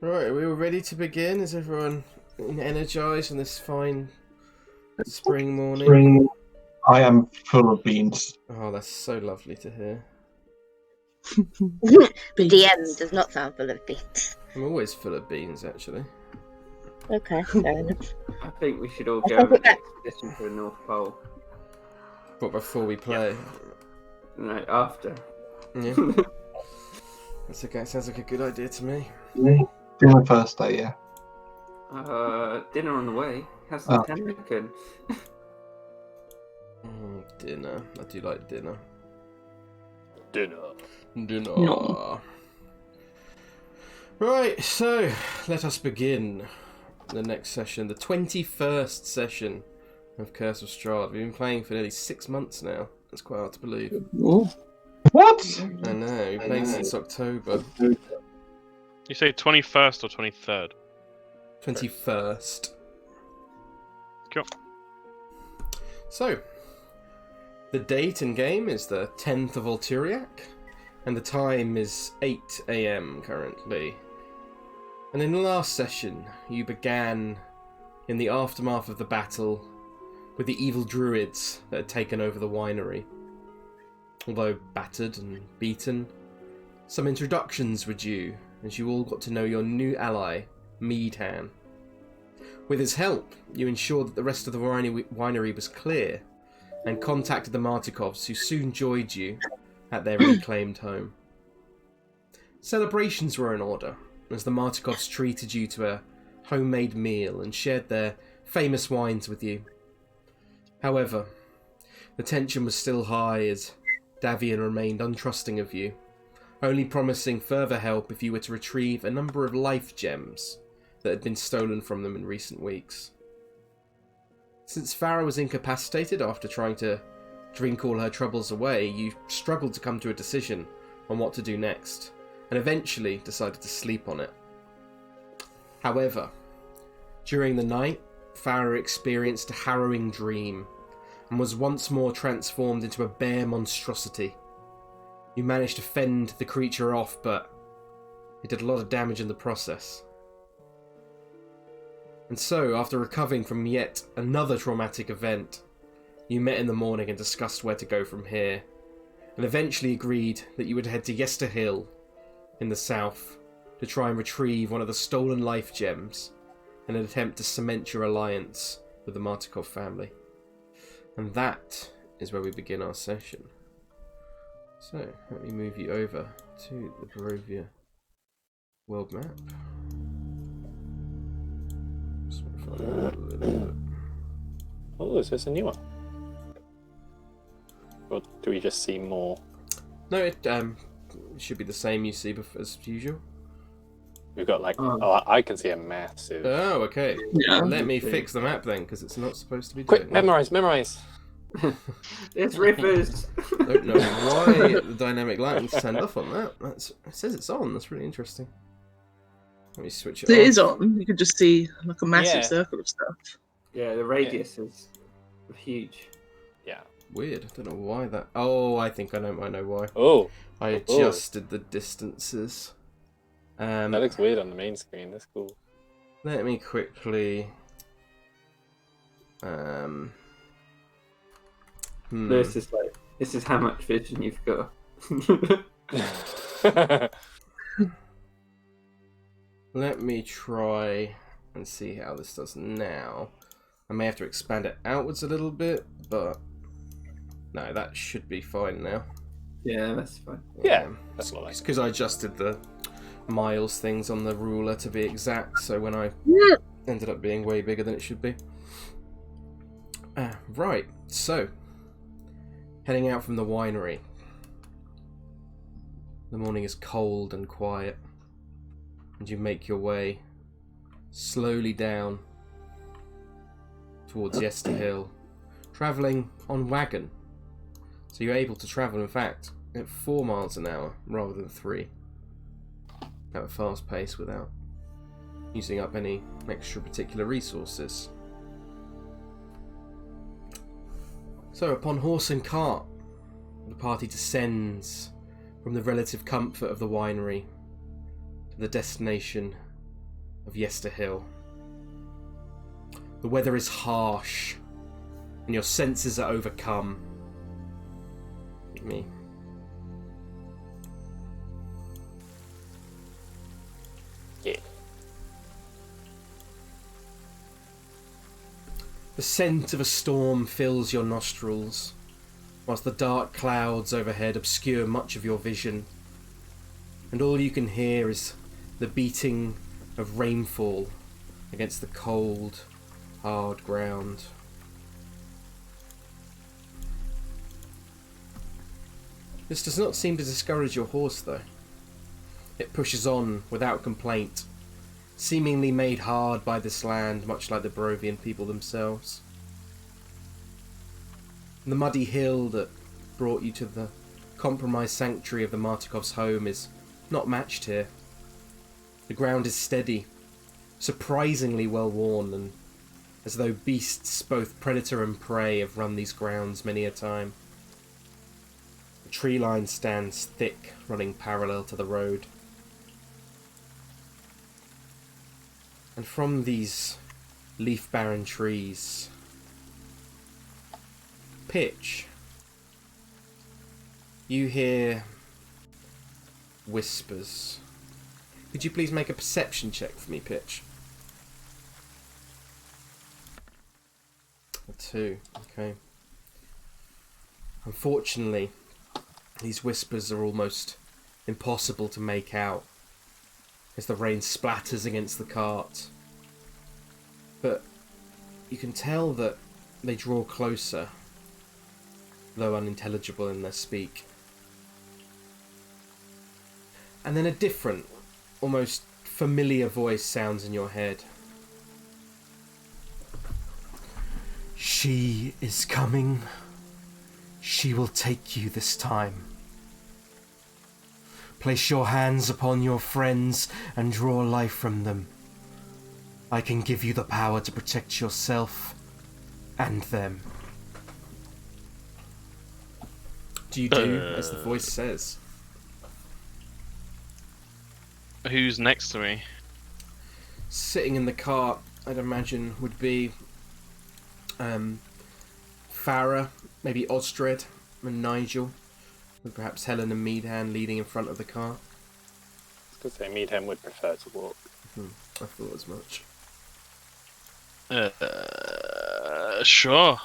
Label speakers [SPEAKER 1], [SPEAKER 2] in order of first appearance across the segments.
[SPEAKER 1] Right, are we all ready to begin? Is everyone energized on this fine spring morning?
[SPEAKER 2] I am full of beans.
[SPEAKER 1] Oh, that's so lovely to hear.
[SPEAKER 3] The DM does not sound full of beans.
[SPEAKER 1] I'm always full of beans, actually.
[SPEAKER 3] Okay, fair enough.
[SPEAKER 4] I think we should all
[SPEAKER 3] I
[SPEAKER 4] go
[SPEAKER 3] think
[SPEAKER 4] on an
[SPEAKER 3] that-
[SPEAKER 4] expedition to the North Pole.
[SPEAKER 1] But before we play?
[SPEAKER 4] No, after.
[SPEAKER 1] Yeah. That's okay. Sounds like a good idea to me.
[SPEAKER 2] Dinner first day, yeah.
[SPEAKER 4] Dinner on the way. How's the
[SPEAKER 2] Oh.
[SPEAKER 4] looking?
[SPEAKER 1] Dinner. I do like dinner.
[SPEAKER 4] Dinner.
[SPEAKER 1] Dinner.
[SPEAKER 3] No.
[SPEAKER 1] Right, so let us begin the next session, the 21st session of Curse of Strahd. We've been playing for nearly 6 months now. That's quite hard to believe.
[SPEAKER 2] What?
[SPEAKER 1] I know, we've been playing since October.
[SPEAKER 5] You say 21st or 23rd?
[SPEAKER 1] 21st.
[SPEAKER 5] Cool.
[SPEAKER 1] So, the date and game is the 10th of Ulturiac, and the time is 8 AM currently. And in the last session, you began in the aftermath of the battle with the evil druids that had taken over the winery. Although battered and beaten, some introductions were due, as you all got to know your new ally, Meadham. With his help, you ensured that the rest of the winery was clear, and contacted the Martikovs, who soon joined you at their reclaimed home. Celebrations were in order, as the Martikovs treated you to a homemade meal and shared their famous wines with you. However, the tension was still high as Davian remained untrusting of you, only promising further help if you were to retrieve a number of life gems that had been stolen from them in recent weeks. Since Farrah was incapacitated after trying to drink all her troubles away, you struggled to come to a decision on what to do next, and eventually decided to sleep on it. However, during the night, Farrah experienced a harrowing dream, and was once more transformed into a bear monstrosity. You managed to fend the creature off, but it did a lot of damage in the process. And so, after recovering from yet another traumatic event, you met in the morning and discussed where to go from here, and eventually agreed that you would head to Yester Hill in the south to try and retrieve one of the stolen life gems in an attempt to cement your alliance with the Martikov family. And that is where we begin our session. So, let me move you over to the Barovia world map. Just want to find out a little bit.
[SPEAKER 6] Oh, is this a new one? Or do we just see more?
[SPEAKER 1] No, it should be the same you see as usual.
[SPEAKER 6] We've got like, I can see a massive.
[SPEAKER 1] Oh, okay.
[SPEAKER 3] Yeah.
[SPEAKER 1] Let me fix the map then, because it's not supposed to be
[SPEAKER 6] Quick,
[SPEAKER 1] doing that.
[SPEAKER 6] memorize.
[SPEAKER 4] There's rivers.
[SPEAKER 1] Don't know why the dynamic lighting's turned off on that. It says it's on. That's really interesting. Let me switch it
[SPEAKER 7] So
[SPEAKER 1] on.
[SPEAKER 7] it is on. You could just see like a massive
[SPEAKER 6] Yeah.
[SPEAKER 7] circle of stuff.
[SPEAKER 4] Yeah, the radius is huge.
[SPEAKER 6] Yeah.
[SPEAKER 1] Weird. I don't know why that. Oh, I think I know why.
[SPEAKER 6] Oh,
[SPEAKER 1] I adjusted the distances.
[SPEAKER 6] that looks weird on the main screen. That's cool.
[SPEAKER 1] Let me quickly.
[SPEAKER 4] This is like, this is how much vision you've got.
[SPEAKER 1] Let me try and see how this does now. I may have to expand it outwards a little bit, but no, that should be fine now.
[SPEAKER 4] Yeah, that's fine.
[SPEAKER 6] Yeah, that's what I
[SPEAKER 1] It's because I adjusted the miles things on the ruler to be exact, so when I ended up being way bigger than it should be. Right, so heading out from the winery. The morning is cold and quiet, and you make your way slowly down towards Yester Hill, travelling on wagon. So you're able to travel, in fact, at 4 miles an hour rather than 3, at a fast pace without using up any extra particular resources. So upon horse and cart, the party descends from the relative comfort of the winery to the destination of Yester Hill. The weather is harsh, and your senses are overcome. Look at me.
[SPEAKER 6] Yeah.
[SPEAKER 1] The scent of a storm fills your nostrils, whilst the dark clouds overhead obscure much of your vision, and all you can hear is the beating of rainfall against the cold, hard ground. This does not seem to discourage your horse, though. It pushes on without complaint, seemingly made hard by this land, much like the Barovian people themselves. The muddy hill that brought you to the compromised sanctuary of the Martikov's home is not matched here. The ground is steady, surprisingly well worn, and as though beasts, both predator and prey, have run these grounds many a time. The tree line stands thick, running parallel to the road. And from these leaf-barren trees, Pitch, you hear whispers. Could you please make a perception check for me, Pitch? A 2, okay. Unfortunately, these whispers are almost impossible to make out as the rain splatters against the cart. But you can tell that they draw closer, though unintelligible in their speak. And then a different, almost familiar voice sounds in your head. She is coming. She will take you this time. Place your hands upon your friends and draw life from them. I can give you the power to protect yourself and them. Do you do as the voice says?
[SPEAKER 5] Who's next to me?
[SPEAKER 1] Sitting in the cart, I'd imagine, would be Farrah, maybe Osdred and Nigel, with perhaps Helen and Meadhan leading in front of the car.
[SPEAKER 6] I was going to say Meadham would prefer to walk.
[SPEAKER 1] I thought as much.
[SPEAKER 5] Sure.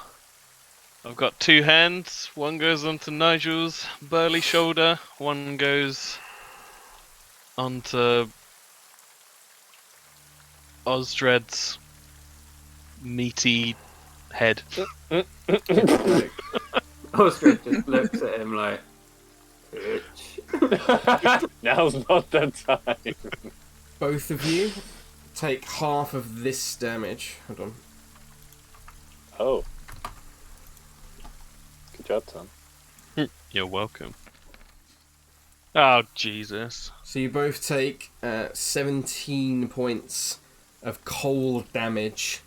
[SPEAKER 5] I've got 2 hands. One goes onto Nigel's burly shoulder. One goes onto Osdred's meaty head.
[SPEAKER 4] Osdred just looks at him like, bitch.
[SPEAKER 6] Now's not the time.
[SPEAKER 1] Both of you take half of this damage. Hold on.
[SPEAKER 6] Oh. Good job, Tom.
[SPEAKER 5] You're welcome. Oh, Jesus.
[SPEAKER 1] So you both take 17 points of cold damage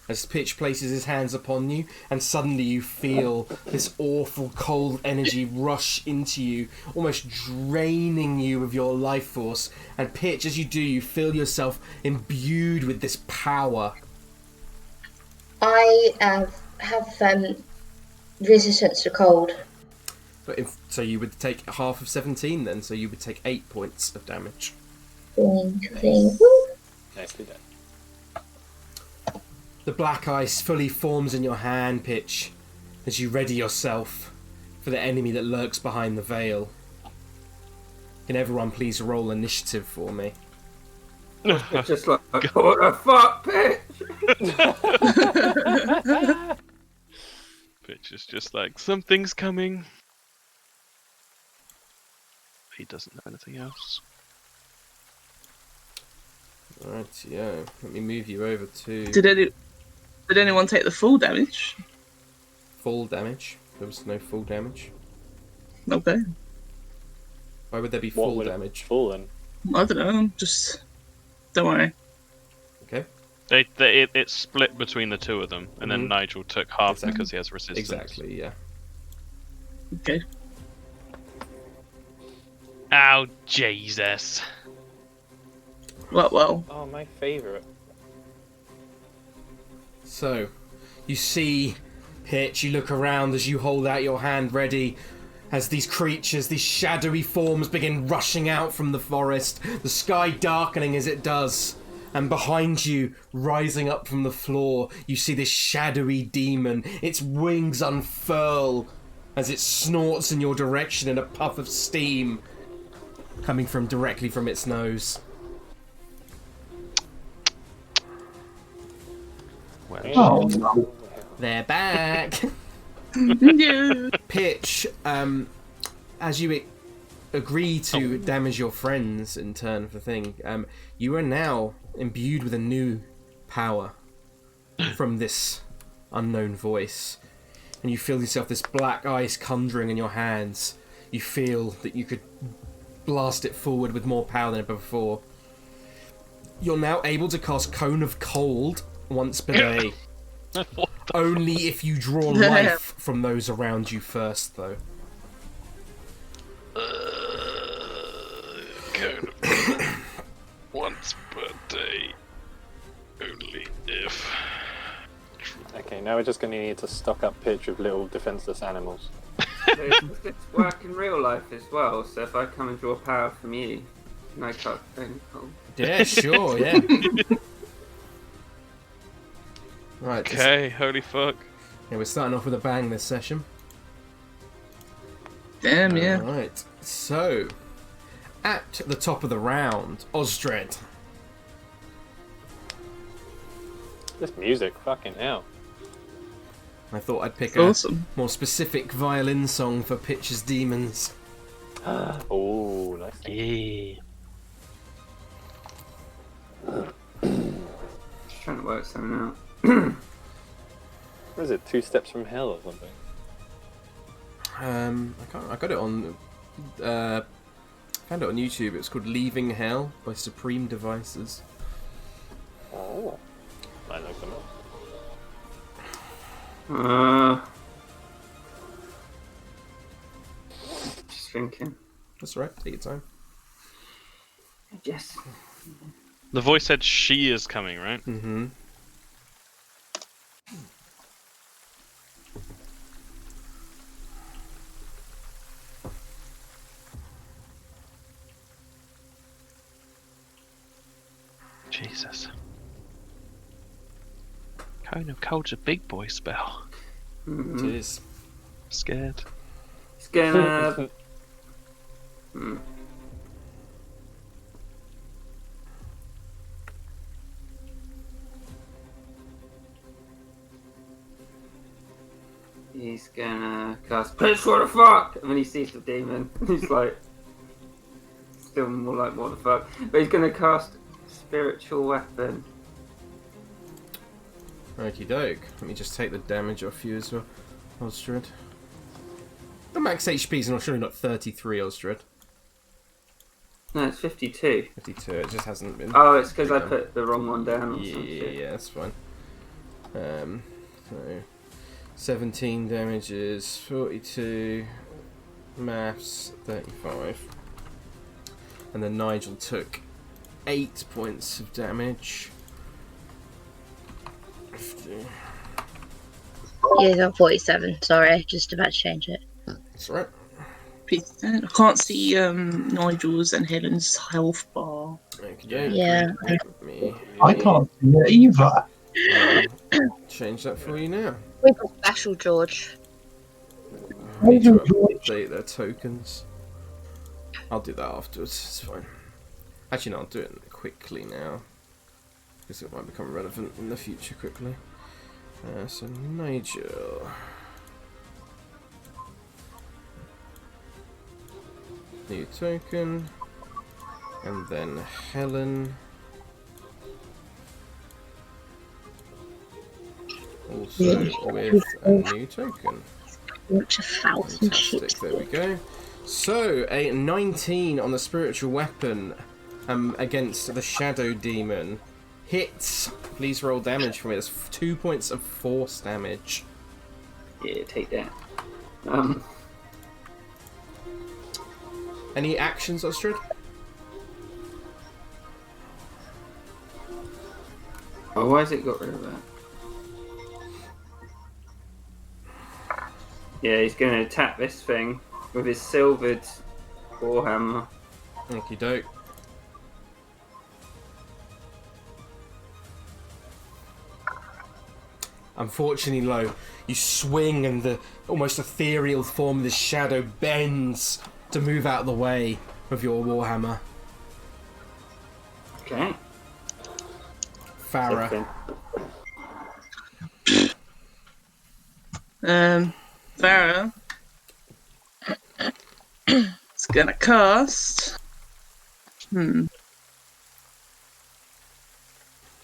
[SPEAKER 1] as Pitch places his hands upon you, and suddenly you feel this awful cold energy rush into you, almost draining you of your life force. And Pitch, as you do, you feel yourself imbued with this power.
[SPEAKER 3] I have resistance to cold.
[SPEAKER 1] But so you would take half of 17 then, so you would take 8 points of damage.
[SPEAKER 6] Nicely done.
[SPEAKER 1] The black ice fully forms in your hand, Pitch, as you ready yourself for the enemy that lurks behind the veil. Can everyone please roll initiative for me?
[SPEAKER 4] It's just like, what the fuck, bitch?
[SPEAKER 5] Pitch is just like, something's coming. He doesn't know anything else.
[SPEAKER 1] Right, yeah. Let me move you over to
[SPEAKER 7] Did anyone take the full damage?
[SPEAKER 1] full damage. There was no full damage.
[SPEAKER 7] Okay.
[SPEAKER 1] Why would there be
[SPEAKER 6] What
[SPEAKER 1] full
[SPEAKER 6] would it
[SPEAKER 1] damage?
[SPEAKER 6] Fallen.
[SPEAKER 7] I don't know. Just don't worry.
[SPEAKER 1] Okay.
[SPEAKER 5] It's split between the two of them, and then
[SPEAKER 1] Mhm.
[SPEAKER 5] Nigel took half
[SPEAKER 1] Exactly.
[SPEAKER 5] because he has resistance.
[SPEAKER 1] Exactly, yeah.
[SPEAKER 7] Okay.
[SPEAKER 5] Oh, Jesus.
[SPEAKER 7] Well.
[SPEAKER 6] Oh, my favourite.
[SPEAKER 1] So, you see Pitch, you look around as you hold out your hand ready, as these creatures, these shadowy forms begin rushing out from the forest, the sky darkening as it does. And behind you, rising up from the floor, you see this shadowy demon. Its wings unfurl as it snorts in your direction in a puff of steam coming from directly from its nose.
[SPEAKER 2] Oh, no.
[SPEAKER 1] They're back.
[SPEAKER 7] Yeah.
[SPEAKER 1] Pitch, as you agree to damage your friends in turn for the thing, you are now imbued with a new power from this unknown voice. And you feel yourself, this black ice conjuring in your hands. You feel that you could blast it forward with more power than ever before. You're now able to cast Cone of Cold once per day. Only if you draw life from those around you first, though.
[SPEAKER 5] Once per day. Only if.
[SPEAKER 6] Okay, now we're just going to need to stock up Pitch with little defenseless animals.
[SPEAKER 4] It's work in real life as well, so if I come and draw power from you, can I cut things?
[SPEAKER 1] Yeah, sure, yeah. Right.
[SPEAKER 5] Okay, holy fuck.
[SPEAKER 1] Yeah, we're starting off with a bang this session.
[SPEAKER 7] Damn, yeah.
[SPEAKER 1] Right. So, at the top of the round, Osdred.
[SPEAKER 6] This music, fucking hell.
[SPEAKER 1] I thought I'd pick
[SPEAKER 7] Awesome.
[SPEAKER 1] a more specific violin song for Pitch's Demons.
[SPEAKER 6] Oh, nice.
[SPEAKER 5] Yeah.
[SPEAKER 4] Just trying to work something out.
[SPEAKER 6] What is it, 2 Steps from Hell or something?
[SPEAKER 1] I got it on. Found it on YouTube. It's called "Leaving Hell" by Supreme Devices.
[SPEAKER 6] Oh. I look them up.
[SPEAKER 4] Just thinking.
[SPEAKER 1] That's right. Take your time.
[SPEAKER 4] Yes.
[SPEAKER 5] The voice said she is coming, right?
[SPEAKER 1] Mm-hmm.
[SPEAKER 5] Jesus. Cone of Cold's a big boy spell.
[SPEAKER 1] It is.
[SPEAKER 5] Scared.
[SPEAKER 4] It's gonna. He's gonna cast Pitch, what the fuck? And when he sees the demon, he's like, still more like, what the fuck? But he's gonna cast Spiritual Weapon.
[SPEAKER 1] Okie doke. Let me just take the damage off you as well, Osdred. The max HP is surely not 33, Osdred.
[SPEAKER 4] No, it's 52.
[SPEAKER 1] 52. It just hasn't been.
[SPEAKER 4] Oh, it's because I put the wrong one down or
[SPEAKER 1] Yeah,
[SPEAKER 4] something.
[SPEAKER 1] yeah, that's fine. So 17 damages, 42 maths, 35. And then Nigel took 8 points of damage. 50.
[SPEAKER 3] Yeah, he's on 47. Sorry, just about to change it.
[SPEAKER 1] That's right.
[SPEAKER 7] I can't see Nigel's and Helen's health bar.
[SPEAKER 3] Yeah.
[SPEAKER 2] I can't see it either.
[SPEAKER 1] Change that for you now.
[SPEAKER 3] We've got special, George.
[SPEAKER 1] I need to update their tokens. I'll do that afterwards, it's fine. Actually, no, I'll do it quickly now. Because it might become relevant in the future quickly. So, Nigel. New token. And then Helen. Also with a new token.
[SPEAKER 3] Bunch of thousand
[SPEAKER 1] Fantastic,
[SPEAKER 3] ships.
[SPEAKER 1] there we go. So, a 19 on the spiritual weapon against the shadow demon. Hits. Please roll damage for me. That's 2 points of force damage.
[SPEAKER 4] Yeah, take that.
[SPEAKER 1] Any actions, Osdred?
[SPEAKER 4] Oh, why has it got rid of that? Yeah, he's going to attack this thing with his silvered warhammer.
[SPEAKER 1] Okie doke. Unfortunately, low. You swing, and the almost ethereal form of this shadow bends to move out of the way of your warhammer.
[SPEAKER 4] Okay.
[SPEAKER 1] Farrah.
[SPEAKER 7] Farrah is gonna cast.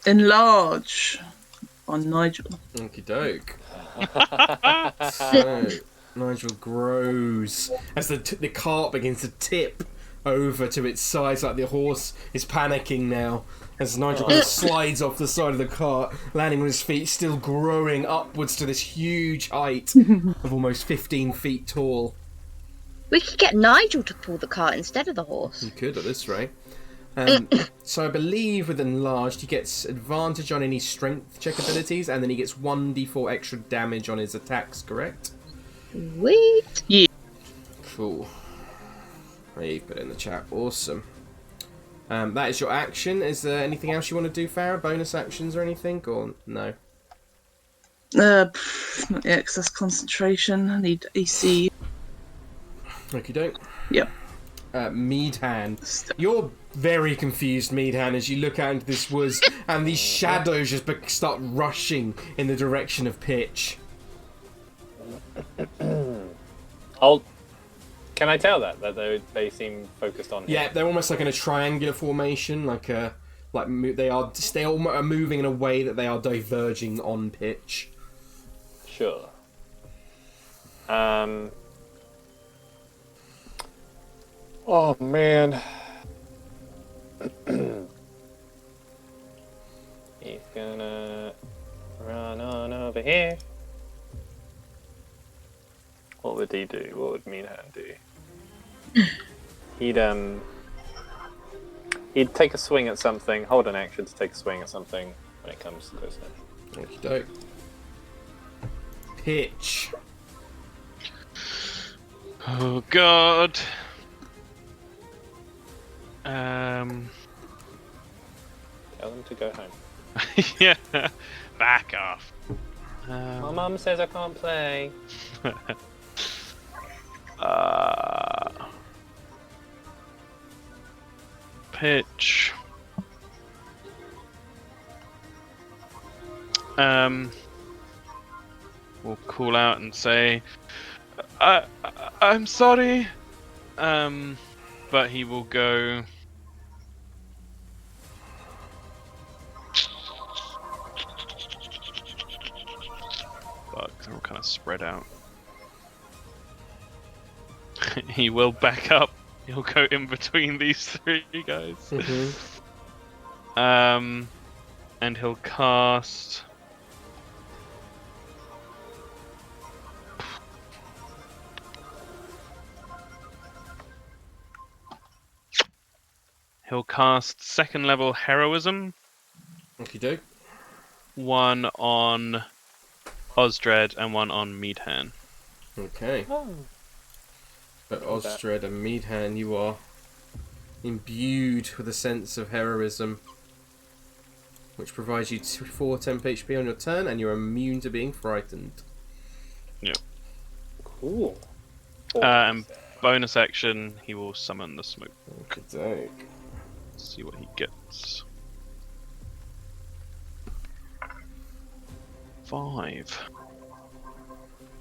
[SPEAKER 7] Enlarge on Nigel.
[SPEAKER 1] Okie doke. So, Nigel grows as the cart begins to tip over to its side, like the horse is panicking now. As Nigel kind of slides off the side of the cart, landing on his feet, still growing upwards to this huge height of almost 15 feet tall.
[SPEAKER 3] We could get Nigel to pull the cart instead of the horse.
[SPEAKER 1] You could at this rate. So I believe with Enlarged, he gets advantage on any strength check abilities, and then he gets 1d4 extra damage on his attacks, correct?
[SPEAKER 3] Sweet.
[SPEAKER 7] Yeah.
[SPEAKER 1] Cool. You put it in the chat. Awesome. That is your action. Is there anything else you want to do, Farrah? Bonus actions or anything? Or no?
[SPEAKER 7] Not yet, because that's concentration. I need AC.
[SPEAKER 1] Okie doke.
[SPEAKER 7] Yep.
[SPEAKER 1] Meadhan. You're very confused, Meadhan, as you look out into this woods and these shadows just start rushing in the direction of Pitch.
[SPEAKER 6] Can I tell that they seem focused on him?
[SPEAKER 1] Yeah, they're almost like in a triangular formation, they are moving in a way that they are diverging on Pitch.
[SPEAKER 6] Sure. Oh man. He's gonna run on over here. What would he do? What would Meadhan do? He'd take a swing at something, hold an action to take a swing at something when it comes closer.
[SPEAKER 1] Okie doke. Pitch.
[SPEAKER 5] Oh god.
[SPEAKER 6] Tell him to go home.
[SPEAKER 5] Yeah, back off.
[SPEAKER 6] My mum says I can't play.
[SPEAKER 5] Pitch. We'll call out and say, I'm sorry. But he will go. Fuck, they're all kind of spread out. He will back up. He'll go in between these three guys.
[SPEAKER 1] Mm-hmm.
[SPEAKER 5] And he'll cast. He'll cast second level heroism.
[SPEAKER 1] Okie doke.
[SPEAKER 5] One on Osdred and one on Meadhan.
[SPEAKER 1] Okay.
[SPEAKER 6] Oh.
[SPEAKER 1] But Osdred and Meadhan, you are imbued with a sense of heroism, which provides you 4 temp HP on your turn, and you're immune to being frightened.
[SPEAKER 5] Yep.
[SPEAKER 6] Cool.
[SPEAKER 5] And bonus action, he will summon the smoke.
[SPEAKER 1] Okie doke.
[SPEAKER 5] See what he gets. 5.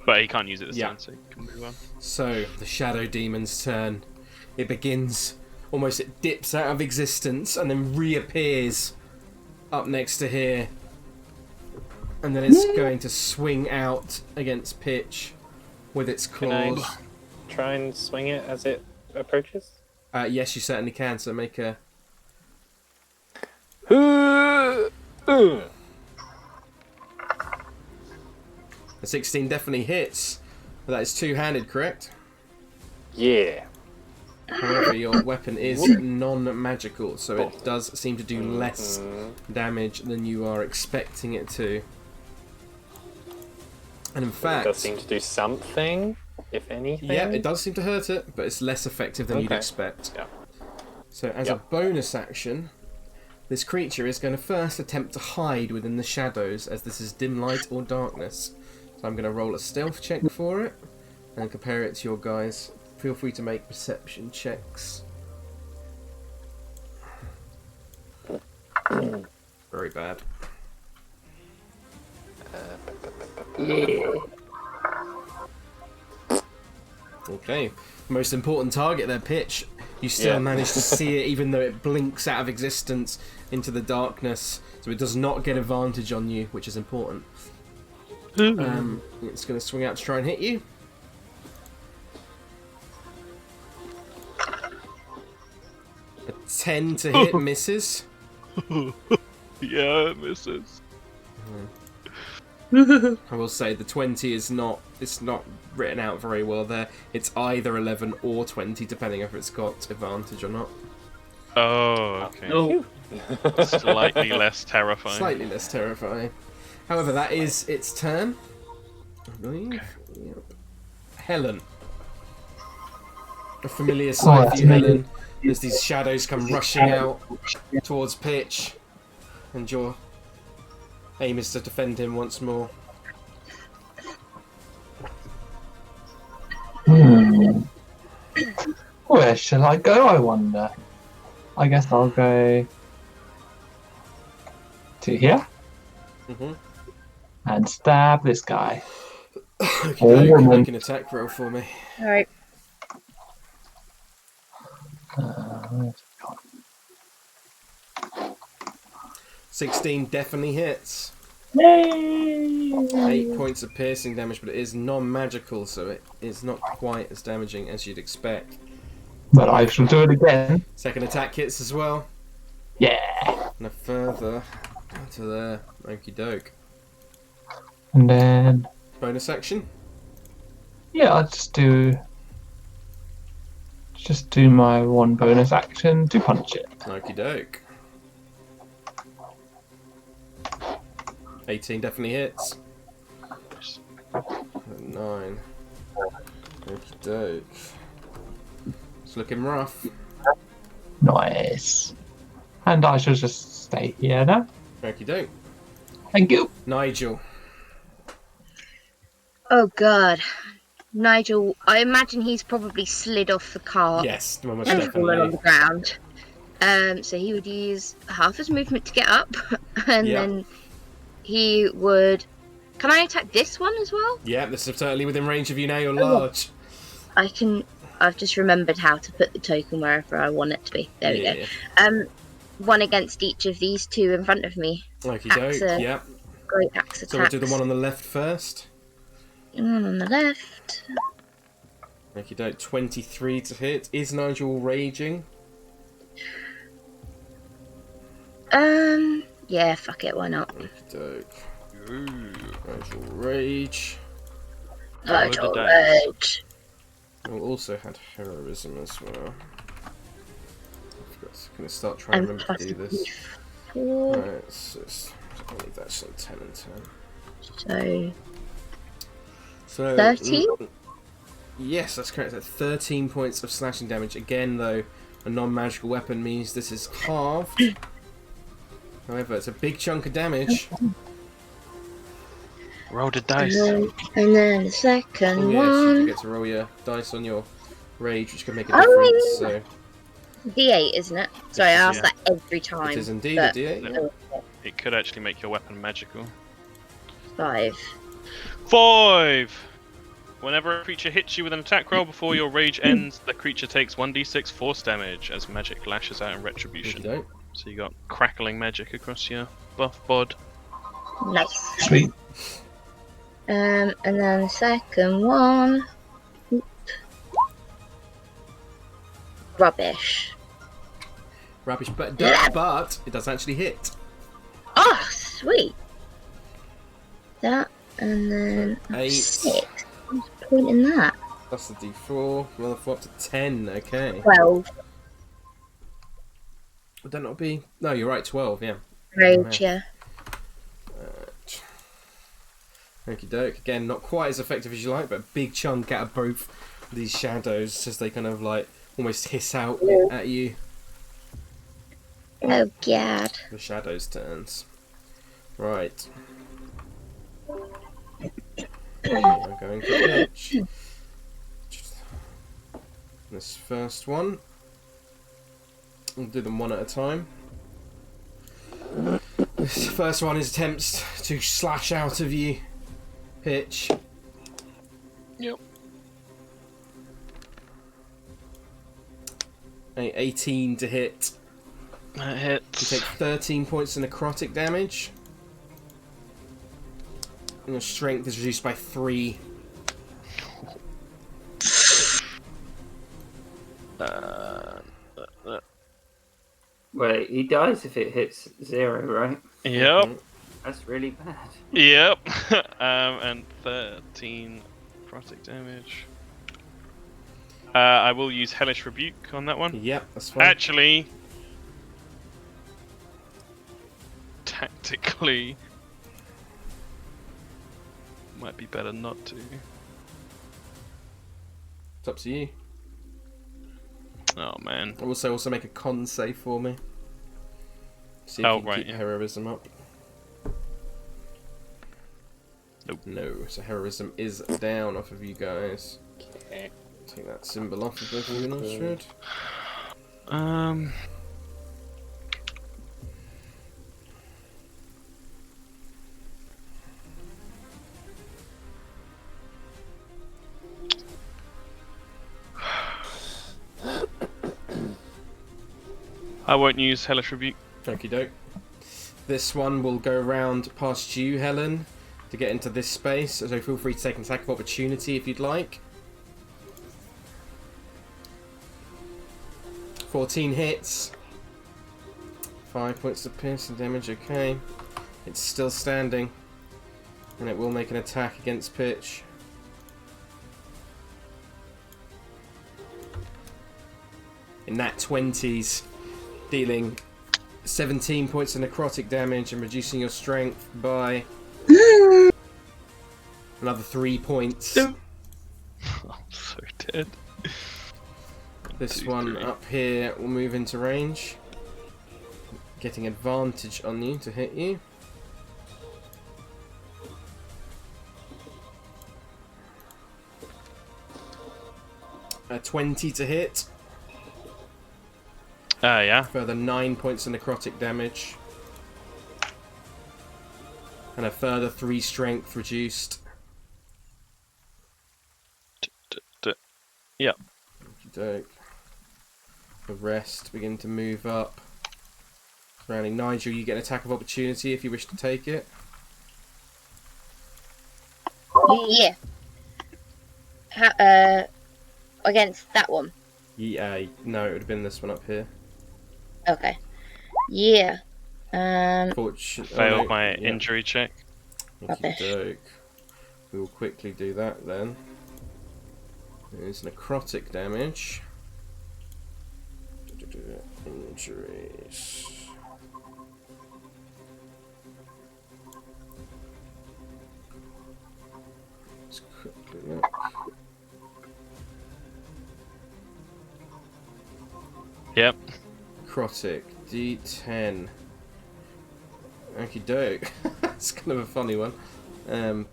[SPEAKER 5] But he can't use it this
[SPEAKER 1] Yeah.
[SPEAKER 5] turn, so he can move on.
[SPEAKER 1] So, the Shadow Demon's turn. It begins, almost it dips out of existence and then reappears up next to here. And then it's going to swing out against Pitch with its
[SPEAKER 6] Can I
[SPEAKER 1] claws.
[SPEAKER 6] try and swing it as it approaches?
[SPEAKER 1] Yes, you certainly can, so make a... A 16 definitely hits. But that is two-handed, correct?
[SPEAKER 6] Yeah.
[SPEAKER 1] However, your weapon is non-magical, so it does seem to do less damage than you are expecting it to. And in fact,
[SPEAKER 6] It does seem to do something, if anything.
[SPEAKER 1] yeah, it does seem to hurt it, but it's less effective than you'd expect.
[SPEAKER 6] Yeah.
[SPEAKER 1] So as a bonus action, this creature is going to first attempt to hide within the shadows, as this is dim light or darkness. So I'm going to roll a stealth check for it, and compare it to your guys. Feel free to make perception checks. Very bad. Okay, most important target there, Pitch. You still manage to see it, even though it blinks out of existence into the darkness, so it does not get advantage on you, which is important. It's going to swing out to try and hit you. A 10 to hit misses.
[SPEAKER 5] Yeah, it misses.
[SPEAKER 1] I will say the 20 is not. It's not written out very well there. It's either 11 or 20, depending if it's got advantage or not.
[SPEAKER 5] Oh, okay.
[SPEAKER 7] Oh,
[SPEAKER 5] Slightly less terrifying.
[SPEAKER 1] Slightly less terrifying. However, that is its turn, I believe. Yep. Helen. A familiar sight for you, Helen. As these shadows come rushing out towards Pitch, and your aim is to defend him once more.
[SPEAKER 2] Where shall I go, I wonder? I guess I'll go to here and stab this guy.
[SPEAKER 1] Okay, make an attack roll for me.
[SPEAKER 3] Alright.
[SPEAKER 1] 16 definitely hits.
[SPEAKER 2] Yay!
[SPEAKER 1] 8 points of piercing damage, but it is non-magical, so it is not quite as damaging as you'd expect.
[SPEAKER 2] But I shall do it again.
[SPEAKER 1] Second attack hits as well.
[SPEAKER 2] Yeah!
[SPEAKER 1] And a further to there. Okie doke.
[SPEAKER 2] And then...
[SPEAKER 1] Bonus action.
[SPEAKER 2] yeah, I'll just do my one bonus action to punch it.
[SPEAKER 1] Okie doke. 18 definitely hits. 9. Okie doke. It's looking rough.
[SPEAKER 2] Nice. And I shall just stay here now.
[SPEAKER 1] Okie doke.
[SPEAKER 2] Thank you.
[SPEAKER 1] Nigel.
[SPEAKER 3] Oh god. Nigel, I imagine he's probably slid off the cart
[SPEAKER 1] Yes, almost
[SPEAKER 3] and fallen on the
[SPEAKER 1] definitely.
[SPEAKER 3] ground. So he would use half his movement to get up, and
[SPEAKER 1] Yeah.
[SPEAKER 3] then he would... Can I attack this one as well?
[SPEAKER 1] Yeah, this is totally within range of you now, you're large.
[SPEAKER 3] I can... I've just remembered how to put the token wherever I want it to be. There we go. One against each of these two in front of me.
[SPEAKER 1] Okie doke, yeah.
[SPEAKER 3] Great axe attacks.
[SPEAKER 1] So we'll do the one on the left first.
[SPEAKER 3] One on the left.
[SPEAKER 1] Okie doke, 23 to hit. Is Nigel raging?
[SPEAKER 3] Yeah, fuck it, why not?
[SPEAKER 1] Okie doke. Nigel rage.
[SPEAKER 3] Nigel
[SPEAKER 5] the dice.
[SPEAKER 3] rage.
[SPEAKER 1] We also had heroism as well. I'm going to start trying to
[SPEAKER 3] And
[SPEAKER 1] remember to do
[SPEAKER 3] plus
[SPEAKER 1] this.
[SPEAKER 3] four.
[SPEAKER 1] Right, so I need that, so 10 and 10. So
[SPEAKER 3] 13?
[SPEAKER 1] Yes, that's correct. That's 13 points of slashing damage. Again, though, a non-magical weapon means this is halved. However, it's a big chunk of damage.
[SPEAKER 5] Roll the dice.
[SPEAKER 3] And then the second
[SPEAKER 1] Oh, yes, you
[SPEAKER 3] one.
[SPEAKER 1] get to roll your dice on your rage, which can make a
[SPEAKER 3] Oh,
[SPEAKER 1] difference. So
[SPEAKER 3] D8, isn't it? Sorry, I ask
[SPEAKER 5] Yeah.
[SPEAKER 3] that every time.
[SPEAKER 1] it is indeed
[SPEAKER 3] but-
[SPEAKER 1] a D8. Yeah.
[SPEAKER 5] It could actually make your weapon magical.
[SPEAKER 3] 5.
[SPEAKER 5] 5! Whenever a creature hits you with an attack roll before your rage ends, the creature takes 1d6 force damage as magic lashes out in retribution.
[SPEAKER 1] Okey-doke.
[SPEAKER 5] So you got crackling magic across your buff bod.
[SPEAKER 3] Nice.
[SPEAKER 2] Sweet.
[SPEAKER 3] And then the second one. Oop. Rubbish.
[SPEAKER 1] Rubbish, but it does actually hit.
[SPEAKER 3] Oh, sweet. That, and then
[SPEAKER 1] 8.
[SPEAKER 3] 6. What's the point in that?
[SPEAKER 1] That's the D4. Another 4 up to 10. Okay.
[SPEAKER 3] 12.
[SPEAKER 1] Would that not be? No, you're right. 12. Yeah.
[SPEAKER 3] Rage, yeah.
[SPEAKER 1] Okie doke. Again, not quite as effective as you like, but a big chunk out of both these shadows as they kind of like almost hiss out at you.
[SPEAKER 3] Oh, God.
[SPEAKER 1] The shadows turns. Right. I'm going for pitch. This first one. We'll do them one at a time. This first one is attempts to slash out of you. Pitch.
[SPEAKER 5] Yep.
[SPEAKER 1] A 18 to hit.
[SPEAKER 5] That hits.
[SPEAKER 1] You take 13 points of necrotic damage. And your strength is reduced by 3.
[SPEAKER 4] Wait, he dies if it hits 0, right?
[SPEAKER 5] Yep.
[SPEAKER 4] That's really bad.
[SPEAKER 5] Yep. And 13 necrotic damage. I will use Hellish Rebuke on that one.
[SPEAKER 1] Yep, that's fine.
[SPEAKER 5] Actually, tactically, might be better not to.
[SPEAKER 1] It's up to you.
[SPEAKER 5] Oh man.
[SPEAKER 1] Also make a con save for me. See if you can keep heroism up.
[SPEAKER 5] Nope.
[SPEAKER 1] No, so heroism is down off of you guys.
[SPEAKER 6] Okay.
[SPEAKER 1] Take that symbol off of both of you and Osdred.
[SPEAKER 5] I won't use Hellish Rebuke.
[SPEAKER 1] Okie doke. This one will go around past you, Helen, to get into this space, so feel free to take an attack of opportunity if you'd like. 14 hits. 5 points of piercing damage, okay. It's still standing. And it will make an attack against Pitch. In that 20s, dealing 17 points of necrotic damage and reducing your strength by another 3 points.
[SPEAKER 5] I'm so dead.
[SPEAKER 1] This
[SPEAKER 5] 2,
[SPEAKER 1] one
[SPEAKER 5] 3.
[SPEAKER 1] up here will move into range, getting advantage on you to hit you. A 20 to hit.
[SPEAKER 5] Yeah.
[SPEAKER 1] Further 9 points of necrotic damage. And a further 3 strength reduced.
[SPEAKER 5] Yep.
[SPEAKER 1] Okey-doke. The rest begin to move up. Surrounding Nigel, you get an attack of opportunity if you wish to take it.
[SPEAKER 3] Yeah. Against that one.
[SPEAKER 1] Yeah, no, it would have been this one up here.
[SPEAKER 3] Okay. Yeah.
[SPEAKER 5] Failed my injury check.
[SPEAKER 1] Okey-doke. We will quickly do that then. There's necrotic damage. Injuries. Let's quickly look.
[SPEAKER 5] Yep.
[SPEAKER 1] Necrotic D10. Okie doke. It's kind of a funny one. Oh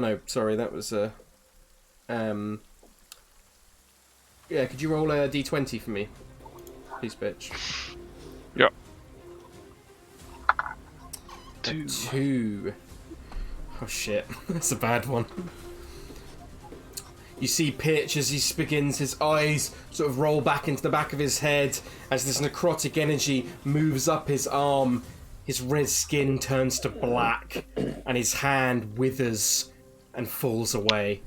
[SPEAKER 1] no, sorry, that was a. Yeah, could you roll a D20 for me, please, bitch?
[SPEAKER 5] Yep.
[SPEAKER 1] 2. Oh shit, that's a bad one. You see Pitch as he begins, his eyes sort of roll back into the back of his head as this necrotic energy moves up his arm. His red skin turns to black and his hand withers and falls away.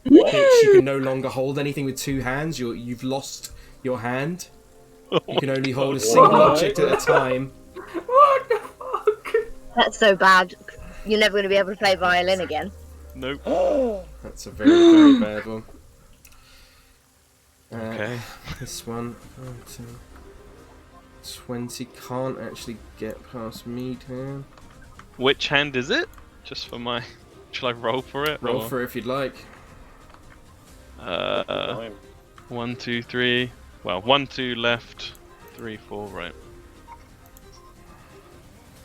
[SPEAKER 1] Pitch, you can no longer hold anything with 2 hands. You've lost your hand. You can only hold a single object at a time.
[SPEAKER 4] What the fuck?
[SPEAKER 3] That's so bad. You're never going to be able to play violin again.
[SPEAKER 5] Nope.
[SPEAKER 1] That's a very, very bad one.
[SPEAKER 5] Okay.
[SPEAKER 1] This one, 20 can't actually get past me, Tam.
[SPEAKER 5] Which hand is it? Just for my... Shall I roll for it?
[SPEAKER 1] Roll
[SPEAKER 5] or...
[SPEAKER 1] for it if you'd like.
[SPEAKER 5] 1, 2, 3. Well, 1, 2 left, 3, 4 right.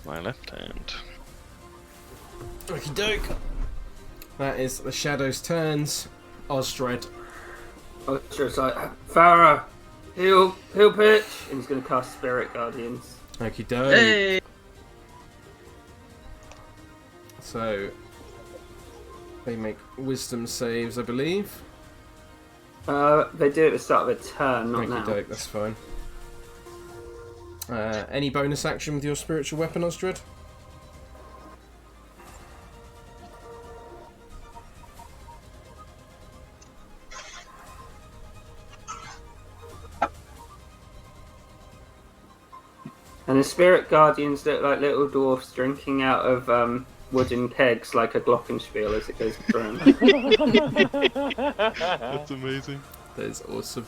[SPEAKER 5] My left hand.
[SPEAKER 1] Okie doke. That is the Shadow's turns. Osdred.
[SPEAKER 4] Osdred's like, Farrah, heal pitch, and he's going to cast Spirit Guardians.
[SPEAKER 1] Okie doke.
[SPEAKER 7] Hey.
[SPEAKER 1] So they make wisdom saves, I believe.
[SPEAKER 4] They do at the start of a turn, not now.
[SPEAKER 1] Okie doke, that's fine. Any bonus action with your spiritual weapon, Osdred?
[SPEAKER 4] And the Spirit Guardians look like little dwarfs drinking out of wooden kegs like a glockenspiel as it goes through.
[SPEAKER 5] That's amazing.
[SPEAKER 1] That is awesome.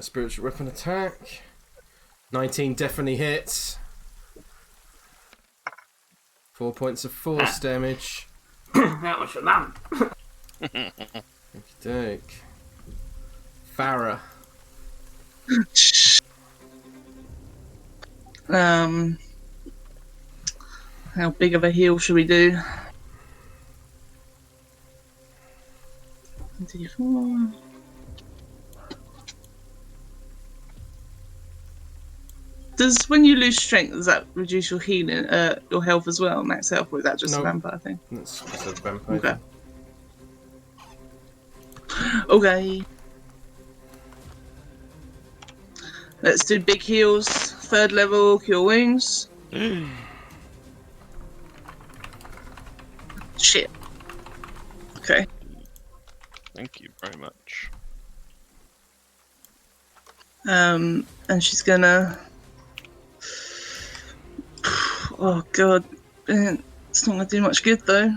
[SPEAKER 1] Spiritual weapon attack. 19 definitely hits. 4 points of force damage.
[SPEAKER 4] That was your mum.
[SPEAKER 1] Okey-doke. Farrah.
[SPEAKER 7] How big of a heal should we do? 24. Does when you lose strength, does that reduce your healing, your health as well, max health, or is that just a
[SPEAKER 1] No.
[SPEAKER 7] vampire thing?
[SPEAKER 1] That's just a vampire.
[SPEAKER 7] Okay. Okay. Let's do big heals. 3rd level, cure wounds. Shit. Okay.
[SPEAKER 5] Thank you very much.
[SPEAKER 7] And she's gonna. Oh god, it's not gonna do much good though.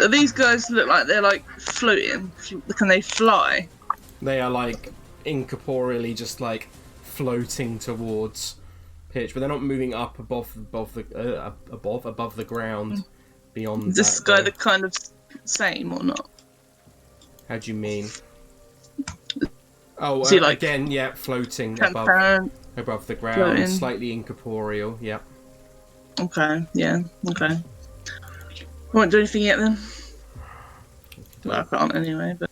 [SPEAKER 7] These guys look like they're like floating. Can they fly?
[SPEAKER 1] They are like incorporeally just like floating towards pitch, but they're not moving up above the ground beyond.
[SPEAKER 7] Is this
[SPEAKER 1] that,
[SPEAKER 7] guy
[SPEAKER 1] though.
[SPEAKER 7] the kind of same or not?
[SPEAKER 1] How do you mean? Oh,
[SPEAKER 7] Is he, like,
[SPEAKER 1] again, yeah, floating
[SPEAKER 7] Transparent.
[SPEAKER 1] above the ground,
[SPEAKER 7] floating?
[SPEAKER 1] slightly incorporeal. Yeah.
[SPEAKER 7] Okay. Yeah. Okay. Won't do anything yet then. Well, I can't anyway. But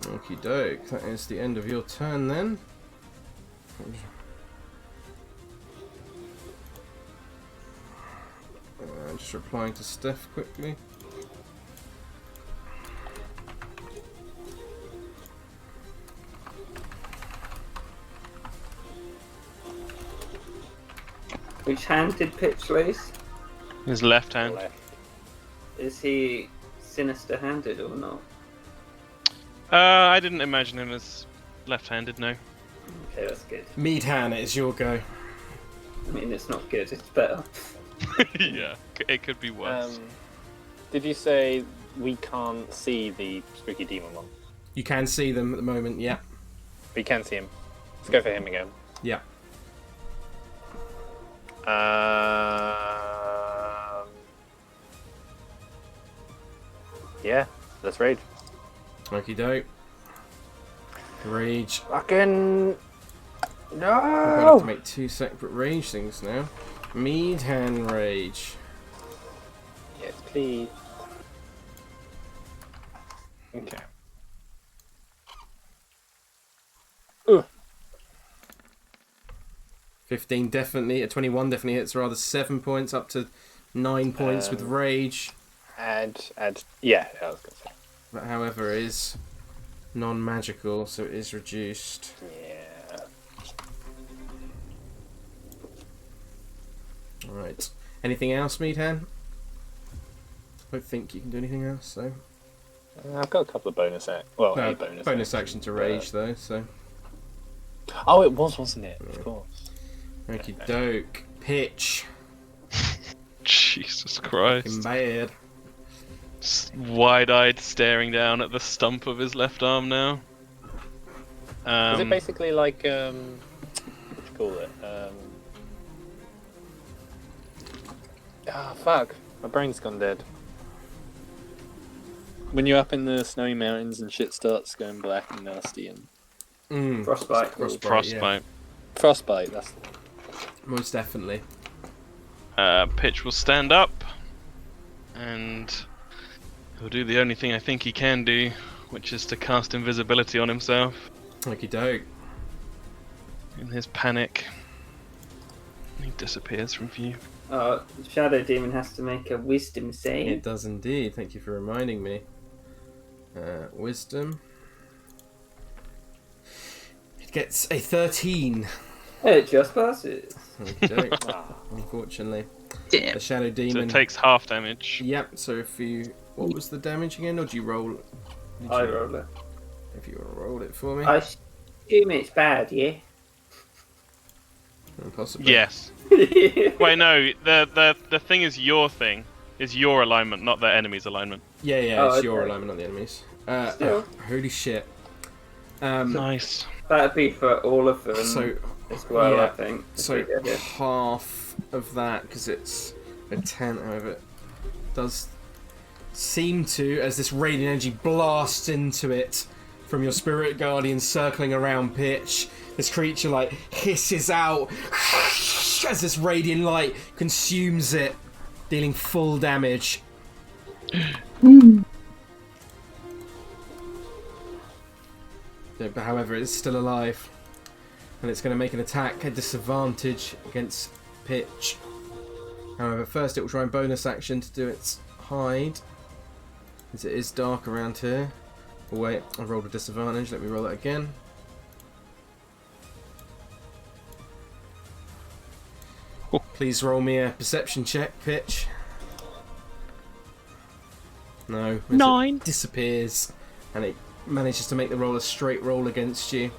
[SPEAKER 1] Okie doke. That is the end of your turn then. Just replying to Steph quickly.
[SPEAKER 4] Which hand did Pitch lose?
[SPEAKER 5] His left hand.
[SPEAKER 6] Left.
[SPEAKER 4] Is he sinister-handed or not?
[SPEAKER 5] I didn't imagine him as left-handed, no.
[SPEAKER 4] Okay, that's good.
[SPEAKER 1] Meadhan, it is your go.
[SPEAKER 4] I mean, it's not good, it's better.
[SPEAKER 5] Yeah, it could be worse.
[SPEAKER 6] Did you say we can't see the spooky demon one?
[SPEAKER 1] You can see them at the moment, yeah.
[SPEAKER 6] We can see him. Let's go for him again.
[SPEAKER 1] Yeah.
[SPEAKER 6] Yeah, let's rage.
[SPEAKER 1] Okie doke. Rage.
[SPEAKER 6] Fucking
[SPEAKER 1] I'm gonna have
[SPEAKER 6] no!
[SPEAKER 1] to make 2 separate rage things now. Meadhan Rage.
[SPEAKER 6] Yes, please. Okay.
[SPEAKER 1] 15 definitely, 21 definitely hits, rather 7 points up to 9 points with Rage.
[SPEAKER 6] Add. Yeah, I was gonna say.
[SPEAKER 1] That, however, is non-magical, so it is reduced.
[SPEAKER 6] Yeah.
[SPEAKER 1] Alright. Anything else, Meadhan? I don't think you can do anything else, so.
[SPEAKER 6] I've got a couple of bonus Well,
[SPEAKER 1] No,
[SPEAKER 6] a bonus.
[SPEAKER 1] bonus action to rage though. So.
[SPEAKER 6] Oh, it was, wasn't it? Of course.
[SPEAKER 1] Okie doke. Pitch.
[SPEAKER 5] Jesus Christ.
[SPEAKER 1] Fucking bad.
[SPEAKER 5] Wide-eyed staring down at the stump of his left arm now.
[SPEAKER 6] Is it basically like, what do you call it? Fuck. My brain's gone dead. When you're up in the snowy mountains and shit starts going black and nasty and...
[SPEAKER 4] Frostbite.
[SPEAKER 5] Frostbite.
[SPEAKER 6] Yeah. Frostbite, that's the one.
[SPEAKER 1] Most definitely.
[SPEAKER 5] Pitch will stand up, and he'll do the only thing I think he can do, which is to cast invisibility on himself.
[SPEAKER 1] Okie doke.
[SPEAKER 5] In his panic, he disappears from view.
[SPEAKER 4] Shadow Demon has to make a wisdom save.
[SPEAKER 1] It does indeed. Thank you for reminding me. Wisdom. It gets a 13.
[SPEAKER 4] It just passes.
[SPEAKER 1] Okie doke. Unfortunately.
[SPEAKER 7] Damn.
[SPEAKER 1] The Shadow
[SPEAKER 5] So
[SPEAKER 1] Demon.
[SPEAKER 5] it takes half damage.
[SPEAKER 1] Yep, so if you... What was the damage again, or do you roll...
[SPEAKER 4] I roll it.
[SPEAKER 1] If you want to roll it for me.
[SPEAKER 4] I assume it's bad, yeah?
[SPEAKER 1] Possibly.
[SPEAKER 5] Yes. Wait, no. The thing is your thing. Is your alignment, not the enemy's alignment.
[SPEAKER 1] Yeah,
[SPEAKER 4] Oh,
[SPEAKER 1] it's your
[SPEAKER 4] okay.
[SPEAKER 1] alignment, not the enemies.
[SPEAKER 4] Still.
[SPEAKER 1] Holy shit.
[SPEAKER 5] Nice.
[SPEAKER 4] That'd be for all of them
[SPEAKER 1] So,
[SPEAKER 4] as well,
[SPEAKER 1] yeah.
[SPEAKER 4] I think.
[SPEAKER 1] So
[SPEAKER 4] Yeah.
[SPEAKER 1] half of that, because it's a 10, however, it does seem to, as this radiant energy blasts into it from your spirit guardian circling around Pitch, this creature like hisses out as this radiant light consumes it, dealing full damage. Yeah, but however, it's still alive. And it's going to make an attack at disadvantage against Pitch. However, first it will try and bonus action to do its hide, as it is dark around here. Oh wait, I rolled a disadvantage. Let me roll that again. Please roll me a perception check, Pitch. No.
[SPEAKER 5] 9.
[SPEAKER 1] It disappears, and it manages to make the roll a straight roll against you.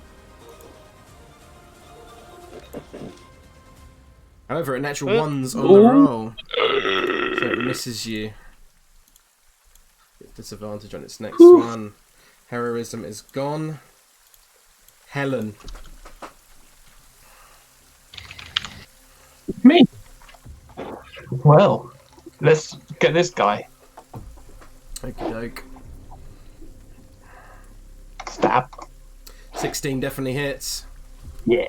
[SPEAKER 1] However, a natural 1's on the roll, so it misses you. It's disadvantage on its next one. Heroism is gone. Helen.
[SPEAKER 2] Me. Well, let's get this guy.
[SPEAKER 1] Okie doke.
[SPEAKER 2] Stab.
[SPEAKER 1] 16 definitely hits.
[SPEAKER 2] Yeah.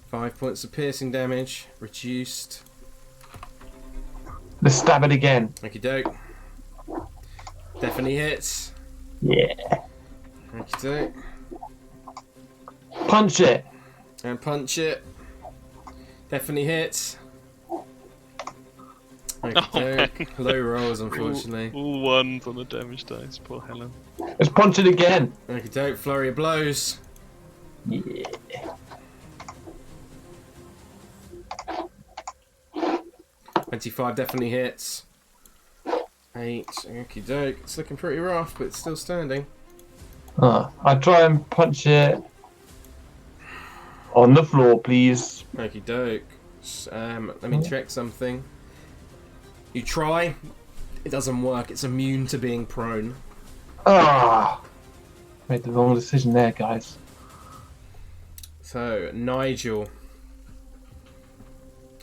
[SPEAKER 1] 5 points of piercing damage. Reduced.
[SPEAKER 2] Let's stab it again.
[SPEAKER 1] Okie doke. Definitely hits.
[SPEAKER 2] Yeah.
[SPEAKER 1] Okie doke.
[SPEAKER 2] Punch it.
[SPEAKER 1] And punch it. Definitely hits. Okie doke. Low rolls, unfortunately.
[SPEAKER 5] All ones on the damage dice. Poor Helen.
[SPEAKER 2] Let's punch it again.
[SPEAKER 1] Okie doke. Flurry of blows.
[SPEAKER 2] Yeah.
[SPEAKER 1] 25 definitely hits. 8. Okie doke. It's looking pretty rough, but it's still standing.
[SPEAKER 2] I try and punch it on the floor, please.
[SPEAKER 1] Okie doke. Let me check something. You try. It doesn't work. It's immune to being prone.
[SPEAKER 2] Made the wrong decision there, guys.
[SPEAKER 1] So, Nigel.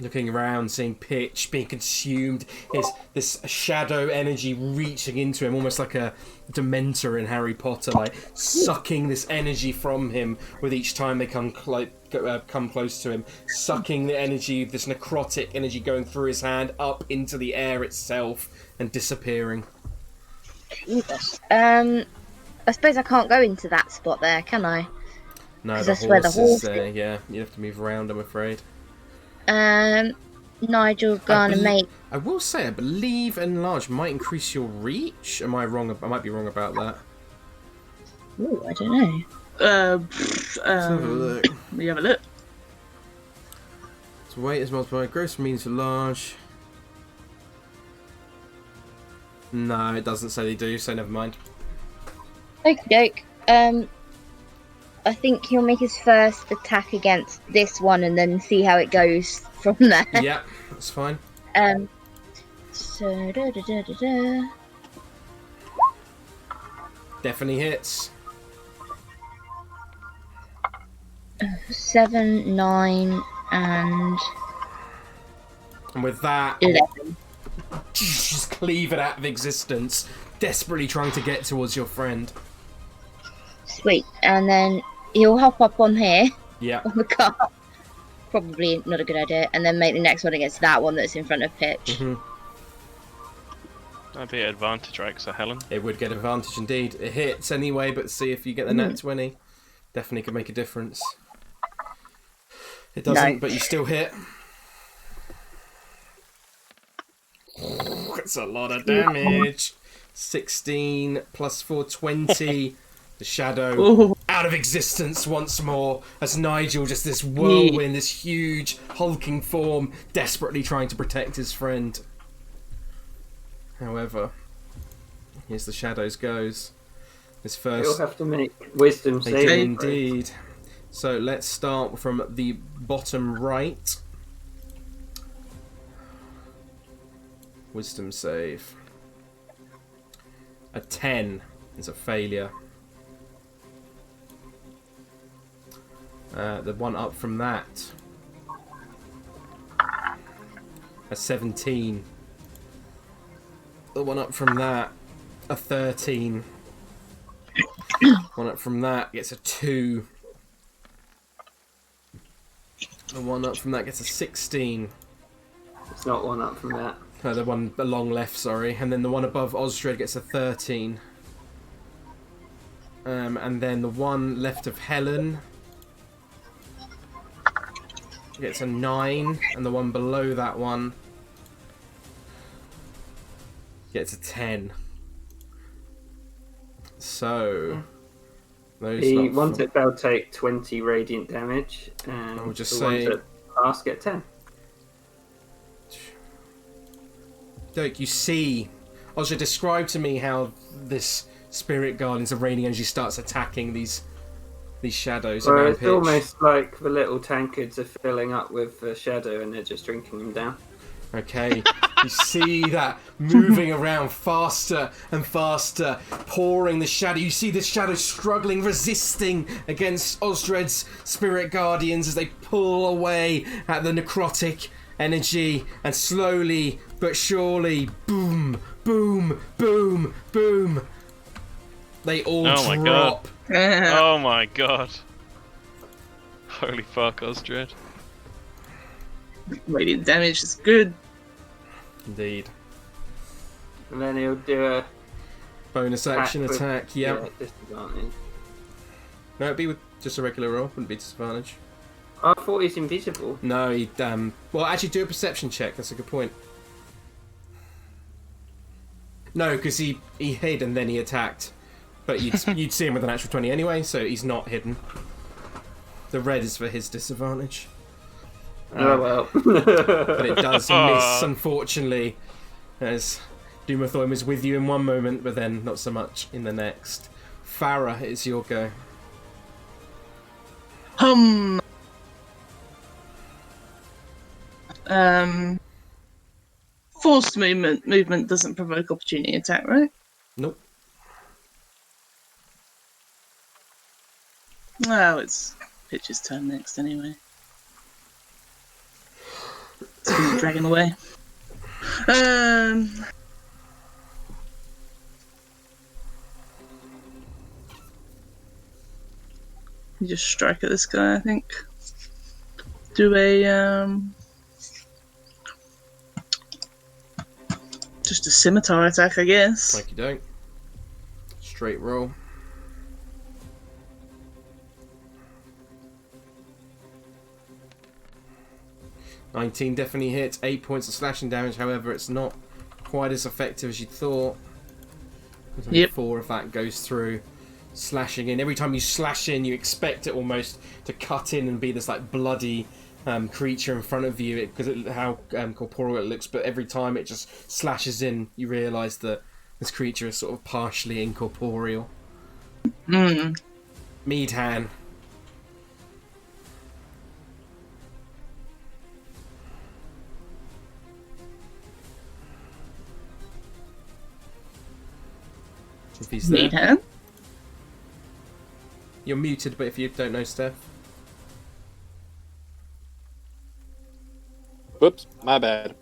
[SPEAKER 1] Looking around, seeing Pitch being consumed, is this shadow energy reaching into him, almost like a Dementor in Harry Potter, like sucking this energy from him with each time they come close to him, sucking the energy, this necrotic energy going through his hand up into the air itself and disappearing.
[SPEAKER 3] I suppose I can't go into that spot there, can I?
[SPEAKER 1] No,
[SPEAKER 3] 'Cause
[SPEAKER 1] the
[SPEAKER 3] that's where the
[SPEAKER 1] horse is
[SPEAKER 3] horse
[SPEAKER 1] there. Yeah, you have to move around, I'm afraid.
[SPEAKER 3] Nigel gonna make.
[SPEAKER 1] I will say, I believe enlarge might increase your reach. Am I wrong? I might be wrong about that.
[SPEAKER 3] Ooh, I don't know.
[SPEAKER 1] Let's have a look.
[SPEAKER 7] Let me have a look.
[SPEAKER 1] So weight is multiplied. Gross means large. No, it doesn't say they do, so never mind.
[SPEAKER 3] Okie doke. I think he'll make his first attack against this one and then see how it goes from there.
[SPEAKER 1] Yeah, that's fine.
[SPEAKER 3] So
[SPEAKER 1] Definitely hits.
[SPEAKER 3] 7, 9, and
[SPEAKER 1] with that,
[SPEAKER 3] 11.
[SPEAKER 1] Just cleave it out of existence, desperately trying to get towards your friend.
[SPEAKER 3] Sweet. And then he'll hop up on here,
[SPEAKER 1] Yeah.
[SPEAKER 3] on the car. Probably not a good idea. And then make the next one against that one that's in front of Pitch.
[SPEAKER 1] Mm-hmm.
[SPEAKER 5] That'd be an advantage, right? So Helen.
[SPEAKER 1] It would get advantage indeed. It hits anyway, but see if you get the nat 20. Definitely could make a difference. It doesn't, but you still hit. That's a lot of damage. 16 plus 4, 20. The shadow out of existence once more as Nigel, just this whirlwind, this huge hulking form, desperately trying to protect his friend. However, here's the shadows goes. His first.
[SPEAKER 4] You'll have to make wisdom
[SPEAKER 1] They do
[SPEAKER 4] saving.
[SPEAKER 1] indeed. So let's start from the bottom right. Wisdom save. A 10 is a failure. The one up from that. A 17. The one up from that. A 13. One up from that gets a 2. The one up from that gets a 16.
[SPEAKER 4] It's not one up from that.
[SPEAKER 1] The one along left, sorry. And then the one above Osdred gets a 13. And then the one left of Helen gets a 9. And the one below that one gets a 10. So those
[SPEAKER 4] The ones that they'll take 20 radiant damage, and
[SPEAKER 1] I'll just
[SPEAKER 4] the
[SPEAKER 1] say-
[SPEAKER 4] ones that pass get 10.
[SPEAKER 1] Doke, you see, Osdred, describe to me how this spirit guardians of raining energy starts attacking these shadows
[SPEAKER 4] Well,
[SPEAKER 1] around
[SPEAKER 4] it's
[SPEAKER 1] Pitch.
[SPEAKER 4] almost like the little tankards are filling up with shadow and they're just drinking them down.
[SPEAKER 1] Okay, you see that moving around faster and faster, pouring the shadow. You see the shadow struggling, resisting against Osdred's spirit guardians as they pull away at the necrotic energy, and slowly but surely, boom, boom, boom, boom, they all
[SPEAKER 5] Oh my
[SPEAKER 1] drop.
[SPEAKER 5] Oh my god. Holy fuck, Osdred.
[SPEAKER 7] Radiant damage is good.
[SPEAKER 1] Indeed.
[SPEAKER 4] And then he'll do a
[SPEAKER 1] Bonus action
[SPEAKER 4] with-
[SPEAKER 1] attack, yep.
[SPEAKER 4] yeah, disadvantage.
[SPEAKER 1] No, it'd be with just a regular roll, wouldn't be disadvantage.
[SPEAKER 4] I thought he's invisible.
[SPEAKER 1] No, he'd, well, actually do a perception check, that's a good point. No, because he hid and then he attacked. But you'd see him with an actual 20 anyway, so he's not hidden. The red is for his disadvantage.
[SPEAKER 4] Oh well.
[SPEAKER 1] But it does miss, unfortunately, as Dumathoim is with you in one moment, but then not so much in the next. Farrah, it's your go.
[SPEAKER 7] Forced movement doesn't provoke opportunity attack, right?
[SPEAKER 1] Nope.
[SPEAKER 7] Oh, it's Pitch's turn next anyway. It's gonna drag him away. You just strike at this guy, I think. Do a just a scimitar attack, I guess.
[SPEAKER 1] Like you don't. Straight roll. $19 definitely hits. 8 points of slashing damage. However, it's not quite as effective as you thought. There's only
[SPEAKER 7] Yep.
[SPEAKER 1] 4 of that goes through, slashing in. Every time you slash in, you expect it almost to cut in and be this like bloody creature in front of you because how corporeal it looks. But every time it just slashes in, you realise that this creature is sort of partially incorporeal. Meadhan. If he's there.
[SPEAKER 7] Meadhan?
[SPEAKER 1] You're muted, but if you don't know Steph.
[SPEAKER 6] Whoops, my bad.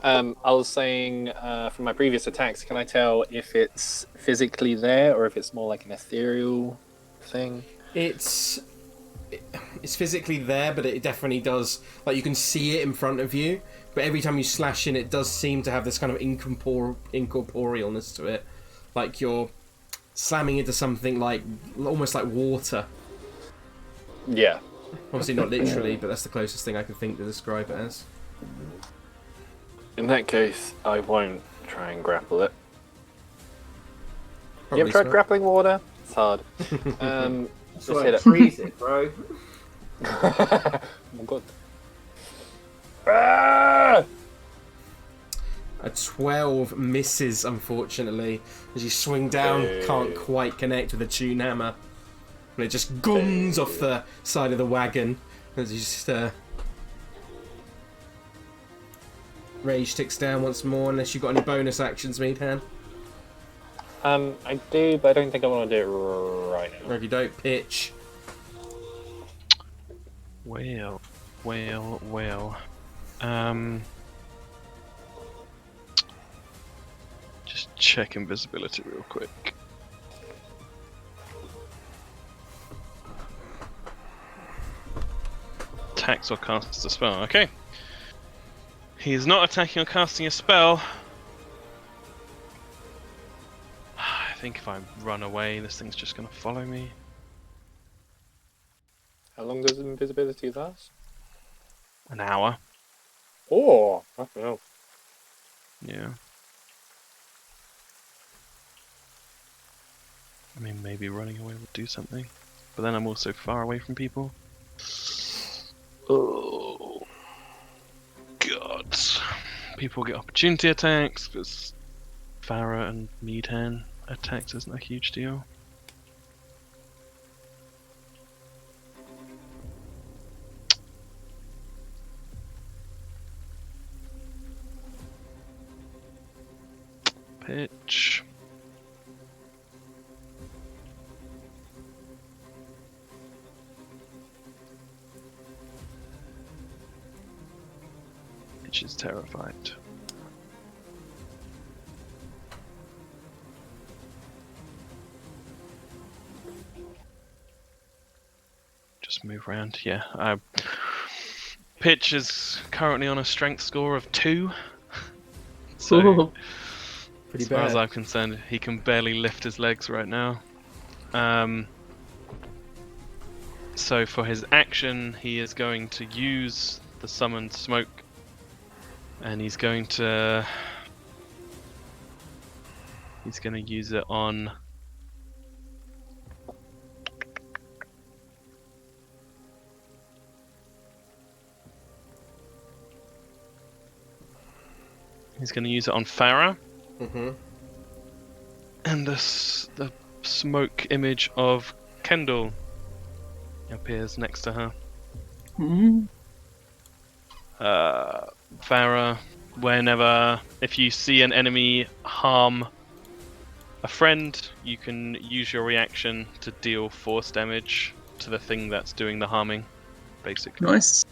[SPEAKER 6] I was saying from my previous attacks, can I tell if it's physically there or if it's more like an ethereal thing?
[SPEAKER 1] It's physically there, but it definitely does. Like, you can see it in front of you, but every time you slash in, it does seem to have this kind of incorporealness to it. Like you're slamming into something like almost like water.
[SPEAKER 6] Yeah.
[SPEAKER 1] Obviously not literally, but that's the closest thing I can think to describe it as.
[SPEAKER 6] In that case, I won't try and grapple it.
[SPEAKER 1] Probably
[SPEAKER 6] You ever tried
[SPEAKER 1] so.
[SPEAKER 6] grappling water? It's hard.
[SPEAKER 4] Just
[SPEAKER 6] Just hit
[SPEAKER 4] like
[SPEAKER 6] it.
[SPEAKER 4] freeze it, bro.
[SPEAKER 6] Oh my god. Ah!
[SPEAKER 1] A 12 misses, unfortunately. As you swing down, can't quite connect with the tune hammer. And it just gums off the side of the wagon. As you just... Rage ticks down once more, unless you've got any bonus actions, Meadhan.
[SPEAKER 6] I do, but I don't think I want to do it right now.
[SPEAKER 1] Or if you don't, pitch.
[SPEAKER 5] Well. Just check invisibility real quick. Attacks or casts a spell. Okay. He is not attacking or casting a spell. I think if I run away, this thing's just going to follow me.
[SPEAKER 6] How long does invisibility last?
[SPEAKER 5] An hour.
[SPEAKER 6] Oh, I don't know.
[SPEAKER 5] Yeah. I mean, maybe running away would do something. But then I'm also far away from people. Oh. God. People get opportunity attacks, because Farrah and Meadhan attacks isn't a huge deal. Pitch. Pitch is terrified. Just move around. Yeah. Pitch is currently on a strength score of 2. So.
[SPEAKER 7] Ooh.
[SPEAKER 1] Pretty
[SPEAKER 5] As far as
[SPEAKER 1] bad.
[SPEAKER 5] I'm concerned, he can barely lift his legs right now. So for his action, he is going to use the summoned smoke, and he's going to use it on Farrah.
[SPEAKER 1] Mm-hmm.
[SPEAKER 5] And the smoke image of Kendall appears next to her.
[SPEAKER 7] Mm.
[SPEAKER 5] Farrah, if you see an enemy harm a friend, you can use your reaction to deal force damage to the thing that's doing the harming, basically.
[SPEAKER 7] Nice.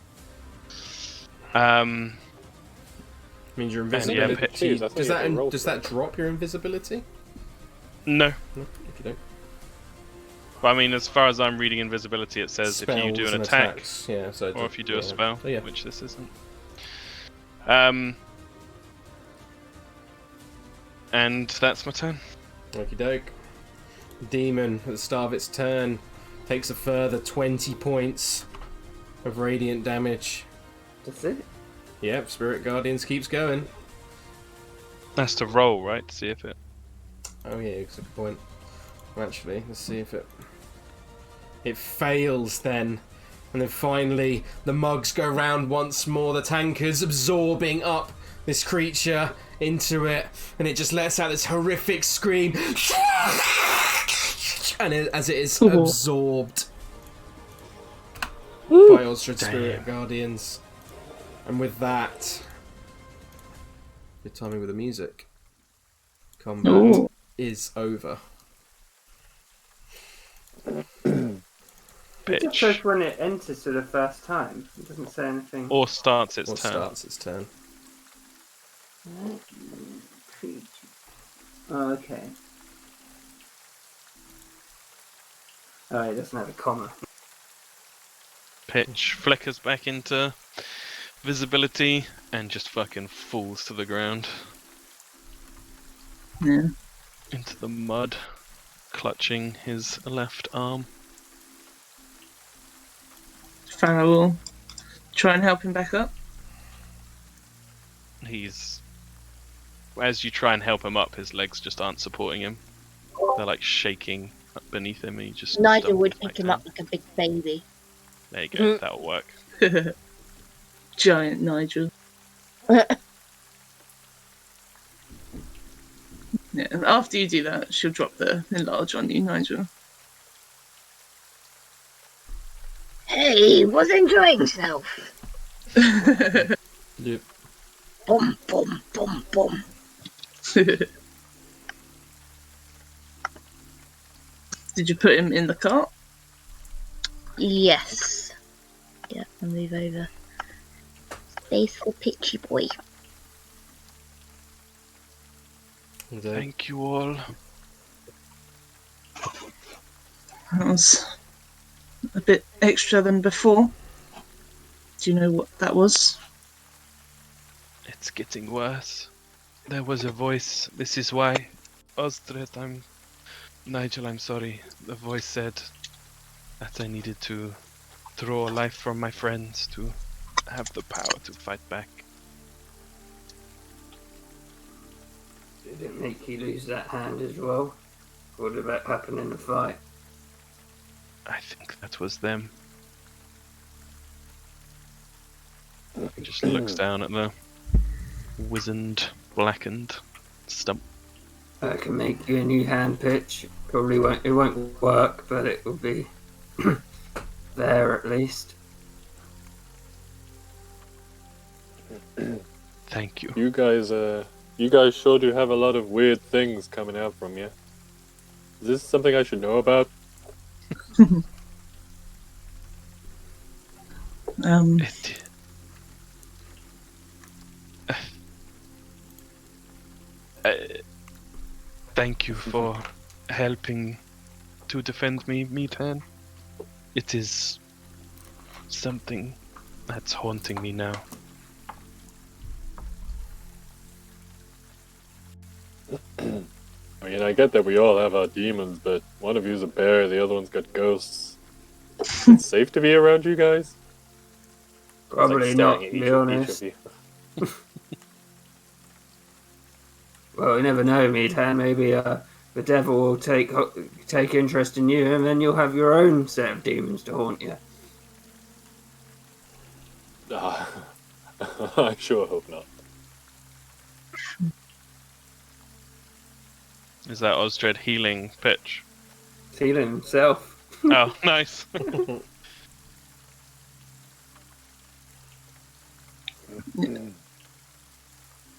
[SPEAKER 1] Means your
[SPEAKER 5] yeah,
[SPEAKER 1] invisibility.
[SPEAKER 6] I think
[SPEAKER 1] Does
[SPEAKER 6] you can roll
[SPEAKER 1] that
[SPEAKER 6] for it.
[SPEAKER 1] drop your invisibility?
[SPEAKER 5] No.
[SPEAKER 1] No, if you don't.
[SPEAKER 5] But I mean, as far as I'm reading invisibility, it says if you do
[SPEAKER 1] Spells
[SPEAKER 5] an
[SPEAKER 1] and
[SPEAKER 5] attack,
[SPEAKER 1] attacks. Yeah, so
[SPEAKER 5] or if you do a spell,
[SPEAKER 1] So, yeah.
[SPEAKER 5] which this isn't. And that's my turn.
[SPEAKER 1] Okie doke. Demon, at the start of its turn, takes a further 20 points of radiant damage.
[SPEAKER 4] That's it.
[SPEAKER 1] Yep, Spirit Guardians keeps going.
[SPEAKER 5] That's to roll, right? To see if it.
[SPEAKER 1] Oh yeah, that's a good point. Well, actually, let's see if it fails then. And then finally, the mugs go round once more, the tankers absorbing up this creature into it, and it just lets out this horrific scream. and as it is
[SPEAKER 7] Ooh.
[SPEAKER 1] absorbed by Osdred's spirit guardians. And with that, good timing with the music. Combat
[SPEAKER 7] Ooh.
[SPEAKER 1] is over.
[SPEAKER 4] It's the first when it enters for the first time. It doesn't say anything.
[SPEAKER 5] Or starts its
[SPEAKER 1] Or
[SPEAKER 5] turn.
[SPEAKER 1] starts its turn.
[SPEAKER 4] Oh, okay. Oh, it doesn't have a comma.
[SPEAKER 5] Pitch flickers back into visibility and just fucking falls to the ground.
[SPEAKER 7] Yeah.
[SPEAKER 5] Into the mud, clutching his left arm.
[SPEAKER 7] Farrah will try and help him back up.
[SPEAKER 5] He's... As you try and help him up, his legs just aren't supporting him. They're like shaking up beneath him and he just...
[SPEAKER 3] Nigel would
[SPEAKER 5] stumbles
[SPEAKER 3] pick him
[SPEAKER 5] back
[SPEAKER 3] up like a big baby.
[SPEAKER 5] down. There you go, that'll work.
[SPEAKER 7] Giant Nigel. Yeah, and after you do that, she'll drop the enlarge on you, Nigel.
[SPEAKER 3] Hey, was enjoying yourself.
[SPEAKER 1] Yep.
[SPEAKER 3] Boom, boom, boom, boom.
[SPEAKER 7] Did you put him in the cart?
[SPEAKER 3] Yes. Yeah, I'll move over. Space for Pitchy Boy.
[SPEAKER 5] Thank you all.
[SPEAKER 7] That was a bit extra than before. Do you know what that was?
[SPEAKER 5] It's getting worse. There was a voice. This is why. Osdred, Nigel, I'm sorry. The voice said that I needed to draw life from my friends to have the power to fight back.
[SPEAKER 4] Did it make you lose that hand as well? What did that happen in the fight?
[SPEAKER 5] I think that was them. He just looks down at the wizened, blackened stump.
[SPEAKER 4] That can make you a new hand pitch. Probably won't. It won't work, but it will be there at least.
[SPEAKER 5] Thank you.
[SPEAKER 6] You guys sure do have a lot of weird things coming out from you. Is this something I should know about?
[SPEAKER 5] It, thank you for helping to defend me, Meathan. It is something that's haunting me now.
[SPEAKER 6] I mean, I get that we all have our demons, but one of you's a bear, the other one's got ghosts. It's safe to be around you guys?
[SPEAKER 4] Probably
[SPEAKER 6] It's
[SPEAKER 4] not,
[SPEAKER 6] like
[SPEAKER 4] to
[SPEAKER 6] staring
[SPEAKER 4] be
[SPEAKER 6] at
[SPEAKER 4] honest.
[SPEAKER 6] each of you.
[SPEAKER 4] Well, you never know, Meathead. Maybe the devil will take interest in you, and then you'll have your own set of demons to haunt you.
[SPEAKER 6] I sure hope not.
[SPEAKER 5] Is that Osdred healing pitch?
[SPEAKER 4] Healing himself.
[SPEAKER 5] Oh, nice.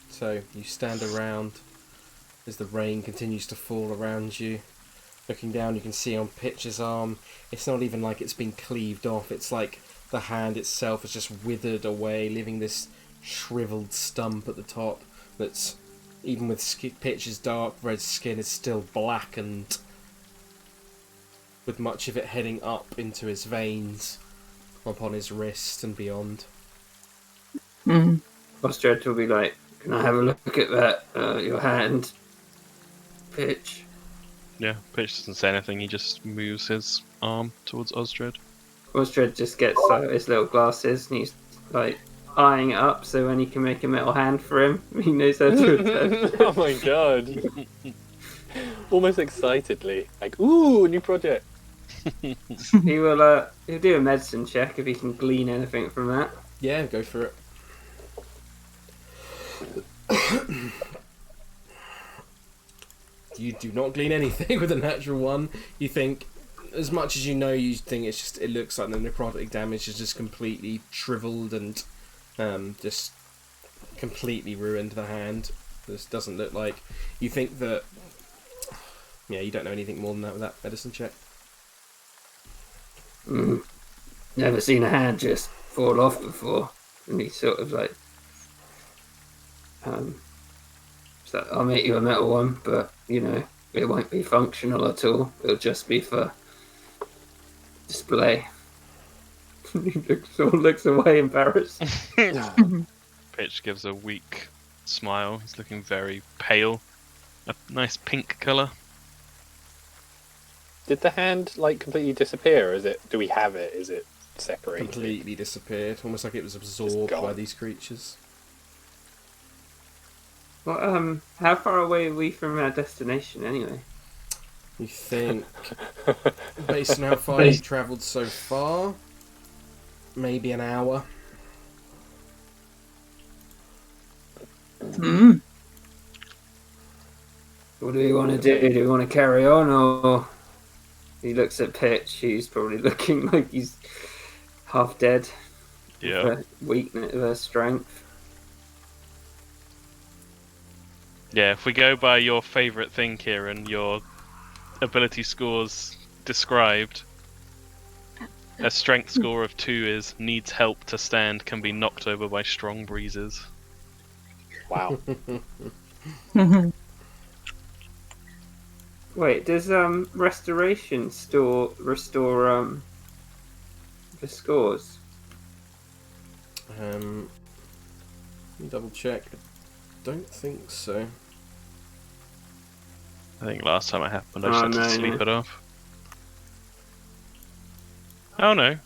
[SPEAKER 1] So you stand around as the rain continues to fall around you. Looking down, you can see on Pitch's arm, it's not even like it's been cleaved off. It's like the hand itself has just withered away, leaving this shriveled stump at the top that's, even with Pitch's dark red skin, is still blackened, with much of it heading up into his veins, upon his wrist and beyond.
[SPEAKER 4] Osdred will be like, "Can I have a look at that? Your hand, Pitch."
[SPEAKER 5] Yeah, Pitch doesn't say anything, he just moves his arm towards Osdred.
[SPEAKER 4] Osdred just gets his little glasses and he's like eyeing it up, so when he can make a metal hand for him, he knows how to attach.
[SPEAKER 6] Oh my god. Almost excitedly. Like, ooh, a new project.
[SPEAKER 4] He will he'll do a medicine check if he can glean anything from that.
[SPEAKER 1] Yeah, go for it. you do not glean anything with a natural 1. You think, as much as you know, you think it looks like the necrotic damage is just completely shriveled and just completely ruined the hand. This doesn't look like. You think that. Yeah, you don't know anything more than that with that medicine check.
[SPEAKER 4] Never seen a hand just fall off before. And he's sort of like, so I'll make you a metal one, but you know, it won't be functional at all. It'll just be for display. He looks away embarrassed.
[SPEAKER 5] Pitch gives a weak smile. He's looking very pale. A nice pink colour.
[SPEAKER 6] Did the hand like completely disappear? Or is it? Do we have it? Is it separated?
[SPEAKER 1] Completely disappeared, almost like it was absorbed by these creatures.
[SPEAKER 4] Well, how far away are we from our destination anyway?
[SPEAKER 1] You think, based on how far you've travelled so far, maybe an hour.
[SPEAKER 7] Hmm.
[SPEAKER 4] What do we want to do? Do we want to carry on, or he looks at Pitch? He's probably looking like he's half dead.
[SPEAKER 5] Yeah.
[SPEAKER 4] Weakness of her strength.
[SPEAKER 5] Yeah, if we go by your favourite thing, Kieran, your ability scores described, a strength score of 2 is needs help to stand, can be knocked over by strong breezes.
[SPEAKER 6] Wow.
[SPEAKER 4] Wait, does restoration restore the scores?
[SPEAKER 1] Let me double check. I don't think so.
[SPEAKER 5] I think last time it happened I just had to sleep it off. Oh no.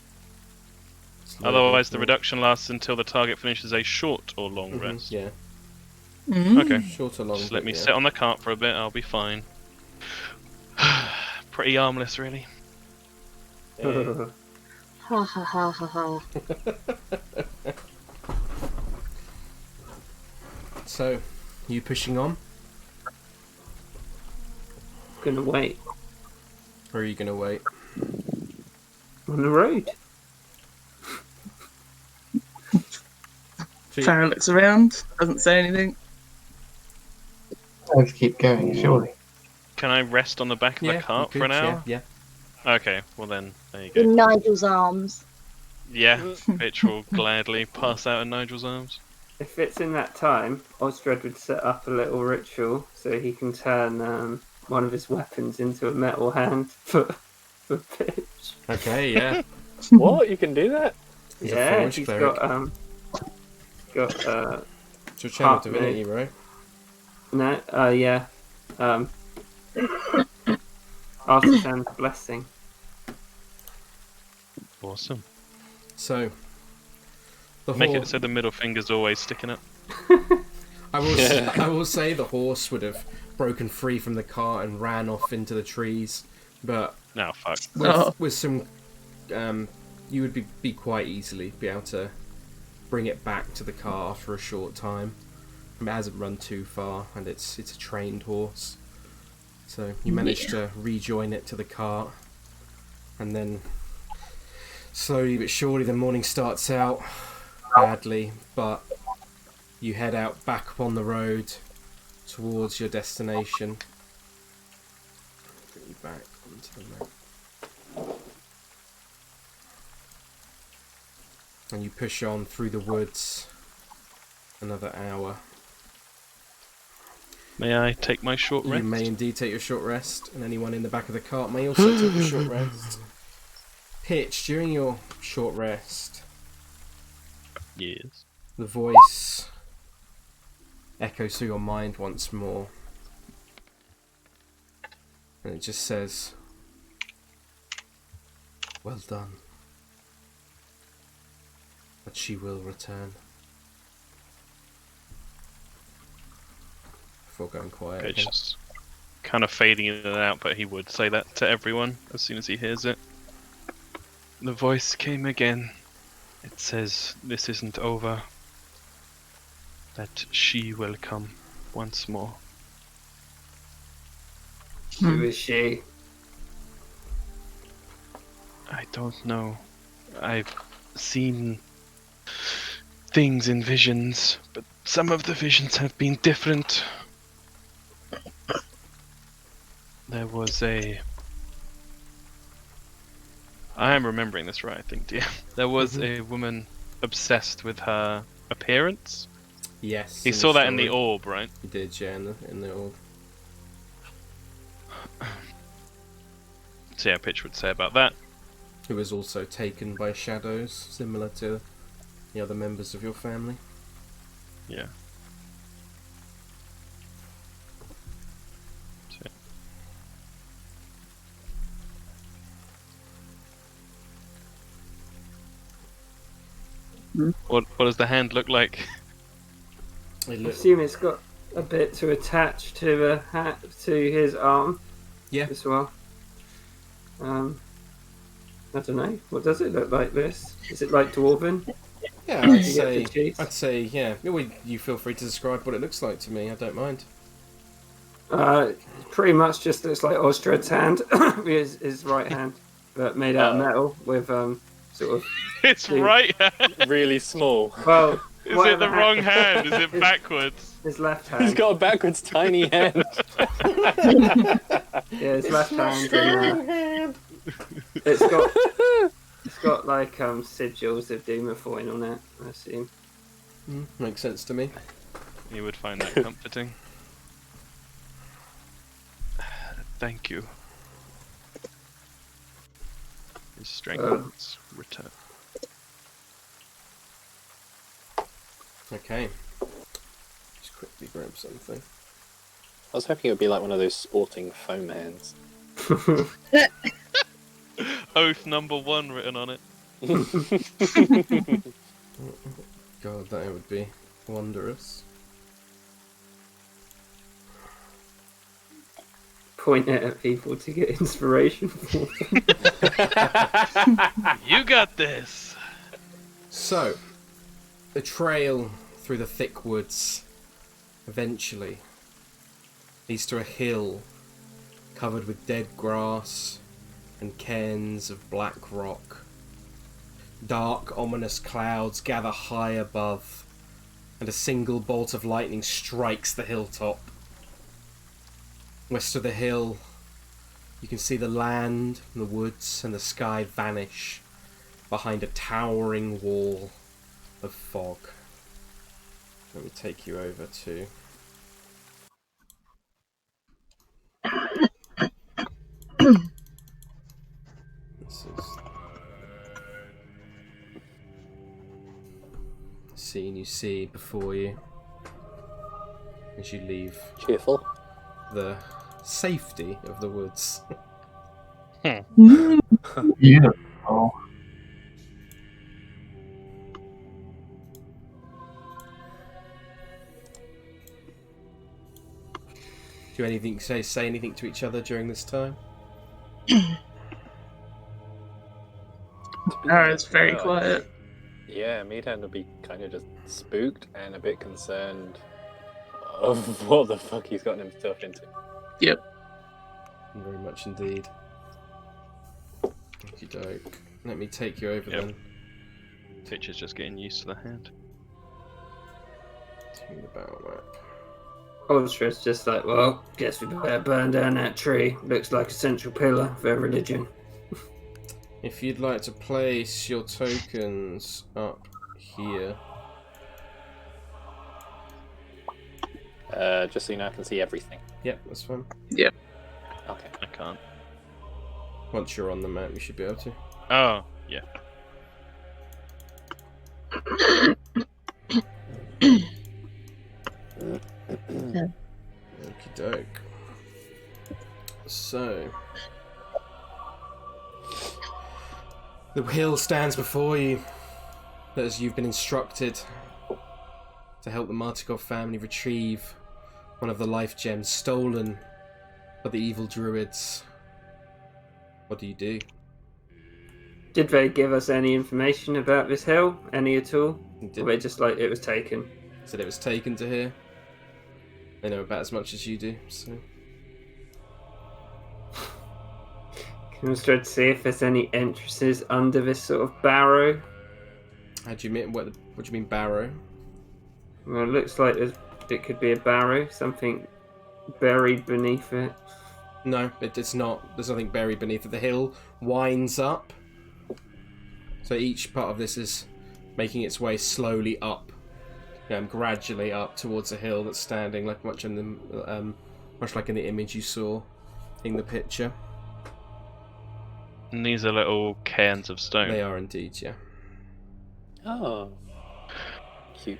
[SPEAKER 5] Otherwise the reduction lasts until the target finishes a short or long rest.
[SPEAKER 1] Yeah.
[SPEAKER 5] Okay.
[SPEAKER 1] Short or long.
[SPEAKER 5] Just let me sit on the cart for a bit, I'll be fine. Pretty harmless, really.
[SPEAKER 3] Ha ha ha ha ha.
[SPEAKER 1] So, you pushing on?
[SPEAKER 4] Gonna wait
[SPEAKER 1] Or are you going to wait?
[SPEAKER 4] on the road.
[SPEAKER 7] Farrah looks around, doesn't say anything.
[SPEAKER 2] Let's keep going, surely.
[SPEAKER 5] Can I rest on the back of the cart for an hour?
[SPEAKER 1] Yeah.
[SPEAKER 5] Okay, well then, there you go.
[SPEAKER 3] In Nigel's arms.
[SPEAKER 5] Yeah, Pitch will gladly pass out in Nigel's arms.
[SPEAKER 4] If it's in that time, Osdred would set up a little ritual so he can turn one of his weapons into a metal hand for Pitch.
[SPEAKER 1] Okay, yeah.
[SPEAKER 6] What? You can do that?
[SPEAKER 1] He's a
[SPEAKER 4] Yeah,
[SPEAKER 1] forge
[SPEAKER 4] he's
[SPEAKER 1] cleric.
[SPEAKER 4] got
[SPEAKER 1] It's your chain of divinity, right?
[SPEAKER 4] no, yeah, Artisan's blessing.
[SPEAKER 5] Awesome.
[SPEAKER 1] So, the
[SPEAKER 5] Make it so the middle finger's always sticking up.
[SPEAKER 1] I will say the horse would have broken free from the cart and ran off into the trees, but
[SPEAKER 5] No, fuck.
[SPEAKER 1] with some, you would be quite easily be able to bring it back to the car for a short time. It hasn't run too far, and it's a trained horse, so you manage to rejoin it to the cart, and then slowly but surely the morning starts out badly, but you head out back upon the road towards your destination. Bring you back onto the map. And you push on through the woods another hour.
[SPEAKER 5] May I take my short rest?
[SPEAKER 1] You may indeed take your short rest, and anyone in the back of the cart may also take a short rest. Pitch, during your short rest,
[SPEAKER 5] Yes.
[SPEAKER 1] the voice echoes through your mind once more. And it just says, "Well done. But she will return." Before going quiet
[SPEAKER 5] It's
[SPEAKER 1] again.
[SPEAKER 5] just kind of fading in and out, but he would say that to everyone as soon as he hears it. The voice came again. It says this isn't over. That she will come once more.
[SPEAKER 4] Who is she?
[SPEAKER 5] I don't know. I've seen things in visions, but some of the visions have been different. There was I am remembering this right, I think, dear. There was a woman obsessed with her appearance.
[SPEAKER 1] Yes.
[SPEAKER 5] He saw that in the orb, right?
[SPEAKER 1] He did, yeah, in the orb.
[SPEAKER 5] So yeah, Pitch would say about that.
[SPEAKER 1] Who was also taken by shadows, similar to the other members of your family.
[SPEAKER 5] Yeah. What does the hand look like?
[SPEAKER 4] I assume it's got a bit to attach to the hat to his arm.
[SPEAKER 1] Yeah.
[SPEAKER 4] As well. I don't know. What does it look like? This is it like dwarven?
[SPEAKER 1] Yeah, I'd say, yeah. You feel free to describe what it looks like to me. I don't mind.
[SPEAKER 4] Pretty much just looks like Osdred's hand, his right hand, but made out of metal with sort of.
[SPEAKER 5] It's right hand.
[SPEAKER 6] Really small.
[SPEAKER 4] Well,
[SPEAKER 5] is it the wrong hand? Is it backwards?
[SPEAKER 4] His left hand.
[SPEAKER 6] He's got a backwards tiny hand.
[SPEAKER 4] Yeah, his left hand. And, it's got like sigils of Dumafoin on it, I assume.
[SPEAKER 1] Makes sense to me.
[SPEAKER 5] You would find that comforting. Thank you. His strength return.
[SPEAKER 1] Okay. Just quickly grab something.
[SPEAKER 6] I was hoping it would be like one of those sporting foam hands.
[SPEAKER 5] Oath number 1 written on it.
[SPEAKER 1] God, that would be wondrous.
[SPEAKER 4] Point it at people to get inspiration for them.
[SPEAKER 5] You got this!
[SPEAKER 1] So, the trail through the thick woods eventually leads to a hill covered with dead grass and cairns of black rock. Dark, ominous clouds gather high above, and a single bolt of lightning strikes the hilltop. West of the hill, you can see the land, the woods, and the sky vanish behind a towering wall of fog. Let me take you over to... This is the scene you see before you as you leave
[SPEAKER 6] Cheerful.
[SPEAKER 1] the safety of the woods.
[SPEAKER 2] Beautiful.
[SPEAKER 1] Do you say anything to each other during this time?
[SPEAKER 7] It's very quiet.
[SPEAKER 6] Yeah, Meathead would be kind of just spooked and a bit concerned of what the fuck he's gotten himself into.
[SPEAKER 7] Yep.
[SPEAKER 1] Very much indeed. Okie doke. Let me take you over then
[SPEAKER 5] Teacher's just getting used to the hand.
[SPEAKER 1] to the battle map.
[SPEAKER 4] Osdred's just like, well, guess we better burn down that tree. Looks like a central pillar of their religion.
[SPEAKER 1] If you'd like to place your tokens up here.
[SPEAKER 6] Just so you know, I can see everything.
[SPEAKER 1] Yep, that's fine.
[SPEAKER 7] Yep.
[SPEAKER 6] Okay.
[SPEAKER 5] I can't.
[SPEAKER 1] Once you're on the map, you should be able to.
[SPEAKER 5] Oh, yeah.
[SPEAKER 1] Okie doke. So, the hill stands before you, as you've been instructed to help the Martikov family retrieve one of the life gems stolen by the evil druids. What do you do?
[SPEAKER 4] Did they give us any information about this hill? Any at all?
[SPEAKER 1] Did-
[SPEAKER 4] Or they just like, it was taken?
[SPEAKER 1] Said it was taken to here. They know about as much as you do, so...
[SPEAKER 4] Can I try to see if there's any entrances under this sort of barrow?
[SPEAKER 1] How do you mean? What do you mean barrow?
[SPEAKER 4] Well, it looks like it could be a barrow, something buried beneath it.
[SPEAKER 1] No, it's not. There's nothing buried beneath it. The hill winds up. So each part of this is making its way slowly up, gradually up towards a hill that's standing like much like in the image you saw in the picture.
[SPEAKER 5] And these are little cairns of stone.
[SPEAKER 1] They are indeed, yeah.
[SPEAKER 6] Oh, cute.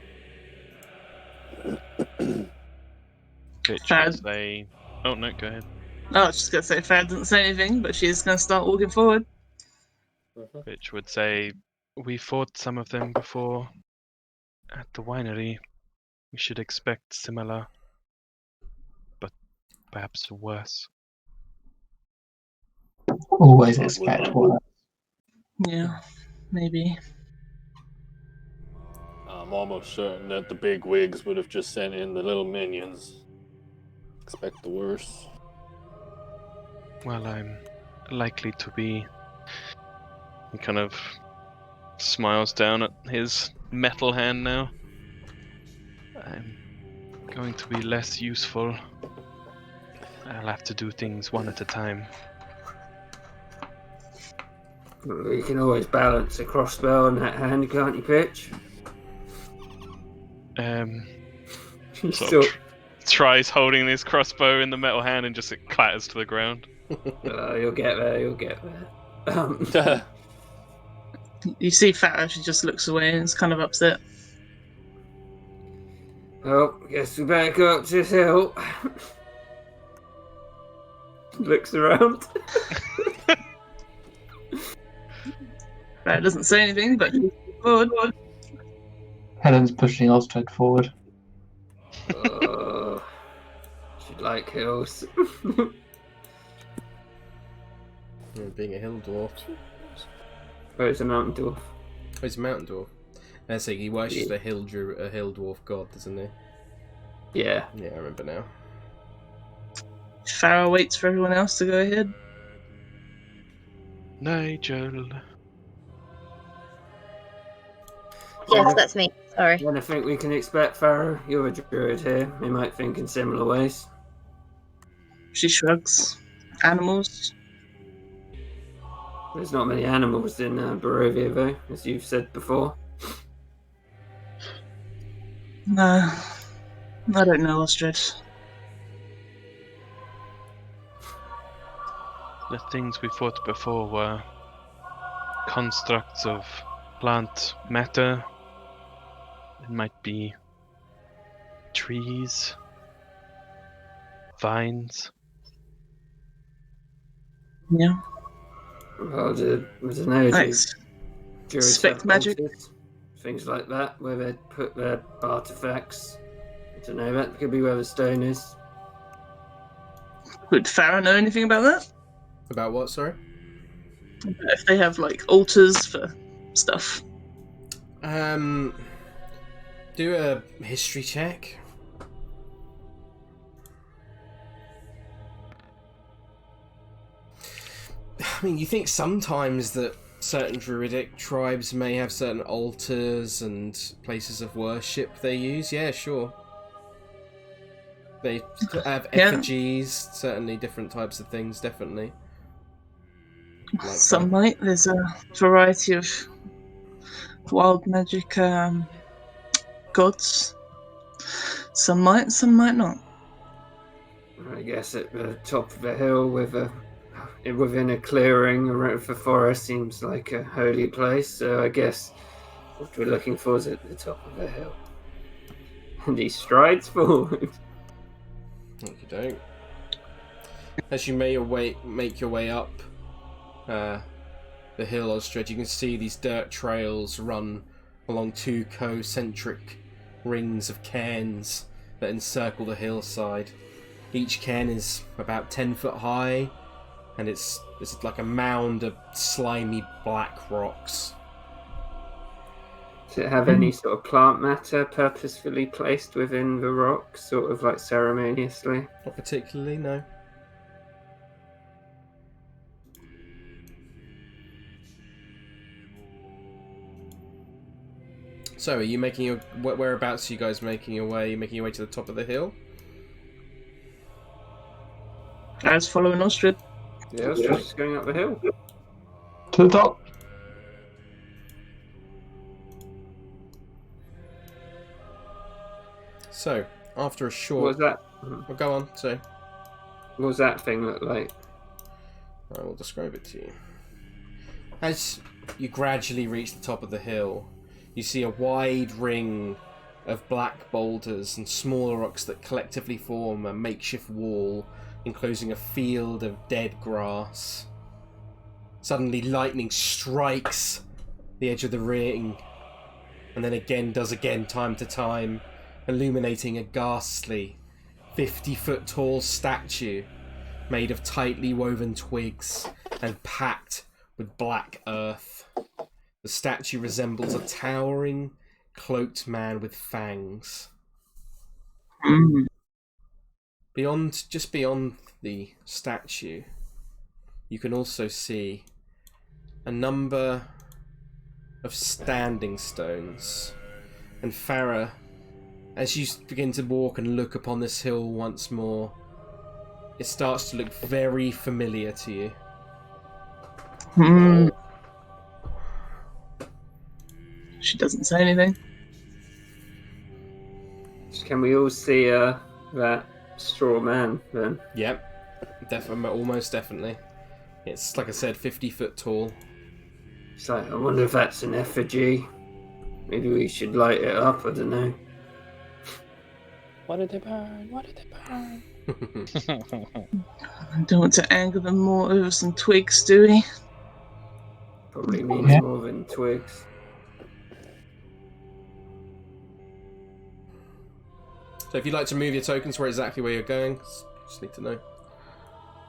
[SPEAKER 5] Which
[SPEAKER 7] Bad.
[SPEAKER 5] would say... Oh, no, go ahead.
[SPEAKER 7] I was just going to say Farrah doesn't say anything, but she's going to start walking forward.
[SPEAKER 5] Which would say, we fought some of them before at the winery. We should expect similar, but perhaps worse.
[SPEAKER 2] Always expect worse.
[SPEAKER 7] Yeah, maybe.
[SPEAKER 6] I'm almost certain that the big wigs would have just sent in the little minions. Expect the worst.
[SPEAKER 5] Well, I'm likely to be... He kind of smiles down at his metal hand now. I'm going to be less useful. I'll have to do things one at a time.
[SPEAKER 4] You can always balance a crossbow on that hand, can't you, Pitch?
[SPEAKER 5] Sort of tries holding this crossbow in the metal hand and just it clatters to the ground.
[SPEAKER 4] You'll get there, you'll get there.
[SPEAKER 7] You see Farrah, she just looks away and is kind of upset.
[SPEAKER 4] Oh, guess we better go up to this hill. Looks around.
[SPEAKER 7] Farrah doesn't say anything, but she's forward.
[SPEAKER 2] Helen's pushing Osdred forward.
[SPEAKER 4] She'd like hills.
[SPEAKER 1] Being a hill dwarf.
[SPEAKER 4] Oh, it's a mountain dwarf.
[SPEAKER 1] Oh, he's a mountain dwarf. That's he worships a hill dwarf god, doesn't he?
[SPEAKER 4] Yeah.
[SPEAKER 1] Yeah, I remember now.
[SPEAKER 7] Farrah waits for everyone else to go ahead.
[SPEAKER 5] Nigel.
[SPEAKER 3] Yes, that's me. Sorry.
[SPEAKER 4] Then I think we can expect Farrah. You're a druid here. We might think in similar ways.
[SPEAKER 7] She shrugs. Animals.
[SPEAKER 4] There's not many animals in Barovia, though, as you've said before.
[SPEAKER 7] No. I don't know, Osdred.
[SPEAKER 5] The things we fought before were constructs of plant matter. It might be trees, vines.
[SPEAKER 7] Yeah.
[SPEAKER 4] Well, I don't know.
[SPEAKER 7] Thanks.
[SPEAKER 4] Druids
[SPEAKER 7] Spec
[SPEAKER 4] have
[SPEAKER 7] magic.
[SPEAKER 4] altars, things like that, where they put their artifacts. I don't know, that could be where the stone is.
[SPEAKER 7] Would Farrah know anything about that?
[SPEAKER 1] About what, sorry?
[SPEAKER 7] If they have, like, altars for stuff.
[SPEAKER 1] Do a history check. I mean, you think sometimes that certain druidic tribes may have certain altars and places of worship they use. Yeah, sure. They have effigies, certainly different types of things, definitely. Like
[SPEAKER 7] Some might. There's a variety of wild magic gods. Some might not.
[SPEAKER 4] I guess at the top of the hill within a clearing around the forest seems like a holy place, so I guess what we're looking for is at the top of the hill. And he strides forward.
[SPEAKER 1] you don't. As you make your way up the hill, Osdred, you can see these dirt trails run along two concentric rings of cairns that encircle the hillside. Each cairn is about 10 foot high, and it's like a mound of slimy black rocks.
[SPEAKER 4] Does it have any sort of plant matter purposefully placed within the rock, sort of like ceremoniously?
[SPEAKER 1] Not particularly, no. So, are you making your... Whereabouts are you guys making your way? Are you making your way to the top of the hill?
[SPEAKER 7] I was following Osdred.
[SPEAKER 4] Yeah, it's just going up the hill.
[SPEAKER 2] To the top.
[SPEAKER 1] So, after a
[SPEAKER 4] What
[SPEAKER 1] short...
[SPEAKER 4] was that?
[SPEAKER 1] Well, go on, so...
[SPEAKER 4] What does that thing look like?
[SPEAKER 1] I will describe it to you. As you gradually reach the top of the hill, you see a wide ring of black boulders and smaller rocks that collectively form a makeshift wall enclosing a field of dead grass. Suddenly lightning strikes the edge of the ring, and then again does again time to time, illuminating a ghastly 50-foot tall statue made of tightly woven twigs and packed with black earth. The statue resembles a towering, cloaked man with fangs. Just beyond the statue, you can also see a number of standing stones. And Farrah, as you begin to walk and look upon this hill once more, it starts to look very familiar to you.
[SPEAKER 7] She doesn't say anything.
[SPEAKER 4] Can we all see that straw man then?
[SPEAKER 1] Yep, almost definitely. It's, like I said, 50 foot tall.
[SPEAKER 4] It's like, I wonder if that's an effigy. Maybe we should light it up, I don't know.
[SPEAKER 6] What did they burn? What did they burn?
[SPEAKER 7] I don't want to anger them more over some twigs, do we?
[SPEAKER 4] Probably means more than twigs.
[SPEAKER 1] So if you'd like to move your tokens where exactly where you're going, just need to know.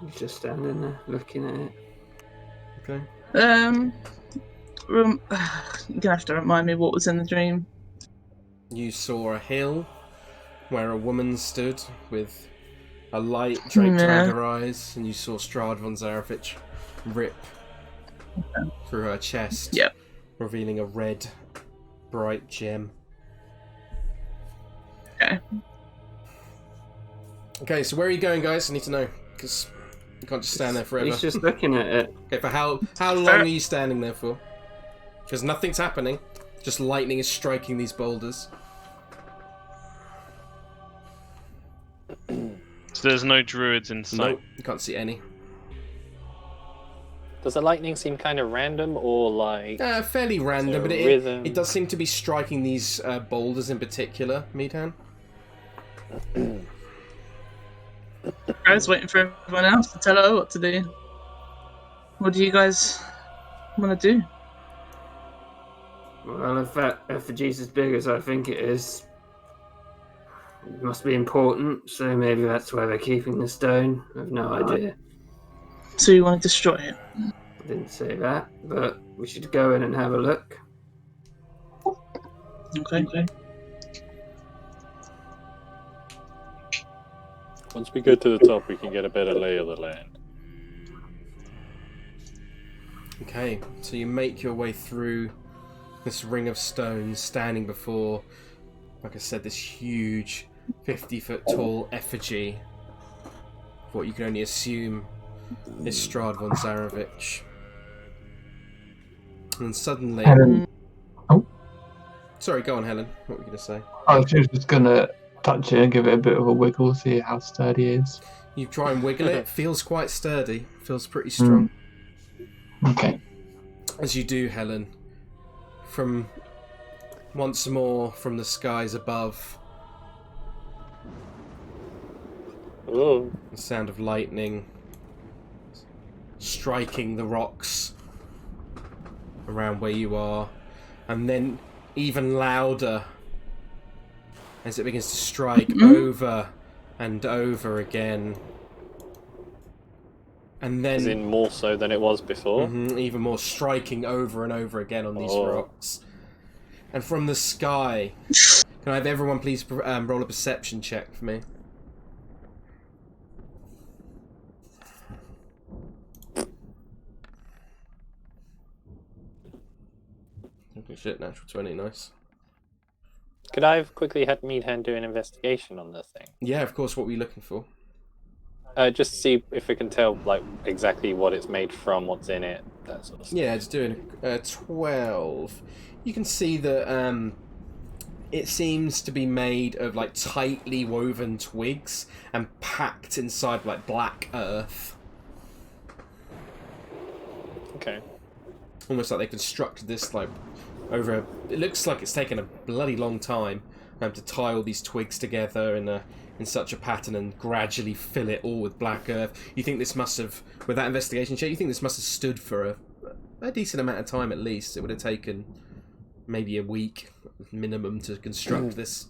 [SPEAKER 4] You're just standing there looking at it.
[SPEAKER 1] Okay.
[SPEAKER 7] You're gonna have to remind me what was in the dream.
[SPEAKER 1] You saw a hill where a woman stood with a light draped around her eyes, and you saw Strahd von Zarevich rip through her chest, revealing a red, bright gem. Okay, so where are you going, guys? I need to know, because you can't just stand there forever.
[SPEAKER 4] He's just looking at it.
[SPEAKER 1] Okay, for how long are you standing there for? Because nothing's happening. Just lightning is striking these boulders.
[SPEAKER 5] So there's no druids in sight?
[SPEAKER 1] Nope, you can't see any.
[SPEAKER 6] Does the lightning seem kind of random, or like...
[SPEAKER 1] Fairly random, but it does seem to be striking these boulders in particular, Meadhan.
[SPEAKER 7] I was waiting for everyone else to tell her what to do. What do you guys want to do?
[SPEAKER 4] Well, if that effigy's as big as I think it is, it must be important, so maybe that's why they're keeping the stone. I have no idea.
[SPEAKER 7] So you want to destroy it?
[SPEAKER 4] I didn't say that, but we should go in and have a look.
[SPEAKER 7] Okay.
[SPEAKER 6] Once we get to the top, we can get a better lay of the land.
[SPEAKER 1] Okay, so you make your way through this ring of stones, standing before, like I said, this huge 50-foot tall effigy of what you can only assume is Strahd von Zarevich. And suddenly...
[SPEAKER 2] Helen. Oh.
[SPEAKER 1] Sorry, go on, Helen. What were you going to say?
[SPEAKER 2] I was just going to touch it and give it a bit of a wiggle, see how sturdy it is.
[SPEAKER 1] You try and wiggle it. Feels quite sturdy. Feels pretty strong.
[SPEAKER 2] Okay.
[SPEAKER 1] As you do, Helen, from once more from the skies above,
[SPEAKER 6] Oh.
[SPEAKER 1] the sound of lightning striking the rocks around where you are, and then even louder as it begins to strike over and over again. And then...
[SPEAKER 6] As in more so than it was before?
[SPEAKER 1] Even more, striking over and over again on these rocks. And from the sky... Can I have everyone please roll a perception check for me? Okay, shit, natural 20, nice.
[SPEAKER 6] Could I have quickly had Meadhand do an investigation on this thing?
[SPEAKER 1] Yeah, of course. What were you looking for?
[SPEAKER 6] Just see if we can tell like exactly what it's made from, what's in it, that sort of stuff.
[SPEAKER 1] Yeah, it's doing 12. You can see that it seems to be made of like tightly woven twigs and packed inside like black earth.
[SPEAKER 6] Okay.
[SPEAKER 1] Almost like they constructed this like over. It looks like it's taken a bloody long time to tie all these twigs together in such a pattern and gradually fill it all with black earth. You think this must have, with that investigation check, you think this must have stood for a decent amount of time at least. It would have taken maybe a week minimum to construct this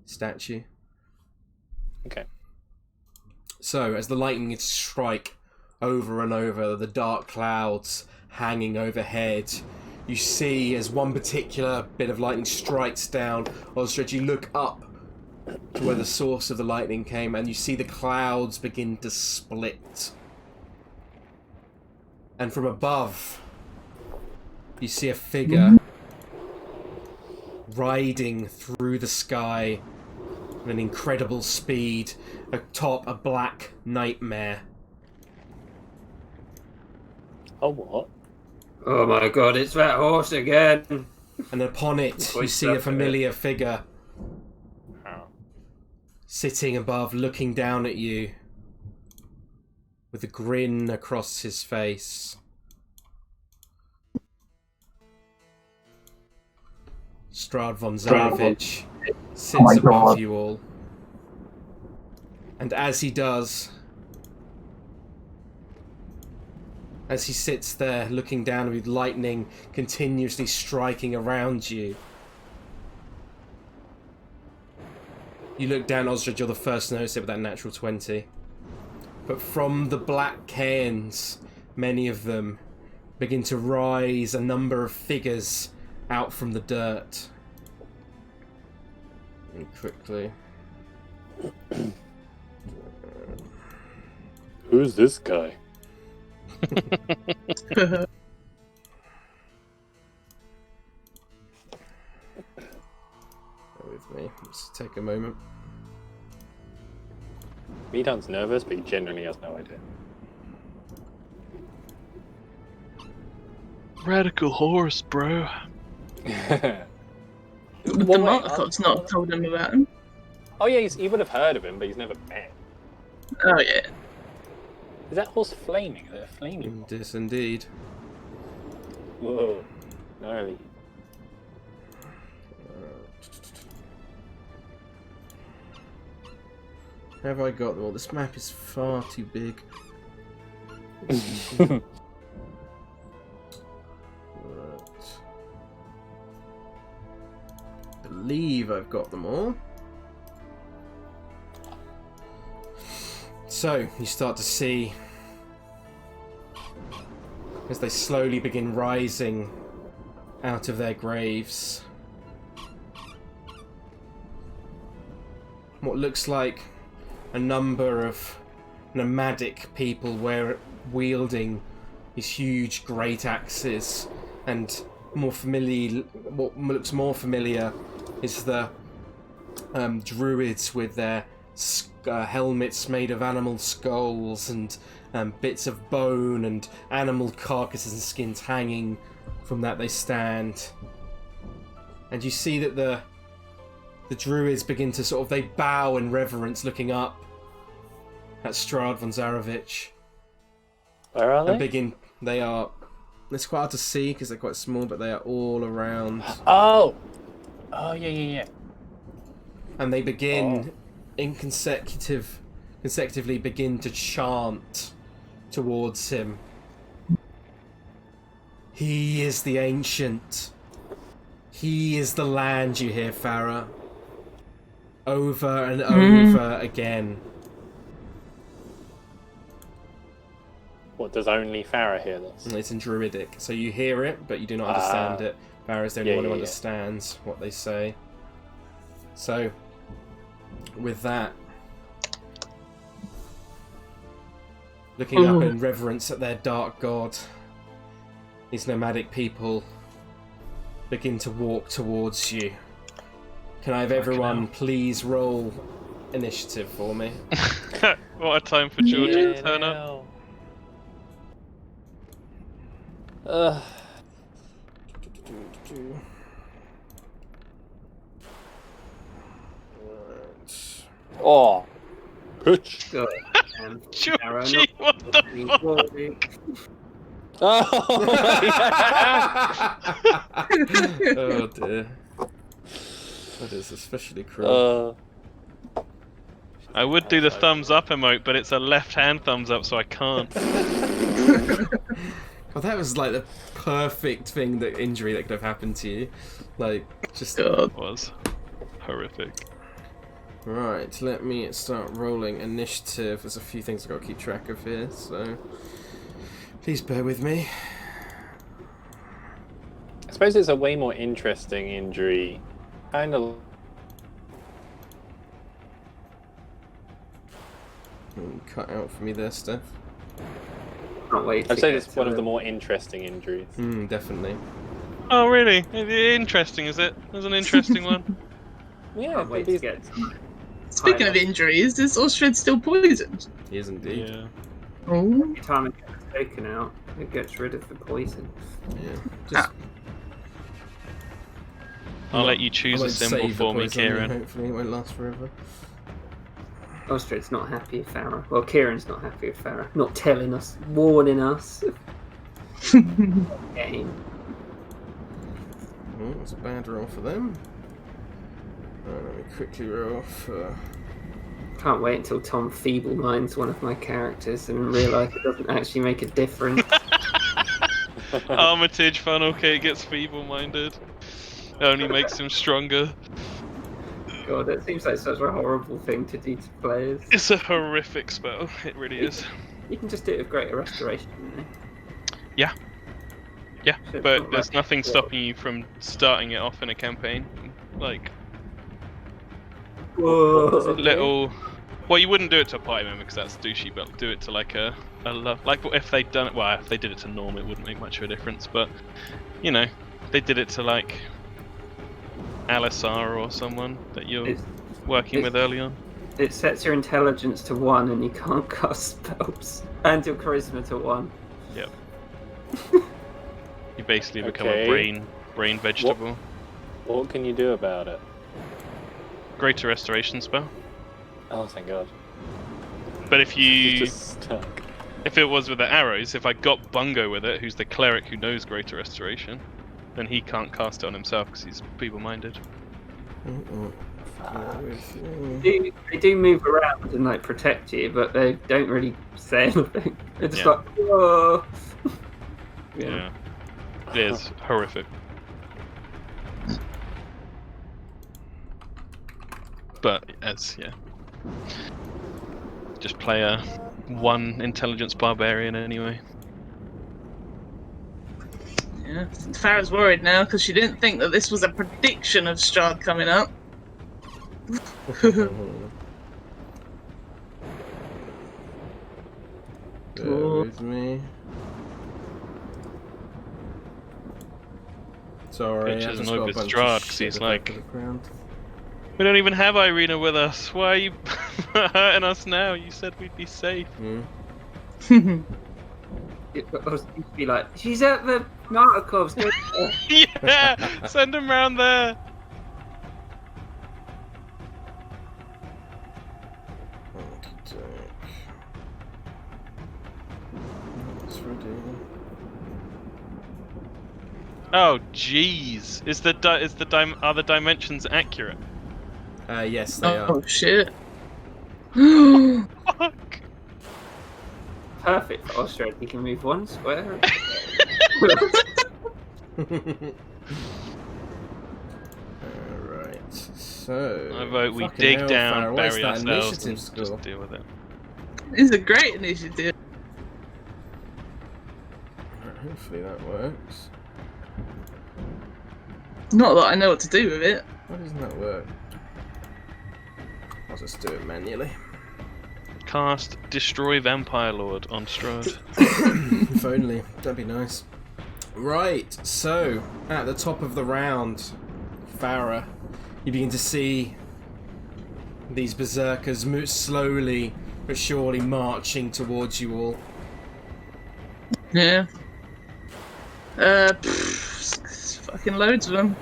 [SPEAKER 1] statue.
[SPEAKER 6] Okay.
[SPEAKER 1] So, as the lightning strike over and over, the dark clouds hanging overhead, you see as one particular bit of lightning strikes down, Osdred, you look up to where the source of the lightning came, and you see the clouds begin to split. And from above, you see a figure riding through the sky at an incredible speed atop a black nightmare.
[SPEAKER 6] Oh, what?
[SPEAKER 4] Oh my god, it's that horse again!
[SPEAKER 1] And upon it, you see a familiar figure sitting above, looking down at you with a grin across his face. Strahd von Zarevich sits above you all. And as he does, as he sits there looking down with lightning continuously striking around you, you look down, Osdred, you're the first to notice it with that natural 20. But from the black cairns, many of them begin to rise a number of figures out from the dirt. And quickly.
[SPEAKER 6] Who's this guy?
[SPEAKER 1] Bear with me. Let's take a moment.
[SPEAKER 6] Meadhand's nervous, but he genuinely has no idea.
[SPEAKER 5] Radical horse, bro.
[SPEAKER 7] Would the Marcots not have told him about him?
[SPEAKER 6] Oh yeah, he would have heard of him, but he's never met.
[SPEAKER 7] Oh yeah.
[SPEAKER 6] Is that horse flaming? Is it a flaming horse?
[SPEAKER 1] Yes, indeed.
[SPEAKER 6] Whoa. Gnarly.
[SPEAKER 1] Have I got them all? This map is far too big. Right. I believe I've got them all. So, you start to see, as they slowly begin rising out of their graves, what looks like a number of nomadic people wielding these huge great axes, and what looks more familiar is the druids with their helmets made of animal skulls and bits of bone and animal carcasses and skins hanging from that they stand. And you see that the druids begin to they bow in reverence, looking up at Strahd von Zarevich.
[SPEAKER 6] Where are they?
[SPEAKER 1] And they are, it's quite hard to see because they're quite small, but they are all around.
[SPEAKER 6] Oh, yeah.
[SPEAKER 1] And they begin consecutively begin to chant towards him. He is the ancient. He is the land, you hear, Farrah. Over and over again.
[SPEAKER 6] What, does only Farrah hear this?
[SPEAKER 1] It's in Druidic, so you hear it, but you do not understand it. Farrah's the only one who understands what they say. So, with that, looking up in reverence at their dark god, these nomadic people begin to walk towards you, Can I have everyone please roll initiative for me?
[SPEAKER 5] What a time for Georgia to turn up.
[SPEAKER 6] Oh. Hooch.
[SPEAKER 4] Good.
[SPEAKER 5] Georgie, what the
[SPEAKER 6] Oh,
[SPEAKER 1] Oh dear. That is especially cruel.
[SPEAKER 5] I would do the thumbs up emote, but it's a left-hand thumbs up, so I can't.
[SPEAKER 1] Well, that was like the perfect injury that could have happened to you. Like, just...
[SPEAKER 5] It was horrific.
[SPEAKER 1] Right, let me start rolling initiative. There's a few things I've got to keep track of here, so... Please bear with me.
[SPEAKER 6] I suppose it's a way more interesting injury. Kind of.
[SPEAKER 1] Cut out for me there, Steph.
[SPEAKER 4] Can't wait.
[SPEAKER 6] I'd say it's one of the more interesting injuries.
[SPEAKER 1] Definitely.
[SPEAKER 5] Oh, really? Interesting, is it? There's an interesting one.
[SPEAKER 6] Yeah,
[SPEAKER 4] Can't wait to get.
[SPEAKER 7] Speaking of injuries, is Osdred still poisoned?
[SPEAKER 1] He is indeed.
[SPEAKER 5] Yeah.
[SPEAKER 7] Oh.
[SPEAKER 4] Every time it gets taken out, it gets rid of the poison.
[SPEAKER 1] Yeah. Just...
[SPEAKER 5] I'll let you choose
[SPEAKER 1] I
[SPEAKER 5] a
[SPEAKER 1] won't
[SPEAKER 5] symbol
[SPEAKER 1] save the
[SPEAKER 5] for me,
[SPEAKER 1] poison,
[SPEAKER 5] Kieran.
[SPEAKER 1] Hopefully it won't last forever.
[SPEAKER 4] Osdred's not happy with Farrah. Well, Kieran's not happy with Farrah. Not telling us, warning us. Game.
[SPEAKER 1] Oh, that's a bad roll for them. Let me quickly roll for...
[SPEAKER 4] Can't wait until Tom feeble minds one of my characters and realise it doesn't actually make a difference.
[SPEAKER 5] Armitage funnel cake gets feeble-minded. It only makes him stronger.
[SPEAKER 4] God, it seems like such a horrible thing to do to players.
[SPEAKER 5] It's a horrific spell. It really is.
[SPEAKER 4] You can just do it with Greater Restoration, you know?
[SPEAKER 5] Yeah. Yeah,
[SPEAKER 4] Shit,
[SPEAKER 5] but
[SPEAKER 4] not
[SPEAKER 5] there's
[SPEAKER 4] like-
[SPEAKER 5] nothing stopping you from starting it off in a campaign. Like,
[SPEAKER 4] Whoa.
[SPEAKER 5] little... Well, you wouldn't do it to a party member because that's douchey, but do it to like a like if they'd done it. Well, if they did it to Norm, it wouldn't make much of a difference. But you know, they did it to like Alisar or someone that you're working with early on.
[SPEAKER 4] It sets your intelligence to 1 and you can't cast spells. And your charisma to 1.
[SPEAKER 5] Yep. You basically become
[SPEAKER 6] Okay.
[SPEAKER 5] a brain vegetable.
[SPEAKER 6] What can you do about it?
[SPEAKER 5] Greater restoration spell.
[SPEAKER 6] Oh, thank God.
[SPEAKER 5] But if
[SPEAKER 6] It's
[SPEAKER 5] you
[SPEAKER 6] just stuck.
[SPEAKER 5] if it was with the arrows, if I got Bungo with it, who's the cleric who knows greater restoration, then he can't cast it on himself because he's feeble-minded.
[SPEAKER 4] They do move around and like protect you, but they don't really say anything. They're just
[SPEAKER 5] Yeah.
[SPEAKER 4] like, whoa.
[SPEAKER 5] Yeah. It is horrific. But just play a 1 intelligence barbarian anyway.
[SPEAKER 7] Yeah, Farrah's worried now because she didn't think that this was a prediction of Strahd coming up.
[SPEAKER 1] Bear with me. Sorry,
[SPEAKER 5] Which
[SPEAKER 1] I
[SPEAKER 5] is
[SPEAKER 1] just
[SPEAKER 5] annoyed
[SPEAKER 1] got a
[SPEAKER 5] with
[SPEAKER 1] bunch
[SPEAKER 5] Strahd
[SPEAKER 1] of
[SPEAKER 5] 'cause
[SPEAKER 1] shit
[SPEAKER 5] he's
[SPEAKER 1] at the back
[SPEAKER 5] like-
[SPEAKER 1] of the ground.
[SPEAKER 5] We don't even have Irina with us. Why are you hurting us now? You said we'd be safe.
[SPEAKER 4] It used to be like, she's at the Martikovs.
[SPEAKER 5] Yeah, send him round there.
[SPEAKER 1] That's ready.
[SPEAKER 5] Oh, jeez. Are the dimensions accurate?
[SPEAKER 1] Yes, they are.
[SPEAKER 7] Oh shit.
[SPEAKER 5] Fuck.
[SPEAKER 4] Perfect for Osdred. He can move 1 square.
[SPEAKER 1] Alright, so...
[SPEAKER 5] I vote we
[SPEAKER 1] fucking
[SPEAKER 5] dig
[SPEAKER 1] hell,
[SPEAKER 5] down,
[SPEAKER 1] Farrah, what's
[SPEAKER 5] bury
[SPEAKER 1] that
[SPEAKER 5] ourselves,
[SPEAKER 1] initiative
[SPEAKER 5] and
[SPEAKER 1] score?
[SPEAKER 5] just deal with it.
[SPEAKER 7] It's a great initiative.
[SPEAKER 1] Alright, hopefully that works.
[SPEAKER 7] Not that I know what to do with it.
[SPEAKER 1] Why doesn't that work? I'll just do it manually.
[SPEAKER 5] Cast Destroy Vampire Lord on Strahd.
[SPEAKER 1] If only. That'd be nice. Right, so, at the top of the round, Farrah, you begin to see these berserkers slowly but surely marching towards you all.
[SPEAKER 7] Yeah. Fucking loads of them.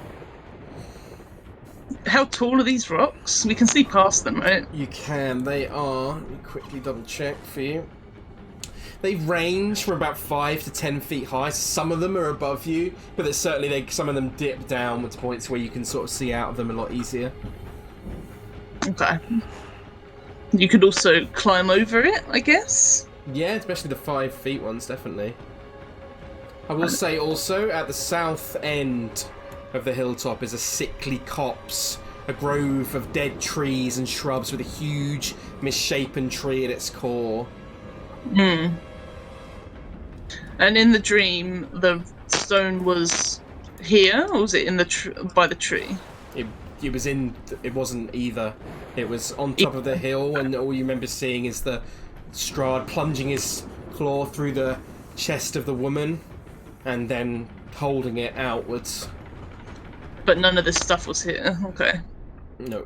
[SPEAKER 7] How tall are these rocks? We can see past them, right?
[SPEAKER 1] You can. They are. Let me quickly double check for you. They range from about 5 to 10 feet high. Some of them are above you, but there's certainly some of them dip down to points where you can sort of see out of them a lot easier.
[SPEAKER 7] Okay. You could also climb over it, I guess?
[SPEAKER 1] Yeah, especially the 5 feet ones, definitely. I will say also, at the south end of the hilltop is a sickly copse, a grove of dead trees and shrubs with a huge, misshapen tree at its core.
[SPEAKER 7] Hmm. And in the dream, the stone was here, or was it in the by the tree?
[SPEAKER 1] It was in. It wasn't either. It was on top of the hill, and all you remember seeing is the Strahd plunging his claw through the chest of the woman, and then holding it outwards.
[SPEAKER 7] But none of this stuff was here. Okay.
[SPEAKER 1] No.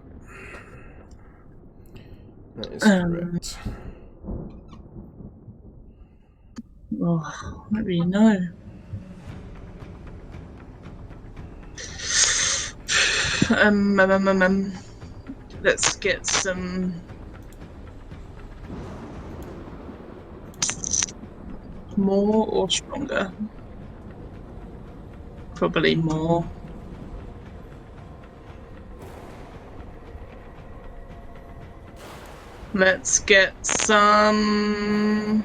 [SPEAKER 1] That is correct.
[SPEAKER 7] Oh, I don't really know. Let's get some more or stronger. Probably more. Let's get some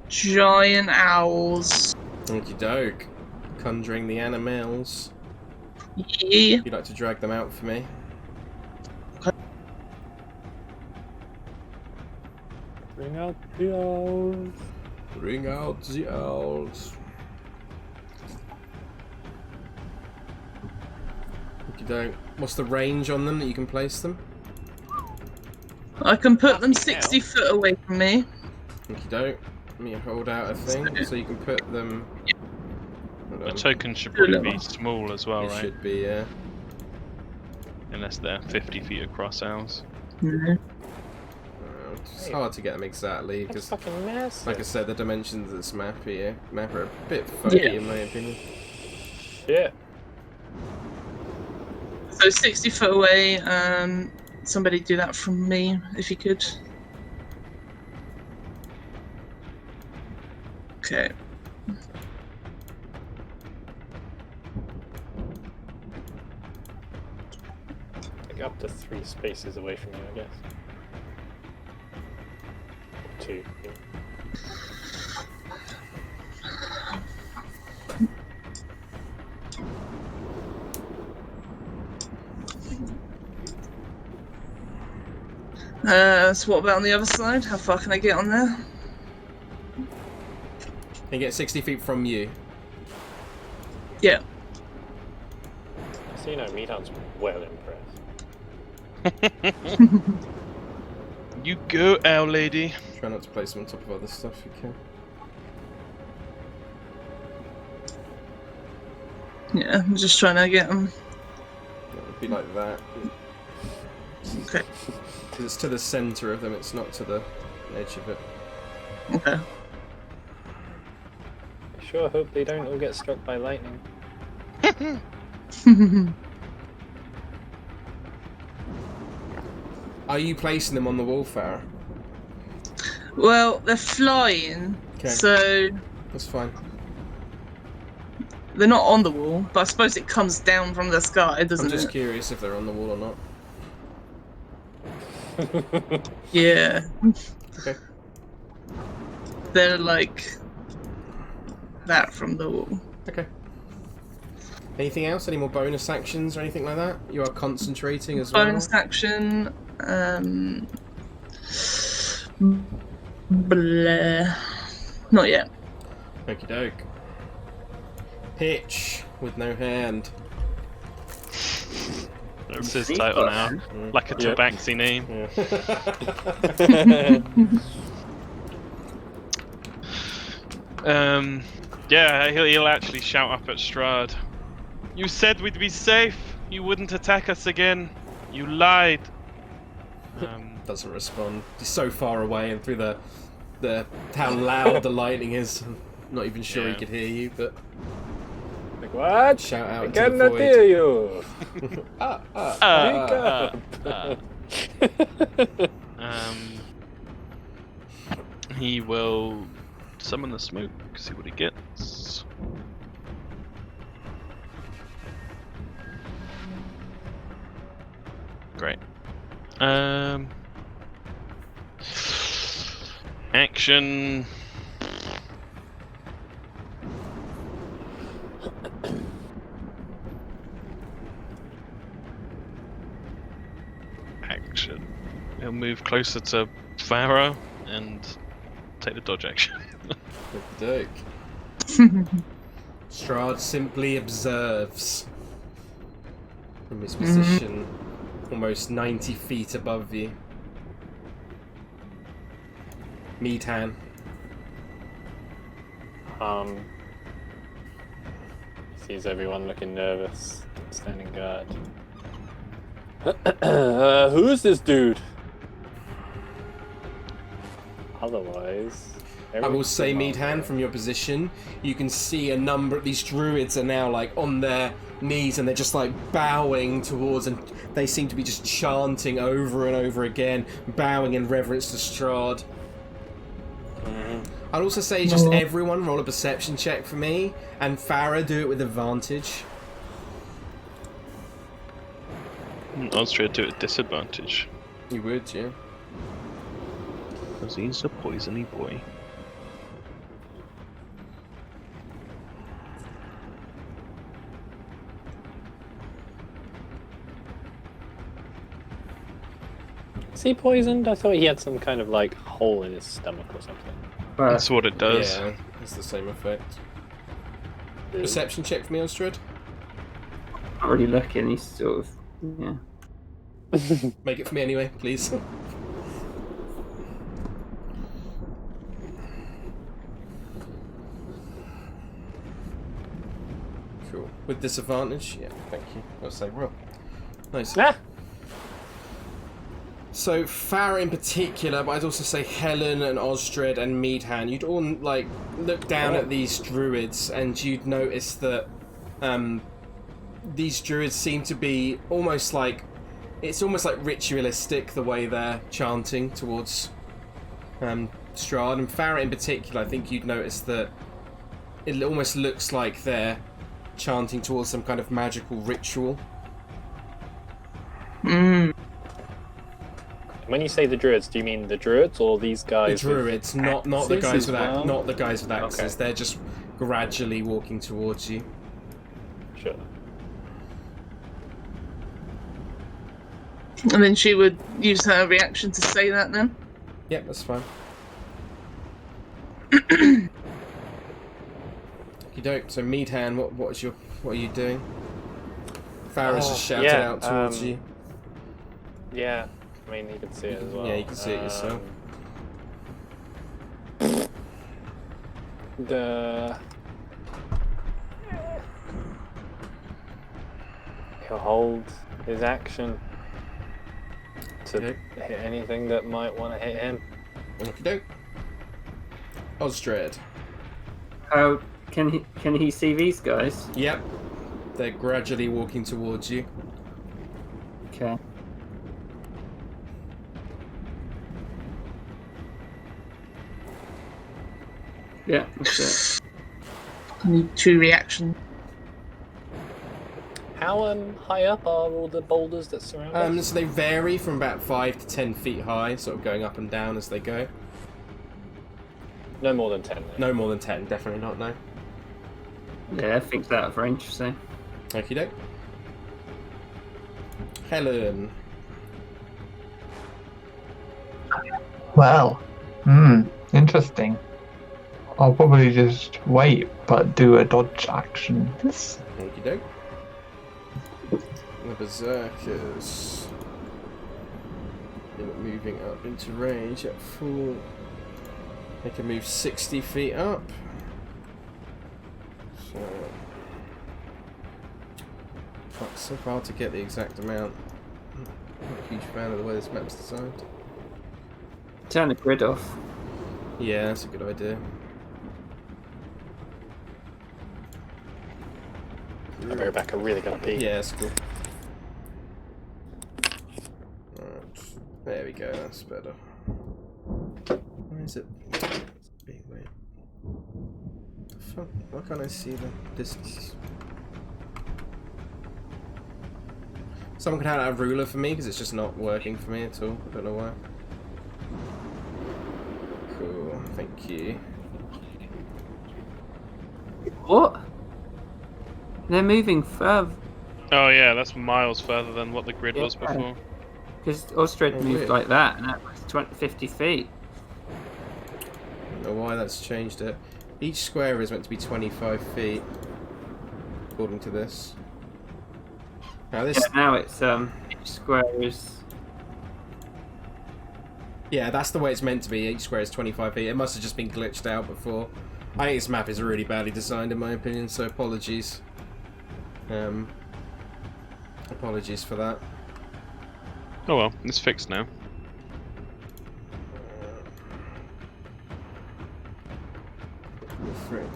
[SPEAKER 7] giant owls.
[SPEAKER 1] Okie doke. Conjuring the animals.
[SPEAKER 7] Yeah.
[SPEAKER 1] You'd like to drag them out for me?
[SPEAKER 6] Bring out the owls.
[SPEAKER 1] Bring out the owls. Okie doke. What's the range on them that you can place them?
[SPEAKER 7] I can put them 60 foot away from me.
[SPEAKER 1] Okie doke. Let me hold out a thing so you can put them.
[SPEAKER 5] The token should probably be small as well,
[SPEAKER 1] It
[SPEAKER 5] right?
[SPEAKER 1] should be, yeah.
[SPEAKER 5] Unless they're 50 feet across ours.
[SPEAKER 7] Yeah.
[SPEAKER 1] It's hard to get them exactly because,
[SPEAKER 6] fucking massive.
[SPEAKER 1] like I said, the dimensions of this map are a bit funky in my opinion.
[SPEAKER 6] Yeah.
[SPEAKER 7] So 60 foot away. Somebody do that from me, if you could. Okay.
[SPEAKER 6] Like up to 3 spaces away from you, I guess. 2. Yeah.
[SPEAKER 7] So what about on the other side? How far can I get on there?
[SPEAKER 1] They get 60 feet from you.
[SPEAKER 7] Yeah.
[SPEAKER 6] So you know, Meathound's well impressed.
[SPEAKER 5] You go, owl lady.
[SPEAKER 1] Try not to place them on top of other stuff if you can.
[SPEAKER 7] Yeah, I'm just trying to get them.
[SPEAKER 1] It would be like that.
[SPEAKER 7] Okay.
[SPEAKER 1] Because it's to the centre of them, it's not to the edge of it.
[SPEAKER 7] Okay.
[SPEAKER 6] I sure hope they don't all get struck by lightning.
[SPEAKER 1] Are you placing them on the wall, Farrah?
[SPEAKER 7] Well, they're flying,
[SPEAKER 1] Okay.
[SPEAKER 7] so
[SPEAKER 1] That's fine.
[SPEAKER 7] they're not on the wall, but I suppose it comes down from the sky, doesn't
[SPEAKER 1] I'm just
[SPEAKER 7] it?
[SPEAKER 1] curious if they're on the wall or not.
[SPEAKER 7] Yeah.
[SPEAKER 1] Okay.
[SPEAKER 7] They're like that from the wall.
[SPEAKER 1] Okay. Anything else? Any more bonus actions or anything like that? You are concentrating as well?
[SPEAKER 7] Bonus action. Blah. Not yet.
[SPEAKER 1] Okie doke. Pitch with no hand.
[SPEAKER 5] That's his title now. Like a Tabaxi name.
[SPEAKER 1] Yeah.
[SPEAKER 5] Yeah, he'll actually shout up at Strahd. You said we'd be safe. You wouldn't attack us again. You lied.
[SPEAKER 1] Doesn't respond. He's so far away and through the how loud the lightning is. I'm not even sure he could hear you, but
[SPEAKER 6] Like, what?
[SPEAKER 1] shout out
[SPEAKER 6] I
[SPEAKER 1] into the
[SPEAKER 6] cannot
[SPEAKER 1] void.
[SPEAKER 6] hear you.
[SPEAKER 5] He will summon the smoke, see what he gets. Great. Action. Action. He'll move closer to Farrah and take the dodge action.
[SPEAKER 1] Doke. Strahd simply observes from his position almost 90 feet above you. Meadhan.
[SPEAKER 6] Sees everyone looking nervous, standing guard. Who's this dude? Otherwise,
[SPEAKER 1] I will say, Meadhan, from your position, you can see a number of these druids are now like on their knees and they're just like bowing towards, and they seem to be just chanting over and over again, bowing in reverence to Strahd. I'd also say just everyone roll a perception check for me, and Farrah, do it with advantage.
[SPEAKER 5] Osdred do it at disadvantage.
[SPEAKER 1] You would, yeah.
[SPEAKER 5] Because he's a poisony boy.
[SPEAKER 6] Is he poisoned? I thought he had some kind of like hole in his stomach or something.
[SPEAKER 5] That's what it does.
[SPEAKER 1] Yeah, it's the same effect. Perception check for me, Osdred.
[SPEAKER 4] Not really looking, he's sort of, yeah.
[SPEAKER 1] Make it for me anyway, please. Cool. With disadvantage? Yeah, thank you. I'll say roll. Nice.
[SPEAKER 6] Ah!
[SPEAKER 1] So Farrah in particular, but I'd also say Helen and Osdred and Meadhan, you'd all like look down at these druids and you'd notice that these druids seem to be almost like, it's almost like ritualistic the way they're chanting towards Strahd. And Farrah in particular, I think you'd notice that it almost looks like they're chanting towards some kind of magical ritual.
[SPEAKER 6] When you say the druids, do you mean the druids or these guys?
[SPEAKER 1] The druids, not the
[SPEAKER 6] axes
[SPEAKER 1] guys
[SPEAKER 6] as
[SPEAKER 1] with
[SPEAKER 6] well?
[SPEAKER 1] not the guys with axes.
[SPEAKER 6] Okay.
[SPEAKER 1] They're just gradually walking towards you.
[SPEAKER 6] Sure.
[SPEAKER 7] And then she would use her reaction to say that then?
[SPEAKER 1] Yep, that's fine. Okey-doke. So Meadhan, what are you doing? Farrah's just shouted out towards you.
[SPEAKER 6] Yeah, I mean you can see it as well.
[SPEAKER 1] Yeah, you can see it yourself.
[SPEAKER 6] He'll hold his action to
[SPEAKER 1] Okay.
[SPEAKER 6] hit anything that might want to hit him.
[SPEAKER 1] Okey-doke. Osdred.
[SPEAKER 4] How can he see these guys?
[SPEAKER 1] Yep. They're gradually walking towards you.
[SPEAKER 4] Okay. Yeah, that's it.
[SPEAKER 7] I need 2 reactions.
[SPEAKER 6] How high up are all the boulders that surround us?
[SPEAKER 1] So they vary from about 5 to 10 feet high, sort of going up and down as they go.
[SPEAKER 6] No more than 10. Then.
[SPEAKER 1] No more than 10, definitely not, no.
[SPEAKER 4] Yeah, I think it's out of range, so.
[SPEAKER 1] Okie doke. Helen.
[SPEAKER 2] Well, interesting. I'll probably just wait, but do a dodge action.
[SPEAKER 1] Okie doke. The Berserkers. They're moving up into range at full. They can move 60 feet up. So. It's so hard to get the exact amount. I'm not a huge fan of the way this map's designed.
[SPEAKER 4] Turn the grid off.
[SPEAKER 1] Yeah, that's a good idea.
[SPEAKER 6] I'll be right back. I'm really gonna pee.
[SPEAKER 1] Yeah, that's cool. Right. There we go, that's better. Where is it? It's being weird. Fuck, why can't I see the distance? Someone can have a ruler for me because it's just not working for me at all. I don't know why. Cool, thank you.
[SPEAKER 4] What? They're moving further.
[SPEAKER 5] Oh yeah, that's miles further than what the grid was
[SPEAKER 4] Yeah.
[SPEAKER 5] before.
[SPEAKER 4] Because Osdred
[SPEAKER 1] Oh,
[SPEAKER 4] moved
[SPEAKER 1] weird.
[SPEAKER 4] like that, and that was 50 feet.
[SPEAKER 1] I don't know why that's changed it. Each square is meant to be 25 feet, according to this. Now this,
[SPEAKER 4] Yeah, now it's each square is.
[SPEAKER 1] yeah, that's the way it's meant to be. Each square is 25 feet. It must have just been glitched out before. I think this map is really badly designed, in my opinion. So apologies. Apologies for that.
[SPEAKER 5] Oh well, it's fixed now.
[SPEAKER 1] Frick.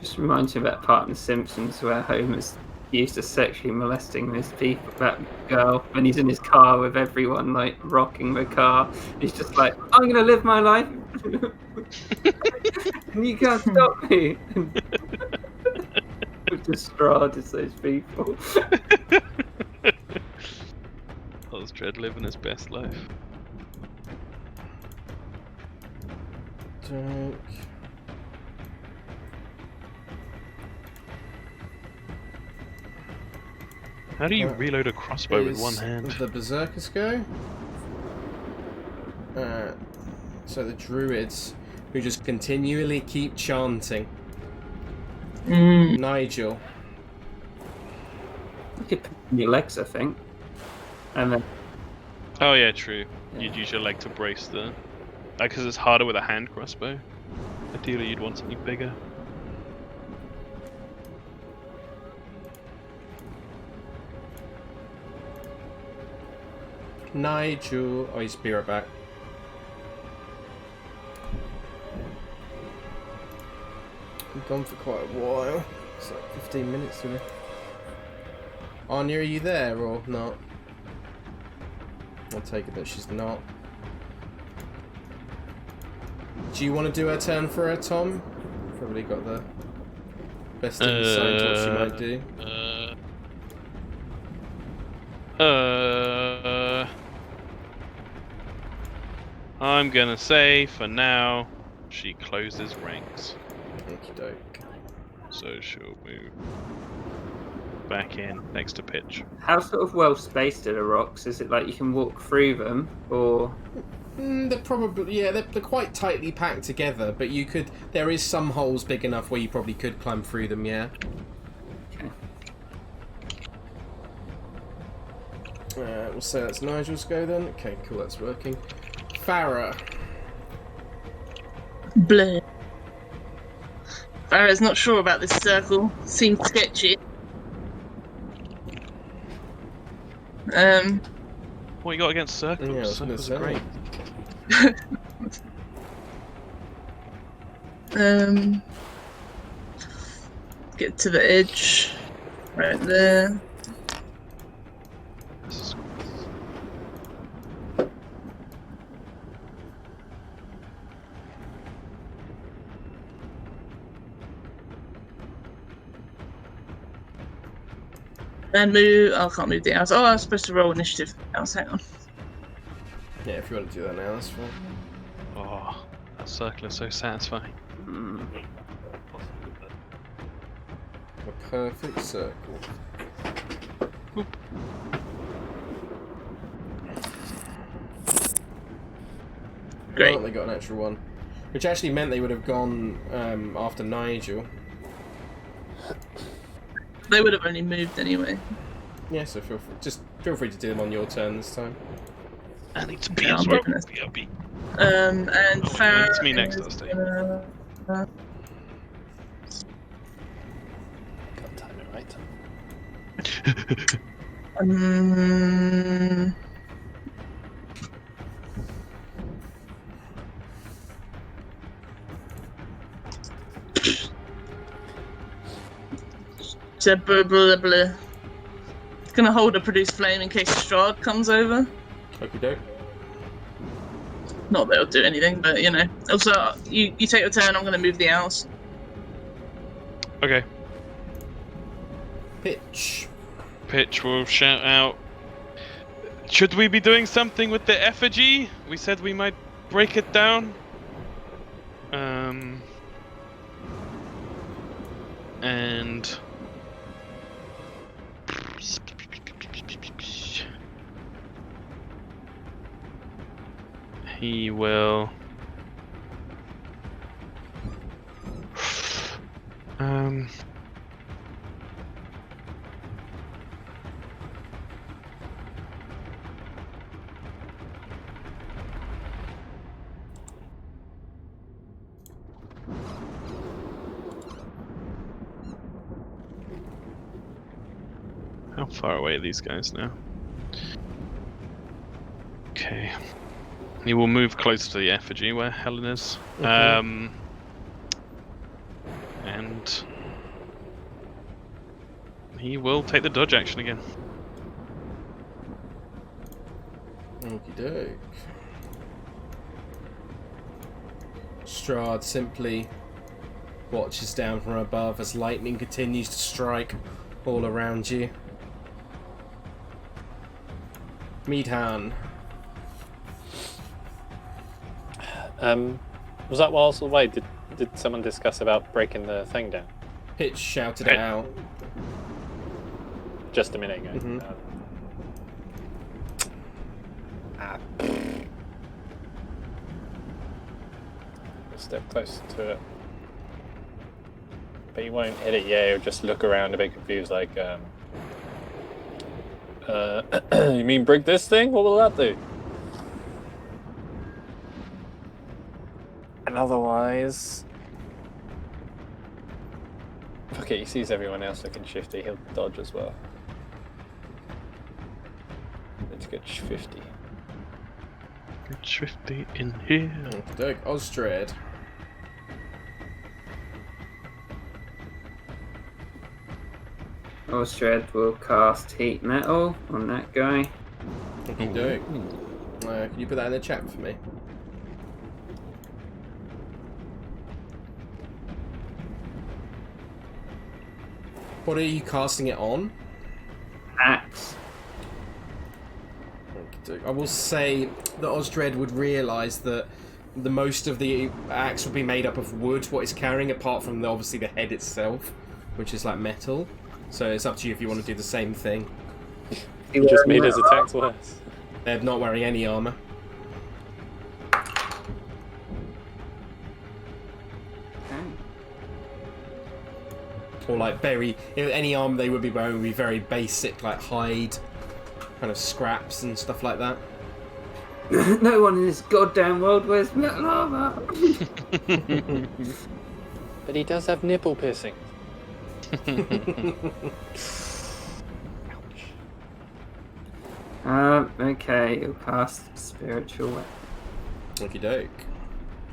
[SPEAKER 4] Just reminds me of that part in The Simpsons where Homer's used to sexually molesting that girl when he's in his car with everyone like rocking the car. He's just like, I'm gonna live my life and you can't stop me. Just Strahd is those people.
[SPEAKER 5] Osdred living his best life.
[SPEAKER 1] Drink.
[SPEAKER 5] How do you reload a crossbow with one
[SPEAKER 1] Is
[SPEAKER 5] hand?
[SPEAKER 1] The berserkers go. So the druids who just continually keep chanting. Nigel.
[SPEAKER 4] You could put on your legs, I think. And then
[SPEAKER 5] Oh yeah, true.
[SPEAKER 4] Yeah.
[SPEAKER 5] You'd use your leg to brace the... Because it's harder with a hand crossbow. Ideally you'd want something bigger.
[SPEAKER 1] Nigel. Oh, he's be right back. Been gone for quite a while. It's like 15 minutes, isn't it? Anja, are you there or not? I'll take it that she's not. Do you want to do her turn for her, Tom? Probably got the best insight into what she might do.
[SPEAKER 5] I'm gonna say, for now, she closes ranks.
[SPEAKER 1] Okie doke.
[SPEAKER 5] So she'll move back in next to pitch.
[SPEAKER 4] how sort of well spaced are the rocks? Is it like you can walk through them, or
[SPEAKER 1] They're probably, yeah, they're quite tightly packed together, but you could, there is some holes big enough where you probably could climb through them, yeah.
[SPEAKER 4] okay.
[SPEAKER 1] We'll say that's Nigel's go then. Okay, cool, that's working. Farrah.
[SPEAKER 7] Bleh. Farrah's not sure about this circle. Seems sketchy.
[SPEAKER 5] What you got against circles?
[SPEAKER 1] Yeah, I was gonna
[SPEAKER 5] Circles are
[SPEAKER 1] say.
[SPEAKER 5] great.
[SPEAKER 7] Get to the edge. Right there.
[SPEAKER 5] This is-
[SPEAKER 7] And move. Oh, I can't move the house. Oh, I was supposed to roll initiative. House, hang on.
[SPEAKER 1] Yeah, if you want to do that now, that's fine.
[SPEAKER 5] Oh, that circle is so satisfying.
[SPEAKER 1] A perfect circle.
[SPEAKER 7] Great.
[SPEAKER 1] Oh, they got an extra one. Which actually meant they would have gone after Nigel.
[SPEAKER 7] They would have only moved anyway.
[SPEAKER 1] Yeah, so feel free to do them on your turn this time.
[SPEAKER 5] I need to pee
[SPEAKER 7] Yeah,
[SPEAKER 5] as
[SPEAKER 7] I'm
[SPEAKER 5] well.
[SPEAKER 7] taking this.
[SPEAKER 5] BRB.
[SPEAKER 7] And
[SPEAKER 5] Oh,
[SPEAKER 7] Farrah
[SPEAKER 5] it's me next,
[SPEAKER 7] is
[SPEAKER 5] Dusty.
[SPEAKER 7] gonna-
[SPEAKER 6] Got to time it right.
[SPEAKER 7] Um, so blah, blah, blah. It's gonna hold a produce flame in case Strahd comes over.
[SPEAKER 1] Okie doke.
[SPEAKER 7] Not that it'll do anything, but you know. Also, you take your turn. I'm gonna move the owls.
[SPEAKER 5] Okay.
[SPEAKER 1] Pitch.
[SPEAKER 5] Pitch will shout out. Should we be doing something with the effigy? We said we might break it down. And he will how far away are these guys now? Okay. He will move close to the effigy where Helen is. And he will take the dodge action again.
[SPEAKER 1] Okie doke. Strahd simply watches down from above as lightning continues to strike all around you. Meadhan.
[SPEAKER 6] Was that whilst away? Did someone discuss about breaking the thing down?
[SPEAKER 1] Pitch shouted it out.
[SPEAKER 6] Just a minute ago.
[SPEAKER 1] Mhm.
[SPEAKER 6] Step closer to it. But you won't hit it yet, you'll just look around a bit confused, like, you mean break this thing? What will that do? And otherwise... Okay, he sees everyone else looking shifty, he'll dodge as well. Let's get 50.
[SPEAKER 5] Get swifty in here.
[SPEAKER 1] Okie doke. Osdred.
[SPEAKER 4] Osdred will cast Heat Metal on that guy.
[SPEAKER 1] Okie doke. Can you put that in the chat for me? What are you casting it on?
[SPEAKER 4] Axe.
[SPEAKER 1] I will say that Osdred would realise that the most of the axe would be made up of wood, what it's carrying, apart from obviously the head itself, which is like metal. So it's up to you if you want to do the same thing.
[SPEAKER 6] He just made his attacks worse.
[SPEAKER 1] They're not wearing any armour. Or like any armor they would be wearing would be very basic, like hide, kind of scraps and stuff like that.
[SPEAKER 4] No one in this goddamn world wears metal armor.
[SPEAKER 6] But he does have nipple piercing.
[SPEAKER 4] Okay, you'll cast spiritual weapon.
[SPEAKER 1] Okie doke.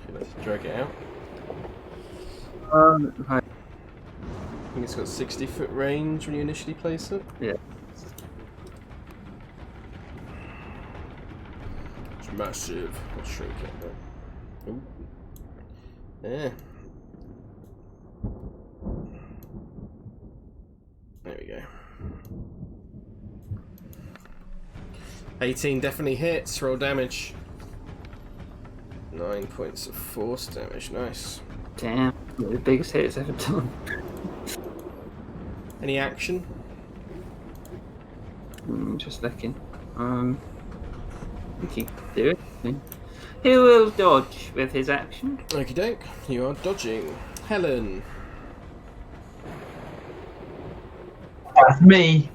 [SPEAKER 1] Okay, let's drag it out.
[SPEAKER 4] Right.
[SPEAKER 1] I think it's got 60-foot range when you initially place it.
[SPEAKER 4] Yeah.
[SPEAKER 1] It's massive. I'll shrink it though. Ooh. Yeah. There we go. 18 definitely hits. Roll damage. 9 points of force damage. Nice.
[SPEAKER 4] Damn, the biggest hit it's ever done.
[SPEAKER 1] Any action?
[SPEAKER 4] Just looking. I think he can do it. He will dodge with his action.
[SPEAKER 1] Okie doke. You are dodging. Helen.
[SPEAKER 2] That's me.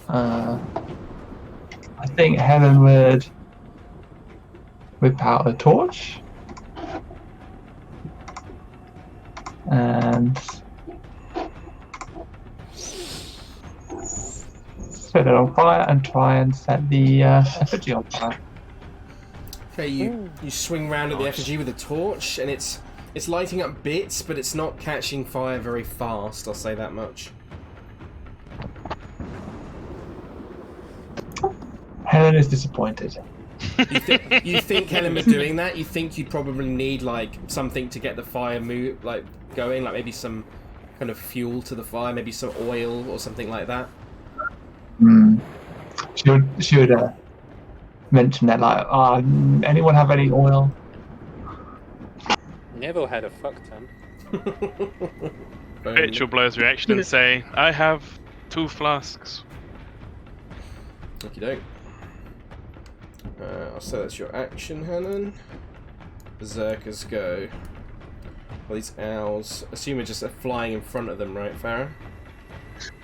[SPEAKER 2] I think Helen would whip out a torch and set it on fire and try and set the effigy on fire.
[SPEAKER 1] Okay, you swing round at the
[SPEAKER 5] Nice.
[SPEAKER 1] effigy with a torch, and it's lighting up bits, but it's not catching fire very fast. I'll say that much.
[SPEAKER 2] Helen is disappointed.
[SPEAKER 1] You think Helen was doing that? You think you probably need like something to get the fire going, like maybe some kind of fuel to the fire, maybe some oil or something like that.
[SPEAKER 2] She would mention that, like, anyone have any oil?
[SPEAKER 6] Neville had a fuck ton.
[SPEAKER 5] Bitch will blow his reaction and say, I have 2 flasks.
[SPEAKER 1] Okie doke. I'll say that's your action, Helen. Berserkers go. Well, these owls, assume are just flying in front of them, right, Farrah?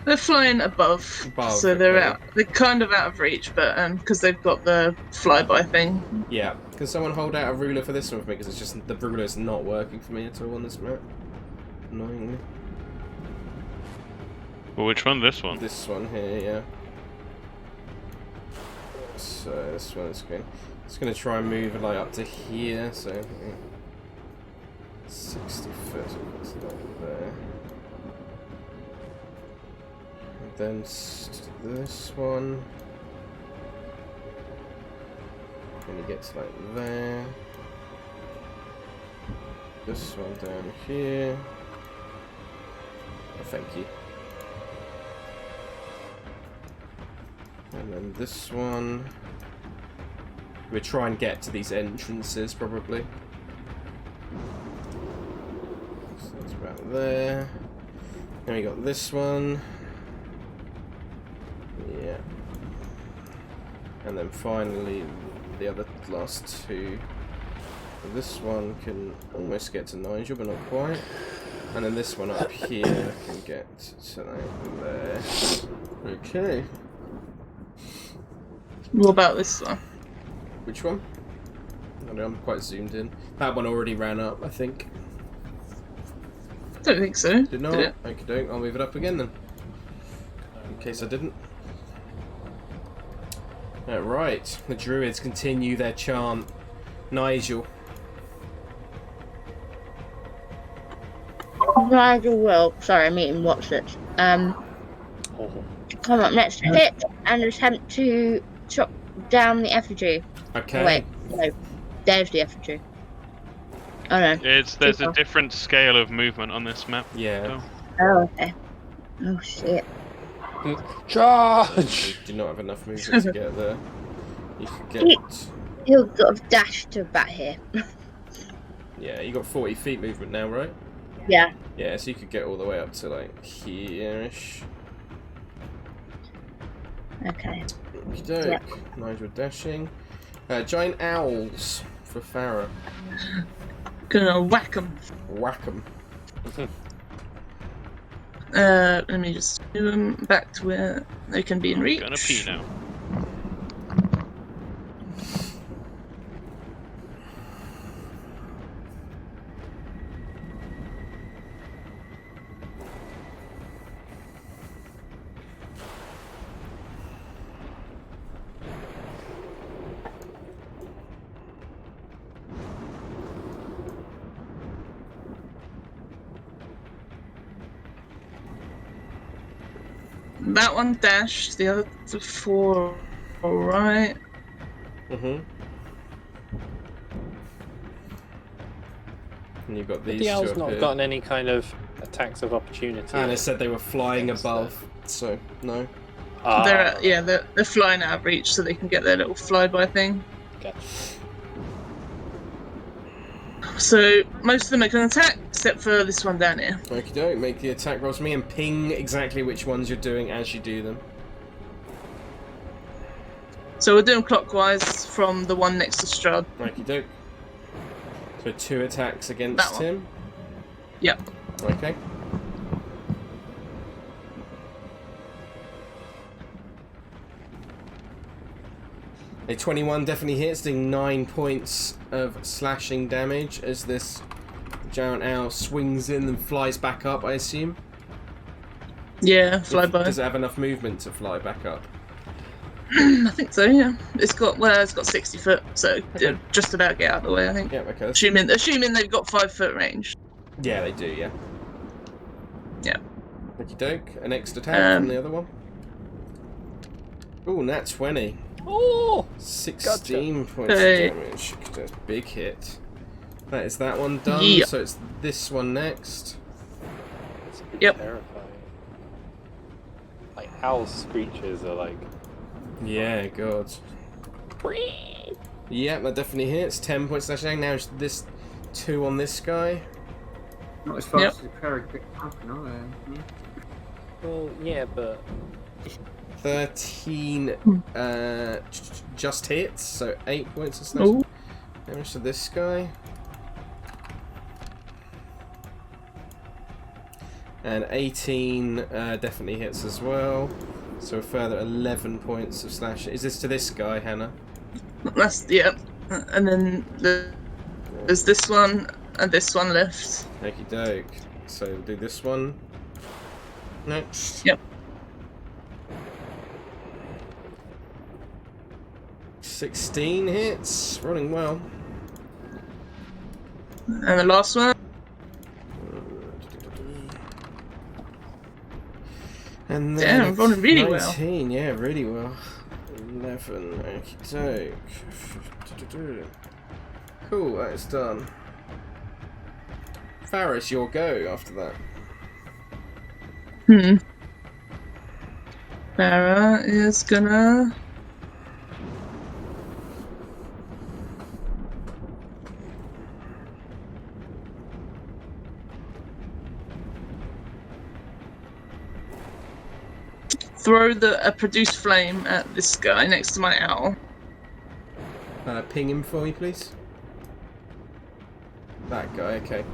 [SPEAKER 7] They're flying above, so they're
[SPEAKER 1] okay.
[SPEAKER 7] out. They're kind of out of reach, but because they've got the flyby thing.
[SPEAKER 1] Yeah. Can someone hold out a ruler for this one for me? Because it's just the ruler is not working for me at all on this map. Annoyingly.
[SPEAKER 5] Well, which one? This one?
[SPEAKER 1] This one here, yeah. So this one is going. It's going to try and move it like up to here. So 60 foot. It's not there. And then this one. And it gets like there. This one down here. Oh, thank you. And then this one. We'll try and get to these entrances probably. So that's about there. Then we got this one. Yeah. And then finally the other last two. This one can almost get to Nigel, but not quite. And then this one up here can get to like there. Okay.
[SPEAKER 7] What about this one?
[SPEAKER 1] Which one? I don't know, I'm quite zoomed in. That one already ran up, I think.
[SPEAKER 7] Don't think so.
[SPEAKER 1] Did not?
[SPEAKER 7] Did it?
[SPEAKER 1] Okay, don't. I'll move it up again then. In case I didn't. Right, the druids continue their chant. Nigel.
[SPEAKER 3] Nigel will. Sorry, I'm eating what's it. Come up next to it and attempt to chop down the effigy.
[SPEAKER 1] Okay.
[SPEAKER 3] Wait, no. There's the effigy. Oh no.
[SPEAKER 5] There's a different scale of movement on this map.
[SPEAKER 1] Yeah.
[SPEAKER 3] Oh, okay. Oh shit.
[SPEAKER 6] Charge!
[SPEAKER 1] You do not have enough movement to get there. You could get.
[SPEAKER 3] He'll sort of dash to about here.
[SPEAKER 1] Yeah, you got 40 feet movement now, right?
[SPEAKER 3] Yeah.
[SPEAKER 1] Yeah, so you could get all the way up to like here-ish.
[SPEAKER 3] Okay.
[SPEAKER 1] Okey-doke.
[SPEAKER 3] Yep.
[SPEAKER 1] Nigel dashing. Giant owls for Farrah.
[SPEAKER 7] Gonna whack them.
[SPEAKER 1] Whack 'em.
[SPEAKER 7] Let me just move them back to where they can be in reach.
[SPEAKER 5] Gonna pee now.
[SPEAKER 7] That one dashed, the other 4 alright.
[SPEAKER 1] And you've got these
[SPEAKER 6] The owls
[SPEAKER 1] two up
[SPEAKER 6] not
[SPEAKER 1] here.
[SPEAKER 6] gotten any kind of attacks of opportunity.
[SPEAKER 1] And it said they were flying
[SPEAKER 6] Against
[SPEAKER 1] above, so no.
[SPEAKER 7] They're flying out of reach so they can get their little flyby thing.
[SPEAKER 6] Okay.
[SPEAKER 7] So most of them are going to attack, except for this one down here.
[SPEAKER 1] Okie doke, make the attack rolls for me and ping exactly which ones you're doing as you do them.
[SPEAKER 7] So we're doing clockwise from the one next to Strahd.
[SPEAKER 1] Okie doke. So 2 attacks
[SPEAKER 7] That
[SPEAKER 1] against
[SPEAKER 7] one.
[SPEAKER 1] him.
[SPEAKER 7] Yep.
[SPEAKER 1] Okay. A 21 definitely hits, doing 9 points of slashing damage as this giant owl swings in and flies back up, I assume.
[SPEAKER 7] Yeah, fly by.
[SPEAKER 1] Does it have enough movement to fly back up?
[SPEAKER 7] I think so. Yeah, it's got 60 foot, so it'll just about get out of the way. I think.
[SPEAKER 1] Yeah, okay.
[SPEAKER 7] Assuming they've got 5 foot range.
[SPEAKER 1] Yeah, they do, yeah.
[SPEAKER 7] Yeah.
[SPEAKER 1] Okie doke. An extra attack from the other one. Ooh, nat 20.
[SPEAKER 6] Oh!
[SPEAKER 1] 16 points of
[SPEAKER 7] Hey.
[SPEAKER 1] damage. That's a big hit. That is that one done,
[SPEAKER 7] Yeah.
[SPEAKER 1] so it's this one next.
[SPEAKER 6] It's pretty
[SPEAKER 7] Yep.
[SPEAKER 6] terrifying. Like, owl screeches are like...
[SPEAKER 1] Yeah, god. Yeah, that definitely hits. 10 points slashing. Now it's this 2 on this guy.
[SPEAKER 4] Not as fast
[SPEAKER 7] Yep.
[SPEAKER 4] as the Carrick picked up, are they? Yeah.
[SPEAKER 6] Well, yeah, but...
[SPEAKER 1] 13 just hits, so 8 points of
[SPEAKER 7] Ooh.
[SPEAKER 1] slashing damage to this guy. And 18 definitely hits as well. So a further 11 points of slash. Is this to this guy, Hannah?
[SPEAKER 7] That's and then there's this one and this one left.
[SPEAKER 1] Okie doke. So we'll do this one next.
[SPEAKER 7] Yep.
[SPEAKER 1] 16 hits, running well.
[SPEAKER 7] And the last one.
[SPEAKER 1] And then
[SPEAKER 7] Damn, running really well.
[SPEAKER 1] 19, yeah, really well. 11, okie doke. Cool, that is done. Farrah, your go after that.
[SPEAKER 7] Farrah is gonna. Throw a produce flame at this guy next to my owl.
[SPEAKER 1] Ping him for me, please. That guy, okay.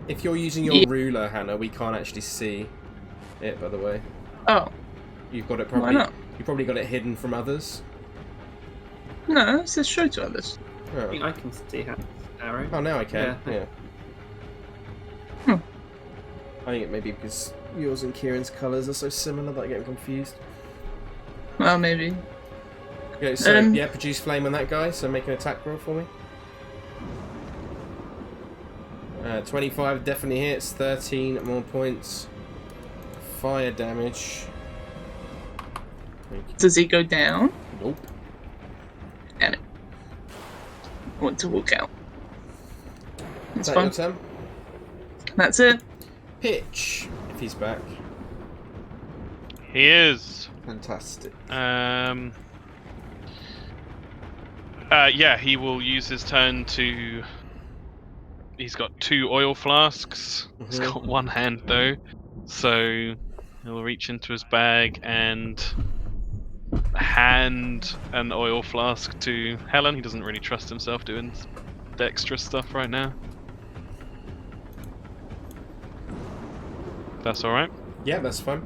[SPEAKER 1] If you're using your ruler, Hannah, we can't actually see it, by the way.
[SPEAKER 7] Oh,
[SPEAKER 1] You've got it
[SPEAKER 7] why
[SPEAKER 1] probably.
[SPEAKER 7] not?
[SPEAKER 1] You probably got it hidden from others.
[SPEAKER 7] No, it says show to others.
[SPEAKER 4] I
[SPEAKER 1] Oh,
[SPEAKER 4] think I can see how arrow.
[SPEAKER 1] oh now I can.
[SPEAKER 4] Yeah.
[SPEAKER 1] Yeah. I think it may be because yours and Kieran's colours are so similar that I get confused.
[SPEAKER 7] Well, maybe.
[SPEAKER 1] Okay, so yeah, produce flame on that guy. So make an attack roll for me. 25 definitely hits. 13 more points. Fire damage.
[SPEAKER 7] Does he go down?
[SPEAKER 1] Nope.
[SPEAKER 7] Damn it. I want to walk out.
[SPEAKER 1] Is
[SPEAKER 7] That's
[SPEAKER 1] that
[SPEAKER 7] fine.
[SPEAKER 1] your turn?
[SPEAKER 7] That's it.
[SPEAKER 1] Pitch, if he's back.
[SPEAKER 5] He is.
[SPEAKER 1] Fantastic.
[SPEAKER 5] Yeah, he will use his turn to. He's got 2 oil flasks. He's got 1 hand though, so he'll reach into his bag and hand an oil flask to Helen. He doesn't really trust himself doing dexterous stuff right now. That's all right.
[SPEAKER 1] Yeah, that's fine.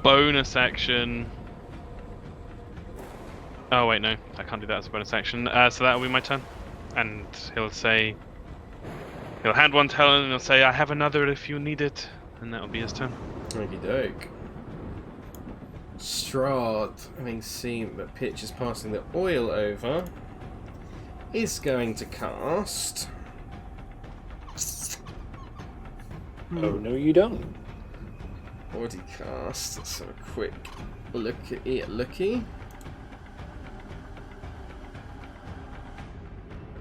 [SPEAKER 5] Bonus action. Oh wait, no, I can't do that as a bonus action. So that will be my turn, and he'll hand one to Helen, and he'll say, "I have another if you need it," and that will be his turn.
[SPEAKER 1] Okie doke. Strahd, having seen that Pitch is passing the oil over, is going to cast.
[SPEAKER 6] Oh, no you don't.
[SPEAKER 1] Already cast. Let's have a quick look at it. Looky.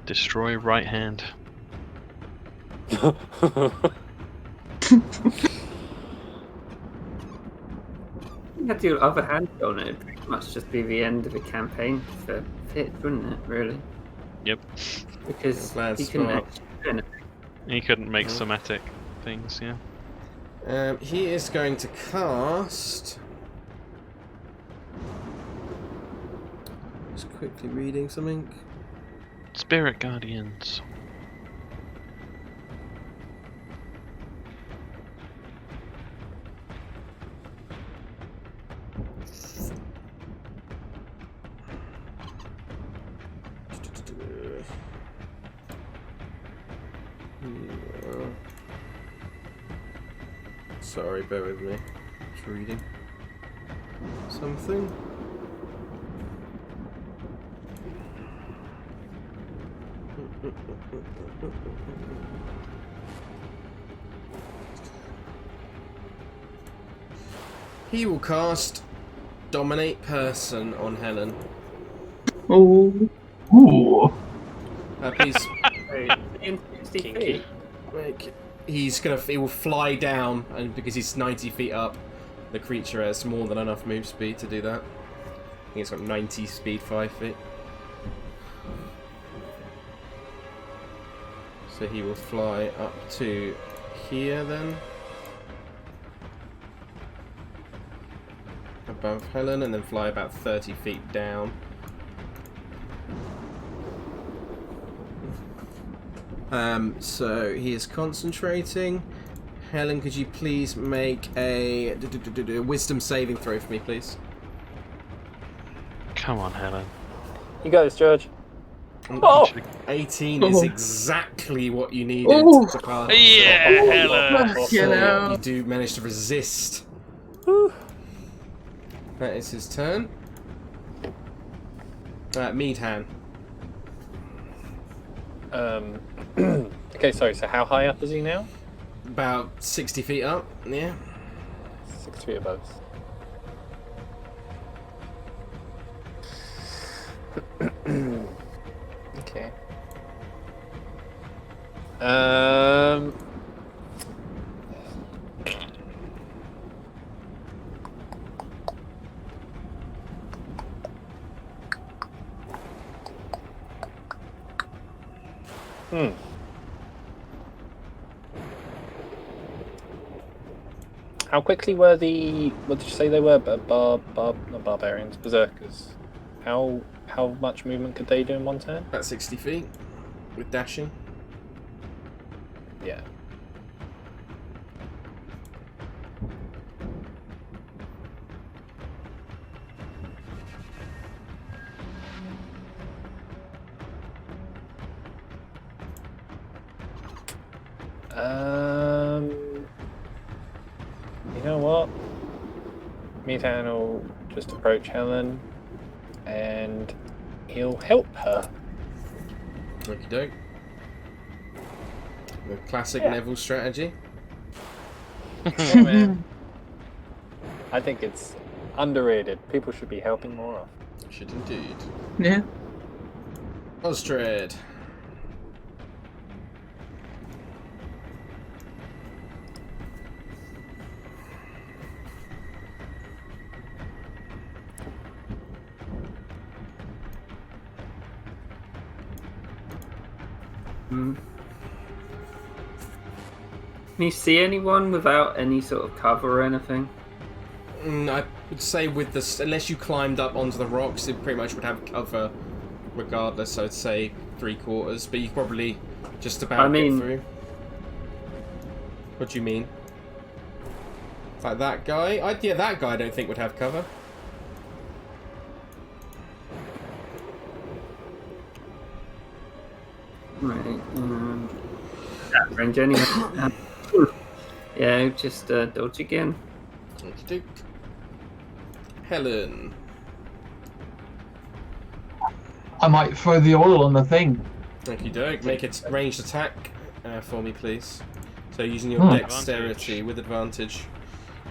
[SPEAKER 5] Destroy right hand.
[SPEAKER 4] You had your other hand on it. It'd pretty much just be the end of the campaign for Pitch, wouldn't it? Really?
[SPEAKER 5] Yep.
[SPEAKER 4] Because
[SPEAKER 1] Glad
[SPEAKER 4] he couldn't
[SPEAKER 1] spot.
[SPEAKER 4] actually do anything.
[SPEAKER 5] He couldn't make somatic things, yeah.
[SPEAKER 1] He is going to cast. Just quickly reading something.
[SPEAKER 5] Spirit Guardians.
[SPEAKER 1] Sorry, bear with me. Just reading something. He will cast Dominate Person on Helen.
[SPEAKER 7] Oh.
[SPEAKER 2] Ooh.
[SPEAKER 1] Please,
[SPEAKER 4] In 60
[SPEAKER 5] Kinky.
[SPEAKER 4] feet.
[SPEAKER 1] he will fly down, and because he's 90 feet up, the creature has more than enough move speed to do that. I think it's got 90 speed, 5 feet. So he will fly up to here then. Above Helen, and then fly about 30 feet down. So he is concentrating. Helen, could you please make a wisdom saving throw for me, please?
[SPEAKER 5] Come on, Helen.
[SPEAKER 6] You guys, George.
[SPEAKER 1] Oh! 18 is exactly what you needed
[SPEAKER 7] Oh.
[SPEAKER 1] to pass.
[SPEAKER 5] Yeah, Helen.
[SPEAKER 7] You
[SPEAKER 1] So
[SPEAKER 7] know.
[SPEAKER 1] you do manage to resist. That is his turn. Meadhan.
[SPEAKER 6] Okay, sorry, so how high up is he now?
[SPEAKER 1] About 60 feet up, yeah.
[SPEAKER 6] 6 feet above. Okay. How quickly were the? What did you say they were? Not barbarians, berserkers. How much movement could they do in one turn?
[SPEAKER 1] About 60 feet with dashing.
[SPEAKER 6] Yeah. You know what? Meathan will just approach Helen, and he'll help her.
[SPEAKER 1] Okie doke. The classic
[SPEAKER 6] Yeah.
[SPEAKER 1] Neville strategy.
[SPEAKER 6] Yeah, man. I think it's underrated. People should be helping more often.
[SPEAKER 1] Should indeed.
[SPEAKER 7] Yeah.
[SPEAKER 1] Osdred.
[SPEAKER 4] Can you see anyone without any sort of cover or anything?
[SPEAKER 1] I would say with this, unless you climbed up onto the rocks, it pretty much would have cover regardless. I'd say 3/4, but you probably just about get through. What do you mean? Like that guy? Yeah, that guy I don't think would have cover.
[SPEAKER 4] Right. That range anyway. Yeah, just dodge again.
[SPEAKER 1] Okey-doke. Helen.
[SPEAKER 2] I might throw the oil on the thing.
[SPEAKER 1] Okey-doke. Make a ranged attack for me, please. So using your
[SPEAKER 2] Hmm.
[SPEAKER 1] dexterity with advantage.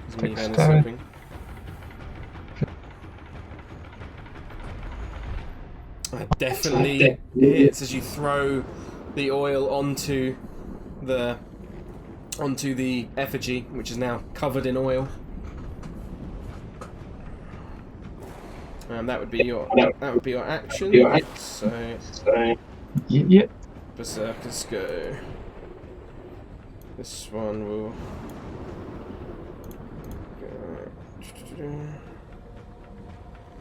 [SPEAKER 1] As me Helen is
[SPEAKER 2] Dexterity.
[SPEAKER 1] hoping. Definitely hits as you throw the oil onto the effigy, which is now covered in oil. That would be your action. So
[SPEAKER 2] Yep.
[SPEAKER 1] berserkers go. This one will go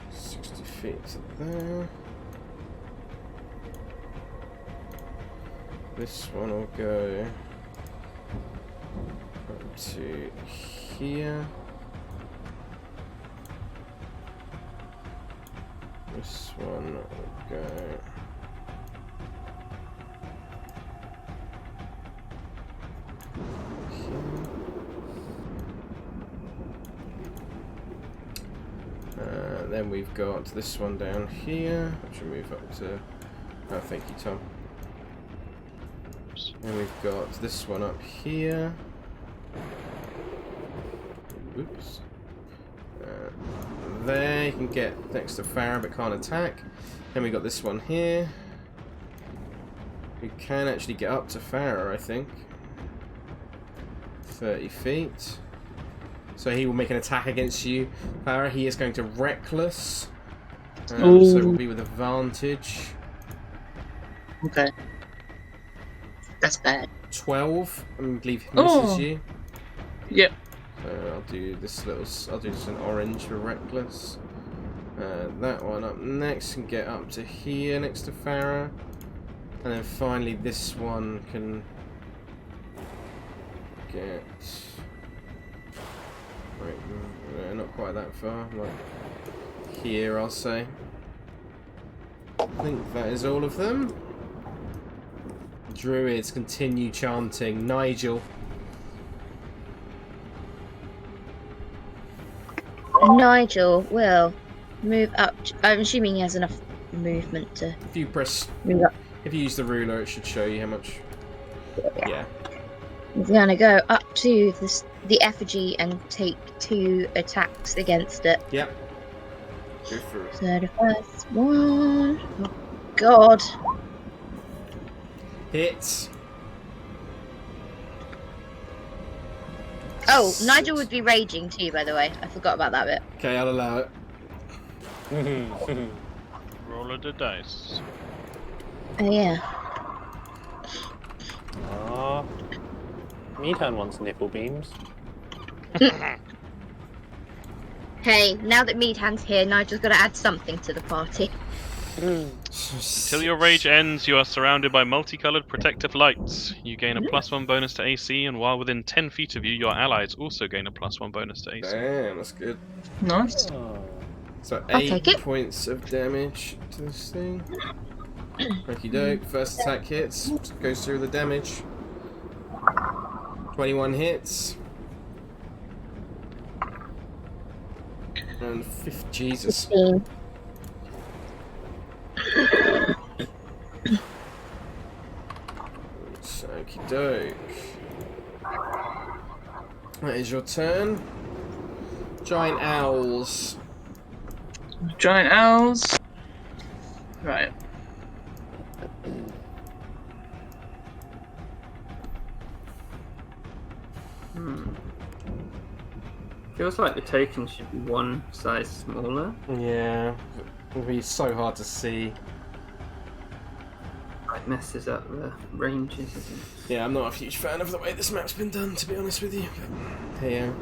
[SPEAKER 1] 60 feet to there. This one will go up to here. This one will go here. then we've got this one down here, which will move up to... Oh, thank you, Tom. And we've got this one up here. Oops. There, you can get next to Farrah but can't attack. Then we've got this one here. We can actually get up to Farrah, I think. 30 feet. So he will make an attack against you, Farrah. He is going to Reckless. So it will be with advantage.
[SPEAKER 7] Okay. That's bad.
[SPEAKER 1] 12. I believe he misses you.
[SPEAKER 7] Yep.
[SPEAKER 1] So I'll do this little. I'll do just an orange for Reckless. That one up next can get up to here next to Farrah. And then finally this one can get... Right, not quite that far. Like here, I'll say. I think that is all of them. Druids continue chanting. Nigel.
[SPEAKER 3] Nigel will move up. I'm assuming he has enough movement to
[SPEAKER 1] If you press...
[SPEAKER 3] move up.
[SPEAKER 1] If you use the ruler, it should show you how much... Yeah.
[SPEAKER 3] He's going to go up to the effigy and take 2 attacks against it.
[SPEAKER 1] Yep. Go for it.
[SPEAKER 3] So the first one... Oh, God.
[SPEAKER 1] Hits.
[SPEAKER 3] Oh, Nigel would be raging too, by the way. I forgot about that bit.
[SPEAKER 1] Okay, I'll allow it.
[SPEAKER 5] Roll of the dice.
[SPEAKER 3] Oh, yeah.
[SPEAKER 6] Meadhan wants nipple beams.
[SPEAKER 3] Hey, now that Meadhand's here, Nigel's got to add something to the party.
[SPEAKER 5] Until your rage ends, you are surrounded by multicolored protective lights. You gain a +1 bonus to AC, and while within 10 feet of you, your allies also gain a +1 bonus to AC.
[SPEAKER 1] Damn, that's good.
[SPEAKER 7] Nice.
[SPEAKER 1] So
[SPEAKER 3] I'll
[SPEAKER 1] 8
[SPEAKER 3] take it.
[SPEAKER 1] points of damage to this thing. Okie doke. First attack hits. Goes through the damage. 21 hits. And 5th, Jesus.
[SPEAKER 3] 15.
[SPEAKER 1] Okie doke. That is your turn. Giant owls.
[SPEAKER 7] Giant owls. Right.
[SPEAKER 4] Feels like the token should be one size smaller.
[SPEAKER 1] Yeah, it'll be so hard to see.
[SPEAKER 4] It messes up the ranges, isn't it?
[SPEAKER 1] Yeah, I'm not a huge fan of the way this map's been done, to be honest with you. But hey, yeah.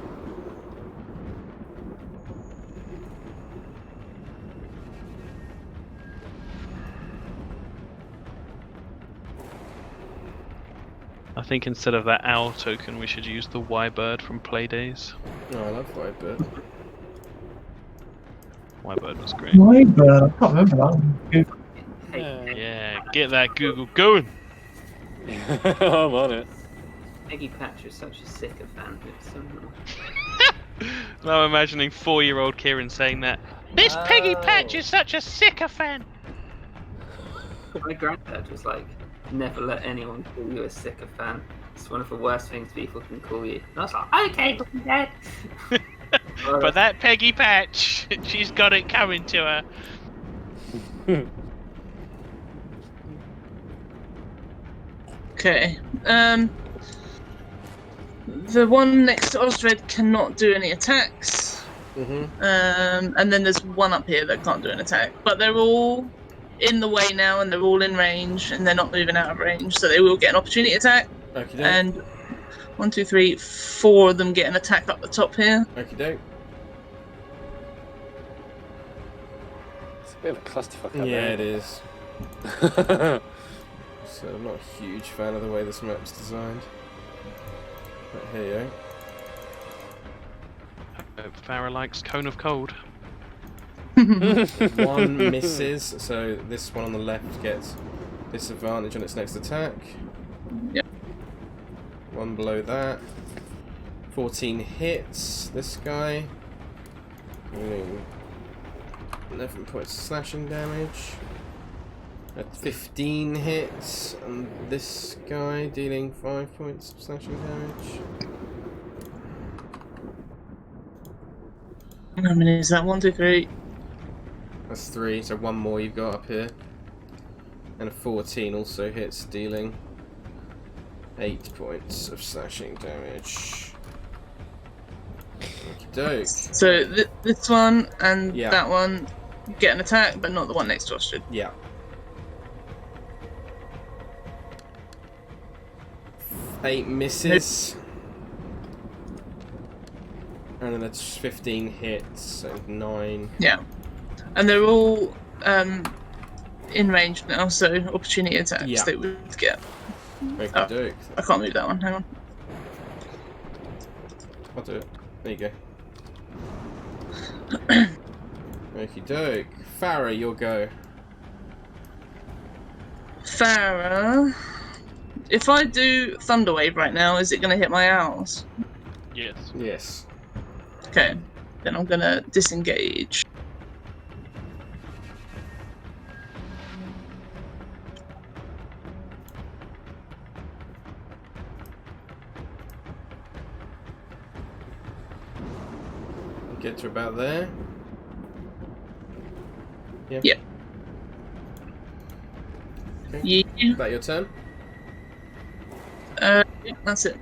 [SPEAKER 5] I think instead of that owl token, we should use the Y-bird from Playdays.
[SPEAKER 1] Oh, I love Whitebird.
[SPEAKER 5] Y-bird was great.
[SPEAKER 2] My bird, I can't remember that one.
[SPEAKER 5] Yeah, get that Google going.
[SPEAKER 6] I'm on it.
[SPEAKER 4] Peggy Patch is such a sycophant. It's so annoying.
[SPEAKER 5] Now I'm imagining 4-year-old Kieran saying that. This Peggy Patch is such a sycophant.
[SPEAKER 4] My granddad was like, never let anyone call you a sycophant. It's one of the worst things people can call you. And I was like, okay, Dad.
[SPEAKER 5] But that Peggy Patch, she's got it coming to her.
[SPEAKER 7] Okay. The one next to Osdred cannot do any attacks. And then there's one up here that can't do an attack. But they're all in the way now, and they're all in range, and they're not moving out of range, so they will get an opportunity attack.
[SPEAKER 1] Okie doke.
[SPEAKER 7] And 1, 2, 3, 4 of them get an attack up the top here.
[SPEAKER 1] Okie doke.
[SPEAKER 6] It's a bit of a clusterfuck up
[SPEAKER 1] Yeah,
[SPEAKER 6] there.
[SPEAKER 1] it is. So I'm not a huge fan of the way this map's designed. But here you go.
[SPEAKER 5] Farrah likes Cone of Cold.
[SPEAKER 1] One misses, so this one on the left gets disadvantage on its next attack.
[SPEAKER 7] Yep.
[SPEAKER 1] One below that. 14 hits this guy. 11 points of slashing damage. At 15 hits, and this guy dealing 5 points of slashing damage.
[SPEAKER 7] How many is that? 1, 2, 3.
[SPEAKER 1] That's 3, so one more you've got up here. And a 14 also hits, dealing 8 points of slashing damage. Okey-doke.
[SPEAKER 7] So this one and
[SPEAKER 1] Yeah.
[SPEAKER 7] that one get an attack, but not the one next to Osdred.
[SPEAKER 1] Yeah. 8 misses. And then that's 15 hits, so 9.
[SPEAKER 7] Yeah. And they're all in range now, so opportunity attacks
[SPEAKER 1] Yeah.
[SPEAKER 7] they would get.
[SPEAKER 1] Okey-doke.
[SPEAKER 7] I can't move that one, hang on.
[SPEAKER 1] I'll do it. There you go. Okey-doke. Farrah, your go.
[SPEAKER 7] Farrah. If I do Thunderwave right now, is it going to hit my owls?
[SPEAKER 5] Yes.
[SPEAKER 1] Yes.
[SPEAKER 7] Okay, then I'm going to disengage.
[SPEAKER 1] Get to about there. Yeah.
[SPEAKER 7] Yep.
[SPEAKER 1] Okay.
[SPEAKER 7] Yeah.
[SPEAKER 1] Is that your turn?
[SPEAKER 7] Yeah, that's it.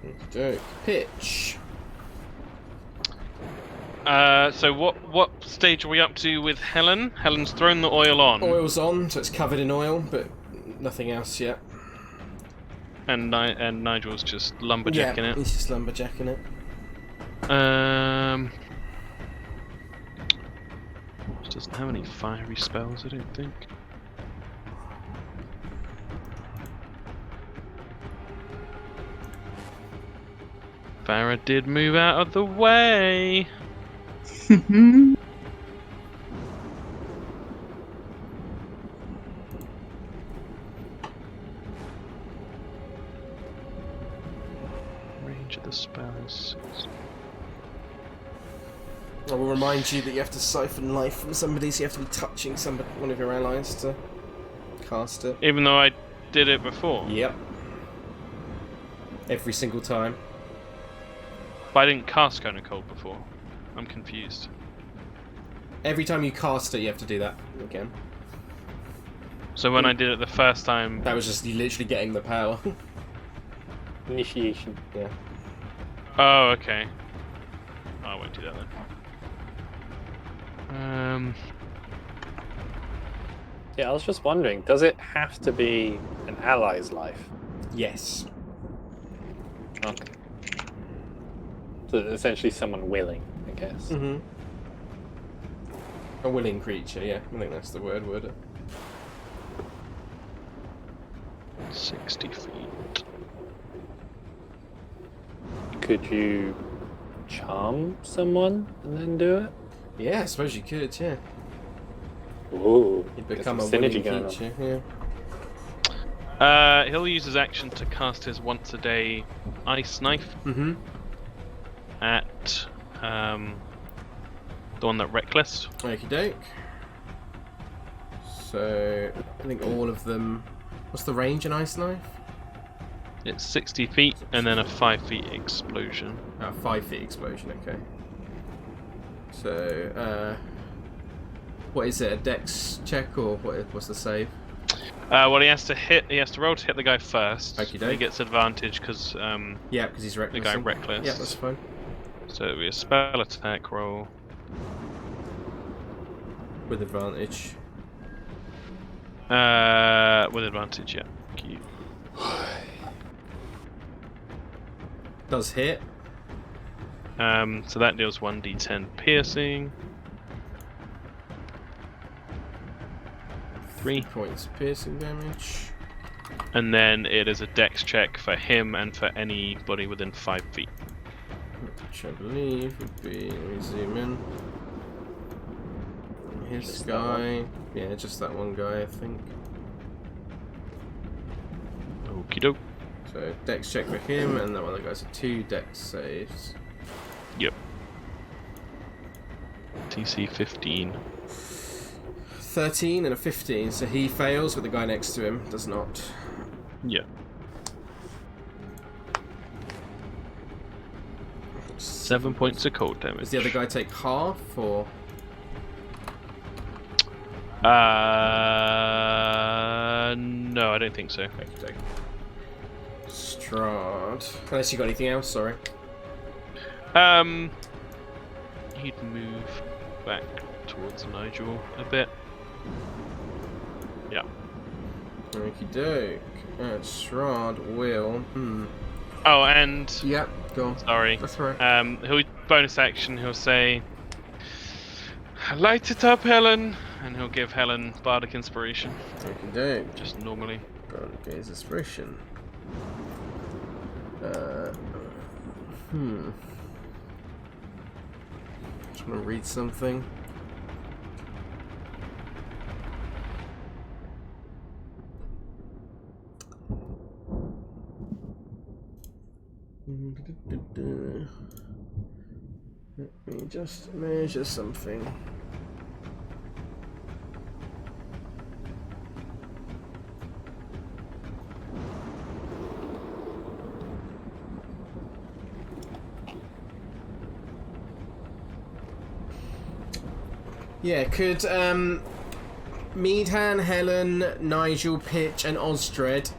[SPEAKER 1] Okey-doke. Pitch.
[SPEAKER 5] So what stage are we up to with Helen? Helen's thrown the oil on.
[SPEAKER 1] Oil's on, so it's covered in oil, but nothing else yet.
[SPEAKER 5] And Nigel's just lumberjacking
[SPEAKER 1] Yeah,
[SPEAKER 5] it.
[SPEAKER 1] he's just lumberjacking it.
[SPEAKER 5] Which doesn't have any fiery spells, I don't think. Farrah did move out of the way. Range of the spells.
[SPEAKER 1] I will remind you that you have to siphon life from somebody, so you have to be touching one of your allies to cast it.
[SPEAKER 5] Even though I did it before.
[SPEAKER 1] Yep. Every single time.
[SPEAKER 5] But I didn't cast Cone of Cold before. I'm confused.
[SPEAKER 1] Every time you cast it, you have to do that again.
[SPEAKER 5] So when I did it the first time...
[SPEAKER 1] That was just you literally getting the power.
[SPEAKER 6] Initiation.
[SPEAKER 1] Yeah.
[SPEAKER 5] Oh, okay. Oh, I won't do that then.
[SPEAKER 6] Yeah, I was just wondering, does it have to be an ally's life?
[SPEAKER 1] Yes.
[SPEAKER 6] Okay. So essentially someone willing, I guess.
[SPEAKER 1] Mm-hmm. A willing creature, yeah. I think that's the word, would it?
[SPEAKER 5] 60 feet.
[SPEAKER 6] Could you charm someone and then do it?
[SPEAKER 1] Yeah, I suppose you could, yeah.
[SPEAKER 6] Ooh,
[SPEAKER 1] You'd
[SPEAKER 6] get
[SPEAKER 1] become
[SPEAKER 6] some
[SPEAKER 1] a willing
[SPEAKER 6] synergy going on.
[SPEAKER 1] creature, yeah.
[SPEAKER 5] He'll use his action to cast his once a day ice knife
[SPEAKER 1] Mm-hmm.
[SPEAKER 5] at the one that Reckless.
[SPEAKER 1] Okie doke. So, I think all of them... What's the range in Ice Knife?
[SPEAKER 5] It's 60 feet and then a 5 feet explosion.
[SPEAKER 1] 5 feet explosion, okay. So, what is it, a dex check or what's the save?
[SPEAKER 5] Well, he has to roll to hit the guy first.
[SPEAKER 1] Okey-doke.
[SPEAKER 5] He gets advantage because
[SPEAKER 1] Yeah, because he's
[SPEAKER 5] the
[SPEAKER 1] reckless.
[SPEAKER 5] guy Reckless.
[SPEAKER 1] Yeah, that's fine.
[SPEAKER 5] So it'll be a spell attack roll.
[SPEAKER 1] With advantage.
[SPEAKER 5] With advantage, yeah. Cute.
[SPEAKER 1] Does hit.
[SPEAKER 5] So that deals 1d10 piercing. 3.
[SPEAKER 1] Points of piercing damage.
[SPEAKER 5] And then it is a dex check for him and for anybody within 5 feet.
[SPEAKER 1] Which I believe would be... Let me zoom in. His
[SPEAKER 6] Just that
[SPEAKER 1] guy. Yeah, just that one guy, I think.
[SPEAKER 5] Okie doke.
[SPEAKER 1] So, dex check for him, and that one of the guys are 2 dex saves.
[SPEAKER 5] Yep. DC 15.
[SPEAKER 1] 13 and a 15, so he fails, but the guy next to him does not.
[SPEAKER 5] Yeah. 7 points of cold damage.
[SPEAKER 1] Does the other guy take half, or...?
[SPEAKER 5] No, I don't think so.
[SPEAKER 1] Okay. Strahd. Unless you got anything else, sorry.
[SPEAKER 5] He'd move back towards Nigel a bit. Yeah.
[SPEAKER 1] Okie doke. Strahd will.
[SPEAKER 5] Oh, and
[SPEAKER 1] Yep, go on.
[SPEAKER 5] sorry.
[SPEAKER 1] That's right.
[SPEAKER 5] He'll bonus action. He'll say, "Light it up, Helen," and he'll give Helen bardic inspiration.
[SPEAKER 1] Okie doke.
[SPEAKER 5] Just normally.
[SPEAKER 1] Gaze inspiration. Just want to read something. Let me just measure something. Yeah, could Meadhan, Helen, Nigel, Pitch, and Osdred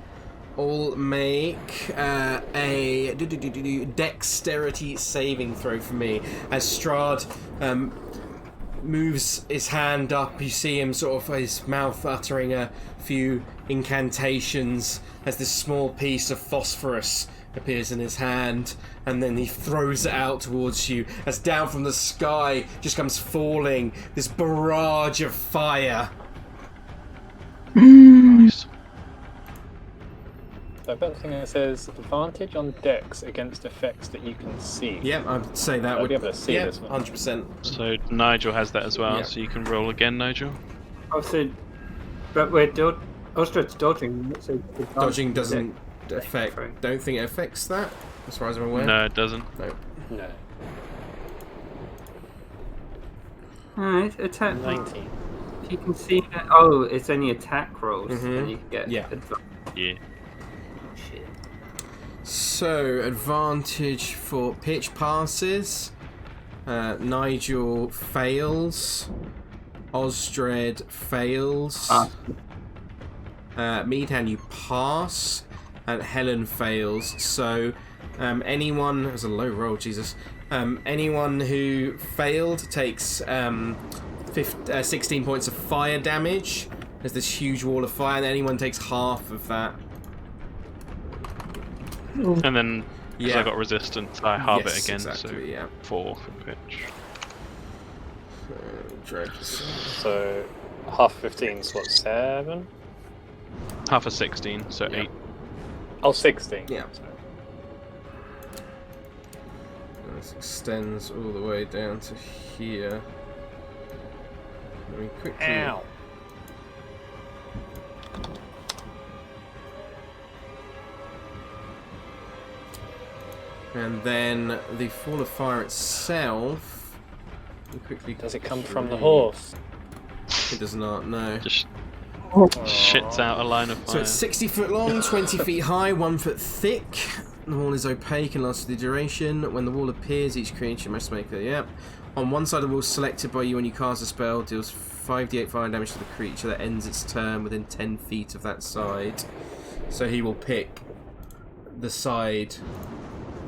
[SPEAKER 1] all make a dexterity saving throw for me as Strahd moves his hand up. You see him sort of his mouth uttering a few incantations as this small piece of phosphorus appears in his hand, and then he throws it out towards you as down from the sky just comes falling this barrage of fire.
[SPEAKER 5] Nice.
[SPEAKER 6] So I've got the thing that says advantage on dex against effects that you can see.
[SPEAKER 1] Yeah, I'd say that
[SPEAKER 6] I'll
[SPEAKER 1] would
[SPEAKER 6] be able to see this one.
[SPEAKER 1] 100%.
[SPEAKER 5] So Nigel has that as well,
[SPEAKER 1] Yeah.
[SPEAKER 5] so you can roll again, Nigel.
[SPEAKER 4] Also, but we're Osdred's dodging. So
[SPEAKER 1] Dodging doesn't affect.
[SPEAKER 4] Throw.
[SPEAKER 1] Don't think it affects that, as far as I'm aware.
[SPEAKER 5] No, it doesn't.
[SPEAKER 1] No.
[SPEAKER 6] No.
[SPEAKER 4] Alright, attack.
[SPEAKER 6] 19.
[SPEAKER 4] You can see that. Oh, it's only attack rolls.
[SPEAKER 1] Mhm.
[SPEAKER 4] Then you can get
[SPEAKER 1] Yeah.
[SPEAKER 4] advantage.
[SPEAKER 5] Yeah.
[SPEAKER 4] Shit.
[SPEAKER 1] So advantage for Pitch passes. Nigel fails. Osdred fails. Meadhan, you pass. And Helen fails. So anyone... That was a low roll, Jesus. Anyone who failed takes 16 points of fire damage. There's this huge wall of fire, and anyone takes half of that.
[SPEAKER 5] And then, because
[SPEAKER 1] Yeah.
[SPEAKER 5] I got resistance, I halve
[SPEAKER 1] Yes,
[SPEAKER 5] it again,
[SPEAKER 1] exactly,
[SPEAKER 5] so
[SPEAKER 1] yeah.
[SPEAKER 5] 4 for Pitch.
[SPEAKER 6] So half 15 is what, 7?
[SPEAKER 5] Half of 16, so
[SPEAKER 1] Yeah.
[SPEAKER 5] 8.
[SPEAKER 6] Oh, 16.
[SPEAKER 1] Yeah. This extends all the way down to here. Let me quickly...
[SPEAKER 6] Ow.
[SPEAKER 1] And then the Fall of Fire itself... Let me quickly
[SPEAKER 6] Does it come from the
[SPEAKER 1] read.
[SPEAKER 6] horse?
[SPEAKER 1] It does not, no.
[SPEAKER 5] Just shits out a line of
[SPEAKER 1] So
[SPEAKER 5] fire.
[SPEAKER 1] it's 60 foot long, 20 feet high, 1 foot thick. The wall is opaque and lasts for the duration. When the wall appears, each creature must make a... Yep. On one side of the wall selected by you when you cast a spell deals 5d8 fire damage to the creature that ends its turn within 10 feet of that side. So he will pick the side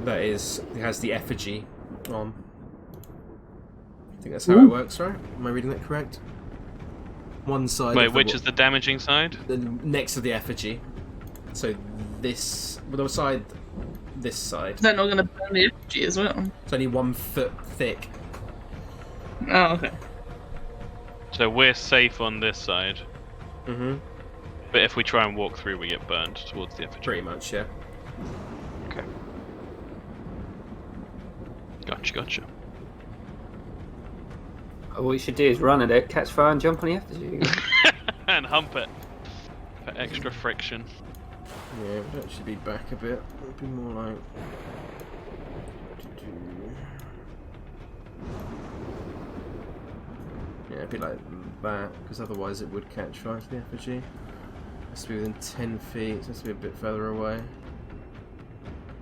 [SPEAKER 1] that has the effigy on. I think that's how it works, right? Am I reading that correct? One side.
[SPEAKER 5] Wait,
[SPEAKER 1] of the
[SPEAKER 5] which is the damaging side?
[SPEAKER 1] the next to the effigy. So this, well, the side, this side.
[SPEAKER 7] They're not going to burn the effigy as well.
[SPEAKER 1] It's only 1 foot thick.
[SPEAKER 7] Oh, okay.
[SPEAKER 5] So we're safe on this side,
[SPEAKER 1] Mm-hmm.
[SPEAKER 5] but if we try and walk through, we get burned towards the effigy.
[SPEAKER 1] Pretty much, yeah.
[SPEAKER 5] Okay. Gotcha.
[SPEAKER 4] All we should do is run at it, catch fire, and jump on the effigy.
[SPEAKER 5] And hump it for extra friction.
[SPEAKER 1] Yeah, it would actually be back a bit. It would be more like... Yeah, it'd be like that, because otherwise it would catch fire to the effigy. Has to be within 10 feet, so it has to be a bit further away.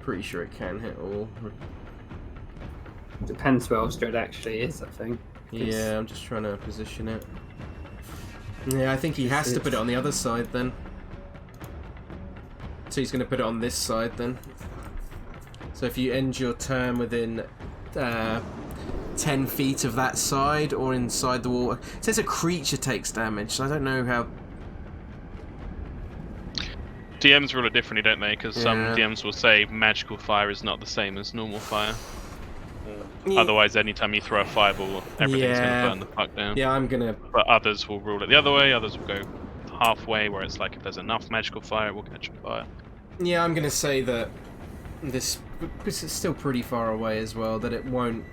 [SPEAKER 1] Pretty sure it can hit all.
[SPEAKER 4] Depends where Osdred actually is, I think.
[SPEAKER 1] Yeah, I'm just trying to position it. Yeah, I think he has to put it on the other side then. So he's going to put it on this side then. So if you end your turn within 10 feet of that side or inside the wall. It says a creature takes damage, so I don't know how...
[SPEAKER 5] DMs rule it differently, don't they? Because some DMs will say magical fire is not the same as normal fire.
[SPEAKER 1] Yeah.
[SPEAKER 5] Otherwise, anytime you throw a fireball, everything's going to burn the fuck down.
[SPEAKER 1] Yeah, I'm going to...
[SPEAKER 5] But others will rule it the other way. Others will go halfway, where it's like if there's enough magical fire, it will catch on fire.
[SPEAKER 1] Yeah, I'm going to say that this is still pretty far away as well, that it won't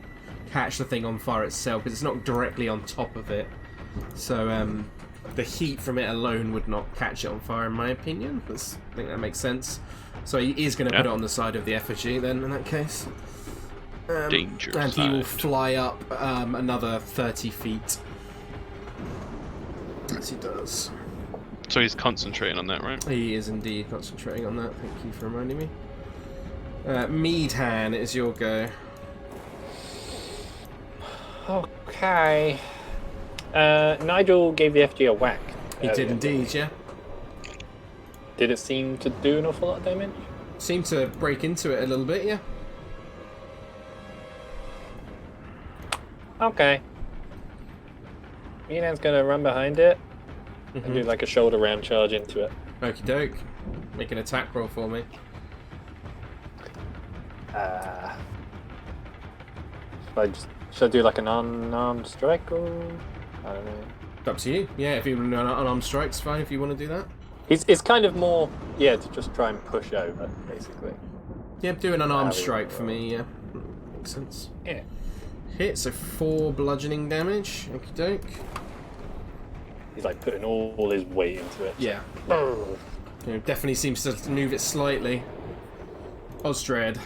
[SPEAKER 1] catch the thing on fire itself, because it's not directly on top of it. So, the heat from it alone would not catch it on fire, in my opinion. I think that makes sense. So he is going to put it on the side of the effigy, then, in that case.
[SPEAKER 5] Dangerous.
[SPEAKER 1] And he will fly up another 30 feet. As he does.
[SPEAKER 5] So he's concentrating on that, right?
[SPEAKER 1] He is indeed concentrating on that. Thank you for reminding me. Meadhan, it is your go.
[SPEAKER 6] Okay. Nigel gave the FG a whack.
[SPEAKER 1] He did indeed, yeah.
[SPEAKER 6] Did it seem to do an awful lot of damage?
[SPEAKER 1] Seemed to break into it a little bit, yeah.
[SPEAKER 6] Okay. Meadhan's gonna run behind it and do like a shoulder ram charge into it.
[SPEAKER 1] Okie doke. Make an attack roll for me.
[SPEAKER 6] Should I do like an unarmed strike or I don't know.
[SPEAKER 1] Up to you. Yeah, if you want to do an unarmed strike's fine if you want to do that.
[SPEAKER 6] It's kind of more to just try and push over, basically.
[SPEAKER 1] Yeah, do an unarmed strike for me, yeah. Makes sense.
[SPEAKER 6] Yeah.
[SPEAKER 1] Hit, so 4 bludgeoning damage. Okie doke.
[SPEAKER 6] He's like putting all his weight into it.
[SPEAKER 1] Yeah. Definitely seems to move it slightly. Osdred.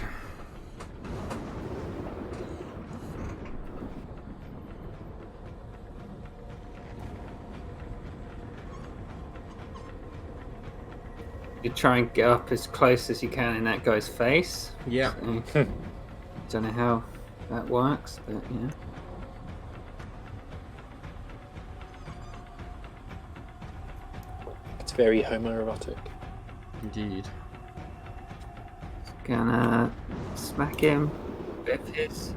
[SPEAKER 4] You try and get up as close as you can in that guy's face.
[SPEAKER 1] Yeah.
[SPEAKER 4] So, don't know how that works, but yeah.
[SPEAKER 6] It's very homoerotic.
[SPEAKER 1] Indeed.
[SPEAKER 4] Gonna smack him with his.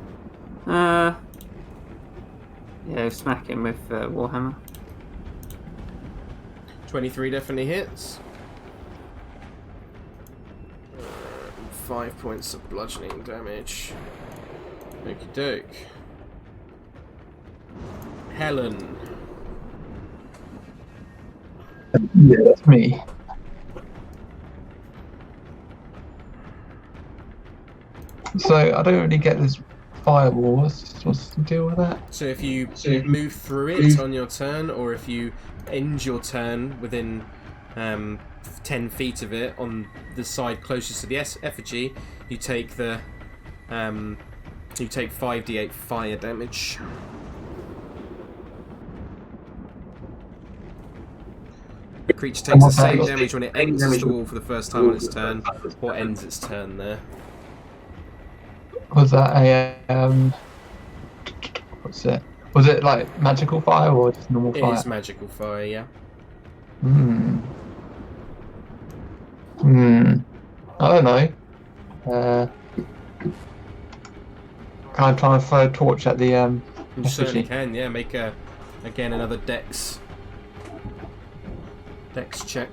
[SPEAKER 4] Smack him with Warhammer.
[SPEAKER 1] 23 definitely hits. 5 points of bludgeoning damage. Okie doke. Helen.
[SPEAKER 2] Yeah, that's me. So I don't really get this fireball. What's the deal with that?
[SPEAKER 1] So if you move through it on your turn, or if you end your turn within 10 feet of it on the side closest to the effigy, you take 5d8 fire damage. The creature takes the same damage when it enters the wall for the first time on its turn, or ends its turn there.
[SPEAKER 2] Was that a what's it? Was it like magical fire or just normal fire?
[SPEAKER 1] It is magical fire, yeah.
[SPEAKER 2] I don't know. Can I try and throw a torch at the
[SPEAKER 1] You certainly
[SPEAKER 2] effigy?
[SPEAKER 1] can, yeah. Make again another dex check.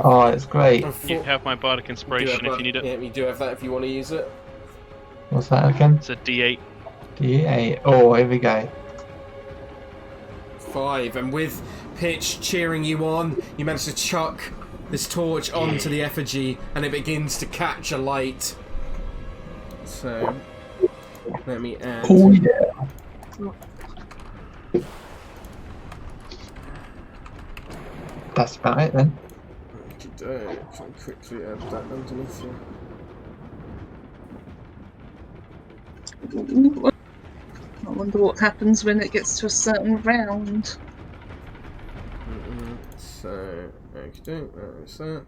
[SPEAKER 2] Oh, it's great.
[SPEAKER 5] You have my bardic inspiration if you need it.
[SPEAKER 1] Yeah, you do have that if you want to use it.
[SPEAKER 2] What's that again?
[SPEAKER 5] It's a D8.
[SPEAKER 2] D8. Oh, here we go.
[SPEAKER 1] 5, and with Pitch cheering you on, you manage to chuck this torch onto the effigy, and it begins to catch a light. So, let me add.
[SPEAKER 2] Oh yeah. That's about it then.
[SPEAKER 1] Can quickly add that underneath here.
[SPEAKER 7] Oh, wonder what happens when it gets to a certain round.
[SPEAKER 1] So, okay, that is that.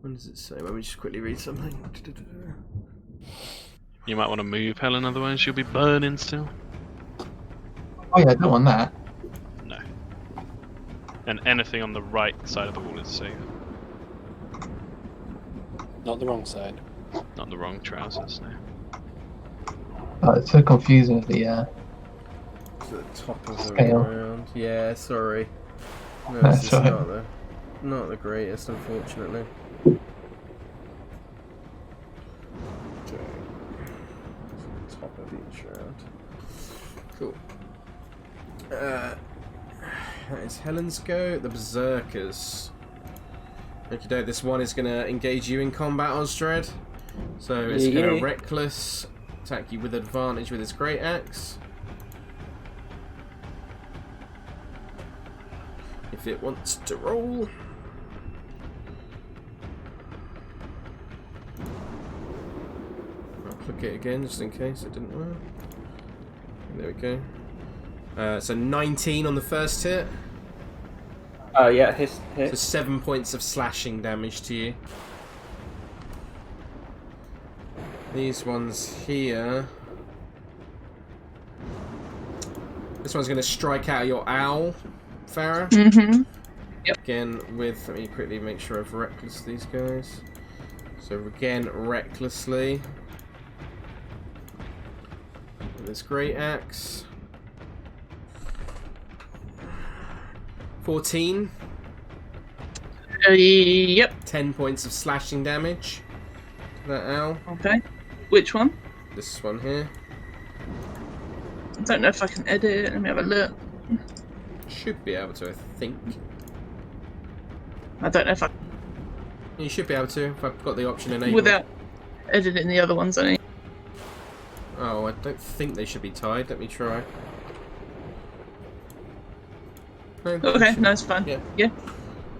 [SPEAKER 1] When does it say? Let me just quickly read something.
[SPEAKER 5] You might want to move, Helen, otherwise you'll be burning still.
[SPEAKER 2] Oh yeah, I don't want that.
[SPEAKER 5] No. And anything on the right side of the wall is safe.
[SPEAKER 6] Not the wrong side.
[SPEAKER 5] Not the wrong trousers, no.
[SPEAKER 2] Oh, it's so confusing with the
[SPEAKER 1] To the top of the
[SPEAKER 2] Scale.
[SPEAKER 1] round. Yeah, sorry. No,
[SPEAKER 2] That's
[SPEAKER 1] this is
[SPEAKER 2] right.
[SPEAKER 1] not the greatest, unfortunately. Okay. Top of each round. Cool. That is Helen's go. The Berserkers. Okay, this one is going to engage you in combat, Osdred. So it's going to reckless attack you with advantage with its great axe. If it wants to roll. I'll click it again just in case it didn't work. There we go. So 19 on the first hit.
[SPEAKER 4] Oh yeah, hit.
[SPEAKER 1] So 7 points of slashing damage to you. These ones here. This one's going to strike out your owl, Farrah.
[SPEAKER 7] Mm-hmm. Yep.
[SPEAKER 1] Again, let me quickly make sure I've reckless these guys. So again, recklessly. With this great axe. 14.
[SPEAKER 7] Yep.
[SPEAKER 1] 10 points of slashing damage to that owl.
[SPEAKER 7] Okay. Which one?
[SPEAKER 1] This one here.
[SPEAKER 7] I don't know if I can edit it. Let me have a look.
[SPEAKER 1] Should be able to, I think.
[SPEAKER 7] I don't know if I
[SPEAKER 1] You should be able to, if I've got the option enabled.
[SPEAKER 7] without editing the other ones. I mean.
[SPEAKER 1] Oh, I don't think they should be tied. Let me try. No, they
[SPEAKER 7] Okay,
[SPEAKER 1] should-
[SPEAKER 7] no, it's fine.
[SPEAKER 1] Yeah.
[SPEAKER 7] Yeah.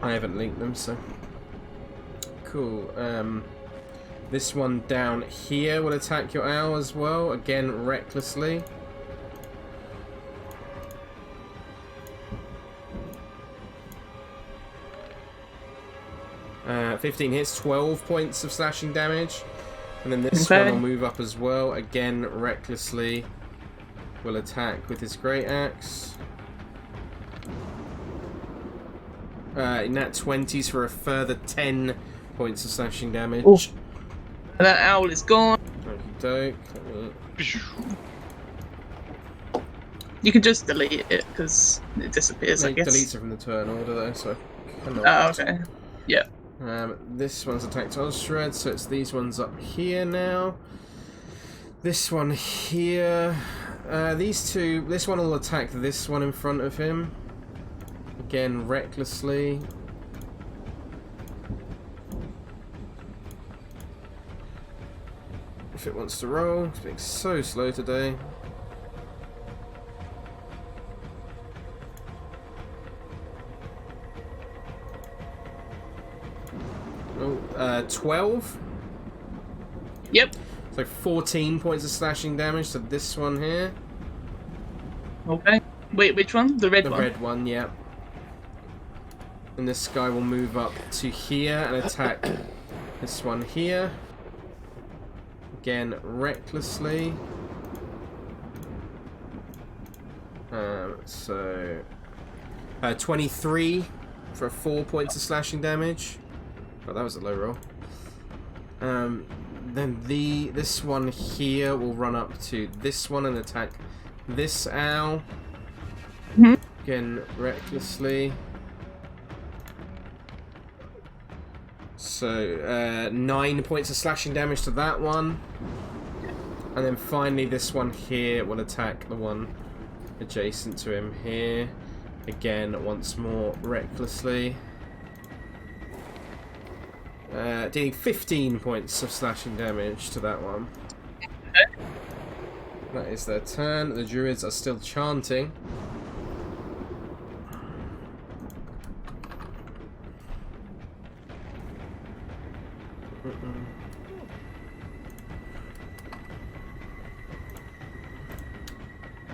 [SPEAKER 1] I haven't linked them, so. Cool. This one down here will attack your owl as well. Again, recklessly. Uh, 15 hits, 12 points of slashing damage. And then this
[SPEAKER 7] Okay.
[SPEAKER 1] one will move up as well. Again, recklessly. Will attack with his great axe. In that 20s for a further 10 points of slashing damage.
[SPEAKER 7] Ooh. That owl is gone.
[SPEAKER 1] Okey doke.
[SPEAKER 7] You can just delete it because it disappears. I
[SPEAKER 1] It
[SPEAKER 7] guess.
[SPEAKER 1] deletes it from the turn order though, so I cannot.
[SPEAKER 7] Oh, okay. Yeah.
[SPEAKER 1] This one's attacked Osdred, so it's these ones up here now. This one here. These two. This one will attack this one in front of him. Again, recklessly. If it wants to roll. It's being so slow today. Oh, 12.
[SPEAKER 7] Yep.
[SPEAKER 1] So 14 points of slashing damage to this one here.
[SPEAKER 7] Okay. Wait, which one? The red
[SPEAKER 1] The
[SPEAKER 7] one.
[SPEAKER 1] red one, yeah. And this guy will move up to here and attack this one here. Again, recklessly. 23 for 4 points of slashing damage. Oh, that was a low roll. Then this one here will run up to this one and attack this owl.
[SPEAKER 7] Mhm.
[SPEAKER 1] Again, recklessly. So, 9 points of slashing damage to that one. And then finally this one here will attack the one adjacent to him here. Again, once more, recklessly. Dealing 15 points of slashing damage to that one. That is their turn. The druids are still chanting.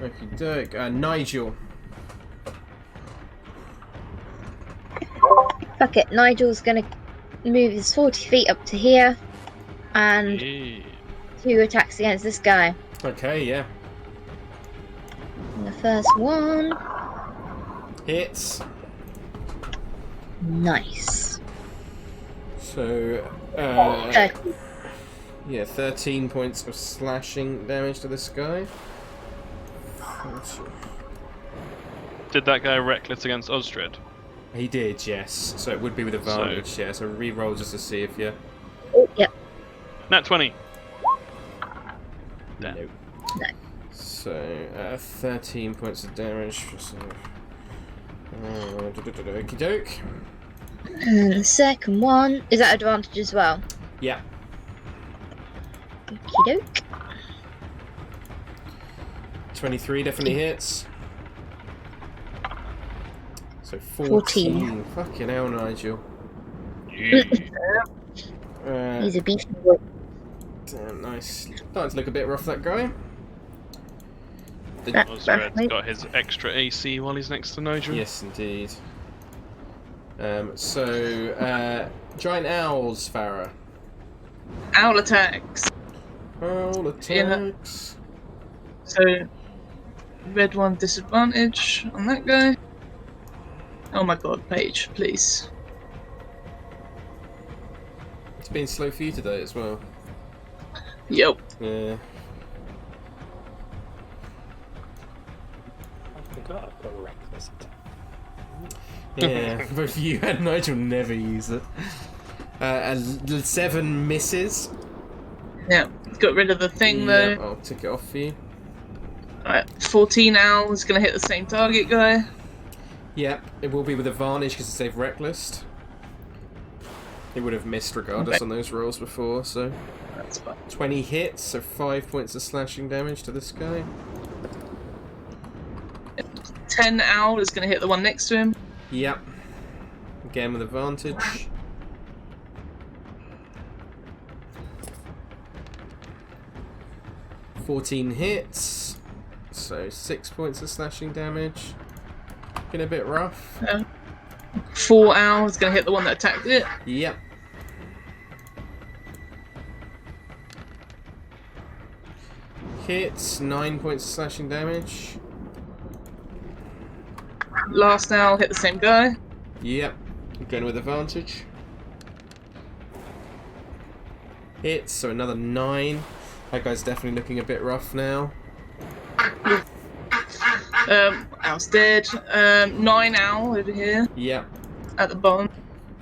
[SPEAKER 1] Okie doke. Nigel.
[SPEAKER 3] Fuck it. Nigel's gonna move his 40 feet up to here, and
[SPEAKER 5] Yeah.
[SPEAKER 3] 2 attacks against this guy.
[SPEAKER 1] Okay, yeah.
[SPEAKER 3] And the first one,
[SPEAKER 1] Hits.
[SPEAKER 3] nice.
[SPEAKER 1] So,
[SPEAKER 3] 30.
[SPEAKER 1] yeah, 13 points of slashing damage to this guy.
[SPEAKER 5] Did that guy reckless against Osdred?
[SPEAKER 1] He did, yes. So it would be with advantage, yeah. So re-roll just to see if you...
[SPEAKER 3] Oh, yep.
[SPEAKER 5] Nat 20. Damn.
[SPEAKER 1] No.
[SPEAKER 3] No.
[SPEAKER 1] So, 13 points of damage. So, okie doke.
[SPEAKER 3] And the second one, is that advantage as well?
[SPEAKER 1] Yeah.
[SPEAKER 3] Okie doke.
[SPEAKER 1] 23 definitely hits. So
[SPEAKER 3] 14.
[SPEAKER 1] Fucking hell, Nigel.
[SPEAKER 3] He's a beefy boy.
[SPEAKER 1] Damn, nice. Starting to look a bit rough, that guy.
[SPEAKER 5] Osred's got his extra AC while he's next to Nigel.
[SPEAKER 1] Yes, indeed. Giant owls, Farrah.
[SPEAKER 7] Owl attacks.
[SPEAKER 1] Owl attacks.
[SPEAKER 7] So, red one disadvantage on that guy. Oh my god, Paige, please.
[SPEAKER 1] It's been slow for you today as well.
[SPEAKER 7] Yep.
[SPEAKER 1] Yeah.
[SPEAKER 6] I forgot I've got a reckless attack.
[SPEAKER 1] Yeah, both you and Nigel never use it. 7 misses.
[SPEAKER 7] Yeah, got rid of the thing
[SPEAKER 1] Yeah,
[SPEAKER 7] though.
[SPEAKER 1] I'll tick it off for you.
[SPEAKER 7] Alright, 14 owl is going to hit the same target guy.
[SPEAKER 1] Yep, it will be with advantage because it's saved reckless. It would have missed regardless on those rolls before, so...
[SPEAKER 7] That's fine.
[SPEAKER 1] 20 hits, so 5 points of slashing damage to this guy.
[SPEAKER 7] 10 owl is going to hit the one next to him.
[SPEAKER 1] Yep. Again with advantage. $14 hits, so 6 points of slashing damage. Looking a bit rough.
[SPEAKER 7] 4 owl is going to hit the one that attacked it.
[SPEAKER 1] Yep. Hits, 9 points of slashing damage.
[SPEAKER 7] Last owl hit the same guy.
[SPEAKER 1] Yep. Again with advantage. Hits, so another 9. That guy's definitely looking a bit rough now.
[SPEAKER 7] Owl's dead. 9 owl over here
[SPEAKER 1] Yep.
[SPEAKER 7] at the bottom.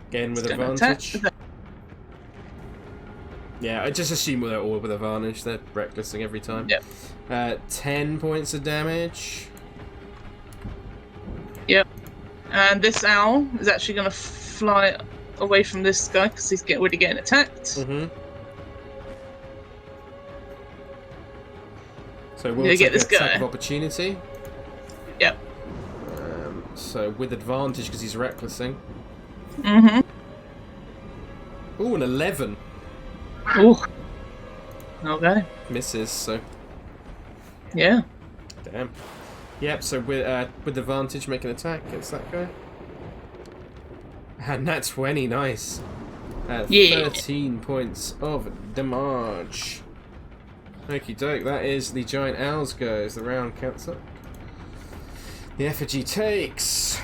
[SPEAKER 1] Again with
[SPEAKER 7] It's gonna
[SPEAKER 1] advantage.
[SPEAKER 7] attack.
[SPEAKER 1] Yeah, I just assume they're all with advantage. They're recklessing every time.
[SPEAKER 7] Yep.
[SPEAKER 1] 10 points of damage.
[SPEAKER 7] Yep. And this owl is actually going to fly away from this guy because he's already getting attacked.
[SPEAKER 1] Mm-hmm. So we'll
[SPEAKER 7] Yeah,
[SPEAKER 1] take
[SPEAKER 7] get
[SPEAKER 1] an
[SPEAKER 7] this
[SPEAKER 1] attack
[SPEAKER 7] guy.
[SPEAKER 1] of opportunity.
[SPEAKER 7] Yep.
[SPEAKER 1] So with advantage because he's recklessing.
[SPEAKER 7] Mm-hmm.
[SPEAKER 1] Ooh, an 11.
[SPEAKER 7] Ooh. Okay.
[SPEAKER 1] Misses, so
[SPEAKER 7] Yeah.
[SPEAKER 1] damn. Yep, so with advantage make an attack against that guy. And that's 20, nice.
[SPEAKER 7] Yeah.
[SPEAKER 1] 13 points of damage. Okie doke, that is the giant owls go as the round counts up. The effigy takes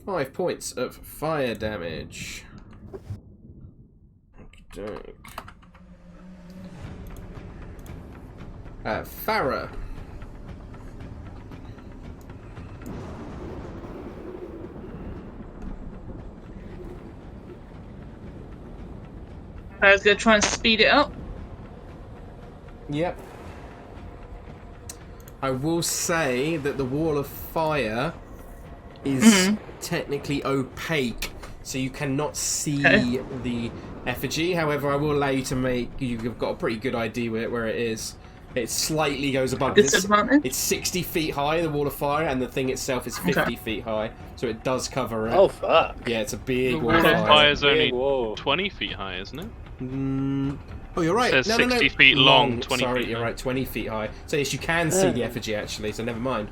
[SPEAKER 1] 5 points of fire damage. Okie doke. Farrah.
[SPEAKER 7] I was going to try and speed it up.
[SPEAKER 1] Yep. I will say that the wall of fire is technically opaque, so you cannot see the effigy. However, I will allow you to make... You've got a pretty good idea where it is. It slightly goes above.
[SPEAKER 7] Disadvantage?
[SPEAKER 1] It's 60 feet high, the wall of fire, and the thing itself is 50 feet high, so it does cover it.
[SPEAKER 6] Oh fuck!
[SPEAKER 1] Yeah, it's a big
[SPEAKER 5] The
[SPEAKER 1] wall of
[SPEAKER 5] wall of
[SPEAKER 1] fire.
[SPEAKER 5] fire is only
[SPEAKER 6] Whoa.
[SPEAKER 5] 20 feet high, isn't it?
[SPEAKER 1] Oh, you're right.
[SPEAKER 5] It says
[SPEAKER 1] no,
[SPEAKER 5] 60 feet long, 20
[SPEAKER 1] Sorry,
[SPEAKER 5] feet
[SPEAKER 1] you're
[SPEAKER 5] high.
[SPEAKER 1] right. 20 feet high. So yes, you can see the effigy actually. So never mind.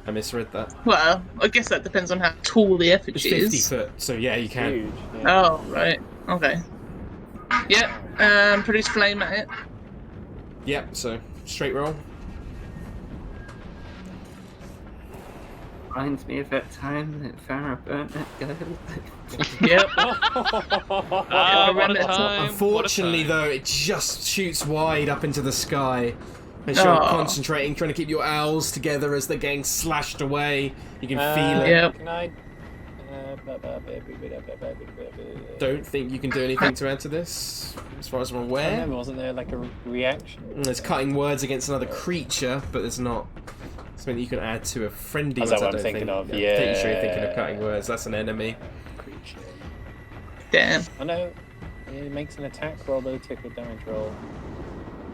[SPEAKER 1] I misread that.
[SPEAKER 7] Well, I guess that depends on how tall the
[SPEAKER 1] It's
[SPEAKER 7] effigy
[SPEAKER 1] 50
[SPEAKER 7] is.
[SPEAKER 1] foot. So yeah, you can.
[SPEAKER 6] Huge. Yeah.
[SPEAKER 7] Oh, right. Okay. Yep. Produce flame at it.
[SPEAKER 1] Yep. So straight roll.
[SPEAKER 4] Reminds me of that time that Farrah burnt that girl.
[SPEAKER 7] Yep.
[SPEAKER 5] Ah, what a
[SPEAKER 7] remember.
[SPEAKER 5] time.
[SPEAKER 1] Unfortunately,
[SPEAKER 5] what a time.
[SPEAKER 1] though, it just shoots wide up into the sky. As you're
[SPEAKER 7] Oh.
[SPEAKER 1] concentrating, trying to keep your owls together as they're getting slashed away. You can feel it.
[SPEAKER 7] Yep.
[SPEAKER 6] Can I?
[SPEAKER 1] Don't think you can do anything to add to this, as far as I'm
[SPEAKER 6] I
[SPEAKER 1] aware.
[SPEAKER 6] remember, wasn't there like a reaction?
[SPEAKER 1] There's cutting words against another creature, but there's not something that you can add to a friendly
[SPEAKER 6] Is
[SPEAKER 1] word.
[SPEAKER 6] that what
[SPEAKER 1] I
[SPEAKER 6] I'm
[SPEAKER 1] don't
[SPEAKER 6] thinking
[SPEAKER 1] think.
[SPEAKER 6] of?
[SPEAKER 1] Pretty sure you're thinking of
[SPEAKER 6] Yeah.
[SPEAKER 1] cutting words. That's an enemy.
[SPEAKER 6] Creature.
[SPEAKER 7] Damn.
[SPEAKER 6] I know. It makes an attack roll, though, tick with damage roll.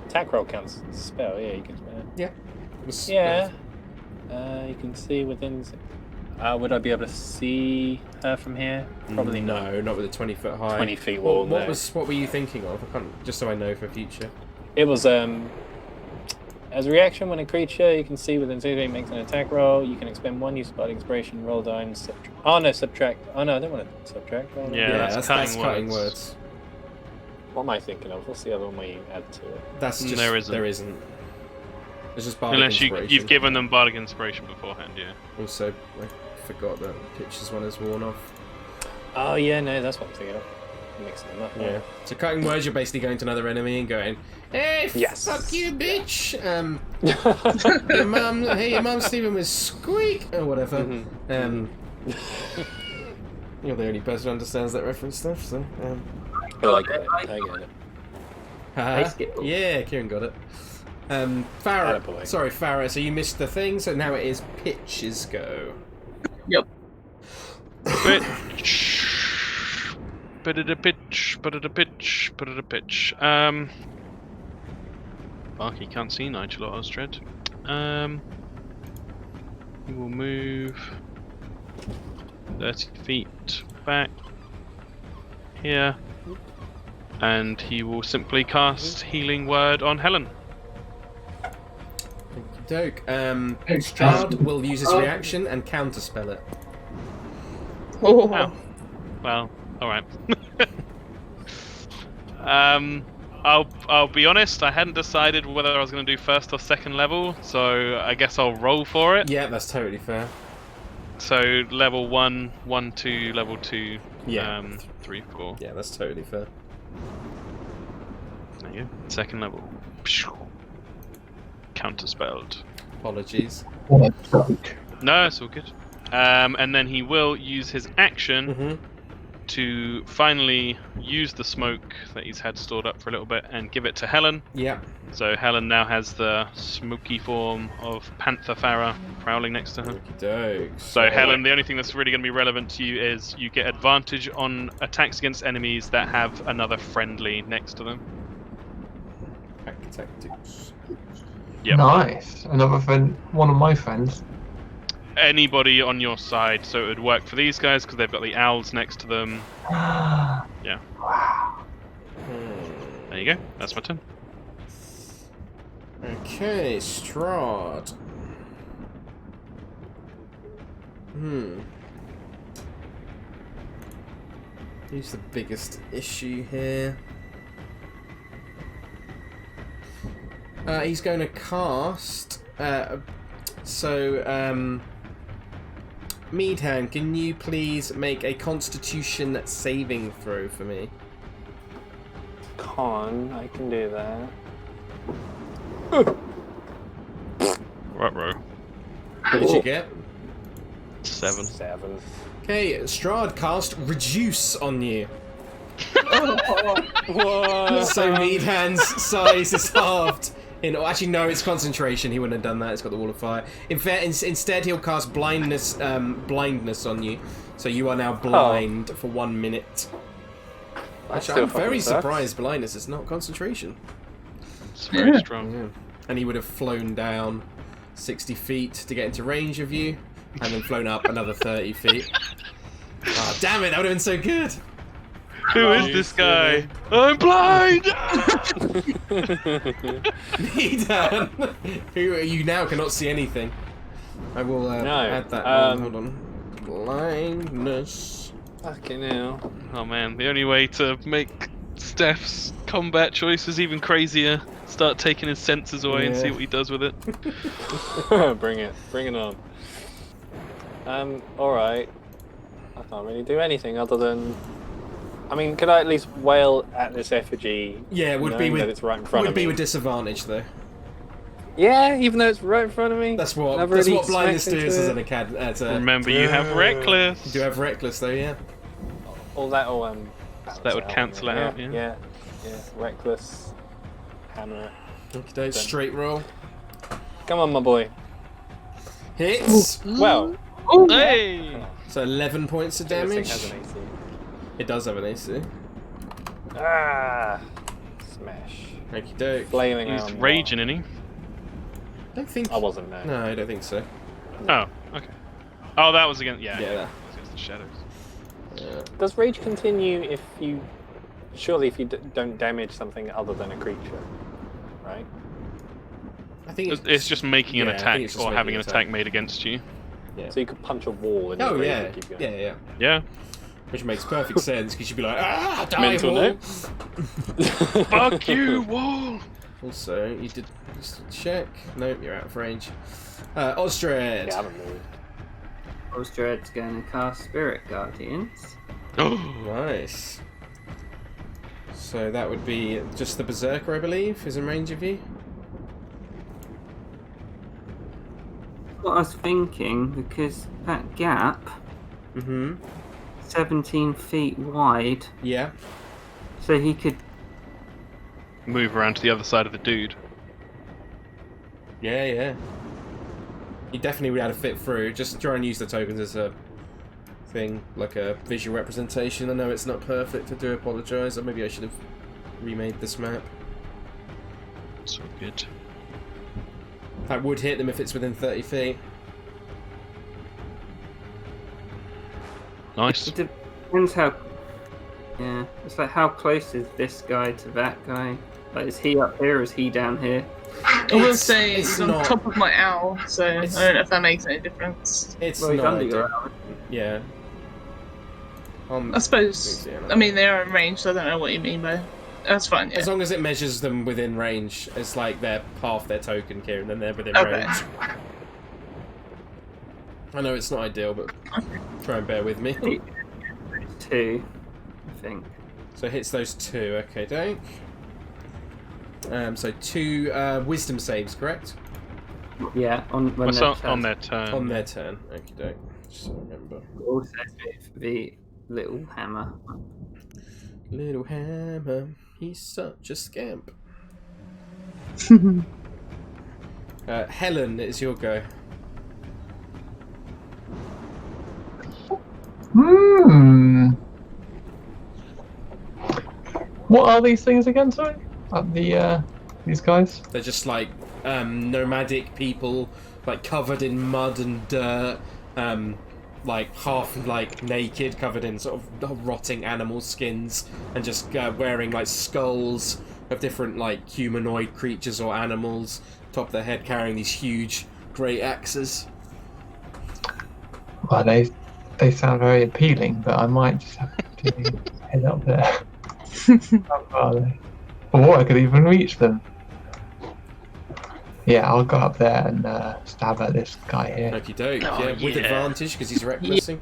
[SPEAKER 6] Attack roll counts as a spell, yeah, you can spell it.
[SPEAKER 1] Yeah.
[SPEAKER 6] Yeah. You can see within. Would I be able to see her from here? Probably not.
[SPEAKER 1] No, not with a 20-foot high.
[SPEAKER 6] 20 feet wall.
[SPEAKER 1] What
[SPEAKER 6] no.
[SPEAKER 1] were you thinking of? I can't, just so I know for future.
[SPEAKER 6] It was as a reaction when a creature you can see within 60 feet makes an attack roll, you can expend one use of inspiration, roll down, subtract. Oh no, subtract. Oh no, I don't want to subtract. Roll
[SPEAKER 5] Yeah,
[SPEAKER 6] down.
[SPEAKER 5] that's cutting words.
[SPEAKER 6] What am I thinking of? What's the other one we add to it?
[SPEAKER 1] That's just
[SPEAKER 5] There isn't.
[SPEAKER 1] There isn't. There's just bardic
[SPEAKER 5] Unless
[SPEAKER 1] inspiration.
[SPEAKER 5] you've given them bardic inspiration beforehand, yeah.
[SPEAKER 1] Also, I forgot that Pitch's one is worn off.
[SPEAKER 6] Oh yeah, no, that's what I'm thinking of. I'm mixing them up.
[SPEAKER 1] Yeah. So cutting words, you're basically going to another enemy and going, "Hey,
[SPEAKER 6] Yes.
[SPEAKER 1] fuck you, bitch! Your mum's sleeping with Squeak or whatever."
[SPEAKER 6] Mhm.
[SPEAKER 1] You're the only person who understands that reference stuff. So,
[SPEAKER 6] Oh, I get it. I get it.
[SPEAKER 1] haha.
[SPEAKER 4] Skill.
[SPEAKER 1] Yeah, Kieran got it. Farrah.
[SPEAKER 6] Attaboy.
[SPEAKER 1] Sorry, Farrah. So you missed the thing. So now it is Pitch's go.
[SPEAKER 7] Yep.
[SPEAKER 5] Pitch. Bit of a pitch. Barky can't see Nigel or Osdred. He will move 30 feet back here. And he will simply cast Healing Word on Helen.
[SPEAKER 1] Doke. Strahd will use his reaction and counterspell it.
[SPEAKER 7] Oh.
[SPEAKER 5] Oh. Well, alright. I'll be honest, I hadn't decided whether I was going to do first or second level, so I guess I'll roll for it.
[SPEAKER 1] Yeah, that's totally fair.
[SPEAKER 5] So level 1, 1, 2, level 2,
[SPEAKER 1] Yeah.
[SPEAKER 5] 3, 4.
[SPEAKER 1] Yeah, that's totally fair.
[SPEAKER 5] There you go. Second level. Counterspelled.
[SPEAKER 1] Apologies.
[SPEAKER 2] What a joke.
[SPEAKER 5] No, it's all good. And then he will use his action
[SPEAKER 1] Mm-hmm.
[SPEAKER 5] to finally use the smoke that he's had stored up for a little bit and give it to Helen.
[SPEAKER 1] Yeah.
[SPEAKER 5] So Helen now has the smoky form of Panther Farrah prowling next to her.
[SPEAKER 1] Doke.
[SPEAKER 5] So Helen, the only thing that's really going to be relevant to you is you get advantage on attacks against enemies that have another friendly next to them.
[SPEAKER 1] Pack tactics.
[SPEAKER 5] Yep.
[SPEAKER 2] Nice. Another friend, one of my friends.
[SPEAKER 5] Anybody on your side, so it would work for these guys because they've got the owls next to them. Yeah.
[SPEAKER 2] Wow.
[SPEAKER 5] There you go. That's my turn.
[SPEAKER 1] Okay, Strahd. Who's the biggest issue here? He's going to cast. Meadhand, can you please make a Constitution saving throw for me?
[SPEAKER 6] I can do that.
[SPEAKER 5] Ruh-roh.
[SPEAKER 1] What did you get?
[SPEAKER 5] 7.
[SPEAKER 6] 7.
[SPEAKER 1] Okay, Strahd cast Reduce on you.
[SPEAKER 6] Whoa!
[SPEAKER 1] So Meadhand's size is halved. Actually, no, it's concentration. He wouldn't have done that. It's got the wall of fire. Instead, he'll cast blindness on you. So you are now blind for 1 minute. Actually, I'm very surprised blindness is not concentration.
[SPEAKER 5] It's very strong.
[SPEAKER 1] Yeah. And he would have flown down 60 feet to get into range of you, and then flown up another 30 feet. Oh, damn it, that would have been so good.
[SPEAKER 5] Who is this guy? I'm blind!
[SPEAKER 1] Nidan! Who you now cannot see anything. I will add that on. Hold on. Blindness.
[SPEAKER 6] Fucking hell.
[SPEAKER 5] Oh man, the only way to make Steph's combat choices even crazier, start taking his senses away and see what he does with it.
[SPEAKER 6] Bring it on. Alright. I can't really do anything other than... I mean, could I at least wail at this effigy?
[SPEAKER 1] Yeah, it would be with...
[SPEAKER 6] that it's right in front of me?
[SPEAKER 1] Would be with disadvantage, though.
[SPEAKER 6] Yeah, even though it's right in front of me?
[SPEAKER 1] That's what blindness does as an acad...
[SPEAKER 5] Remember, you have Reckless.
[SPEAKER 1] You do have Reckless, though, yeah.
[SPEAKER 6] All that will...
[SPEAKER 5] that would cancel out, yeah.
[SPEAKER 6] Yeah. Reckless. Hammer.
[SPEAKER 1] Okay, straight roll.
[SPEAKER 6] Come on, my boy.
[SPEAKER 1] Hits!
[SPEAKER 6] Well.
[SPEAKER 7] Ooh.
[SPEAKER 5] Hey!
[SPEAKER 1] So 11 points of damage.
[SPEAKER 6] This thing has an AC.
[SPEAKER 1] It does have an AC.
[SPEAKER 6] Ah! Smash.
[SPEAKER 1] Okie doke.
[SPEAKER 6] Flailing
[SPEAKER 5] He's
[SPEAKER 6] around.
[SPEAKER 5] raging, isn't he?
[SPEAKER 1] I don't think...
[SPEAKER 6] I wasn't there.
[SPEAKER 1] No, I don't think so.
[SPEAKER 5] Oh, okay. Oh, that was against...
[SPEAKER 1] Yeah.
[SPEAKER 5] That was against the shadows.
[SPEAKER 1] Yeah.
[SPEAKER 6] Does rage continue if you... Surely if you don't damage something other than a creature, right?
[SPEAKER 1] I think
[SPEAKER 5] It's just making an
[SPEAKER 1] I think
[SPEAKER 5] attack
[SPEAKER 1] it's just
[SPEAKER 5] or
[SPEAKER 1] making
[SPEAKER 5] having
[SPEAKER 1] an
[SPEAKER 5] an attack made against you.
[SPEAKER 1] Yeah.
[SPEAKER 6] So you could punch a wall and
[SPEAKER 1] Oh
[SPEAKER 6] your rage
[SPEAKER 1] yeah,
[SPEAKER 6] would keep going.
[SPEAKER 1] yeah.
[SPEAKER 5] Yeah.
[SPEAKER 1] Which makes perfect sense because you'd be like, die
[SPEAKER 6] Mental
[SPEAKER 1] wall.
[SPEAKER 6] note.
[SPEAKER 5] Fuck you, wall!
[SPEAKER 1] Also, you did just check. Nope, you're out of range. Osdred.
[SPEAKER 6] Yeah, I haven't moved.
[SPEAKER 4] Osdred's going to cast Spirit Guardians.
[SPEAKER 1] Nice. So that would be just the Berserker, I believe, is in range of you.
[SPEAKER 4] What I was thinking, because that gap, 17 feet wide,
[SPEAKER 1] Yeah.
[SPEAKER 4] so he could...
[SPEAKER 5] Move around to the other side of the dude.
[SPEAKER 1] Yeah. You definitely would have to fit through. Just try and use the tokens as a thing, like a visual representation. I know it's not perfect, I do apologise, or maybe I should have remade this map.
[SPEAKER 5] So good.
[SPEAKER 1] That would hit them if it's within 30 feet.
[SPEAKER 5] Nice.
[SPEAKER 4] It depends how... Yeah, it's like how close is this guy to that guy? Like, is he up here or is he down here?
[SPEAKER 7] I will say
[SPEAKER 1] it's
[SPEAKER 7] it's on
[SPEAKER 1] not-
[SPEAKER 7] top of my owl, so I don't know if that makes any difference.
[SPEAKER 1] It's
[SPEAKER 4] Well, he's
[SPEAKER 1] not
[SPEAKER 4] under your
[SPEAKER 1] ideal.
[SPEAKER 4] arm.
[SPEAKER 1] Yeah.
[SPEAKER 7] I suppose.
[SPEAKER 1] Yeah.
[SPEAKER 7] I mean, they are in range, so I don't know what you mean by. That's fine. Yeah.
[SPEAKER 1] As long as it measures them within range, it's like they're half their token, Kieran, then they're within
[SPEAKER 7] Okay.
[SPEAKER 1] range. I know it's not ideal, but try and bear with me.
[SPEAKER 4] 2, I think.
[SPEAKER 1] So it hits those two, okay, Dake. So 2 wisdom saves, correct?
[SPEAKER 4] Yeah, on when
[SPEAKER 5] What's
[SPEAKER 4] they're
[SPEAKER 5] on their turn?
[SPEAKER 1] On their turn, okay, Dake. Just remember.
[SPEAKER 4] Also with the little hammer.
[SPEAKER 1] Little hammer, he's such a scamp. Helen, it's your go.
[SPEAKER 2] What are these things again, sorry? These guys?
[SPEAKER 1] They're just like nomadic people, like covered in mud and dirt, like half like naked, covered in sort of rotting animal skins, and just wearing like skulls of different like humanoid creatures or animals, top of their head carrying these huge great axes.
[SPEAKER 2] Well, they sound very appealing, but I might just have to head up there. How far are they? Or I could even reach them. Yeah, I'll go up there and stab at this guy here.
[SPEAKER 1] Okie doke,
[SPEAKER 5] Oh,
[SPEAKER 1] yeah, with
[SPEAKER 5] yeah.
[SPEAKER 1] advantage because he's recklessing.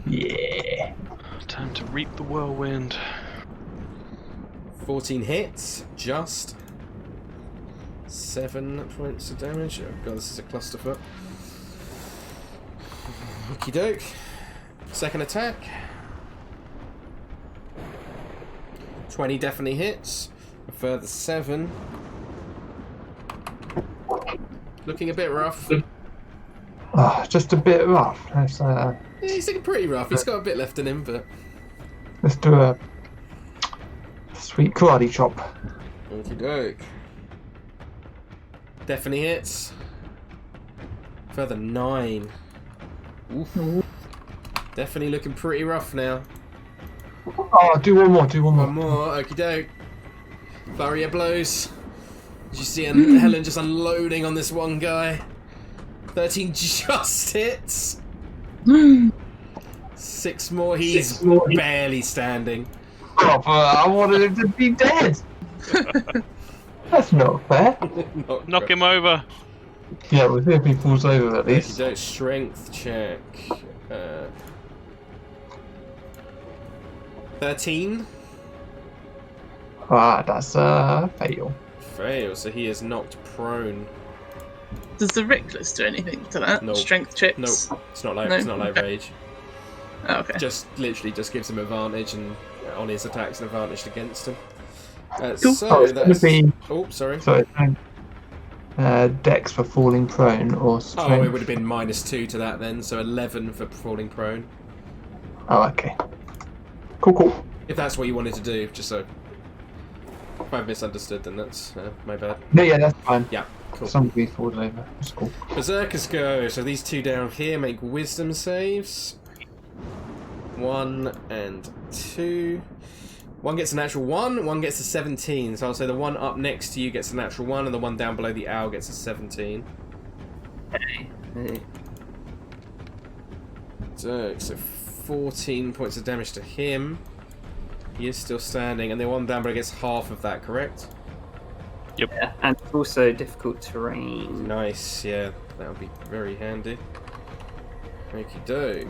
[SPEAKER 2] Yeah.
[SPEAKER 5] Time to reap the whirlwind.
[SPEAKER 1] 14 hits, just 7 points of damage. Oh god, this is a clusterfuck. Okie doke. Second attack. 20 definitely hits. A further 7. Looking a bit rough.
[SPEAKER 2] Just a bit rough.
[SPEAKER 1] Yeah, he's looking pretty rough. He's got a bit left in him, but...
[SPEAKER 2] Let's do a sweet karate chop.
[SPEAKER 1] Okie doke. Definitely hits. Further 9. Oof. Definitely looking pretty rough now.
[SPEAKER 2] Oh, do one more.
[SPEAKER 1] One more, okie doke. Flurry of blows. Did you see Helen just unloading on this one guy? 13 just hits. 6 more, he's barely standing.
[SPEAKER 2] Oh, but I wanted him to be dead. That's not fair.
[SPEAKER 5] Knock him over.
[SPEAKER 2] Yeah, we'll see if he falls over at least.
[SPEAKER 1] Okie doke, strength check. 13.
[SPEAKER 2] Ah, that's a fail.
[SPEAKER 1] Fail, so he is knocked prone.
[SPEAKER 7] Does the Reckless do anything to that?
[SPEAKER 1] No.
[SPEAKER 7] Strength checks?
[SPEAKER 1] No, it's not like
[SPEAKER 7] No?
[SPEAKER 1] it's not like
[SPEAKER 7] Okay.
[SPEAKER 1] rage.
[SPEAKER 7] Oh, okay.
[SPEAKER 1] Just literally just gives him advantage and on his attacks and advantage against him.
[SPEAKER 7] Cool.
[SPEAKER 1] So
[SPEAKER 2] it's gonna
[SPEAKER 1] that's.
[SPEAKER 2] be-
[SPEAKER 1] Oh, sorry.
[SPEAKER 2] So dex for falling prone or strength.
[SPEAKER 1] Oh, it would have been -2 to that then, so 11 for falling prone.
[SPEAKER 2] Oh, okay. Cool.
[SPEAKER 1] If that's what you wanted to do, just so. If I've misunderstood, then that's my bad.
[SPEAKER 2] No, yeah, that's fine.
[SPEAKER 1] Yeah, cool.
[SPEAKER 2] Somebody falls over. That's cool.
[SPEAKER 1] Berserkers go. So these two down here make wisdom saves. 1 and 2. One gets a natural 1, one gets a 17. So I'll say the one up next to you gets a natural 1, and the one down below the owl gets a 17.
[SPEAKER 4] Hey.
[SPEAKER 1] So 14 points of damage to him. He is still standing, and the one down below gets half of that, correct?
[SPEAKER 4] Yeah, and also difficult terrain.
[SPEAKER 1] Nice, yeah, that would be very handy. Okie doke.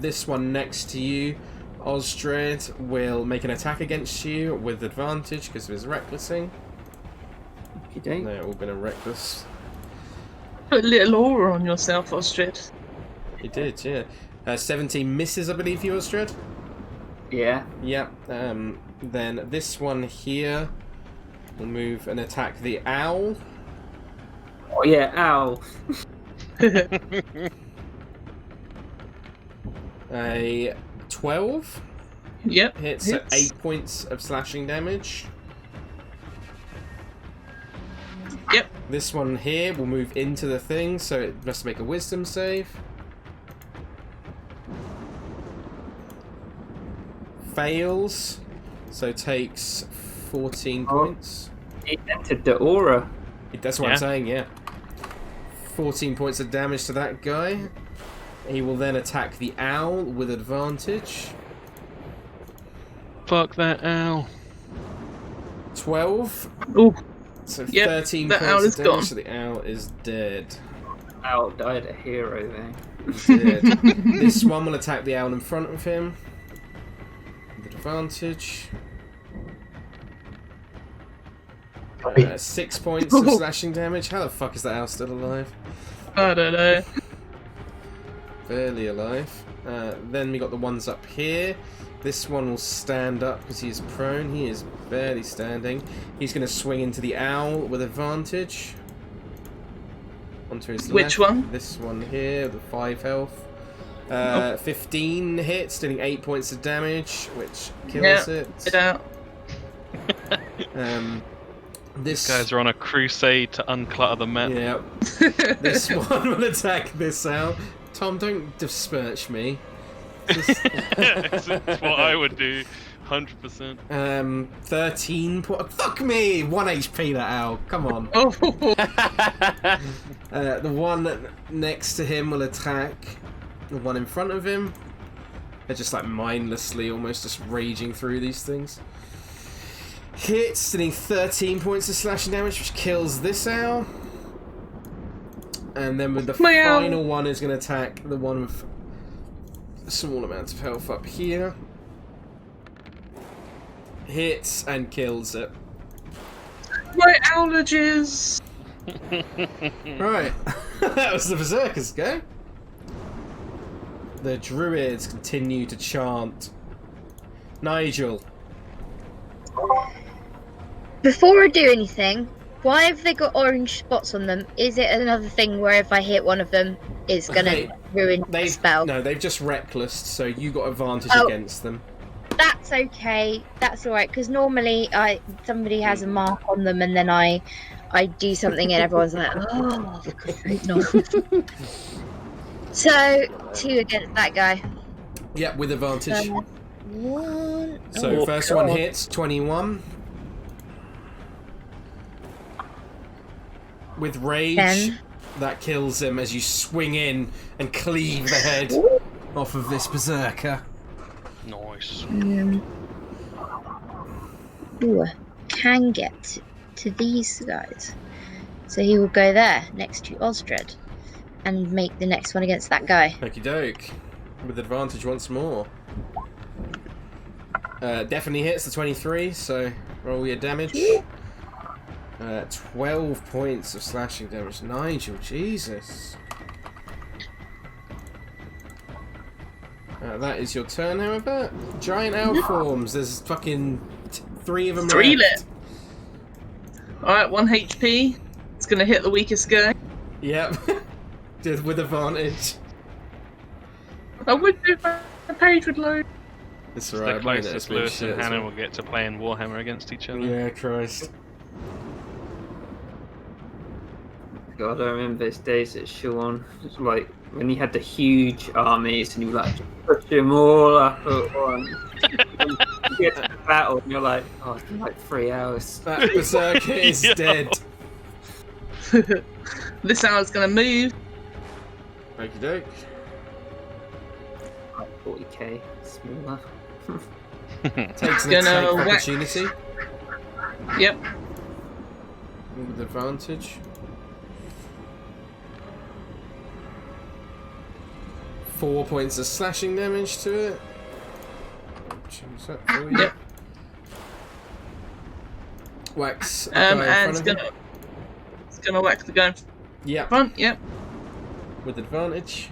[SPEAKER 1] This one next to you, Osdred, will make an attack against you with advantage because of his recklessing.
[SPEAKER 4] Okay.
[SPEAKER 1] They've all been a reckless.
[SPEAKER 7] Put a little aura on yourself, Osdred.
[SPEAKER 1] He did, yeah. 17 misses, I believe, you, Osdred?
[SPEAKER 4] Yeah.
[SPEAKER 1] Yep. Then this one here will move and attack the owl.
[SPEAKER 4] Oh yeah, ow.
[SPEAKER 1] A 12
[SPEAKER 7] Yep.
[SPEAKER 1] hits at 8 points of slashing damage.
[SPEAKER 7] Yep.
[SPEAKER 1] This one here will move into the thing, so it must make a wisdom save. Fails, so takes 14 points.
[SPEAKER 4] He entered the aura.
[SPEAKER 1] That's what I'm saying, yeah. 14 points of damage to that guy. He will then attack the owl with advantage.
[SPEAKER 5] Fuck that owl.
[SPEAKER 1] 12.
[SPEAKER 7] Ooh.
[SPEAKER 1] So
[SPEAKER 7] Yep,
[SPEAKER 1] 13
[SPEAKER 7] the owl
[SPEAKER 1] points
[SPEAKER 7] is
[SPEAKER 1] of damage
[SPEAKER 7] gone.
[SPEAKER 1] to the owl is dead.
[SPEAKER 4] Ow died a hero there.
[SPEAKER 1] Dead. This one will attack the owl in front of him with advantage. 6 points of slashing damage. How the fuck is that owl still alive?
[SPEAKER 7] I don't know.
[SPEAKER 1] Barely alive. Then we got the ones up here. This one will stand up because he's prone. He is barely standing. He's going to swing into the owl with advantage. Onto his
[SPEAKER 7] Which
[SPEAKER 1] left.
[SPEAKER 7] one?
[SPEAKER 1] This one here, the 5 health. 15 hits, dealing 8 points of damage, which kills it.
[SPEAKER 7] Get out.
[SPEAKER 1] This
[SPEAKER 5] Guys are on a crusade to unclutter the map.
[SPEAKER 1] Yeah. This one will attack this owl. Tom, don't disperse me.
[SPEAKER 5] That's what I would do, 100%.
[SPEAKER 1] 13 fuck me! 1 HP that owl. Come on.
[SPEAKER 7] Oh.
[SPEAKER 1] The one next to him will attack the one in front of him. They're just like mindlessly, almost just raging through these things. Hits, dealing 13 points of slashing damage, which kills this owl. And then with the final one is going to attack the one with a small amount of health up here. Hits and kills it.
[SPEAKER 7] My allergies.
[SPEAKER 1] Right, that was the Berserkers go. The Druids continue to chant. Nigel.
[SPEAKER 3] Before I do anything, why have they got orange spots on them? Is it another thing where if I hit one of them, it's gonna ruin the spell?
[SPEAKER 1] No, they've just reckless, so you got advantage against them.
[SPEAKER 3] That's okay. That's alright, because normally somebody has a mark on them and then I do something and everyone's like, oh, for God's sake, no. So 2 against that guy.
[SPEAKER 1] Yep, with advantage.
[SPEAKER 3] 1.
[SPEAKER 1] So
[SPEAKER 3] Oh,
[SPEAKER 1] first
[SPEAKER 3] God.
[SPEAKER 1] one hits, 21. With rage,
[SPEAKER 3] 10.
[SPEAKER 1] that kills him as you swing in and cleave the head off of this berserker.
[SPEAKER 5] Nice.
[SPEAKER 3] Ooh, can get to these guys. So he will go there, next to Osdred, and make the next one against that guy.
[SPEAKER 1] Okie doke. With advantage once more. Definitely hits the 23, so roll your damage. 12 points of slashing damage. Nigel, Jesus. That is your turn, however. Giant owl forms. There's fucking 3 of them
[SPEAKER 7] 3
[SPEAKER 1] left.
[SPEAKER 7] Alright, 1 HP. It's gonna hit the weakest guy.
[SPEAKER 1] Yep. With advantage.
[SPEAKER 7] I would do if the page would load.
[SPEAKER 1] It's
[SPEAKER 5] The
[SPEAKER 1] alright.
[SPEAKER 5] closest Lewis and Hannah will get to playing Warhammer against each other.
[SPEAKER 1] Yeah, Christ.
[SPEAKER 4] God, I remember those days at Sean. It's like when you had the huge armies and you like push them all up at once. And you get to the battle and you're like, oh, it's been like 3 hours.
[SPEAKER 1] That berserker is dead.
[SPEAKER 7] This hour's gonna move.
[SPEAKER 1] Okie doke.
[SPEAKER 4] Like 40k, smaller.
[SPEAKER 1] Takes an
[SPEAKER 7] Gonna
[SPEAKER 1] attack
[SPEAKER 7] whack.
[SPEAKER 1] opportunity.
[SPEAKER 7] Yep.
[SPEAKER 1] With advantage. 4 points of slashing damage to it. Choose that for you.
[SPEAKER 7] Yep.
[SPEAKER 1] Wax.
[SPEAKER 7] And
[SPEAKER 1] guy in
[SPEAKER 7] it's
[SPEAKER 1] front of him.
[SPEAKER 7] gonna whack the guy in
[SPEAKER 1] Yep.
[SPEAKER 7] front. Yep.
[SPEAKER 1] With advantage.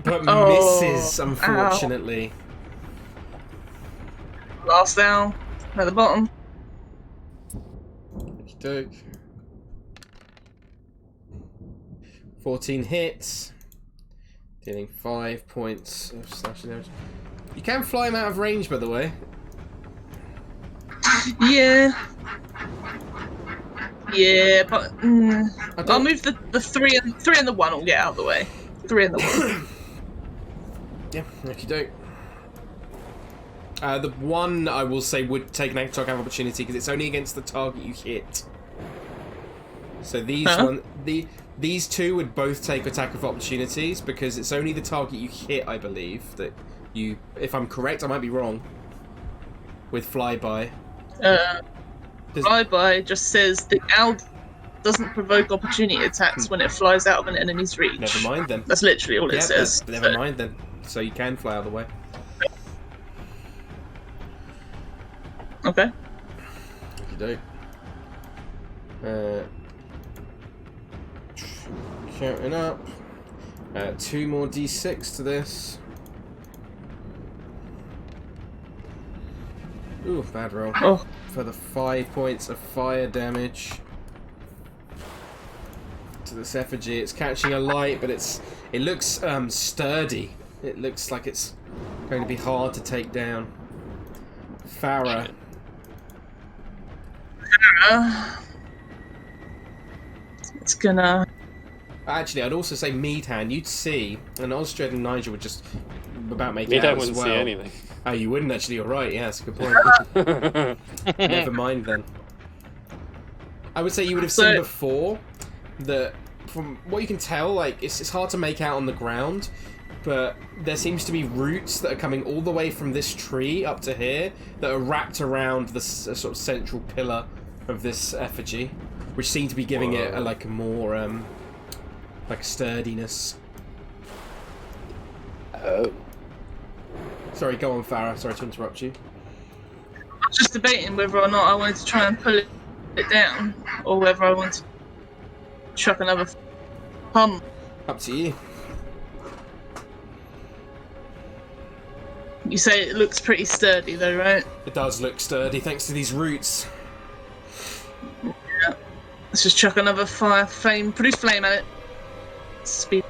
[SPEAKER 1] But
[SPEAKER 7] Oh,
[SPEAKER 1] misses, unfortunately.
[SPEAKER 7] Last owl at the bottom.
[SPEAKER 1] Okie doke. 14 hits. Dealing 5 points of slashing damage. You can fly him out of range, by the way.
[SPEAKER 7] Yeah. Yeah, but
[SPEAKER 1] I
[SPEAKER 7] I'll move the 3 and the 1 will get out of the way. 3 and the 1.
[SPEAKER 1] Yeah, okie doke. The 1, I will say, would take an attack of opportunity because it's only against the target you hit. So these 2 would both take attack of opportunities because it's only the target you hit, I believe, that you... If I'm correct, I might be wrong. With flyby.
[SPEAKER 7] Flyby just says the owl doesn't provoke opportunity attacks when it flies out of an enemy's reach.
[SPEAKER 1] Never mind then.
[SPEAKER 7] That's literally all it says.
[SPEAKER 1] Never mind then. So you can fly out of the way.
[SPEAKER 7] Okay.
[SPEAKER 1] Okie doke. Counting up. 2 more d6 to this. Ooh, bad roll.
[SPEAKER 7] Oh.
[SPEAKER 1] For the 5 points of fire damage to this effigy. It's catching a light, but it looks sturdy. It looks like it's going to be hard to take down. Farrah.
[SPEAKER 7] It's gonna...
[SPEAKER 1] Actually, I'd also say Meadhand. You'd see, and Osdred and Nigel would just about make
[SPEAKER 6] Meadhand
[SPEAKER 1] out as
[SPEAKER 6] wouldn't
[SPEAKER 1] well.
[SPEAKER 6] see anything.
[SPEAKER 1] Oh, you wouldn't actually. You're right. Yeah, that's a good point. Never mind then. I would say you would have seen before that. From what you can tell, like it's hard to make out on the ground, but there seems to be roots that are coming all the way from this tree up to here that are wrapped around the sort of central pillar of this effigy, which seem to be giving it a more like sturdiness.
[SPEAKER 6] Oh.
[SPEAKER 1] Sorry, go on, Farrah. Sorry to interrupt you.
[SPEAKER 7] I was just debating whether or not I wanted to try and pull it down, or whether I wanted to chuck another hum.
[SPEAKER 1] Up to you.
[SPEAKER 7] You say it looks pretty sturdy though, right?
[SPEAKER 1] It does look sturdy thanks to these roots.
[SPEAKER 7] Yeah. Let's just chuck another produce flame at it. Speed.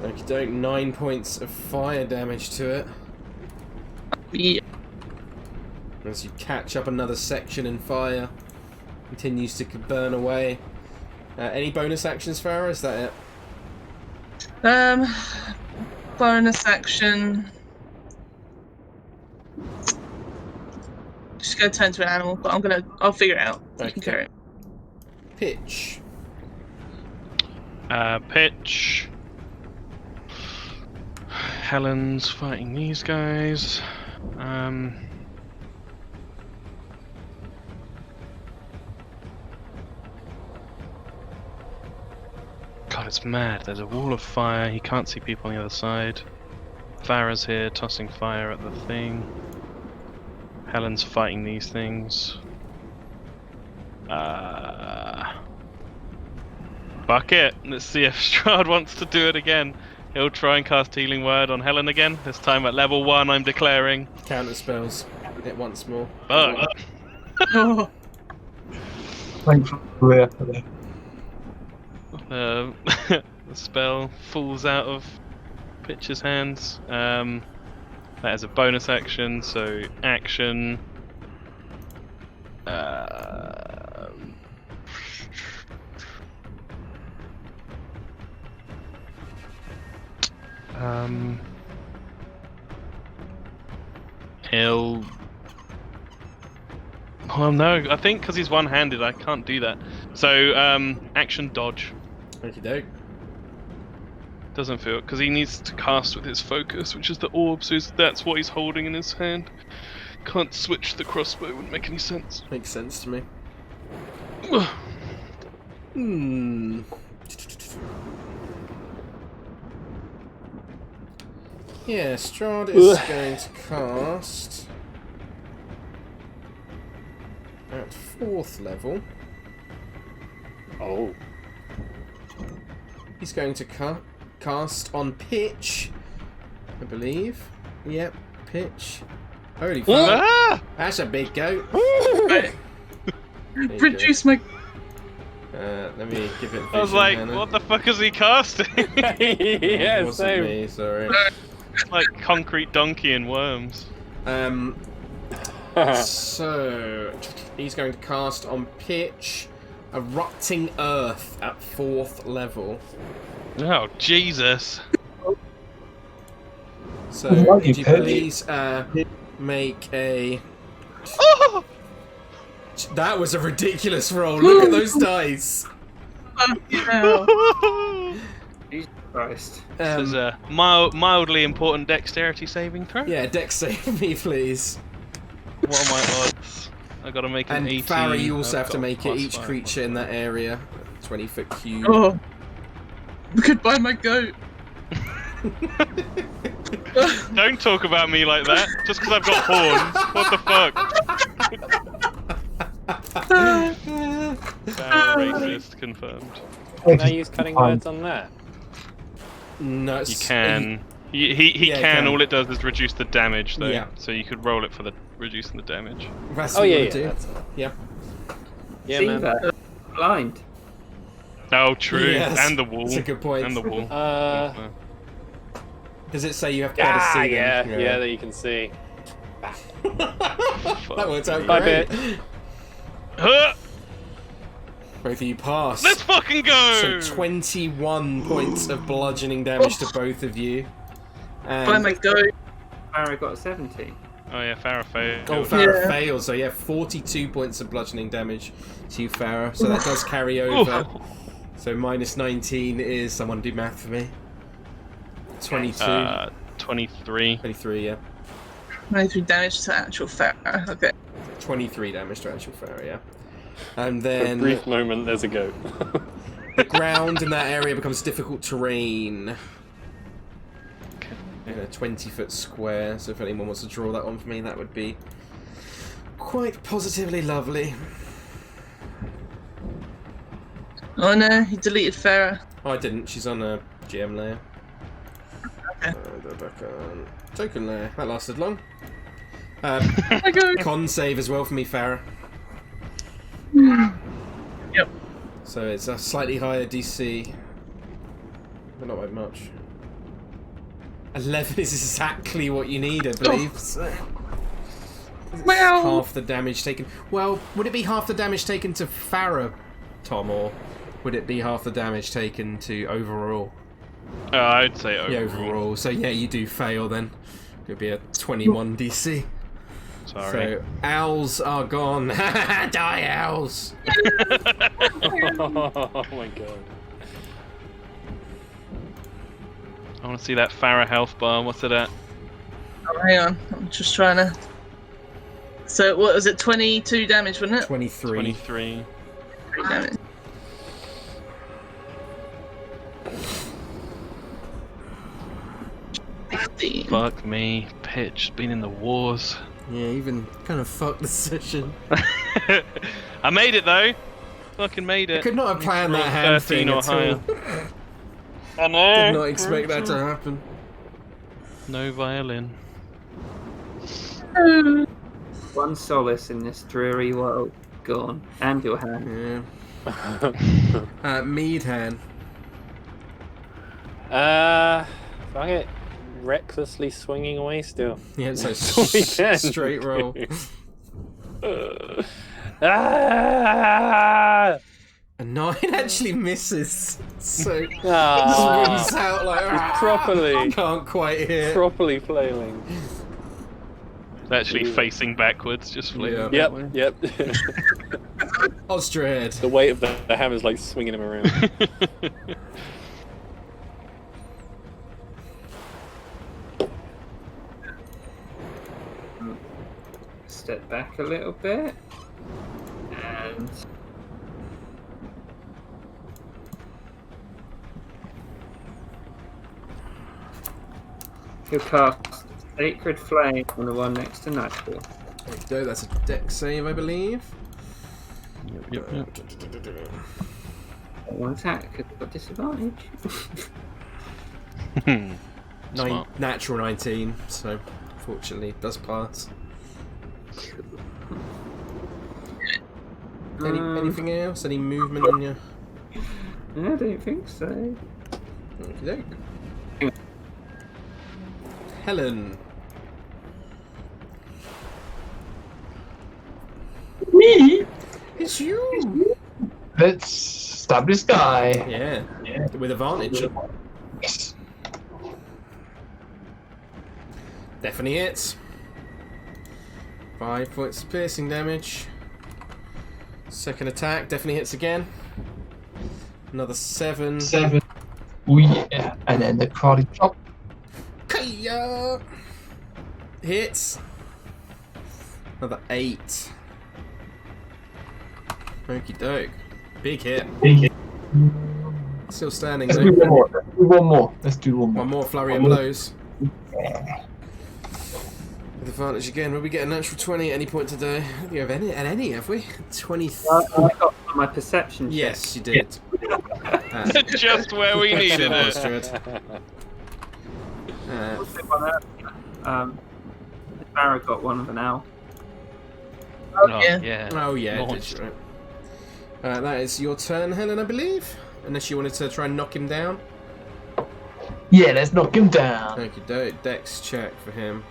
[SPEAKER 1] Okie doke, 9 points of fire damage to it.
[SPEAKER 7] Yeah.
[SPEAKER 1] As you catch up another section and fire continues to burn away. Any bonus actions, Farrah? Is that it?
[SPEAKER 7] Bonus action. Just gonna turn to an animal, but I'll figure it out. You can carry it.
[SPEAKER 1] Pitch.
[SPEAKER 5] Pitch. Helen's fighting these guys. God, it's mad. There's a wall of fire. He can't see people on the other side. Farrah's here, tossing fire at the thing. Helen's fighting these things. Fuck it. Let's see if Strahd wants to do it again. He'll try and cast Healing Word on Helen again. This time at level 1, I'm declaring.
[SPEAKER 1] Counter spells. Hit once more.
[SPEAKER 5] Fuck.
[SPEAKER 7] Oh,
[SPEAKER 2] Thankfully,
[SPEAKER 5] The spell falls out of Pitch's hands. That is a bonus action, so action. He'll. Oh no, I think because he's one-handed, I can't do that. So, action dodge.
[SPEAKER 1] Okie doke.
[SPEAKER 5] Doesn't feel because he needs to cast with his focus, which is the orb, so that's what he's holding in his hand. Can't switch the crossbow, wouldn't make any sense.
[SPEAKER 1] Makes sense to me. Yeah, Strahd is going to cast at 4th level.
[SPEAKER 6] Oh.
[SPEAKER 1] He's going to cast on Pitch, I believe. Yep, Pitch. Holy fuck. That's a big goat. There you go.
[SPEAKER 7] reduce my.
[SPEAKER 1] Let me give it vision,
[SPEAKER 5] I was like,
[SPEAKER 1] Hannah.
[SPEAKER 5] what the fuck is he casting?
[SPEAKER 6] Yeah,
[SPEAKER 1] It wasn't
[SPEAKER 6] same.
[SPEAKER 1] me, sorry.
[SPEAKER 5] Like concrete donkey and worms.
[SPEAKER 1] So he's going to cast on Pitch Erupting Earth at 4th level.
[SPEAKER 5] Oh Jesus!
[SPEAKER 1] So
[SPEAKER 2] Well,
[SPEAKER 1] could you
[SPEAKER 2] you could.
[SPEAKER 1] please make a...
[SPEAKER 5] Oh!
[SPEAKER 1] That was a ridiculous roll. Look at those dice.
[SPEAKER 7] Yeah.
[SPEAKER 4] Jesus Christ.
[SPEAKER 5] This is a mildly important dexterity saving throw.
[SPEAKER 1] Yeah, dex save me, please.
[SPEAKER 5] What are my odds? I gotta make an
[SPEAKER 1] And
[SPEAKER 5] 18.
[SPEAKER 1] Farrah, you also
[SPEAKER 5] I've
[SPEAKER 1] have to
[SPEAKER 5] got
[SPEAKER 1] make it.
[SPEAKER 5] +5.
[SPEAKER 1] Each creature in that area, 20-foot cube.
[SPEAKER 7] Oh. Goodbye, my goat.
[SPEAKER 5] Don't talk about me like that. Just because I've got horns. What the fuck? Racist confirmed.
[SPEAKER 6] Can I use cutting words on that?
[SPEAKER 1] No,
[SPEAKER 5] You can. He
[SPEAKER 1] Yeah,
[SPEAKER 5] can.
[SPEAKER 1] can.
[SPEAKER 5] All it does is reduce the damage, though.
[SPEAKER 1] Yeah.
[SPEAKER 5] So you could roll it for the reducing the damage.
[SPEAKER 1] That's
[SPEAKER 6] Oh
[SPEAKER 1] what
[SPEAKER 6] yeah,
[SPEAKER 1] you
[SPEAKER 6] yeah.
[SPEAKER 1] do.
[SPEAKER 6] That's
[SPEAKER 1] Yeah.
[SPEAKER 6] yeah,
[SPEAKER 4] See
[SPEAKER 6] man.
[SPEAKER 4] that? Blind.
[SPEAKER 5] Oh, true.
[SPEAKER 1] Yes,
[SPEAKER 5] And the wall.
[SPEAKER 1] That's a good point.
[SPEAKER 5] And the wall.
[SPEAKER 1] Does it say you have to be able to see them?
[SPEAKER 6] yeah, that you can see.
[SPEAKER 1] That worked out
[SPEAKER 6] Bye,
[SPEAKER 1] great.
[SPEAKER 6] bit.
[SPEAKER 5] Huh!
[SPEAKER 1] Both of you pass.
[SPEAKER 5] Let's fucking go!
[SPEAKER 1] So 21 points of bludgeoning damage to both of you.
[SPEAKER 7] Goodbye, my goat.
[SPEAKER 4] Farrah got a 17.
[SPEAKER 5] Oh yeah, Farrah failed.
[SPEAKER 1] Oh, Farrah
[SPEAKER 7] Yeah.
[SPEAKER 1] failed, so yeah, 42 points of bludgeoning damage to you, Farrah. So that does carry over. So minus 19 is, someone do math for me. 22.
[SPEAKER 5] 23.
[SPEAKER 1] 23, yeah.
[SPEAKER 7] 93 damage to actual Farrah. Okay.
[SPEAKER 1] 23 damage to actual Farrah, yeah. And
[SPEAKER 6] For a
[SPEAKER 1] then
[SPEAKER 6] brief moment, there's a goat.
[SPEAKER 1] the ground in that area becomes difficult terrain. In a 20-foot square, so if anyone wants to draw that one for me, that would be quite positively lovely.
[SPEAKER 7] Oh no, he deleted Farrah.
[SPEAKER 1] Oh, I didn't. She's on a GM layer.
[SPEAKER 7] Okay.
[SPEAKER 1] Go back on token layer. That lasted long.
[SPEAKER 7] My goat.
[SPEAKER 1] Con save as well for me, Farrah.
[SPEAKER 7] Yep.
[SPEAKER 1] So it's a slightly higher DC, but not by much. 11 is exactly what you need, I believe. So. half the damage taken. Well, would it be half the damage taken to Farrah, Tom, or would it be half the damage taken to overall?
[SPEAKER 5] I'd say overall.
[SPEAKER 1] Yeah, overall. So yeah, you do fail then. It'll be a 21 DC.
[SPEAKER 5] Sorry.
[SPEAKER 1] So owls are gone. Die, owls!
[SPEAKER 6] Oh my god.
[SPEAKER 5] I want to see that Farrah health bar. What's it at?
[SPEAKER 7] Oh, hang on, I'm just trying to. So what was it? 22 damage, wasn't it?
[SPEAKER 1] 23.
[SPEAKER 5] 23.
[SPEAKER 7] Damage.
[SPEAKER 5] Fuck me. Pitch. Been in the wars.
[SPEAKER 1] Yeah, even kind of fucked the session.
[SPEAKER 5] I made it though. Fucking made it.
[SPEAKER 1] I could not have planned that hand
[SPEAKER 5] 13
[SPEAKER 1] thing
[SPEAKER 5] or
[SPEAKER 1] at
[SPEAKER 5] higher.
[SPEAKER 1] all.
[SPEAKER 5] I know.
[SPEAKER 1] Did not expect that to happen.
[SPEAKER 5] No violin.
[SPEAKER 4] One solace in this dreary world gone, and your hand.
[SPEAKER 1] Yeah. Mead hand.
[SPEAKER 6] Fuck it. Recklessly swinging away still.
[SPEAKER 1] Yeah, so
[SPEAKER 6] Again.
[SPEAKER 1] straight roll.
[SPEAKER 6] Ah!
[SPEAKER 1] A 9 actually misses. So
[SPEAKER 6] Ah,
[SPEAKER 1] swings out like
[SPEAKER 6] properly,
[SPEAKER 1] can't quite hit.
[SPEAKER 6] properly flailing.
[SPEAKER 5] It's actually facing backwards, just flailing.
[SPEAKER 1] Yeah.
[SPEAKER 5] that way.
[SPEAKER 6] Yep.
[SPEAKER 1] Osdred.
[SPEAKER 6] The weight of the hammer's like swinging him around.
[SPEAKER 4] Step back a little bit, and he'll cast Sacred Flame on the one next to Nigel.
[SPEAKER 1] There you go, that's a deck save, I believe.
[SPEAKER 5] Yep.
[SPEAKER 4] One attack, it's got disadvantage.
[SPEAKER 5] Smart.
[SPEAKER 1] Natural 19, so fortunately it does pass. Anything else? Any movement on you?
[SPEAKER 4] I don't think so.
[SPEAKER 1] Okey-doke. Helen.
[SPEAKER 2] Me?
[SPEAKER 1] It's you!
[SPEAKER 2] Let's stab this guy.
[SPEAKER 1] Yeah, with advantage.
[SPEAKER 2] Yes.
[SPEAKER 1] Definitely hits. 5 points of piercing damage. Second attack, definitely hits again. Another 7.
[SPEAKER 2] 7. Oh yeah. And then the karate chop.
[SPEAKER 1] Kaya! Hits. Another 8. Okie doke. Big hit. Still standing
[SPEAKER 2] Let's
[SPEAKER 1] though.
[SPEAKER 2] do one more. Let's do one more. Let's do one more.
[SPEAKER 1] One more flurry of blows. With advantage again. Will we get a natural 20 at any point today? We have any, have we? 23.
[SPEAKER 4] I got my perception check.
[SPEAKER 1] Yes, you did.
[SPEAKER 5] Just where we needed it.
[SPEAKER 4] Farrah got one of an owl.
[SPEAKER 5] Oh,
[SPEAKER 7] yeah.
[SPEAKER 5] yeah.
[SPEAKER 1] Oh yeah, it
[SPEAKER 5] Launched.
[SPEAKER 1] did, right. That is your turn, Helen, I believe. Unless you wanted to try and knock him down.
[SPEAKER 2] Yeah, let's knock him down.
[SPEAKER 1] Okie doke. Dex check for him.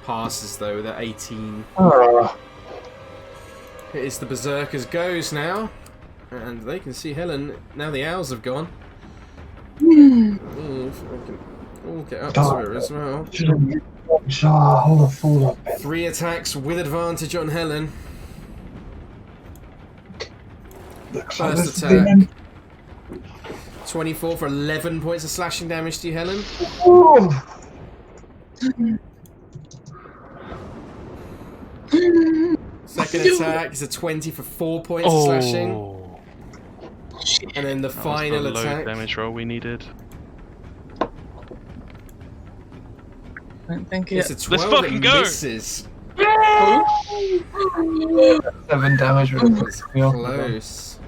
[SPEAKER 1] Passes though with an 18.
[SPEAKER 2] Ah.
[SPEAKER 1] It is the Berserker's goes now. And they can see Helen. Now the owls have gone. If I can all get up to her as well.
[SPEAKER 2] Hold the fool up.
[SPEAKER 1] 3 attacks with advantage on Helen. First attack. 24 for 11 points of slashing damage to you, Helen. Second attack is a 20 for 4 points of slashing. And then the
[SPEAKER 5] That was
[SPEAKER 1] final
[SPEAKER 5] the low
[SPEAKER 1] attack.
[SPEAKER 5] damage roll we needed.
[SPEAKER 7] don't think it.
[SPEAKER 1] It's a 12
[SPEAKER 5] fucking
[SPEAKER 1] that
[SPEAKER 5] go!
[SPEAKER 1] misses.
[SPEAKER 2] 7 damage.
[SPEAKER 1] It's close.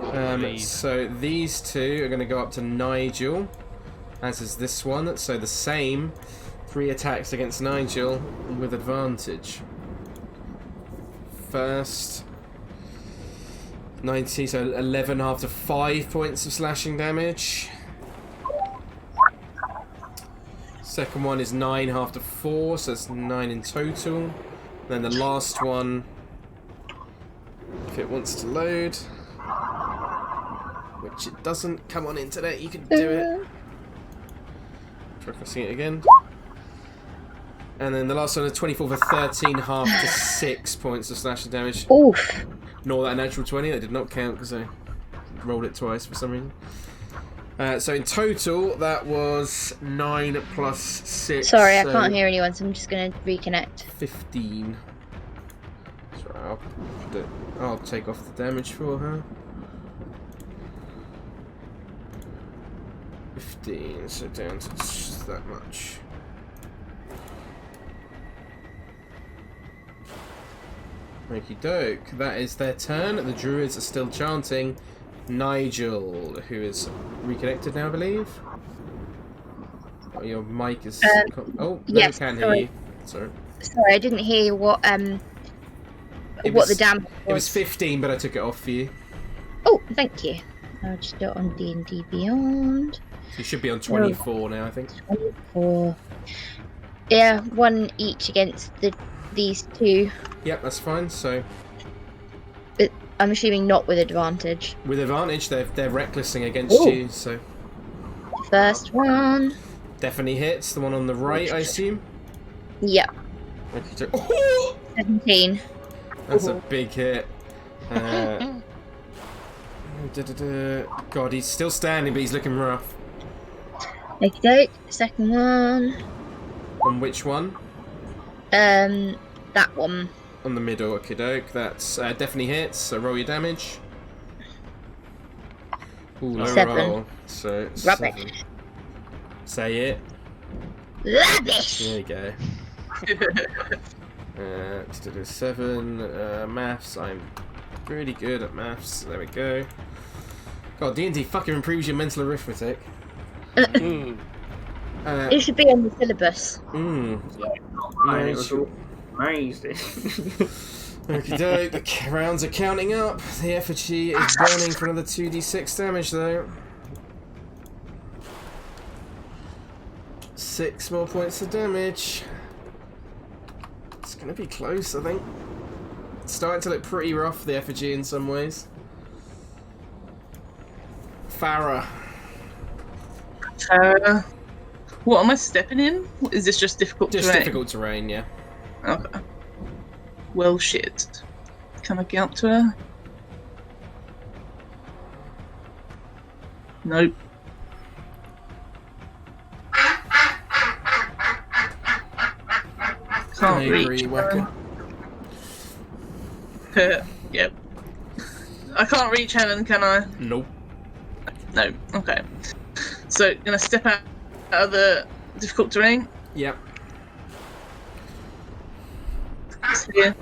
[SPEAKER 5] Bleed.
[SPEAKER 1] So these two are going to go up to Nigel, as is this one. So the same 3 attacks against Nigel with advantage. First 90, so 11 after 5 points of slashing damage. Second one is 9 half to 4, so that's 9 in total. Then the last one, if it wants to load, which it doesn't. Come on, internet, you can do it. Try pressing it again. And then the last one is 24 for 13 half to 6 points of slashing damage.
[SPEAKER 3] Oof.
[SPEAKER 1] Nor that natural 20, that did not count because I rolled it twice for some reason. So in total, that was 9 plus 6.
[SPEAKER 3] Sorry, I can't hear anyone, so I'm just going to reconnect.
[SPEAKER 1] 15. So I'll take off the damage for her. 15, so down to just that much. Okie doke, that is their turn. The druids are still chanting. Nigel, who is reconnected now, I believe. Oh, your mic is. Oh, no,
[SPEAKER 3] yes,
[SPEAKER 1] I can
[SPEAKER 3] sorry.
[SPEAKER 1] hear you. Sorry.
[SPEAKER 3] Sorry, I didn't hear what the damage was.
[SPEAKER 1] It was 15, but I took it off for you.
[SPEAKER 3] Oh, thank you. I'll just do it on D&D Beyond.
[SPEAKER 1] So you should be on 24 now, I think.
[SPEAKER 3] 24. Yeah, 1 each against these two.
[SPEAKER 1] Yep, that's fine. So
[SPEAKER 3] I'm assuming not with advantage.
[SPEAKER 1] with advantage, they're recklessing against you. So
[SPEAKER 3] First one.
[SPEAKER 1] definitely hits. The one on the right, I assume.
[SPEAKER 3] Yep.
[SPEAKER 1] Okay, so
[SPEAKER 3] 17.
[SPEAKER 1] that's a big hit. God, he's still standing, but he's looking rough.
[SPEAKER 3] Okie doke. Second one.
[SPEAKER 1] On which one?
[SPEAKER 3] That one.
[SPEAKER 1] On the middle, okay, doke. That's definitely hits. So roll your damage. Ooh, low
[SPEAKER 3] 7.
[SPEAKER 1] roll. So
[SPEAKER 3] Rubbish.
[SPEAKER 1] 7. Say it.
[SPEAKER 3] Rubbish.
[SPEAKER 1] There you go. 7. Maths. I'm really good at maths. There we go. God, D&D fucking improves your mental arithmetic.
[SPEAKER 3] It should be on the syllabus.
[SPEAKER 4] It was all amazing.
[SPEAKER 1] Okie doke, the rounds are counting up. The effigy is burning for another 2d6 damage though. 6 more points of damage. It's gonna be close, I think. It's starting to look pretty rough, the effigy, in some ways. Farrah.
[SPEAKER 7] What am I stepping in? Is this just difficult terrain?
[SPEAKER 1] Just difficult terrain, yeah.
[SPEAKER 7] Okay. Well, shit. Can I get up to her? Nope. Can't reach
[SPEAKER 1] Whacker.
[SPEAKER 7] her. Yep. I can't reach Helen, can I?
[SPEAKER 1] Nope.
[SPEAKER 7] No. Okay. So, gonna step out of the difficult terrain.
[SPEAKER 1] Yep.
[SPEAKER 7] Here.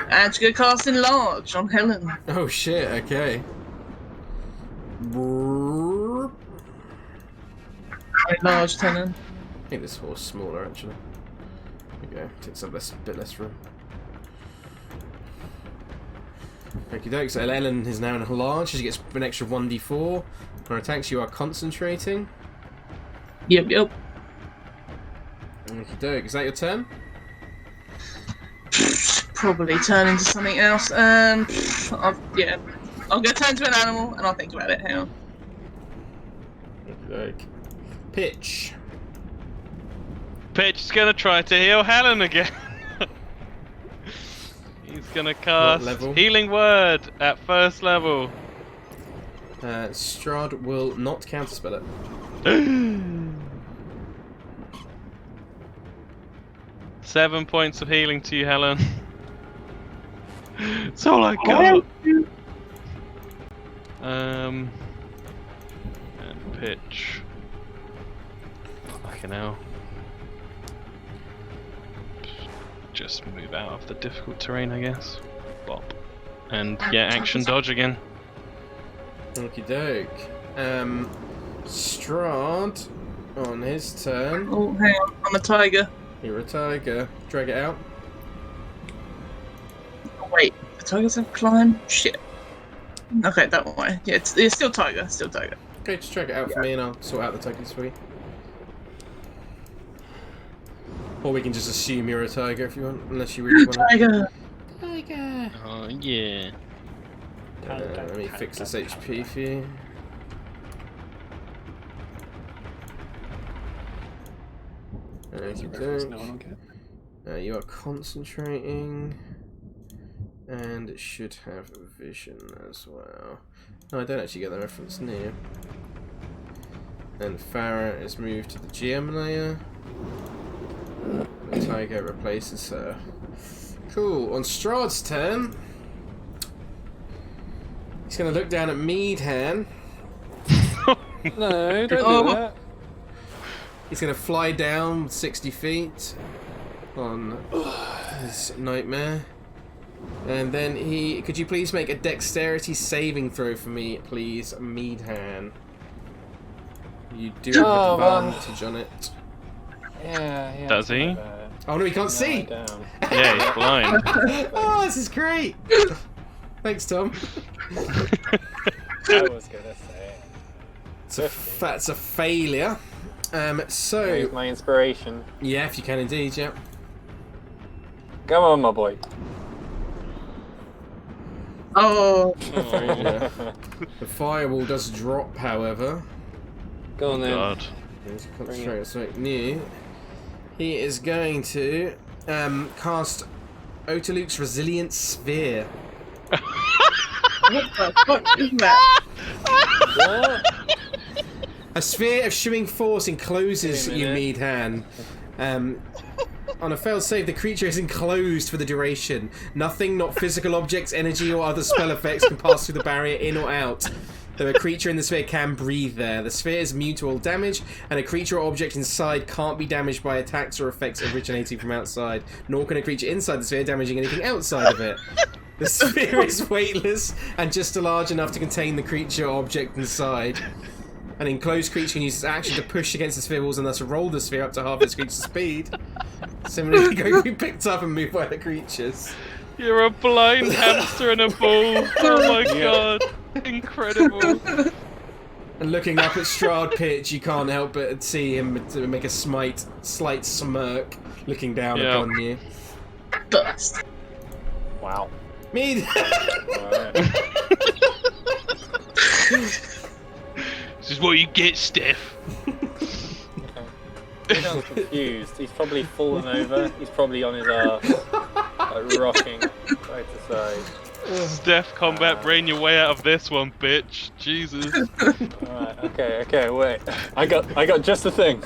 [SPEAKER 7] And she's gonna cast Enlarge on Helen.
[SPEAKER 1] Oh shit, okay.
[SPEAKER 7] Enlarged Helen.
[SPEAKER 1] I think this horse is smaller actually. There we go, takes up bit less room. Okie doke, so Helen is now enlarged. She gets an extra 1d4. On her attacks, you are concentrating.
[SPEAKER 7] Yep.
[SPEAKER 1] Okie doke, is that your turn?
[SPEAKER 7] Probably turn into something else. I'll go turn to an animal and I'll think about it. Hang on.
[SPEAKER 1] Okie doke. Pitch.
[SPEAKER 5] Pitch is gonna try to heal Helen again. He's gonna cast
[SPEAKER 1] level?
[SPEAKER 5] Healing Word at first level.
[SPEAKER 1] Strahd will not counterspell it.
[SPEAKER 5] 7 points of healing to you, Helen. That's all I got. And pitch. Fucking hell. Just move out of the difficult terrain, I guess. Bop. And yeah, action dodge again.
[SPEAKER 1] Okie doke. Strahd, on his turn.
[SPEAKER 7] Oh, hang on. I'm a tiger.
[SPEAKER 1] You're a tiger. Drag it out.
[SPEAKER 7] Oh, wait. The tigers have climb? Shit. Okay, that one way. Yeah, it's still tiger. Still tiger.
[SPEAKER 1] Okay, just drag it out for me and I'll sort out the tigers for you. Or we can just assume you're a tiger if you want, unless you really want to.
[SPEAKER 7] Tiger.
[SPEAKER 1] Tiger.
[SPEAKER 5] Oh yeah.
[SPEAKER 1] Let me fix this HP for you. You are concentrating, and it should have vision as well. No, I don't actually get the reference near. And Farrah is moved to the GM layer. The tiger replaces her. Cool. On Strahd's turn, he's going to look down at Meadhan.
[SPEAKER 6] No, don't do that.
[SPEAKER 1] He's going to fly down 60 feet on his nightmare. And then he... Could you please make a dexterity saving throw for me, please, Meadhan? You do have advantage on it.
[SPEAKER 6] Yeah.
[SPEAKER 5] Does he?
[SPEAKER 1] Oh no, he can't see!
[SPEAKER 5] Yeah, he's blind.
[SPEAKER 1] Oh, this is great! Thanks, Tom.
[SPEAKER 6] I was gonna say.
[SPEAKER 1] That's a failure. So...
[SPEAKER 6] Here's my inspiration.
[SPEAKER 1] Yeah, if you can indeed, yeah.
[SPEAKER 6] Come on, my boy.
[SPEAKER 7] Oh.
[SPEAKER 1] The firewall does drop, however.
[SPEAKER 6] Go on then.
[SPEAKER 5] God.
[SPEAKER 1] He's concentrating something new. He is going to cast Otaluke's Resilient Sphere.
[SPEAKER 7] What the fuck is that?
[SPEAKER 6] What?
[SPEAKER 1] A sphere of shooing force encloses you, Meadhan. On a failed save, the creature is enclosed for the duration. Nothing, not physical objects, energy, or other spell effects can pass through the barrier in or out. Though a creature in the sphere can breathe there. The sphere is immune to all damage, and a creature or object inside can't be damaged by attacks or effects originating from outside, nor can a creature inside the sphere damaging anything outside of it. The sphere is weightless and just large enough to contain the creature or object inside. An enclosed creature can use its action to push against the sphere walls and thus roll the sphere up to half its creature's speed. Similarly, go be picked up and moved by the creatures.
[SPEAKER 5] You're a blind hamster in a ball. Oh my god. Incredible.
[SPEAKER 1] And looking up at Strahd pitch, you can't help but see him make a slight smirk, looking down upon you.
[SPEAKER 7] Dust.
[SPEAKER 6] Wow.
[SPEAKER 1] Me.
[SPEAKER 5] This is what you get, Steph.
[SPEAKER 6] He sounds confused. He's probably fallen over. He's probably on his ass, like rocking side to side.
[SPEAKER 5] Steph, combat brain your way out of this one, bitch. Jesus.
[SPEAKER 6] Alright, okay, wait. I got just the thing.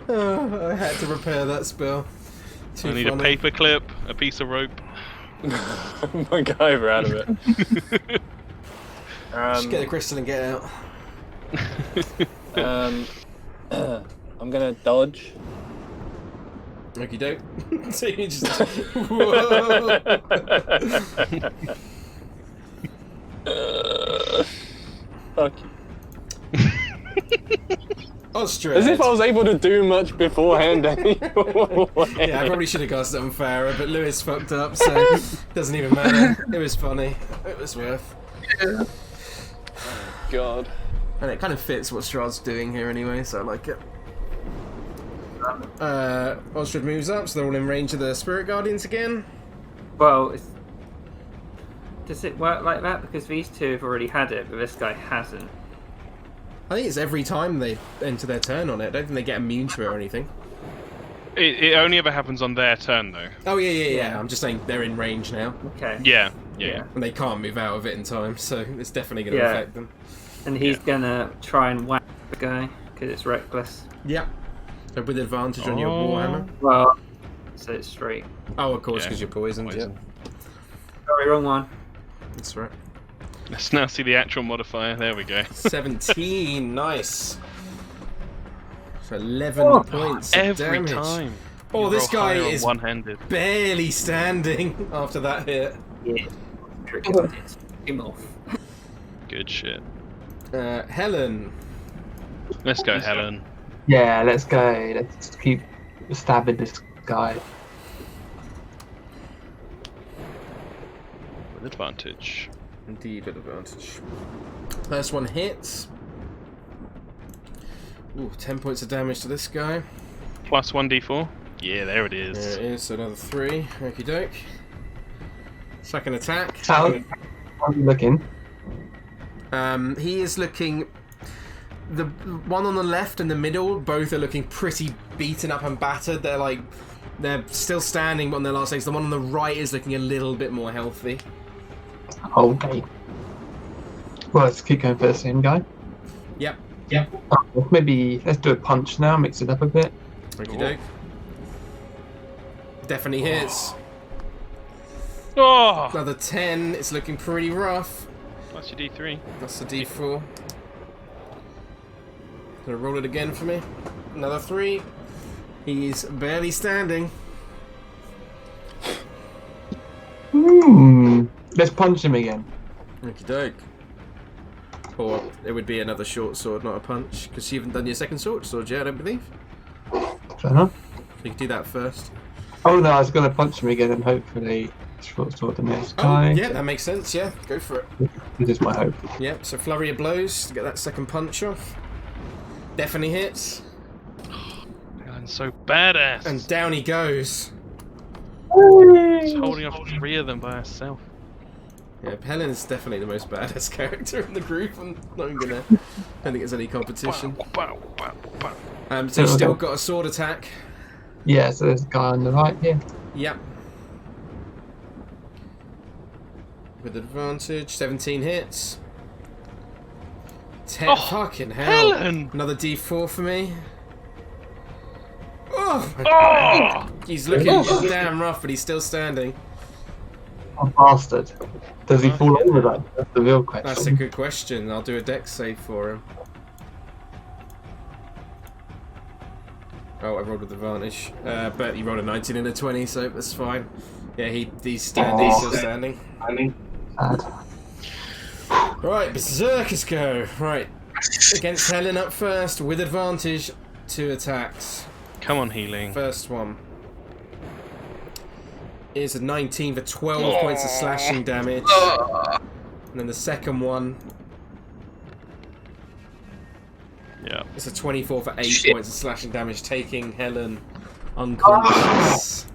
[SPEAKER 1] I had to repair that spell.
[SPEAKER 5] I need a paper clip, a piece of rope.
[SPEAKER 6] MacGyver out of it.
[SPEAKER 1] Just get the crystal and get out.
[SPEAKER 6] I'm gonna dodge.
[SPEAKER 1] Okey doke. So you just. Whoa!
[SPEAKER 6] Fuck you.
[SPEAKER 1] Osdred.
[SPEAKER 6] As if I was able to do much beforehand anyway.
[SPEAKER 1] Yeah, I probably should have cast it on Farrah, but Lewis fucked up, so it doesn't even matter. It was funny. It was worth.
[SPEAKER 7] Yeah.
[SPEAKER 6] God.
[SPEAKER 1] And it kind of fits what Strahd's doing here anyway, so I like it. Osdred moves up, so they're all in range of the Spirit Guardians again.
[SPEAKER 4] Well, does it work like that? Because these two have already had it, but this guy hasn't.
[SPEAKER 1] I think it's every time they enter their turn on it. I don't think they get immune to it or anything.
[SPEAKER 5] It only ever happens on their turn, though.
[SPEAKER 1] Oh, yeah. I'm just saying they're in range now.
[SPEAKER 4] Okay.
[SPEAKER 5] Yeah.
[SPEAKER 1] And they can't move out of it in time, so it's definitely going to affect them.
[SPEAKER 4] And he's gonna try and whack the guy, because it's reckless.
[SPEAKER 1] Yeah. So with advantage on your Warhammer.
[SPEAKER 4] Well, so it's straight.
[SPEAKER 1] Oh, of course, because you're poisoned.
[SPEAKER 5] Poison.
[SPEAKER 1] Yeah.
[SPEAKER 4] Sorry, wrong one.
[SPEAKER 1] That's right.
[SPEAKER 5] Let's now see the actual modifier. There we go.
[SPEAKER 1] 17, nice. So 11 points of
[SPEAKER 5] Every
[SPEAKER 1] damage.
[SPEAKER 5] time.
[SPEAKER 1] Oh,
[SPEAKER 5] You
[SPEAKER 1] this
[SPEAKER 5] roll
[SPEAKER 1] guy
[SPEAKER 5] higher on
[SPEAKER 1] is
[SPEAKER 5] one-handed.
[SPEAKER 1] barely standing after that hit.
[SPEAKER 4] Yeah. Tricky on it. Him off.
[SPEAKER 5] Good shit.
[SPEAKER 1] Helen.
[SPEAKER 5] Let's go, Helen.
[SPEAKER 2] Yeah, let's go. Let's keep stabbing this guy.
[SPEAKER 5] With advantage.
[SPEAKER 1] Indeed, with advantage. First one hits. Ooh, 10 points of damage to this guy.
[SPEAKER 5] Plus 1d4. Yeah, there it is.
[SPEAKER 1] There it is, so another 3. Okie doke. Second attack.
[SPEAKER 2] How's he looking?
[SPEAKER 1] He is looking... The one on the left and the middle, both are looking pretty beaten up and battered. They're still standing on their last legs. The one on the right is looking a little bit more healthy.
[SPEAKER 2] Okay. Well, let's keep going for the same guy.
[SPEAKER 1] Yep.
[SPEAKER 2] Maybe let's do a punch now, mix it up a bit.
[SPEAKER 1] Okie doke. Definitely hits.
[SPEAKER 5] Oh!
[SPEAKER 1] Another 10. It's looking pretty rough.
[SPEAKER 5] Plus your d3.
[SPEAKER 1] That's a d4. Gonna roll it again for me. Another 3. He's barely standing.
[SPEAKER 2] Let's punch him again.
[SPEAKER 1] Okie doke. Or it would be another short sword, not a punch, because you haven't done your second sword yet, I don't believe.
[SPEAKER 2] Fair enough.
[SPEAKER 1] So you can do that first.
[SPEAKER 2] Oh no, I was gonna punch him again and hopefully short sword the next guy.
[SPEAKER 1] Yeah, that makes sense, yeah. Go for it.
[SPEAKER 2] This is my hope.
[SPEAKER 1] Yep, so flurry of blows to get that second punch off. Definitely hits.
[SPEAKER 5] Helen's so badass.
[SPEAKER 1] And down he goes.
[SPEAKER 5] She's holding off 3 of them by herself.
[SPEAKER 1] Yeah, Helen's definitely the most badass character in the group. I'm not even gonna... I don't think there's any competition. So you've still got a sword attack.
[SPEAKER 2] Yeah, so there's a guy on the right here.
[SPEAKER 1] Yep. With advantage, 17 hits. 10, fucking hell.
[SPEAKER 5] Helen!
[SPEAKER 1] Another d4 for me. Oh! He's looking damn rough, but he's still standing.
[SPEAKER 2] Oh, bastard. Does he fall over that? That's the real question.
[SPEAKER 1] That's a good question. I'll do a dex save for him. Oh, I rolled with advantage. But he rolled a 19 and a 20, so that's fine. Yeah, he's standing. He's still standing.
[SPEAKER 2] Sad.
[SPEAKER 1] Right, Berserkers go. Right. Against Helen up first, with advantage, 2 attacks.
[SPEAKER 5] Come on, healing.
[SPEAKER 1] First one is a 19 for 12 points of slashing damage. And then the second one is a 24 for 8 points of slashing damage, taking Helen unconscious.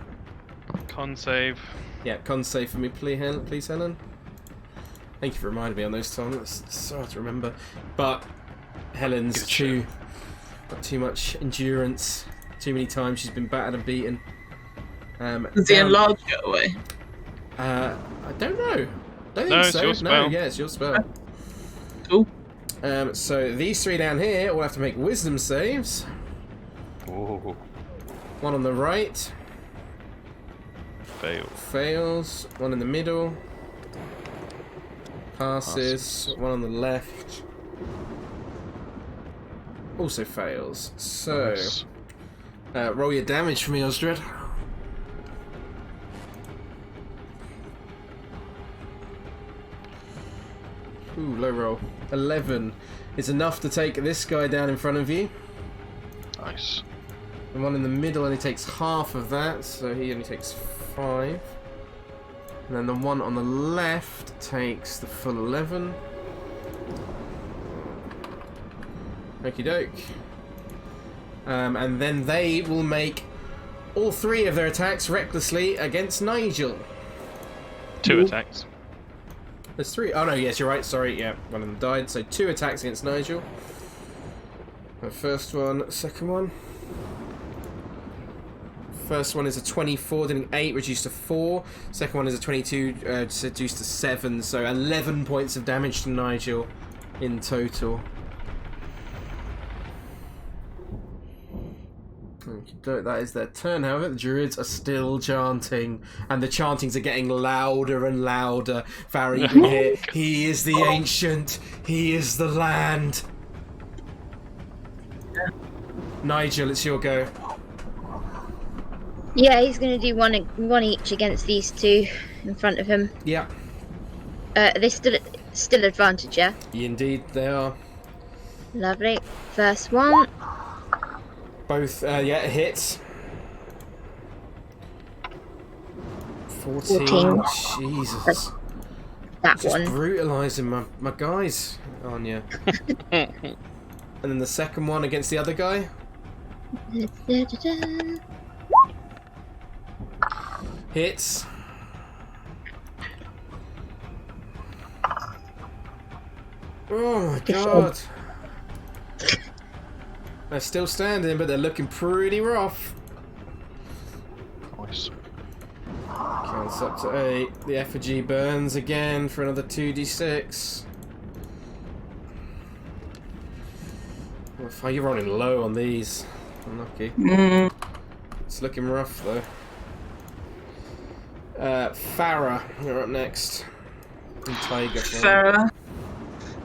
[SPEAKER 5] Con save.
[SPEAKER 1] Yeah, con save for me, please, Helen. Thank you for reminding me on those, Tom. That's so hard to remember. But Helen's got too much endurance. Too many times she's been battered and beaten.
[SPEAKER 7] Does the enlarge go away?
[SPEAKER 1] I don't know. I don't
[SPEAKER 5] No,
[SPEAKER 1] think
[SPEAKER 5] it's
[SPEAKER 1] so.
[SPEAKER 5] your spell.
[SPEAKER 1] No, yeah, it's your spell.
[SPEAKER 7] Cool.
[SPEAKER 1] So these 3 down here will have to make wisdom saves.
[SPEAKER 5] Oh.
[SPEAKER 1] One on the right.
[SPEAKER 5] Fail.
[SPEAKER 1] Fails. One in the middle. Passes. One on the left. Also fails. So,
[SPEAKER 5] Nice.
[SPEAKER 1] roll your damage for me, Osdred. Ooh, low roll. 11 is enough to take this guy down in front of you.
[SPEAKER 5] Nice.
[SPEAKER 1] The one in the middle only takes half of that, so he only takes 5. And then the one on the left takes the full 11. Okie doke. And then they will make all 3 of their attacks recklessly against Nigel.
[SPEAKER 5] 2 attacks.
[SPEAKER 1] There's 3. Oh no, yes, you're right. Sorry, yeah, one of them died. So 2 attacks against Nigel. The first one, second one. First one is a 24, dealing 8, reduced to 4. Second one is a 22, reduced to 7. So 11 points of damage to Nigel in total. That is their turn. However, the druids are still chanting, and the chantings are getting louder and louder. Farrah, you can hear, he is the ancient, he is the land. Nigel, it's your go.
[SPEAKER 3] Yeah, he's going to do one each against these 2 in front of him.
[SPEAKER 1] Yeah.
[SPEAKER 3] They still advantage, yeah?
[SPEAKER 1] Indeed, they are.
[SPEAKER 3] Lovely. First one.
[SPEAKER 1] Both, yeah, hits. 14. Jesus.
[SPEAKER 3] That
[SPEAKER 1] Just
[SPEAKER 3] one.
[SPEAKER 1] brutalising my guys, Anja. And then the second one against the other guy. Hits. Oh my god. They're still standing, but they're looking pretty rough.
[SPEAKER 5] Nice.
[SPEAKER 1] Counts up to 8. The effigy burns again for another 2d6. Oh, you're running low on these. Unlucky. It's looking rough though. Farrah, you're up next. In Tiger form.
[SPEAKER 7] Farrah.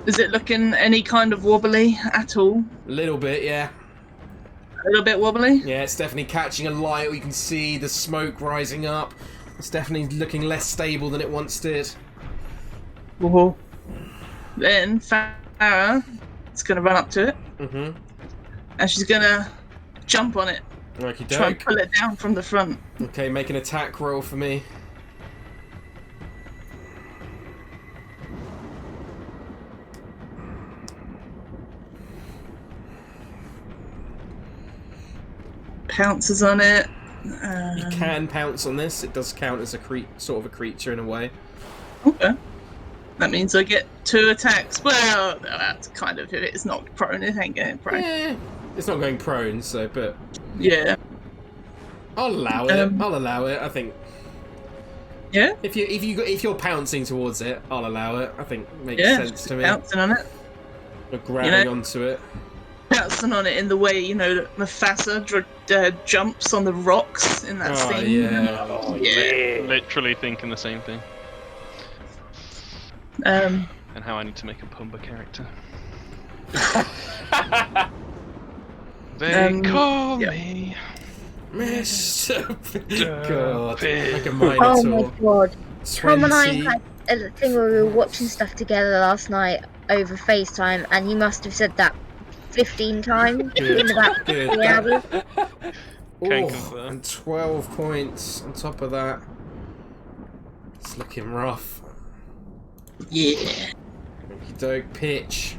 [SPEAKER 7] Is it looking any kind of wobbly at all?
[SPEAKER 1] A little bit, yeah.
[SPEAKER 7] A little bit wobbly?
[SPEAKER 1] Yeah, it's definitely catching a light. We can see the smoke rising up. It's definitely looking less stable than it once did.
[SPEAKER 7] Woohoo. Then Farrah is going to run up to it.
[SPEAKER 1] Mm-hmm.
[SPEAKER 7] And she's going to jump on it.
[SPEAKER 1] Okie
[SPEAKER 7] Try and
[SPEAKER 1] doke.
[SPEAKER 7] pull it down from the front.
[SPEAKER 1] Okay, make an attack roll for me.
[SPEAKER 7] Pounces on it.
[SPEAKER 1] You can pounce on this. It does count as a sort of a creature in a way.
[SPEAKER 7] Okay. That means I get 2 attacks. Well, that's kind of if it's not prone, it ain't getting prone.
[SPEAKER 1] Yeah, it's not going prone, so but
[SPEAKER 7] Yeah.
[SPEAKER 1] I'll allow it. I'll allow it. I think.
[SPEAKER 7] Yeah.
[SPEAKER 1] If you're pouncing towards it, I'll allow it. I think makes
[SPEAKER 7] Yeah.
[SPEAKER 1] sense to me.
[SPEAKER 7] Pouncing on it.
[SPEAKER 1] Or grabbing onto it.
[SPEAKER 7] Pouncing on it in the way that Mufasa jumps on the rocks in that scene.
[SPEAKER 1] Yeah.
[SPEAKER 6] Oh,
[SPEAKER 7] Yeah.
[SPEAKER 5] Literally thinking the same thing.
[SPEAKER 7] Um.
[SPEAKER 5] And how I need to make a Pumbaa character. They call me
[SPEAKER 1] Mr. God,
[SPEAKER 5] Pig.
[SPEAKER 1] like a
[SPEAKER 3] Oh
[SPEAKER 1] minotaur.
[SPEAKER 3] my god. Tom and I
[SPEAKER 1] 20.
[SPEAKER 3] had a thing where we were watching stuff together last night over FaceTime, and he must have said that 15 times in about 3 hours.
[SPEAKER 5] Can't
[SPEAKER 1] Oh,
[SPEAKER 5] confirm.
[SPEAKER 1] and 12 points on top of that. It's looking rough.
[SPEAKER 7] Yeah.
[SPEAKER 1] Okie doke, pitch.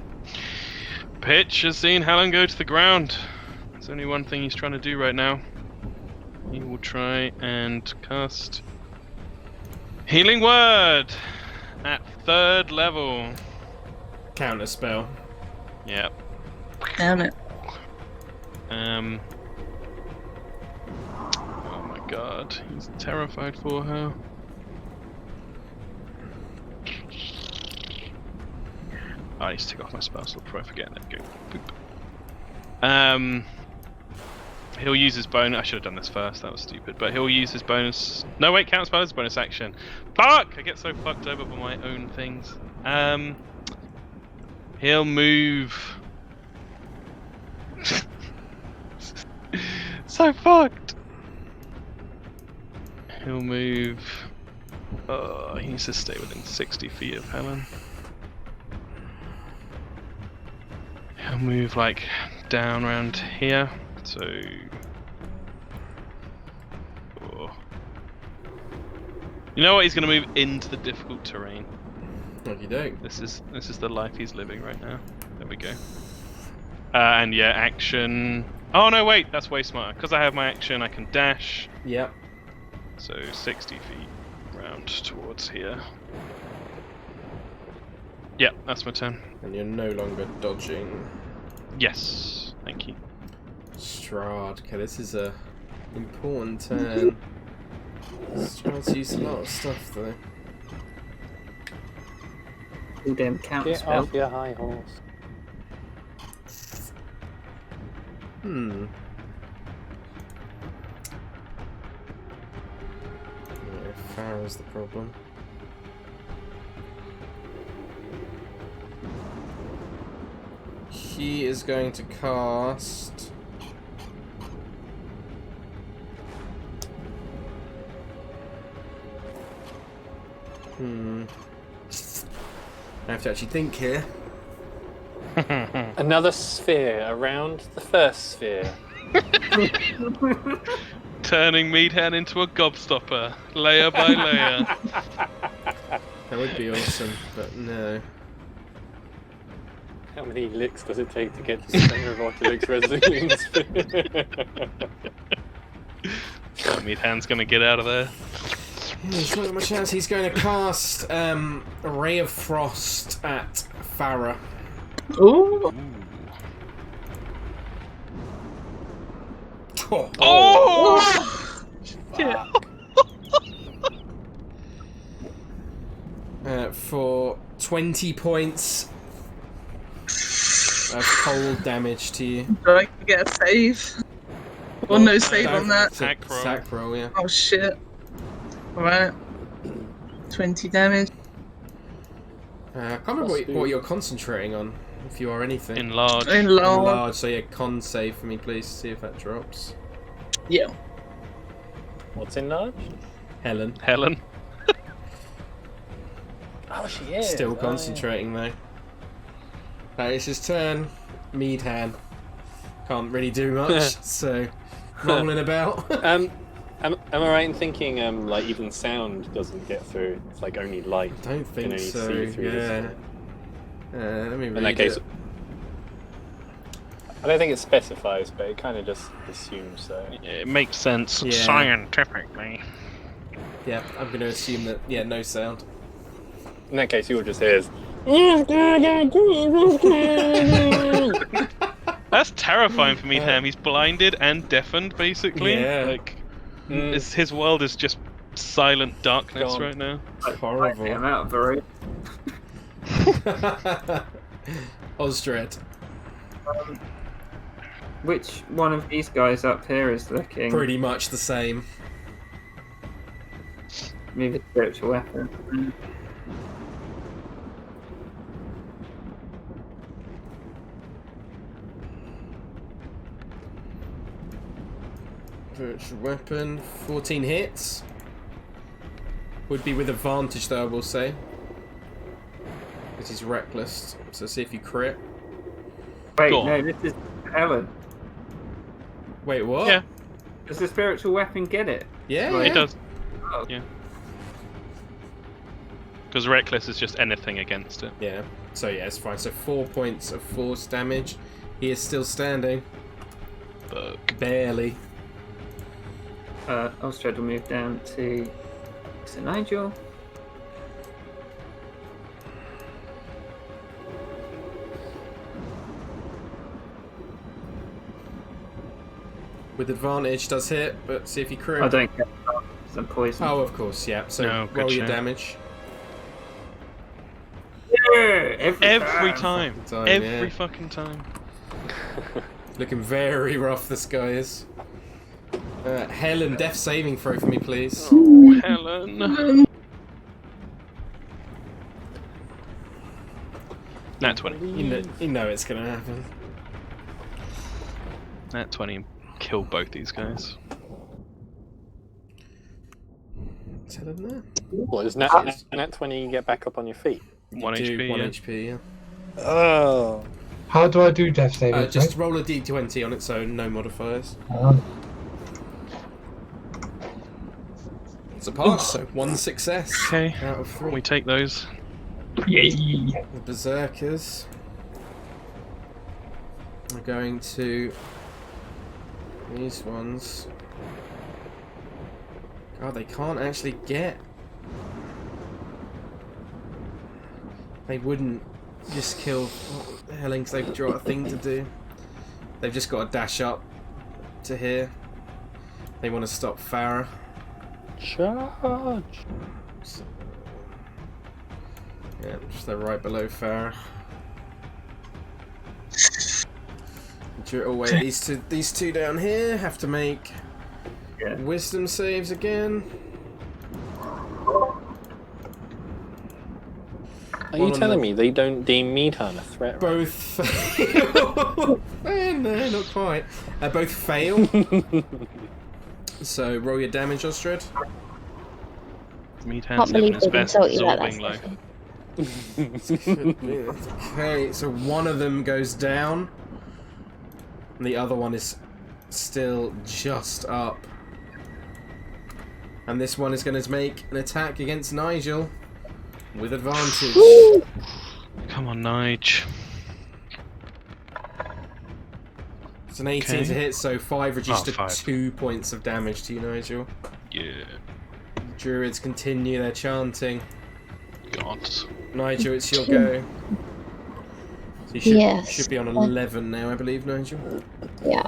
[SPEAKER 5] Pitch has seen Helen go to the ground. There's only one thing he's trying to do right now. He will try and cast Healing Word at 3rd level.
[SPEAKER 1] Counter spell.
[SPEAKER 5] Yep.
[SPEAKER 7] Damn it.
[SPEAKER 5] Oh my god, he's terrified for her. I need to take off my spell slot before I forget. There we go. Boop. He'll use his bonus. I should have done this first. That was stupid. But he'll use his bonus. No, wait, count spell as bonus action. Fuck! I get so fucked over by my own things. He'll move. So fucked. He'll move. Oh, he needs to stay within 60 feet of Helen. He'll move like down around here. So. Oh. You know what? He's gonna move into the difficult terrain.
[SPEAKER 1] Okie doke.
[SPEAKER 5] This is the life he's living right now. There we go. And yeah, action. Oh no, wait, that's way smarter. Because I have my action, I can dash.
[SPEAKER 1] Yep.
[SPEAKER 5] So 60 feet round towards here. Yeah, that's my turn.
[SPEAKER 1] And you're no longer dodging.
[SPEAKER 5] Yes, thank you.
[SPEAKER 1] Strahd. Okay, this is a important turn. Strahd's used a lot of stuff though.
[SPEAKER 4] All damn count
[SPEAKER 6] Get
[SPEAKER 4] spell.
[SPEAKER 6] off your high horse.
[SPEAKER 1] Yeah, Farrah's the problem. He is going to cast. I have to actually think here.
[SPEAKER 6] Another sphere around the first sphere.
[SPEAKER 5] Turning Meathead into a gobstopper, layer by layer.
[SPEAKER 1] That would be awesome, but no.
[SPEAKER 6] How many licks does it take to get to the center of Octalix resonance?
[SPEAKER 5] Meathand's gonna get out of there.
[SPEAKER 1] Yeah, he's not got much chance. He's going to cast a Ray of Frost at Farrah.
[SPEAKER 7] Ooh.
[SPEAKER 5] Oh!
[SPEAKER 7] Yeah.
[SPEAKER 1] For 20 points of cold damage to you.
[SPEAKER 7] Do I get a save? Or no save on that?
[SPEAKER 5] Sack roll.
[SPEAKER 1] Sack roll, yeah.
[SPEAKER 7] Oh shit. Alright. 20 damage.
[SPEAKER 1] I can't remember what you're concentrating on, if you are anything.
[SPEAKER 5] Enlarge.
[SPEAKER 1] Enlarge, so yeah, con save for me, please, see if that drops.
[SPEAKER 7] Yeah.
[SPEAKER 6] What's enlarged?
[SPEAKER 1] Helen.
[SPEAKER 5] Helen.
[SPEAKER 6] Oh, she is.
[SPEAKER 1] Still concentrating, though. It's his turn. Meadhan. Can't really do much, so rolling about.
[SPEAKER 6] Am I right in thinking, like, even sound doesn't get through? It's like only light.
[SPEAKER 1] I don't
[SPEAKER 6] can
[SPEAKER 1] think
[SPEAKER 6] only
[SPEAKER 1] so,
[SPEAKER 6] see through
[SPEAKER 1] yeah. Let me read
[SPEAKER 6] In that case,
[SPEAKER 1] it.
[SPEAKER 6] I don't think it specifies, but it kind of just assumes so.
[SPEAKER 5] It makes sense
[SPEAKER 1] Yeah.
[SPEAKER 5] scientifically.
[SPEAKER 1] Yeah, I'm going to assume that, yeah, no sound.
[SPEAKER 6] In that case, you'll just hear.
[SPEAKER 5] That's terrifying for me, Ham. He's blinded and deafened, basically.
[SPEAKER 1] Yeah.
[SPEAKER 5] Like, his world is just silent darkness
[SPEAKER 6] Gone.
[SPEAKER 5] right now.
[SPEAKER 1] Horrible.
[SPEAKER 4] I'm out of the race.
[SPEAKER 1] Osdred.
[SPEAKER 4] Which one of these guys up here is looking?
[SPEAKER 1] Pretty much the same.
[SPEAKER 4] Move a spiritual weapon.
[SPEAKER 1] Virtual weapon, 14 hits. Would be with advantage though, I will say. Because he's reckless. So see if you crit.
[SPEAKER 4] Wait,
[SPEAKER 5] Go on.
[SPEAKER 4] no, this is Helen.
[SPEAKER 1] Wait, what?
[SPEAKER 5] Yeah.
[SPEAKER 4] Does the spiritual weapon get it?
[SPEAKER 1] Yeah,
[SPEAKER 4] Right.
[SPEAKER 5] It does.
[SPEAKER 4] Oh.
[SPEAKER 5] Yeah. Because reckless is just anything against it.
[SPEAKER 1] Yeah. So yeah, it's fine. So 4 points of force damage. He is still standing.
[SPEAKER 5] Fuck.
[SPEAKER 1] Barely.
[SPEAKER 4] Osdred will move down to Nigel.
[SPEAKER 1] With advantage does hit, but see if you crit.
[SPEAKER 4] I don't get some poison.
[SPEAKER 1] Oh, of course, yeah. So
[SPEAKER 5] No, good
[SPEAKER 1] roll your
[SPEAKER 5] shout.
[SPEAKER 1] damage.
[SPEAKER 4] Yeah,
[SPEAKER 5] Every time.
[SPEAKER 1] Time,
[SPEAKER 5] Every
[SPEAKER 1] yeah.
[SPEAKER 5] fucking time.
[SPEAKER 1] Looking very rough, this guy is. Helen, death saving throw for me, please.
[SPEAKER 5] Oh, Helen. Nat 20.
[SPEAKER 1] You know it's gonna happen.
[SPEAKER 5] Nat 20. Kill both these guys.
[SPEAKER 1] Is Helen there?
[SPEAKER 6] What is Nat 20? You get back up on your feet.
[SPEAKER 5] 1
[SPEAKER 1] You do
[SPEAKER 5] HP.
[SPEAKER 1] 1
[SPEAKER 5] yeah.
[SPEAKER 1] HP, yeah.
[SPEAKER 6] Oh.
[SPEAKER 2] How do I do death saving?
[SPEAKER 1] Just roll a d20 on its own, no modifiers.
[SPEAKER 2] Oh.
[SPEAKER 1] It's a pass, so 1 success
[SPEAKER 5] Okay.
[SPEAKER 1] out of 3.
[SPEAKER 5] We take those.
[SPEAKER 2] Yay!
[SPEAKER 1] The Berserkers are going to these ones. God, they can't actually get. They wouldn't just kill Helen because they've got a thing to do. They've just got to dash up to here. They want to stop Farrah.
[SPEAKER 6] Charge!
[SPEAKER 1] So, yeah, just they're right below Farrah. Oh wait, these two down here have to make wisdom saves again.
[SPEAKER 6] Are you telling me they don't deem Meathan a threat?
[SPEAKER 1] Both. No, not quite. Both fail. So roll your damage, Osdred.
[SPEAKER 5] Meathand's
[SPEAKER 3] Can't
[SPEAKER 5] living
[SPEAKER 3] believe
[SPEAKER 5] his
[SPEAKER 3] they
[SPEAKER 5] best
[SPEAKER 3] insult you like
[SPEAKER 5] absorbing
[SPEAKER 3] that.
[SPEAKER 5] life.
[SPEAKER 1] Okay, so one of them goes down. And the other one is still just up. And this one is going to make an attack against Nigel with advantage.
[SPEAKER 5] Come on, Nige.
[SPEAKER 1] an 18 to hit, so 5 reduced to
[SPEAKER 5] 5.
[SPEAKER 1] 2 points of damage to you, Nigel.
[SPEAKER 5] Yeah.
[SPEAKER 1] Druids continue their chanting.
[SPEAKER 5] God.
[SPEAKER 1] Nigel, it's your go. So you should be on 11 now, I believe, Nigel.
[SPEAKER 3] Yeah.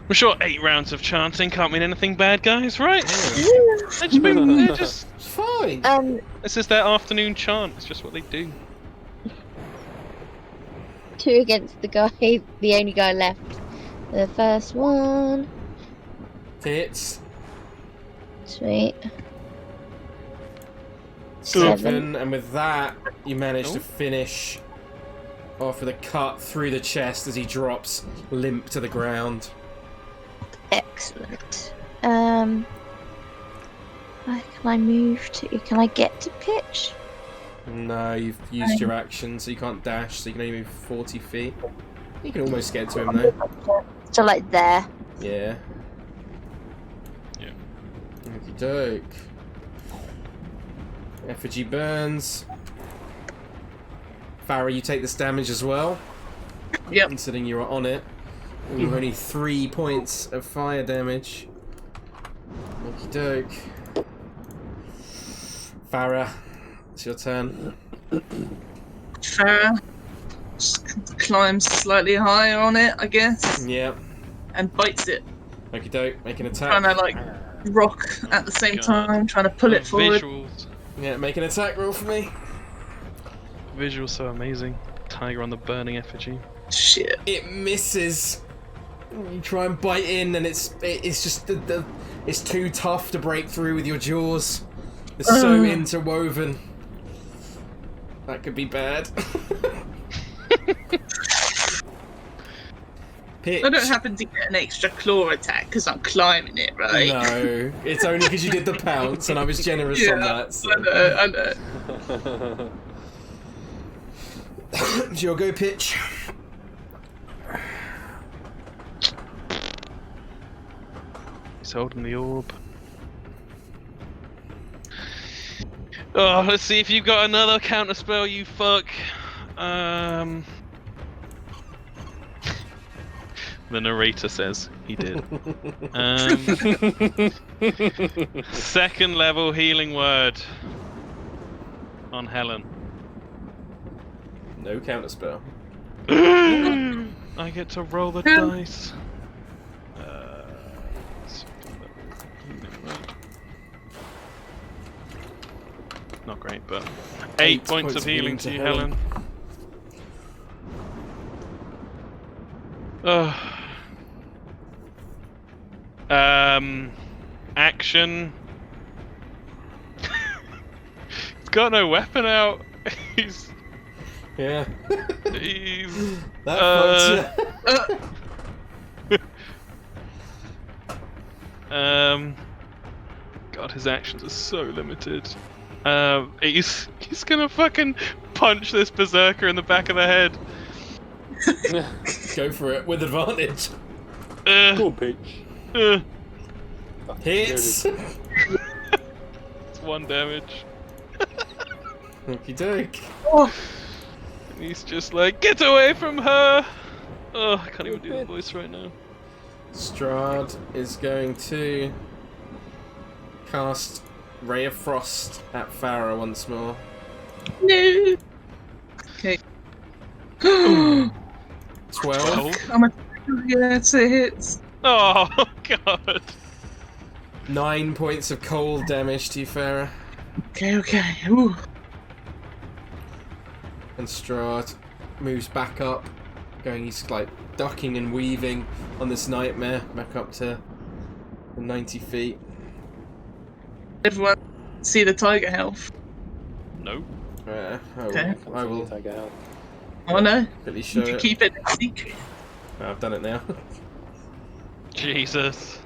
[SPEAKER 5] I'm sure 8 rounds of chanting can't mean anything bad, guys, right? They're just
[SPEAKER 1] It's fine.
[SPEAKER 5] this is their afternoon chant. It's just what they do.
[SPEAKER 3] 2 against the guy, the only guy left. The first one.
[SPEAKER 1] Hits.
[SPEAKER 3] Sweet.
[SPEAKER 1] 7, and with that, you manage to finish off with a cut through the chest as he drops limp to the ground.
[SPEAKER 3] Excellent. Where can I move to? Can I get to pitch?
[SPEAKER 1] No, you've used your action, so you can't dash, so you can only move 40 feet. You can almost get to him, though.
[SPEAKER 3] So, like, there.
[SPEAKER 1] Yeah.
[SPEAKER 5] Yeah.
[SPEAKER 1] Okie doke. Effigy burns. Farrah, you take this damage as well.
[SPEAKER 7] Yep.
[SPEAKER 1] Considering you were on it. You've only 3 points of fire damage. Okie doke. Farrah, it's your turn.
[SPEAKER 7] Farrah climbs slightly higher on it, I guess,
[SPEAKER 1] Yep.
[SPEAKER 7] and bites it.
[SPEAKER 1] Okie doke, make an attack.
[SPEAKER 7] Trying to, like, rock at the same time, trying to pull it forward.
[SPEAKER 5] Visuals.
[SPEAKER 1] Yeah, make an attack roll for me.
[SPEAKER 5] Visuals so amazing. Tiger on the burning effigy.
[SPEAKER 7] Shit.
[SPEAKER 1] It misses. You try and bite in, and it's just it's too tough to break through with your jaws. It's so interwoven. That could be bad. Pitch.
[SPEAKER 7] I don't happen to get an extra claw attack because I'm climbing it, right?
[SPEAKER 1] No, it's only because you did the pounce, and I was generous on that. So.
[SPEAKER 7] I know.
[SPEAKER 1] It's your go, Pitch.
[SPEAKER 5] He's holding the orb. Oh, let's see if you've got another counter spell, you fuck. The narrator says he did. Second level healing word on Helen.
[SPEAKER 1] No counterspell.
[SPEAKER 5] I get to roll the dice. Not great, but 8 points of healing to you, Helen. Action. He's got no weapon out. He's
[SPEAKER 1] Yeah.
[SPEAKER 5] He's
[SPEAKER 1] That
[SPEAKER 5] God, his actions are so limited. He's gonna fucking punch this berserker in the back of the head.
[SPEAKER 1] Go for it with advantage.
[SPEAKER 6] Cool pitch.
[SPEAKER 1] Hits.
[SPEAKER 5] It's 1 damage.
[SPEAKER 1] Okie doke.
[SPEAKER 7] Oh,
[SPEAKER 5] And he's just like, get away from her! Oh, I can't even do the voice right now.
[SPEAKER 1] Strahd is going to cast Ray of Frost at Farrah once more.
[SPEAKER 7] no. Okay.
[SPEAKER 1] 12.
[SPEAKER 7] I'm a... Yeah, it's a hit.
[SPEAKER 5] Oh, God.
[SPEAKER 1] 9 points of cold damage to you, Farrah.
[SPEAKER 7] Okay. Ooh.
[SPEAKER 1] And Strahd moves back up, he's like ducking and weaving on this nightmare, back up to the 90 feet.
[SPEAKER 7] Everyone see the tiger health.
[SPEAKER 5] No.
[SPEAKER 1] I will
[SPEAKER 6] Tiger health.
[SPEAKER 7] Oh no.
[SPEAKER 1] quickly show
[SPEAKER 7] You can
[SPEAKER 1] it.
[SPEAKER 7] keep it a secret.
[SPEAKER 1] I've done it now.
[SPEAKER 5] Jesus.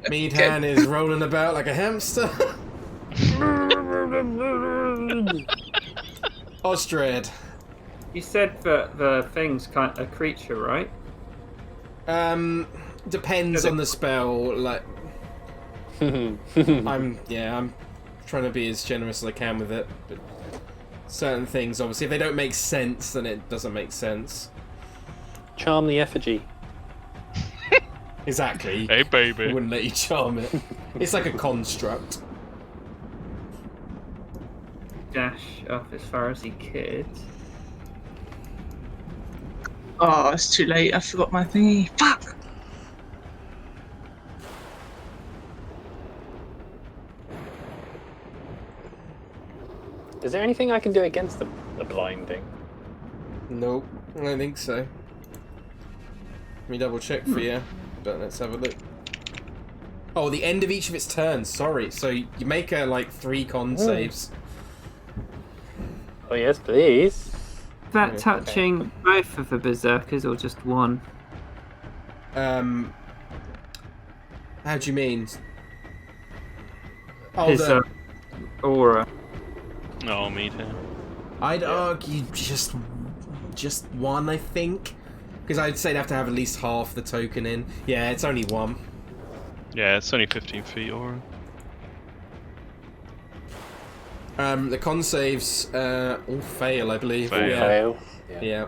[SPEAKER 1] Meadhan is rolling about like a hamster. Osdred.
[SPEAKER 4] You said that the thing's kind of a creature, right?
[SPEAKER 1] Depends on the spell. Like, I'm trying to be as generous as I can with it, but certain things, obviously, if they don't make sense, then it doesn't make sense.
[SPEAKER 6] Charm the effigy.
[SPEAKER 1] Exactly.
[SPEAKER 5] Hey, baby.
[SPEAKER 1] Wouldn't let you charm it. It's like a construct.
[SPEAKER 4] Dash up as far as he could.
[SPEAKER 7] Oh, it's too late. I forgot my thingy. Fuck!
[SPEAKER 6] Is there anything I can do against the blinding?
[SPEAKER 1] Nope, I don't think so. Let me double check for you, but let's have a look. Oh, the end of each of its turns, sorry. So you make her like 3 con saves.
[SPEAKER 6] Oh yes, please.
[SPEAKER 4] Is that touching both of the berserkers or just one?
[SPEAKER 1] How do you mean? Oh,
[SPEAKER 4] His aura.
[SPEAKER 5] Oh, me too.
[SPEAKER 1] I'd argue just one, I think. Because I'd say they'd have to have at least half the token in. Yeah, it's only 1.
[SPEAKER 5] Yeah, it's only 15 feet or.
[SPEAKER 1] The con saves all fail, I believe.
[SPEAKER 5] Fail.
[SPEAKER 1] Yeah.
[SPEAKER 6] Fail.
[SPEAKER 1] Yeah.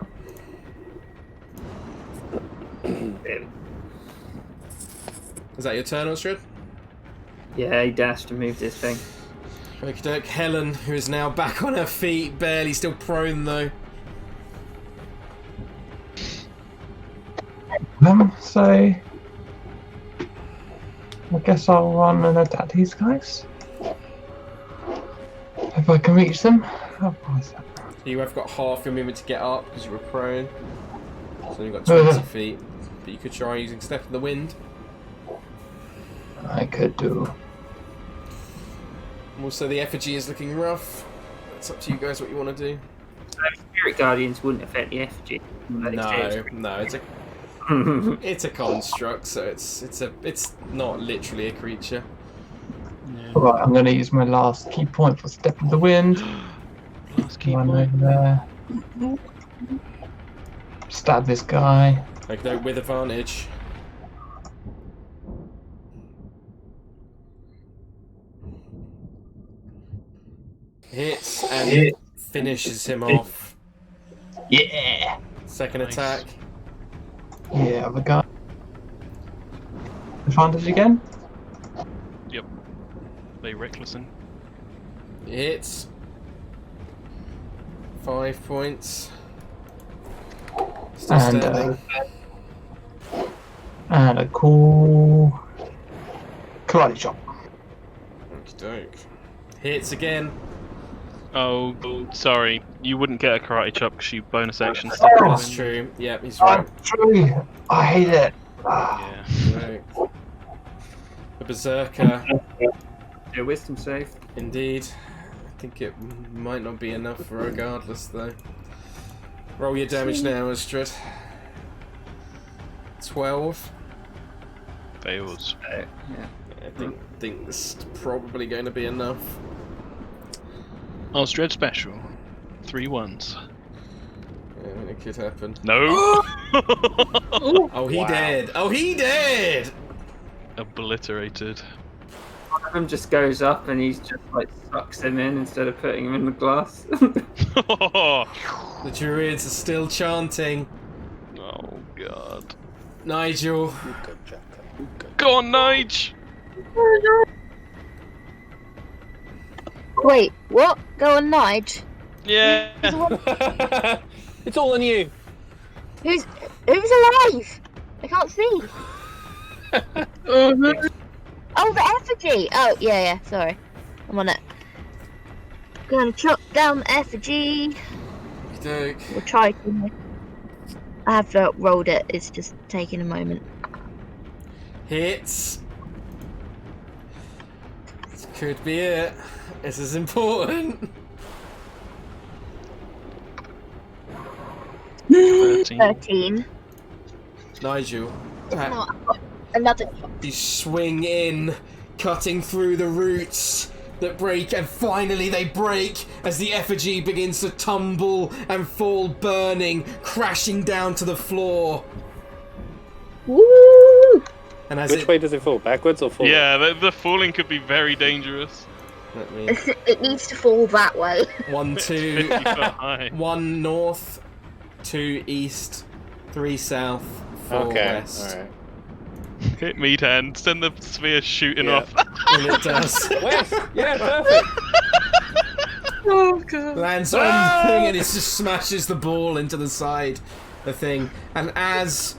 [SPEAKER 1] Is that your turn, Osdred?
[SPEAKER 4] Yeah, he dashed and moved his thing.
[SPEAKER 1] Okie doke. Helen, who is now back on her feet, barely still prone though.
[SPEAKER 2] So I guess I'll run and attack these guys. If I can reach them. How far is that?
[SPEAKER 1] You have got half your movement to get up because you were prone. So you've got 20 feet. But you could try using Step in the Wind.
[SPEAKER 2] I could do.
[SPEAKER 1] Also, the effigy is looking rough. It's up to you guys what you want to do.
[SPEAKER 4] Spirit Guardians wouldn't affect the effigy.
[SPEAKER 1] No, it's a it's a construct, so it's not literally a creature.
[SPEAKER 5] Yeah.
[SPEAKER 2] Alright, I'm going to use my last key point for Step in the Wind.
[SPEAKER 5] Last key
[SPEAKER 2] One
[SPEAKER 5] point.
[SPEAKER 2] over there. Stab this guy.
[SPEAKER 1] Okay, with advantage. Hits and finishes him off.
[SPEAKER 2] Yeah!
[SPEAKER 1] Second
[SPEAKER 5] Nice.
[SPEAKER 1] attack.
[SPEAKER 2] Yeah, other guy. Advantage again?
[SPEAKER 5] Yep. They recklessin.
[SPEAKER 1] Hits. 5 points. Still
[SPEAKER 2] And,
[SPEAKER 1] standing.
[SPEAKER 2] And a cool karate chop.
[SPEAKER 1] Okey-doke. Hits again.
[SPEAKER 5] Oh, sorry. You wouldn't get a karate chop because you bonus action
[SPEAKER 2] Oh,
[SPEAKER 1] That's true. Yep, he's right.
[SPEAKER 2] True. I hate it.
[SPEAKER 5] Yeah.
[SPEAKER 1] Right. The Berserker.
[SPEAKER 4] Yeah, wisdom save.
[SPEAKER 1] Indeed. I think it might not be enough regardless, though. Roll your damage now, Osdred. 12.
[SPEAKER 5] Fails.
[SPEAKER 4] Yeah.
[SPEAKER 1] I think this is probably going to be enough.
[SPEAKER 5] Osdred special. 3 1s.
[SPEAKER 1] Yeah, I mean, it could happen.
[SPEAKER 5] No!
[SPEAKER 1] Oh, he did! Oh, he did!
[SPEAKER 5] Obliterated.
[SPEAKER 4] One of them just goes up and he's just like sucks him in instead of putting him in the glass.
[SPEAKER 1] The druids are still chanting.
[SPEAKER 5] Oh, God.
[SPEAKER 1] Nigel.
[SPEAKER 5] Go on, Nige!
[SPEAKER 3] Wait, what? Go on, Nige.
[SPEAKER 5] Yeah!
[SPEAKER 6] It's all on you.
[SPEAKER 3] Who's alive? I can't see.
[SPEAKER 7] Oh, no.
[SPEAKER 3] Oh, the effigy. Oh, yeah. Sorry, I'm on it. Gonna chop down the effigy.
[SPEAKER 1] Doke.
[SPEAKER 3] We'll try to. I have rolled it. It's just taking a moment.
[SPEAKER 1] Hits. This could be it. This is important.
[SPEAKER 3] 13.
[SPEAKER 1] Nigel.
[SPEAKER 3] No, I've got another chop.
[SPEAKER 1] You swing in, cutting through the roots that break, and finally they break as the effigy begins to tumble and fall, burning, crashing down to the floor.
[SPEAKER 3] Woo!
[SPEAKER 1] And as
[SPEAKER 6] Which way does it fall? Backwards or forward?
[SPEAKER 5] Yeah, the falling could be very dangerous.
[SPEAKER 1] let me,
[SPEAKER 3] It needs to fall that way.
[SPEAKER 1] 1, 2,
[SPEAKER 5] 50 foot high.
[SPEAKER 1] 1 north, 2 east, 3 south, 4
[SPEAKER 6] Okay,
[SPEAKER 1] west.
[SPEAKER 6] alright.
[SPEAKER 5] Hit Meathead. Send the sphere shooting
[SPEAKER 6] Yeah.
[SPEAKER 5] off.
[SPEAKER 1] And it does.
[SPEAKER 6] West! Yeah, perfect!
[SPEAKER 7] Oh god.
[SPEAKER 1] Lands on the thing and it just smashes the ball into the side. The thing, and as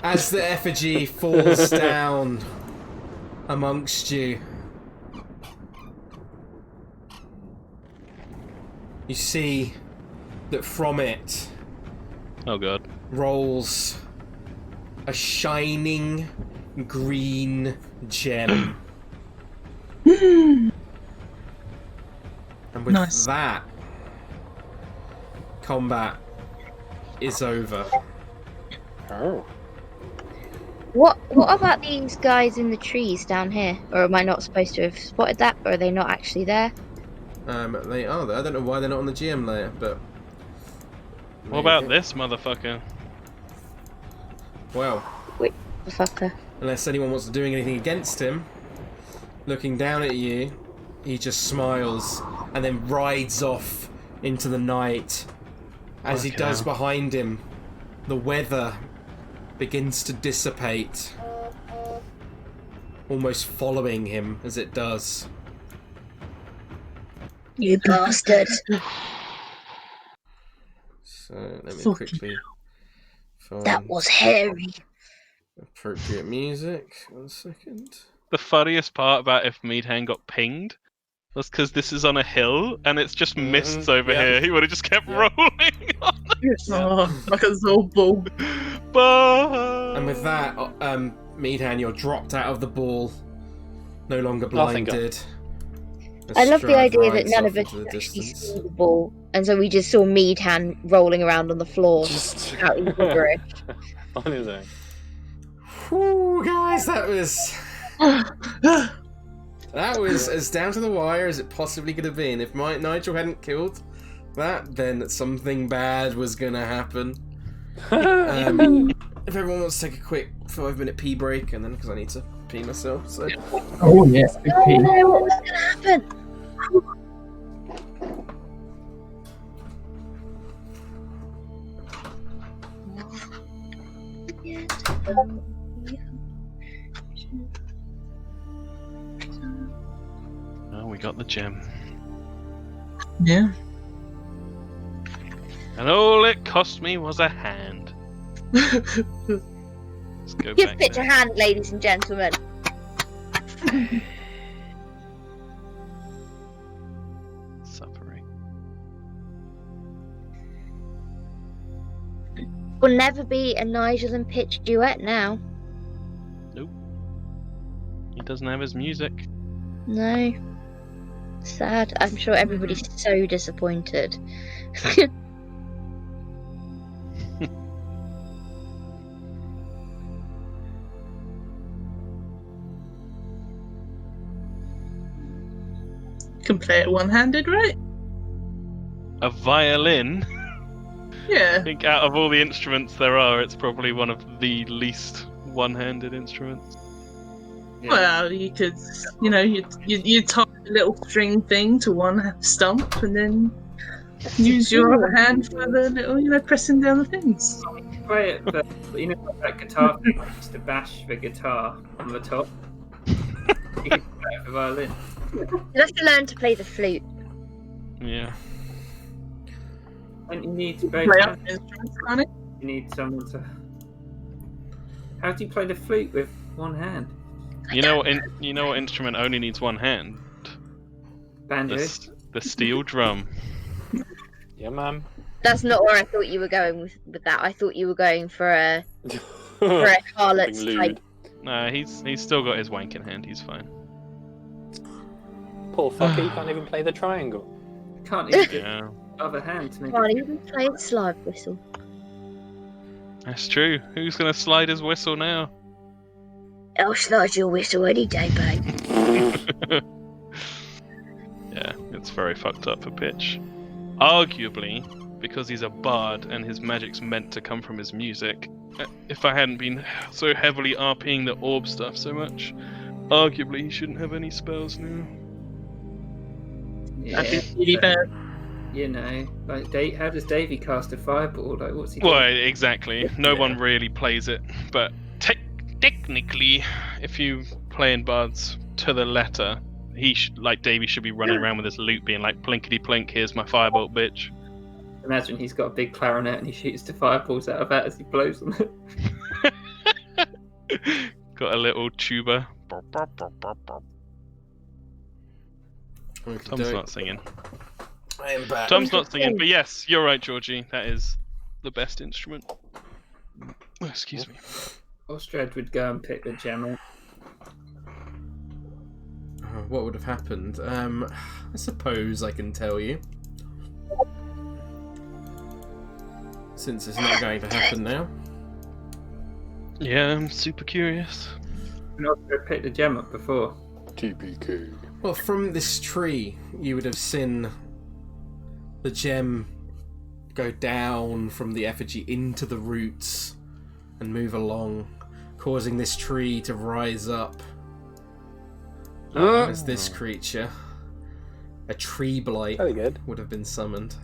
[SPEAKER 1] the effigy falls down amongst you, you see that from it
[SPEAKER 5] Oh god.
[SPEAKER 1] rolls a shining green gem. And with
[SPEAKER 7] Nice.
[SPEAKER 1] that, combat is over.
[SPEAKER 6] Oh.
[SPEAKER 3] What about these guys in the trees down here? Or am I not supposed to have spotted that? Or are they not actually there?
[SPEAKER 1] They are there. I don't know why they're not on the GM layer, but...
[SPEAKER 5] What about this motherfucker?
[SPEAKER 1] Well,
[SPEAKER 3] The fucker.
[SPEAKER 1] unless anyone wants to do anything against him, looking down at you, he just smiles and then rides off into the night. As he does
[SPEAKER 5] hell.
[SPEAKER 1] behind him, the weather begins to dissipate, almost following him as it does.
[SPEAKER 3] You bastard.
[SPEAKER 1] So let me
[SPEAKER 7] Fucking
[SPEAKER 1] quickly find
[SPEAKER 3] That was hairy.
[SPEAKER 1] appropriate music. 1 second.
[SPEAKER 5] The funniest part about if Meathead got pinged was because this is on a hill and it's just mists over
[SPEAKER 6] yeah.
[SPEAKER 5] here. He would have just kept rolling on.
[SPEAKER 7] Oh, like a Zolball.
[SPEAKER 5] But...
[SPEAKER 1] And with that, Meadhan, you're dropped out of the ball, no longer
[SPEAKER 6] Oh, thank God.
[SPEAKER 1] blinded. As
[SPEAKER 3] I love the
[SPEAKER 1] Strahd
[SPEAKER 3] idea that
[SPEAKER 1] rides
[SPEAKER 3] none
[SPEAKER 1] off
[SPEAKER 3] of us
[SPEAKER 1] into the
[SPEAKER 3] actually
[SPEAKER 1] distance.
[SPEAKER 3] saw the ball, and so we just saw Meadhan rolling around on the floor.
[SPEAKER 6] Just
[SPEAKER 3] Out in the gibberish.
[SPEAKER 6] on his own.
[SPEAKER 1] Whew, guys, that was as down to the wire as it possibly could have been. If Nigel hadn't killed that, then something bad was gonna happen. If everyone wants to take a quick 5-minute pee break, and then because I need to pee myself, so
[SPEAKER 2] Oh yes, big
[SPEAKER 3] Oh
[SPEAKER 2] P.
[SPEAKER 3] no, what was gonna happen?
[SPEAKER 5] Oh, we got the gem.
[SPEAKER 7] Yeah.
[SPEAKER 5] And all it cost me was a hand. Let's go
[SPEAKER 3] Give
[SPEAKER 5] back
[SPEAKER 3] Pitch a
[SPEAKER 5] there.
[SPEAKER 3] hand, ladies and gentlemen.
[SPEAKER 5] Suffering.
[SPEAKER 3] Will never be a Nigel and Pitch duet now.
[SPEAKER 5] He doesn't have his music.
[SPEAKER 3] No. Sad. I'm sure everybody's so disappointed.
[SPEAKER 7] Can play it one-handed, right?
[SPEAKER 5] A violin?
[SPEAKER 7] Yeah.
[SPEAKER 5] I think out of all the instruments there are, it's probably one of the least one-handed instruments.
[SPEAKER 7] Well, you could, you tie a little string thing to one stump and then use your other hand for the little, pressing down the things.
[SPEAKER 4] Play it, but that guitar thing used to bash the guitar on the top. You can play it for violin.
[SPEAKER 3] You have to learn to play the flute.
[SPEAKER 5] Yeah.
[SPEAKER 4] And you need to both
[SPEAKER 7] Play
[SPEAKER 4] hands.
[SPEAKER 7] other instruments, can't it?
[SPEAKER 4] You need someone to. How do you play the flute with one hand?
[SPEAKER 5] You know what instrument only needs one hand?
[SPEAKER 4] Banjo.
[SPEAKER 5] The steel drum.
[SPEAKER 6] Yeah, man.
[SPEAKER 3] That's not where I thought you were going with that. I thought you were going for a harlot's
[SPEAKER 6] Something
[SPEAKER 3] type.
[SPEAKER 6] lewd.
[SPEAKER 5] Nah, he's still got his wank in hand. He's fine.
[SPEAKER 6] Poor fucker, he can't even play the triangle.
[SPEAKER 4] Can't even do
[SPEAKER 5] Yeah,
[SPEAKER 4] the other hand to make
[SPEAKER 3] Can't
[SPEAKER 4] it.
[SPEAKER 3] even play the slide whistle.
[SPEAKER 5] that's true. Who's gonna slide his whistle now?
[SPEAKER 3] I'll slide your whistle any day, babe.
[SPEAKER 5] Yeah, it's very fucked up for Pitch. Arguably, because he's a bard and his magic's meant to come from his music. If I hadn't been so heavily RPing the orb stuff so much, arguably he shouldn't have any spells now.
[SPEAKER 7] That'd be really bad.
[SPEAKER 4] you know, like how does Davy cast a fireball? Like, what's he doing?
[SPEAKER 5] Well, exactly. No one really plays it, but technically, if you play in bards to the letter, like Davy should be running around with his lute, being like, "Plinkety plink, here's my firebolt, bitch."
[SPEAKER 4] Imagine he's got a big clarinet and he shoots the fireballs out of that as he blows on it.
[SPEAKER 5] Got a little tuba. Tom's not singing.
[SPEAKER 1] I am back.
[SPEAKER 5] Tom's not singing, but yes, you're right, Georgie. That is the best instrument. Oh, excuse me.
[SPEAKER 4] Osdred would go and pick the gem up.
[SPEAKER 1] What would have happened? I suppose I can tell you. Since it's not going to happen now.
[SPEAKER 5] Yeah, I'm super curious.
[SPEAKER 4] And Osdred picked the gem up before.
[SPEAKER 6] TPK.
[SPEAKER 1] Well, from this tree, you would have seen the gem go down from the effigy into the roots and move along, causing this tree to rise up as this creature, a tree blight,
[SPEAKER 6] Very good.
[SPEAKER 1] would have been summoned.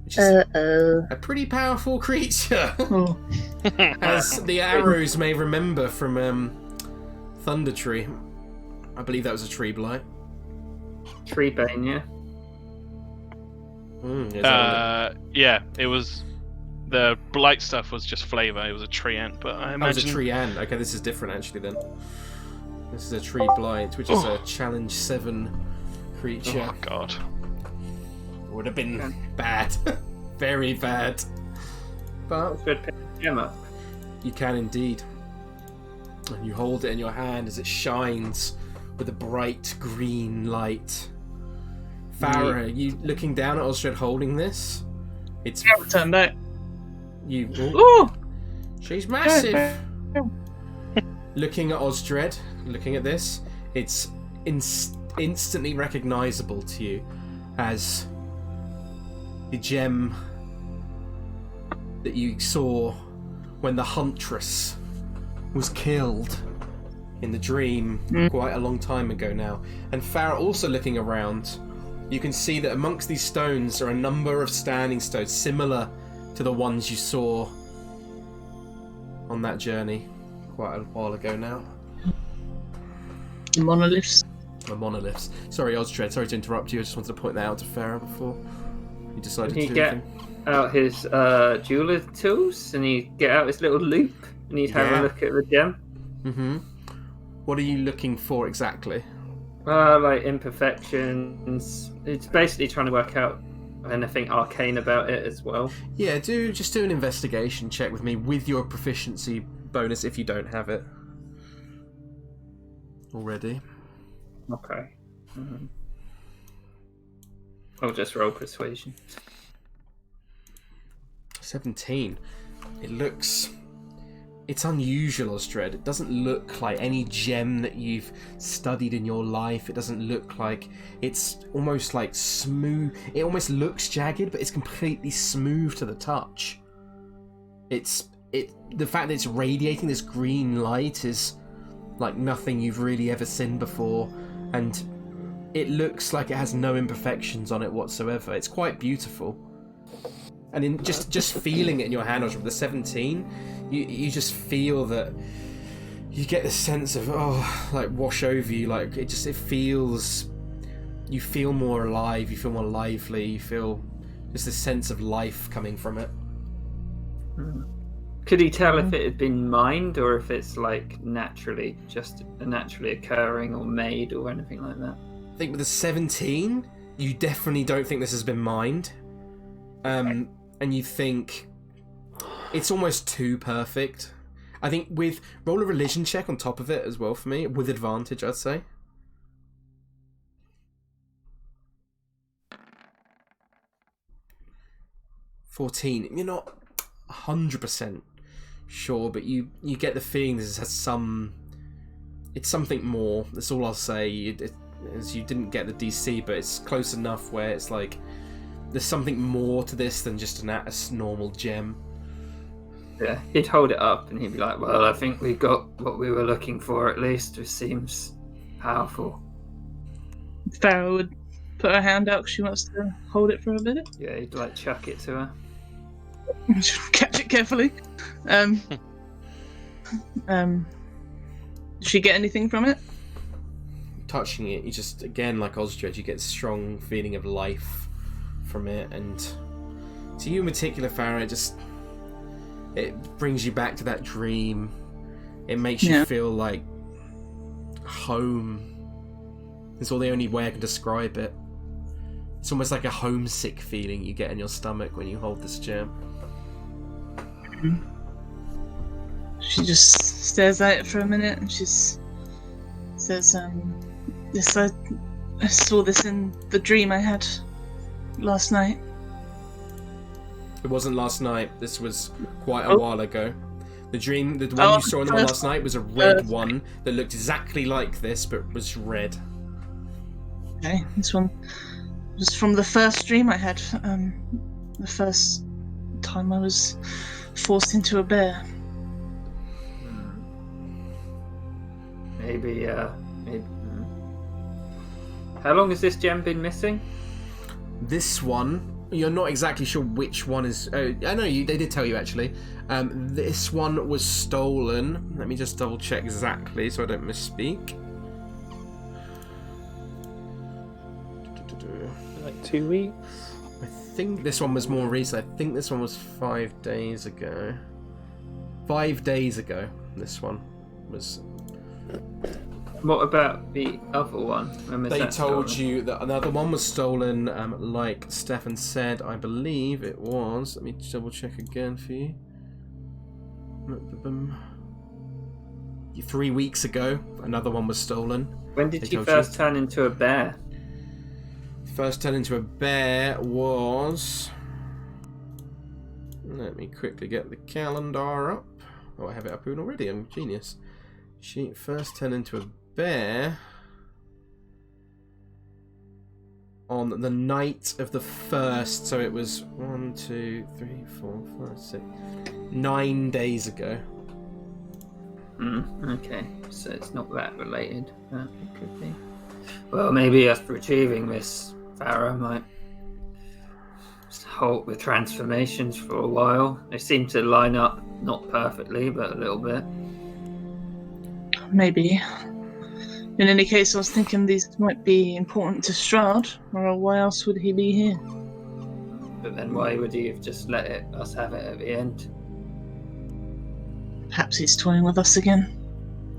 [SPEAKER 1] Which is a pretty powerful creature, as the arrows may remember from Thunder Tree. I believe that was a tree blight.
[SPEAKER 4] Tree bane, yeah.
[SPEAKER 5] Yeah, it was. The blight stuff was just flavour. It was a tree ant, but I imagine.
[SPEAKER 1] Oh, it was a tree ant. Okay, this is different actually then. This is a tree blight, which is a challenge 7 creature.
[SPEAKER 5] Oh god.
[SPEAKER 1] Would have been bad. Very bad. But
[SPEAKER 4] Osdred picked the gem up.
[SPEAKER 1] you can indeed. And you hold it in your hand as it shines with a bright green light. Farrah, are you looking down at Osdred holding this? It's
[SPEAKER 7] Turned out.
[SPEAKER 1] you.
[SPEAKER 7] Ooh!
[SPEAKER 1] She's massive. Looking at Osdred, looking at this, it's instantly recognisable to you as the gem that you saw when the huntress was killed in the dream quite a long time ago now. And Farrah, also looking around, you can see that amongst these stones are a number of standing stones similar to the ones you saw on that journey quite a while ago now.
[SPEAKER 7] Monoliths.
[SPEAKER 1] The monoliths. Sorry, Osdred, sorry to interrupt you. I just wanted to point that out to Farrah before you decided
[SPEAKER 4] Can
[SPEAKER 1] to
[SPEAKER 4] he
[SPEAKER 1] do
[SPEAKER 4] get
[SPEAKER 1] anything.
[SPEAKER 4] out his jeweler tools and he get out his little loop and he'd have
[SPEAKER 1] Yeah.
[SPEAKER 4] a look at the gem?
[SPEAKER 1] Mm-hmm. What are you looking for exactly?
[SPEAKER 4] Like imperfections. It's basically trying to work out anything arcane about it as well.
[SPEAKER 1] Yeah, just do an investigation check with me with your proficiency bonus if you don't have it already.
[SPEAKER 4] Okay. I'll just roll persuasion.
[SPEAKER 1] 17. It's unusual, Osdred. It doesn't look like any gem that you've studied in your life. It doesn't look like... It's almost like smooth. It almost looks jagged, but it's completely smooth to the touch. The fact that it's radiating this green light is like nothing you've really ever seen before, and it looks like it has no imperfections on it whatsoever. It's quite beautiful. And in just feeling it in your hand, Osdred, with the 17, you just feel that you get this sense of like wash over you, like it feels, you feel more alive, you feel more lively, you feel just a sense of life coming from it.
[SPEAKER 4] Could he tell if it had been mined or if it's like naturally occurring or made or anything like that?
[SPEAKER 1] I think with the 17, you definitely don't think this has been mined. And you think it's almost too perfect. I think with roll a religion check on top of it as well for me, with advantage, I'd say. 14. You're not 100% sure, but you get the feeling this has some... It's something more. That's all I'll say. As you didn't get the DC, but it's close enough where it's like there's something more to this than just a normal gem.
[SPEAKER 4] Yeah, he'd hold it up and he'd be like, well, I think we got what we were looking for at least. It seems powerful.
[SPEAKER 7] Farrah would put her hand out because she wants to hold it for a minute.
[SPEAKER 4] Yeah, you'd like chuck it to her.
[SPEAKER 7] Catch it carefully. Does she get anything from it?
[SPEAKER 1] Touching it, you just, again, like Osdred, you get a strong feeling of life from it, and to you in particular, Farrah, it brings you back to that dream. It makes you feel like home. It's all the only way I can describe it. It's almost like a homesick feeling you get in your stomach when you hold this gem.
[SPEAKER 7] She just stares at it for a minute and she says, yes, I saw this in the dream I had last night.
[SPEAKER 1] It wasn't last night. This was quite a while ago. The one you saw in the one last night was a red one that looked exactly like this, but was red.
[SPEAKER 7] Okay, this one was from the first dream I had. The first time I was forced into a bear.
[SPEAKER 4] Maybe. How long has this gem been missing?
[SPEAKER 1] This one, you're not exactly sure which one is. I know they did tell you actually. This one was stolen. Let me just double check exactly so I don't misspeak.
[SPEAKER 6] Like 2 weeks.
[SPEAKER 1] I think this one was more recent. I think this one was 5 days ago. 5 days ago, this one was.
[SPEAKER 4] What about the other one?
[SPEAKER 1] They told you that another one was stolen, like Stefan said. I believe it was. Let me double check again for you. 3 weeks ago, another one was stolen.
[SPEAKER 4] When did you first turn into a bear?
[SPEAKER 1] First turn into a bear was... Let me quickly get the calendar up. Oh, I have it up already. I'm a genius. She first turned into a bear on the night of the 1st, so it was 1, 2, 3, 4, 5, 6, 9 days ago.
[SPEAKER 4] Okay, so it's not that related. It could be. Well, maybe after achieving this, Farrah might halt with transformations for a while. They seem to line up, not perfectly, but a little bit.
[SPEAKER 7] Maybe. In any case, I was thinking these might be important to Strahd, or why else would he be here?
[SPEAKER 4] But then why would he have just let us have it at the end?
[SPEAKER 7] Perhaps he's toying with us again.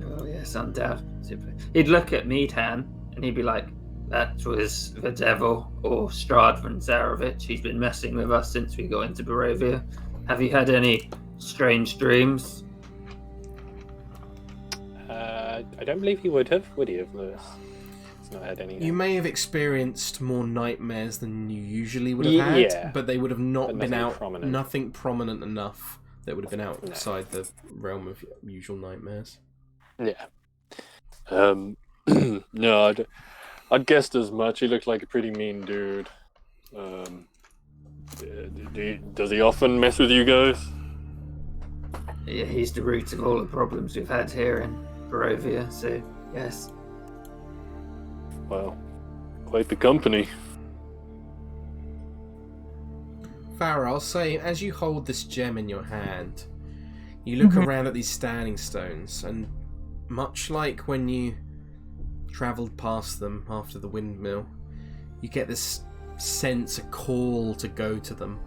[SPEAKER 4] Oh yes, undoubtedly. He'd look at Meadhan and he'd be like, that was the devil, or Strahd von Zarovich. He's been messing with us since we got into Barovia. Have you had any strange dreams?
[SPEAKER 6] I don't believe he would have Lewis? He's not had any.
[SPEAKER 1] You may have experienced more nightmares than you usually would have had, but they would have not been nothing prominent enough that would have been outside the realm of usual nightmares.
[SPEAKER 6] Yeah. No, I'd guessed as much. He looked like a pretty mean dude. Does he often mess with you guys?
[SPEAKER 4] Yeah, he's the root of all the problems we've had here in Barovia, so yes.
[SPEAKER 6] Well, quite the company.
[SPEAKER 1] Farrah, I'll say, as you hold this gem in your hand, you look around at these standing stones, and much like when you travelled past them after the windmill, you get this sense, a call to go to them.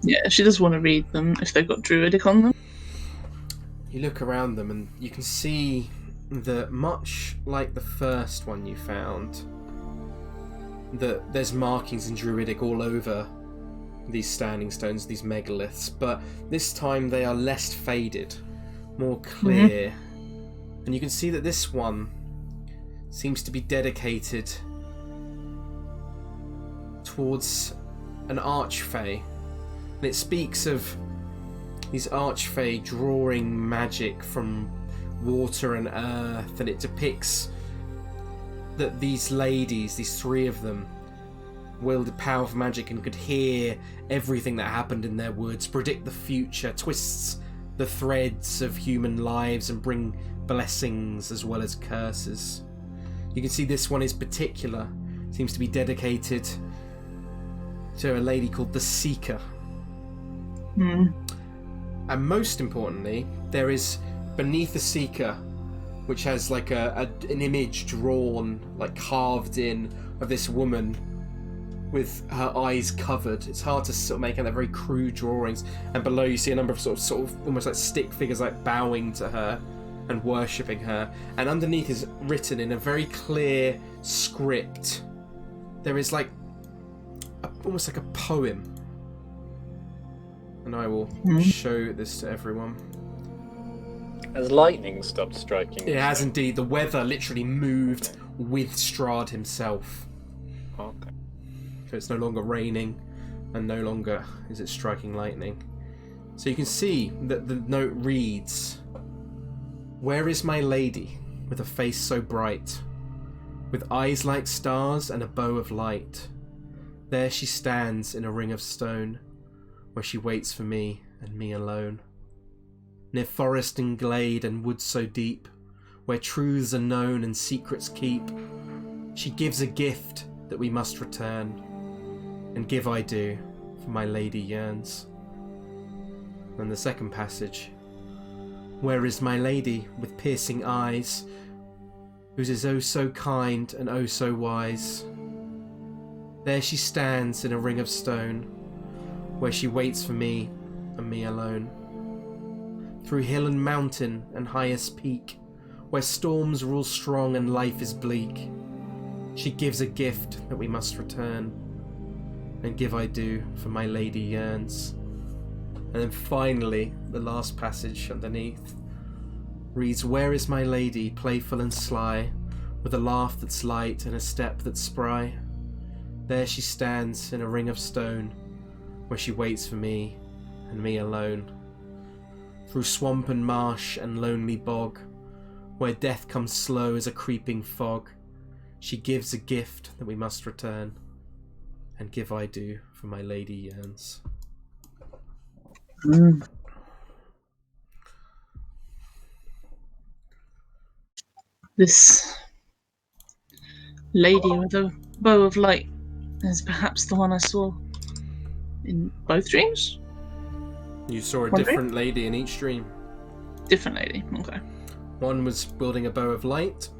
[SPEAKER 7] Yeah, she does want to read them if they've got druidic on them.
[SPEAKER 1] You look around them and you can see that much like the first one you found, that there's markings in druidic all over these standing stones, these megaliths, but this time they are less faded, more clear. And you can see that this one seems to be dedicated towards an archfey. And it speaks of these archfey drawing magic from water and earth, and it depicts that these ladies, these three of them, wielded power of magic and could hear everything that happened in their woods, predict the future, twists the threads of human lives and bring blessings as well as curses. You can see this one is particular seems to be dedicated to a lady called the Seeker. And most importantly, there is beneath the Seeker, which has like an image drawn, like carved in, of this woman with her eyes covered. It's hard to sort of make out, they're very crude drawings. And below you see a number of sort of almost like stick figures, like bowing to her and worshipping her. And underneath is written in a very clear script. There is like almost like a poem. And I will show this to everyone.
[SPEAKER 6] Has lightning stopped striking?
[SPEAKER 1] It has indeed. The weather literally moved with Strahd himself.
[SPEAKER 6] Okay.
[SPEAKER 1] So it's no longer raining, and no longer is it striking lightning. So you can see that the note reads, "Where is my lady, with a face so bright, with eyes like stars and a bow of light? There she stands in a ring of stone, where she waits for me and me alone. Near forest and glade and wood so deep, where truths are known and secrets keep, she gives a gift that we must return, and give I do, for my lady yearns." And the second passage, "Where is my lady, with piercing eyes, whose is oh so kind and oh so wise? There she stands in a ring of stone, where she waits for me and me alone. Through hill and mountain and highest peak, where storms rule strong and life is bleak, she gives a gift that we must return, and give I do, for my lady yearns." And then finally, the last passage underneath reads, "Where is my lady, playful and sly, with a laugh that's light and a step that's spry? There she stands in a ring of stone, where she waits for me and me alone. Through swamp and marsh and lonely bog, where death comes slow as a creeping fog, she gives a gift that we must return, and give I do, for my lady yearns."
[SPEAKER 7] This lady with a bow of light is perhaps the one I saw in both dreams?
[SPEAKER 1] You saw a
[SPEAKER 7] One
[SPEAKER 1] different lady in each dream.
[SPEAKER 7] Different lady, okay.
[SPEAKER 1] One was wielding a bow of light.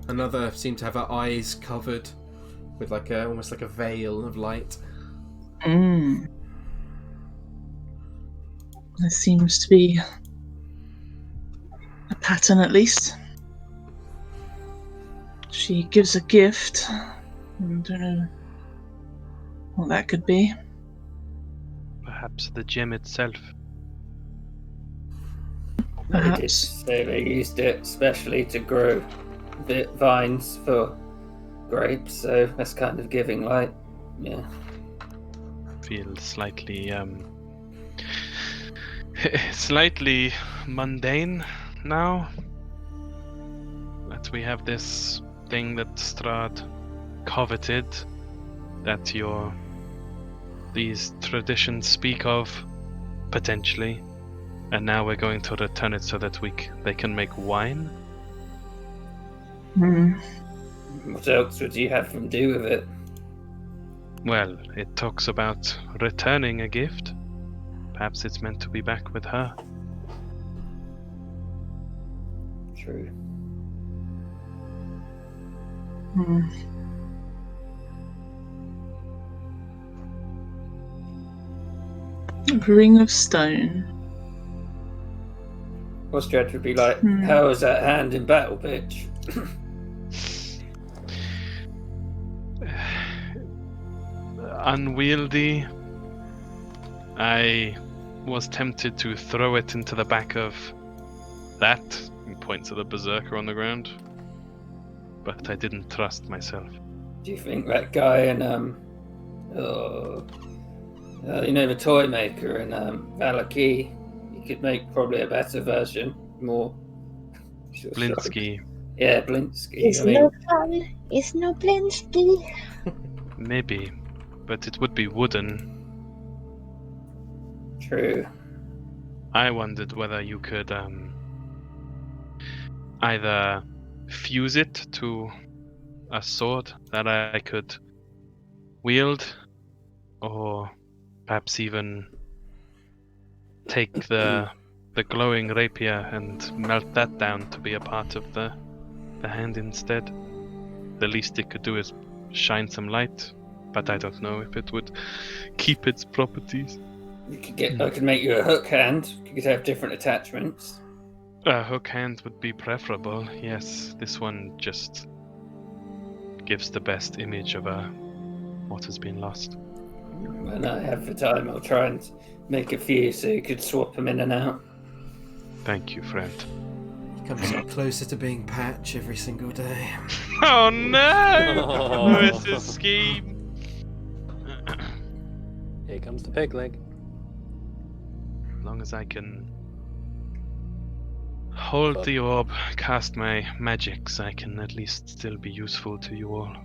[SPEAKER 1] Another seemed to have her eyes covered with like almost like a veil of light.
[SPEAKER 7] There seems to be a pattern, at least. She gives a gift. I don't know what that could be.
[SPEAKER 5] Perhaps the gem itself.
[SPEAKER 4] They did
[SPEAKER 7] Perhaps.
[SPEAKER 4] say they used it especially to grow vines for grapes, so that's kind of giving light. Yeah.
[SPEAKER 5] Feels slightly slightly mundane now that we have this thing that Strahd coveted, that these traditions speak of, potentially, and now we're going to return it so that they can make wine.
[SPEAKER 4] What else would you have them do with it?
[SPEAKER 5] Well, it talks about returning a gift. Perhaps it's meant to be back with her.
[SPEAKER 4] True.
[SPEAKER 7] A ring of stone.
[SPEAKER 4] Osdred would be like, "How is that hand in battle, bitch?"
[SPEAKER 5] Unwieldy. I was tempted to throw it into the back of that. He points at the berserker on the ground. But I didn't trust myself.
[SPEAKER 4] Do you think that guy in the toy maker in Valaki, he could make probably a better version, more
[SPEAKER 5] Blinsky.
[SPEAKER 4] Yeah, Blinsky.
[SPEAKER 3] It's no fun. It's no Blinsky.
[SPEAKER 5] Maybe, but it would be wooden.
[SPEAKER 4] True.
[SPEAKER 5] I wondered whether you could either fuse it to a sword that I could wield, or perhaps even take the glowing rapier and melt that down to be a part of the hand instead. The least it could do is shine some light, but I don't know if it would keep its properties.
[SPEAKER 4] I could make you a hook hand. You could have different attachments.
[SPEAKER 5] A hook hand would be preferable, yes. This one just gives the best image of what has been lost.
[SPEAKER 4] When I have the time, I'll try and make a few so you could swap them in and out.
[SPEAKER 5] Thank you, friend.
[SPEAKER 1] Comes closer to being Patch every single day.
[SPEAKER 5] Oh no! Lewis's scheme.
[SPEAKER 6] Here comes the peg leg.
[SPEAKER 5] As long as I can hold the orb, cast my magics, I can at least still be useful to you all.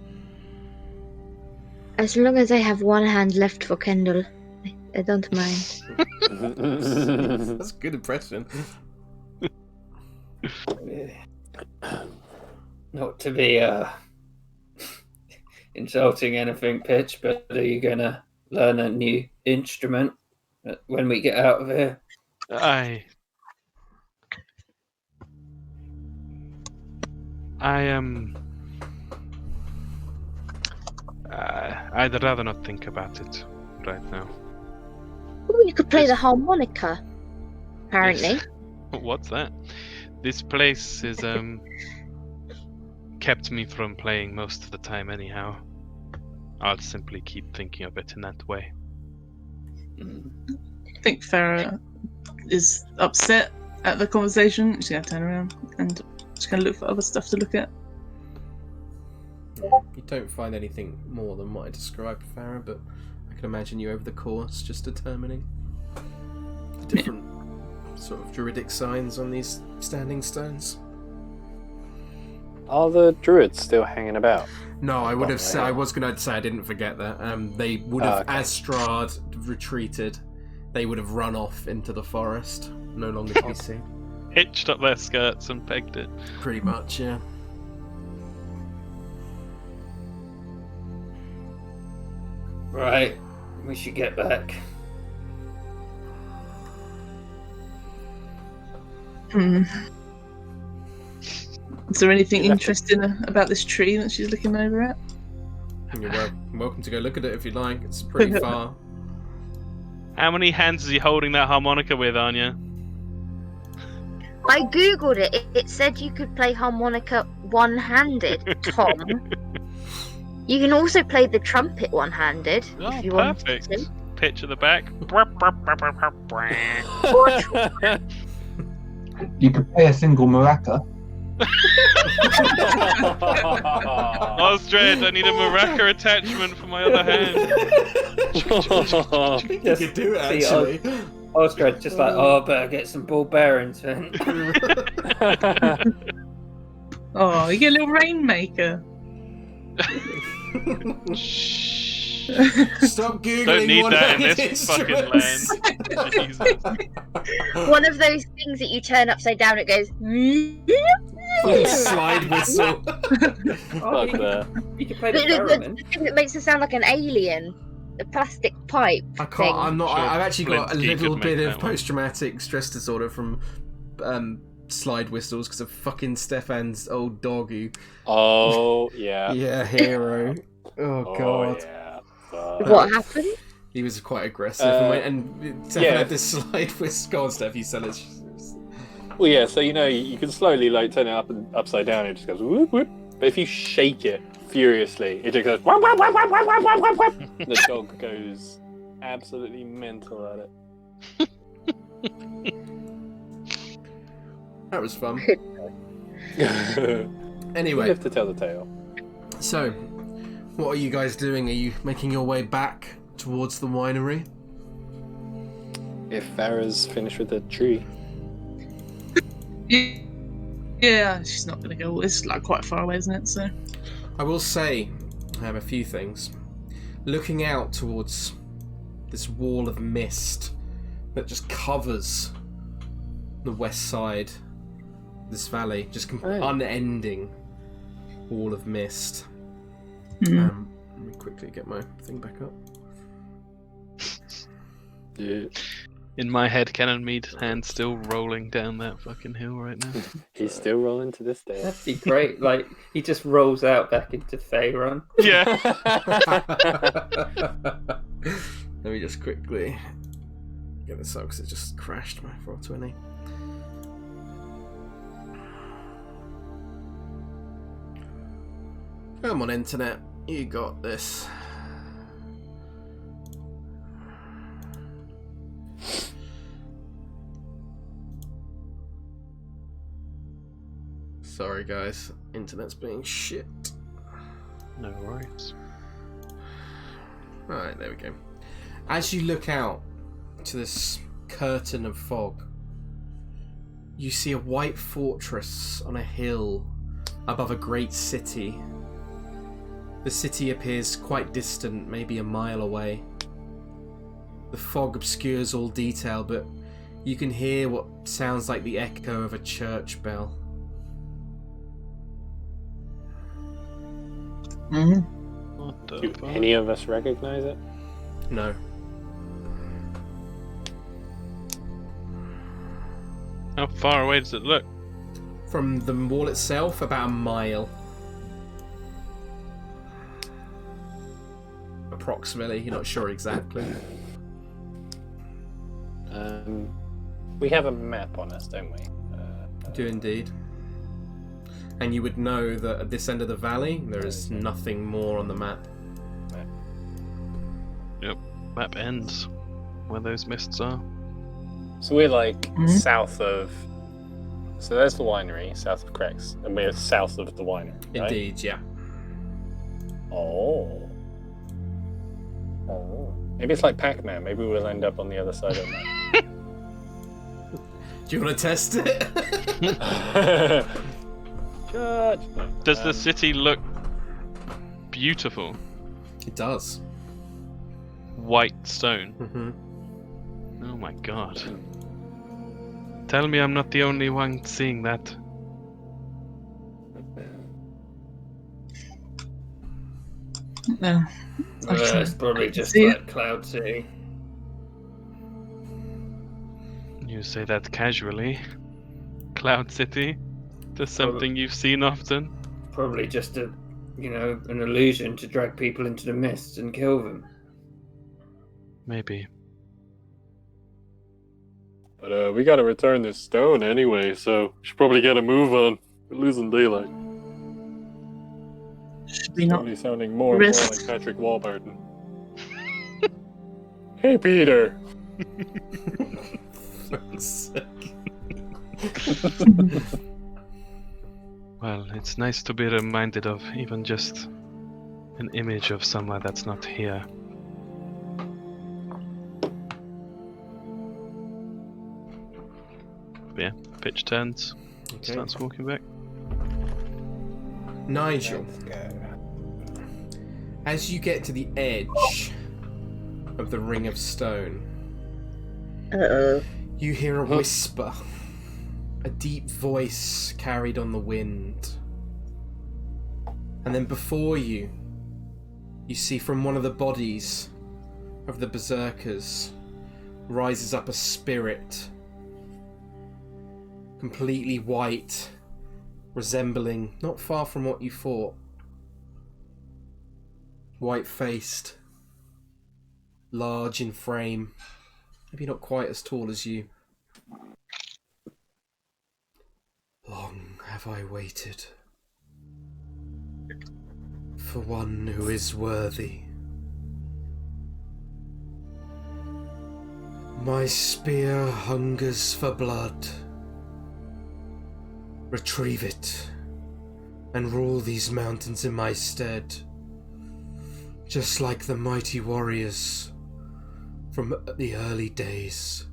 [SPEAKER 3] As long as I have one hand left for Kendall, I don't mind.
[SPEAKER 1] That's a good impression.
[SPEAKER 4] Not to be insulting anything, Pitch, but are you gonna learn a new instrument when we get out of here?
[SPEAKER 5] I am. I'd rather not think about it right now.
[SPEAKER 3] Ooh, you could play the harmonica, apparently.
[SPEAKER 5] What's that? This place is kept me from playing most of the time anyhow. I'll simply keep thinking of it in that way.
[SPEAKER 7] I think Farrah is upset at the conversation. She's going to turn around and she's going to look for other stuff to look at.
[SPEAKER 1] You don't find anything more than what I described, Farrah, but I can imagine you over the course just determining different sort of druidic signs on these standing stones.
[SPEAKER 6] Are the druids still hanging about?
[SPEAKER 1] No, I would have said. I was going to say I didn't forget that. They would have, as Strahd retreated, they would have run off into the forest, no longer to be seen.
[SPEAKER 5] Hitched up their skirts and pegged it.
[SPEAKER 1] Pretty much, yeah.
[SPEAKER 4] Right, we should get back.
[SPEAKER 7] Is there anything interesting about this tree that she's looking over at?
[SPEAKER 1] And you're welcome to go look at it if you'd like. It's pretty far.
[SPEAKER 5] How many hands is he holding that harmonica with, Anja?
[SPEAKER 3] I googled it. It said you could play harmonica one-handed, Tom. You can also play the trumpet one-handed if you want
[SPEAKER 5] perfect.
[SPEAKER 3] to.
[SPEAKER 5] Pitch at the back.
[SPEAKER 2] You could play a single maraca.
[SPEAKER 5] Osdred, I need a maraca attachment for my other hand.
[SPEAKER 1] You could do it, actually.
[SPEAKER 4] Osdred just like, I better get some ball bearings then.
[SPEAKER 7] Oh, you get a little rainmaker.
[SPEAKER 1] Stop googling.
[SPEAKER 5] Don't need that in this
[SPEAKER 1] instruments.
[SPEAKER 5] fucking land. Jesus.
[SPEAKER 3] One of those things that you turn upside down, it goes.
[SPEAKER 1] Fucking slide whistle.
[SPEAKER 6] Fuck that.
[SPEAKER 4] You can play the
[SPEAKER 3] The
[SPEAKER 4] theremin.
[SPEAKER 3] thing that makes it sound like an alien. The plastic pipe.
[SPEAKER 1] I can't.
[SPEAKER 3] thing.
[SPEAKER 1] I'm not.
[SPEAKER 5] Sure,
[SPEAKER 1] I've actually got a
[SPEAKER 5] Blinsky
[SPEAKER 1] little
[SPEAKER 5] could
[SPEAKER 1] bit
[SPEAKER 5] make
[SPEAKER 1] of
[SPEAKER 5] that one.
[SPEAKER 1] post-traumatic stress disorder from slide whistles because of fucking Stefan's old dog who.
[SPEAKER 6] Oh, yeah.
[SPEAKER 1] Yeah, hero. Oh god.
[SPEAKER 6] Yeah.
[SPEAKER 3] What happened?
[SPEAKER 1] He was quite aggressive and Stefan
[SPEAKER 6] yeah.
[SPEAKER 1] had this slide whistle. Go on, Steph. You sell it.
[SPEAKER 6] Well, yeah, so you can slowly turn it up and upside down and it just goes whoop whoop. But if you shake it furiously, it just goes whoop, whoop, whoop, whoop, whoop, whoop, whoop. The dog goes absolutely mental at it.
[SPEAKER 1] That was fun.
[SPEAKER 6] You
[SPEAKER 1] Anyway,
[SPEAKER 6] have to tell the tale.
[SPEAKER 1] so what are you guys doing? Are you making your way back towards the winery?
[SPEAKER 6] If Farrah's finished with the tree.
[SPEAKER 7] Yeah, she's not going to go. It's like quite far away, isn't it? So
[SPEAKER 1] I will say, I have a few things. Looking out towards this wall of mist that just covers the west side of this valley, just unending wall of mist. Let me quickly get my thing back up.
[SPEAKER 6] Yeah.
[SPEAKER 5] In my head, Canon Mead's hand still rolling down that fucking hill right now.
[SPEAKER 6] He's still rolling to this day.
[SPEAKER 4] That'd be great. Like, he just rolls out back into Faerun.
[SPEAKER 5] Yeah.
[SPEAKER 1] Let me just quickly get this up because it just crashed my 420. Come on, internet. You got this. Sorry, guys. Internet's being shit.
[SPEAKER 5] No worries.
[SPEAKER 1] Alright, there we go. As you look out to this curtain of fog, you see a white fortress on a hill above a great city. The city appears quite distant, maybe a mile away. The fog obscures all detail, but you can hear what sounds like the echo of a church bell.
[SPEAKER 5] What the
[SPEAKER 6] Do
[SPEAKER 5] fuck?
[SPEAKER 6] any of us recognize it?
[SPEAKER 1] No.
[SPEAKER 5] How far away does it look?
[SPEAKER 1] From the wall itself, about a mile. Approximately, you're not sure exactly.
[SPEAKER 6] We have a map on us, don't we?
[SPEAKER 1] Do indeed. And you would know that at this end of the valley, there is nothing more on the map.
[SPEAKER 5] Yep. Map ends where those mists are.
[SPEAKER 6] So we're like south of. So there's the winery, south of Crex, and we're south of the winery. Right?
[SPEAKER 1] Indeed, yeah.
[SPEAKER 6] Oh. Maybe it's like Pac-Man. Maybe we'll end up on the other side of the map.
[SPEAKER 1] Do you want to test it?
[SPEAKER 6] Judge.
[SPEAKER 5] Does the city look beautiful?
[SPEAKER 1] It does.
[SPEAKER 5] White stone.
[SPEAKER 1] Mm-hmm.
[SPEAKER 5] Oh my god. Tell me I'm not the only one seeing that.
[SPEAKER 7] No.
[SPEAKER 4] It's probably just
[SPEAKER 7] See
[SPEAKER 4] like Cloud City.
[SPEAKER 5] You say that casually. Cloud City? Just something you've seen often?
[SPEAKER 4] Probably just an illusion to drag people into the mist and kill them.
[SPEAKER 5] Maybe.
[SPEAKER 6] But we gotta return this stone anyway, so we should probably get a move on. We're losing daylight.
[SPEAKER 7] Should we not?
[SPEAKER 6] Only sounding more and more
[SPEAKER 7] risk-
[SPEAKER 6] like Patrick Warburton. Hey, Peter.
[SPEAKER 5] Well, it's nice to be reminded of even just an image of somewhere that's not here. But yeah, pitch turns,
[SPEAKER 1] Okay.
[SPEAKER 5] starts walking back.
[SPEAKER 1] Nigel,
[SPEAKER 6] Let's go.
[SPEAKER 1] as you get to the edge of the ring of stone,
[SPEAKER 3] Uh-oh.
[SPEAKER 1] you hear a whisper, a deep voice carried on the wind. And then before you, you see from one of the bodies of the berserkers rises up a spirit, completely white, resembling not far from what you fought. White-faced, large in frame, maybe not quite as tall as you. Long have I waited for one who is worthy. My spear hungers for blood. Retrieve it and rule these mountains in my stead, just like the mighty warriors from the early days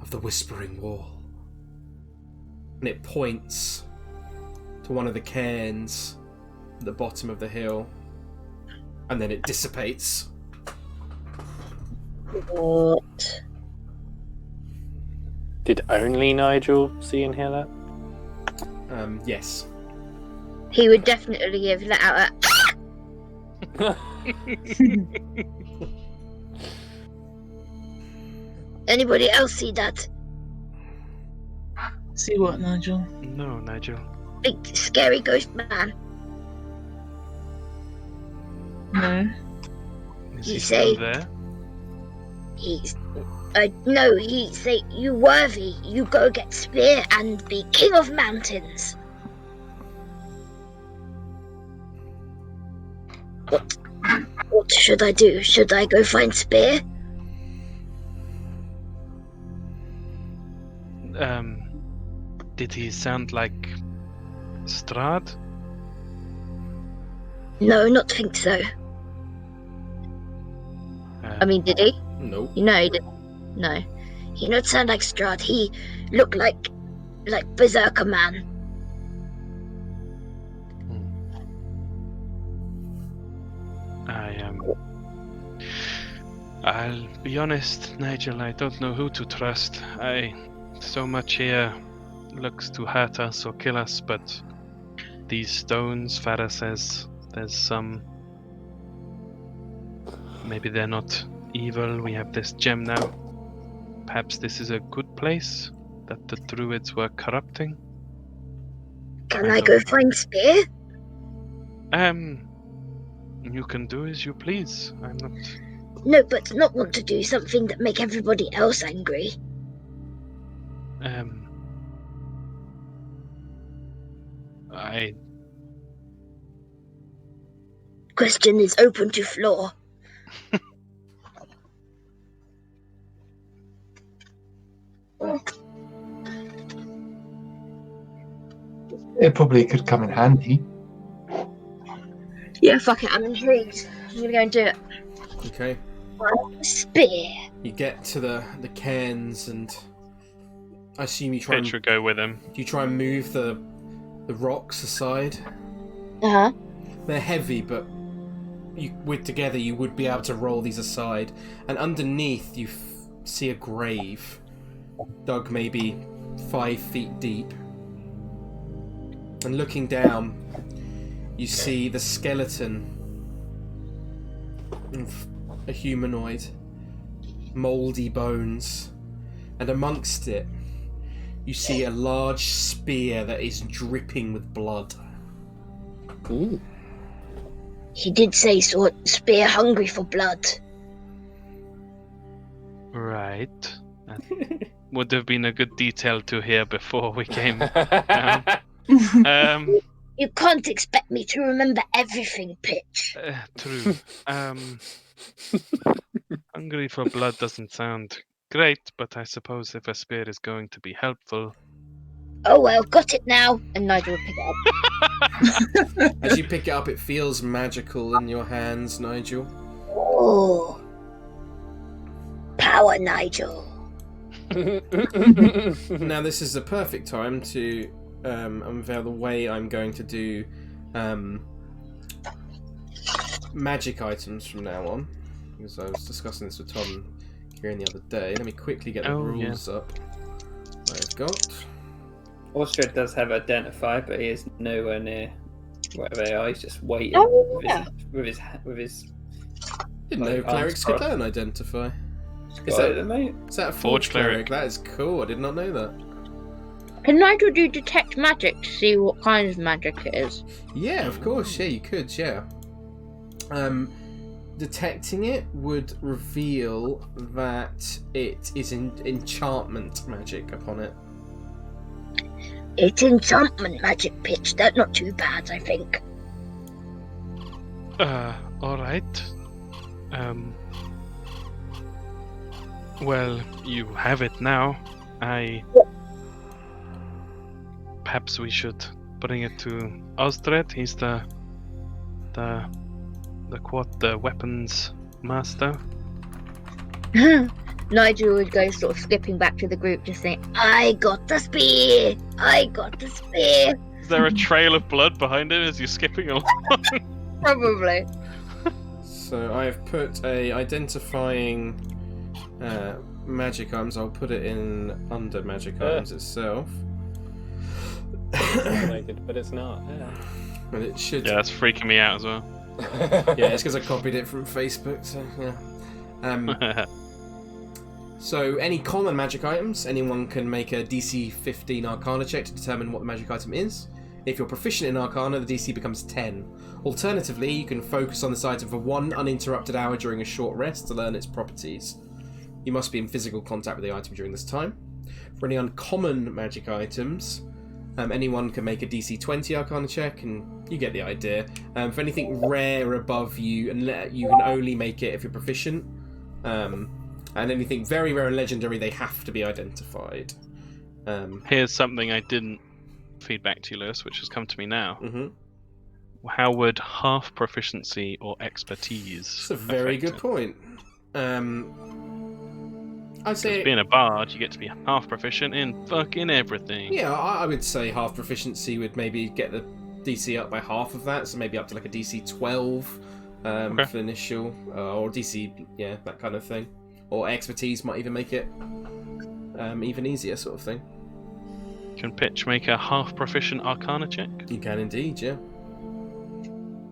[SPEAKER 1] of the Whispering Wall. And it points to one of the cairns at the bottom of the hill, and then it dissipates.
[SPEAKER 3] What?
[SPEAKER 6] Did only Nigel see and hear that?
[SPEAKER 1] Yes.
[SPEAKER 3] He would definitely have let out a Anybody else see that
[SPEAKER 7] See what, Nigel?
[SPEAKER 5] No, Nigel.
[SPEAKER 3] big scary ghost man?
[SPEAKER 7] No.
[SPEAKER 5] Is
[SPEAKER 3] You
[SPEAKER 5] he
[SPEAKER 3] say-
[SPEAKER 5] still there?
[SPEAKER 3] He's no, he say you worthy, you go get spear and be king of mountains. What should I do? Should I go find spear?
[SPEAKER 5] Did he sound like Strahd?
[SPEAKER 3] No, not think so. I mean, did he?
[SPEAKER 1] Nope.
[SPEAKER 3] No, he didn't. No, he not sound like Strahd. He looked like Berserker man.
[SPEAKER 5] I'll be honest, Nigel, I don't know who to trust. So much here looks to hurt us or kill us, but these stones, Farrah says, there's some... Maybe they're not evil. We have this gem now. Perhaps this is a good place that the druids were corrupting?
[SPEAKER 3] Can I go find spear?
[SPEAKER 5] You can do as you please. I'm not...
[SPEAKER 3] No, but not want to do something that make everybody else angry. Question is open to floor.
[SPEAKER 2] It probably could come in handy.
[SPEAKER 3] Yeah, fuck it, I'm intrigued. I'm gonna go and do it.
[SPEAKER 1] Okay.
[SPEAKER 3] Spear.
[SPEAKER 1] You get to the cairns, and I assume you try
[SPEAKER 5] Pitch would go with him.
[SPEAKER 1] you try and move the rocks aside.
[SPEAKER 3] Uh-huh.
[SPEAKER 1] They're heavy, but together you would be able to roll these aside. And underneath you see a grave, dug maybe 5 feet deep. And looking down, you see the skeleton of a humanoid, mouldy bones, and amongst it you see a large spear that is dripping with blood.
[SPEAKER 6] Ooh.
[SPEAKER 3] He did say spear hungry for blood.
[SPEAKER 5] Right. That would have been a good detail to hear before we came down.
[SPEAKER 3] You can't expect me to remember everything, Pitch.
[SPEAKER 5] True. Hungry for blood doesn't sound great, but I suppose if a spear is going to be helpful...
[SPEAKER 3] Oh well, got it now. And Nigel will pick it up.
[SPEAKER 1] As you pick it up, it feels magical in your hands, Nigel.
[SPEAKER 3] Oh. Power, Nigel.
[SPEAKER 1] Now this is the perfect time to unveil the way I'm going to do magic items from now on, because I was discussing this with Tom and Kieran the other day. Let me quickly get the rules up. I've got...
[SPEAKER 4] Osdred does have identify, but he is nowhere near whatever they are. He's just waiting with his.
[SPEAKER 1] Didn't know clerics could learn identify. Is
[SPEAKER 4] Got it, mate?
[SPEAKER 1] that a forge cleric? That is cool. I did not know that.
[SPEAKER 3] Can Nigel do detect magic to see what kind of magic it is?
[SPEAKER 1] Yeah, of course. Yeah, you could. Yeah. Detecting it would reveal that it is enchantment magic upon it.
[SPEAKER 3] It's enchantment magic, Pitch. That's not too bad, I think.
[SPEAKER 5] Alright. Well, you have it now. Perhaps we should bring it to Osdred. He's the weapons master.
[SPEAKER 3] Nigel would go sort of skipping back to the group, just saying, I got the spear! I got the spear!
[SPEAKER 5] Is there a trail of blood behind him as you're skipping along?
[SPEAKER 3] Probably.
[SPEAKER 1] So I've put a identifying magic items. I'll put it in under magic items itself.
[SPEAKER 6] It's related, but it's not. Yeah.
[SPEAKER 1] And it should.
[SPEAKER 5] Yeah, that's freaking me out as well.
[SPEAKER 1] Yeah, it's because I copied it from Facebook. So yeah. So any common magic items, anyone can make a DC 15 Arcana check to determine what the magic item is. If you're proficient in Arcana, the DC becomes 10. Alternatively, you can focus on this item for 1 uninterrupted hour during a short rest to learn its properties. You must be in physical contact with the item during this time. For any uncommon magic items, anyone can make a DC 20 Arcana check, and you get the idea. For anything rare above you, and you can only make it if you're proficient. And anything very rare and legendary, they have to be identified.
[SPEAKER 5] Here's something I didn't feed back to you, Lewis, which has come to me now.
[SPEAKER 1] Mm-hmm.
[SPEAKER 5] How would half proficiency or expertise?
[SPEAKER 1] That's a very good point. I'd say
[SPEAKER 5] being a bard, you get to be half proficient in fucking everything.
[SPEAKER 1] Yeah, I would say half proficiency would maybe get the DC up by half of that, so maybe up to like a DC 12 for the initial, or DC, yeah, that kind of thing. Or expertise might even make it even easier, sort of thing.
[SPEAKER 5] Can Pitch make a half proficient Arcana check?
[SPEAKER 1] You can indeed, yeah.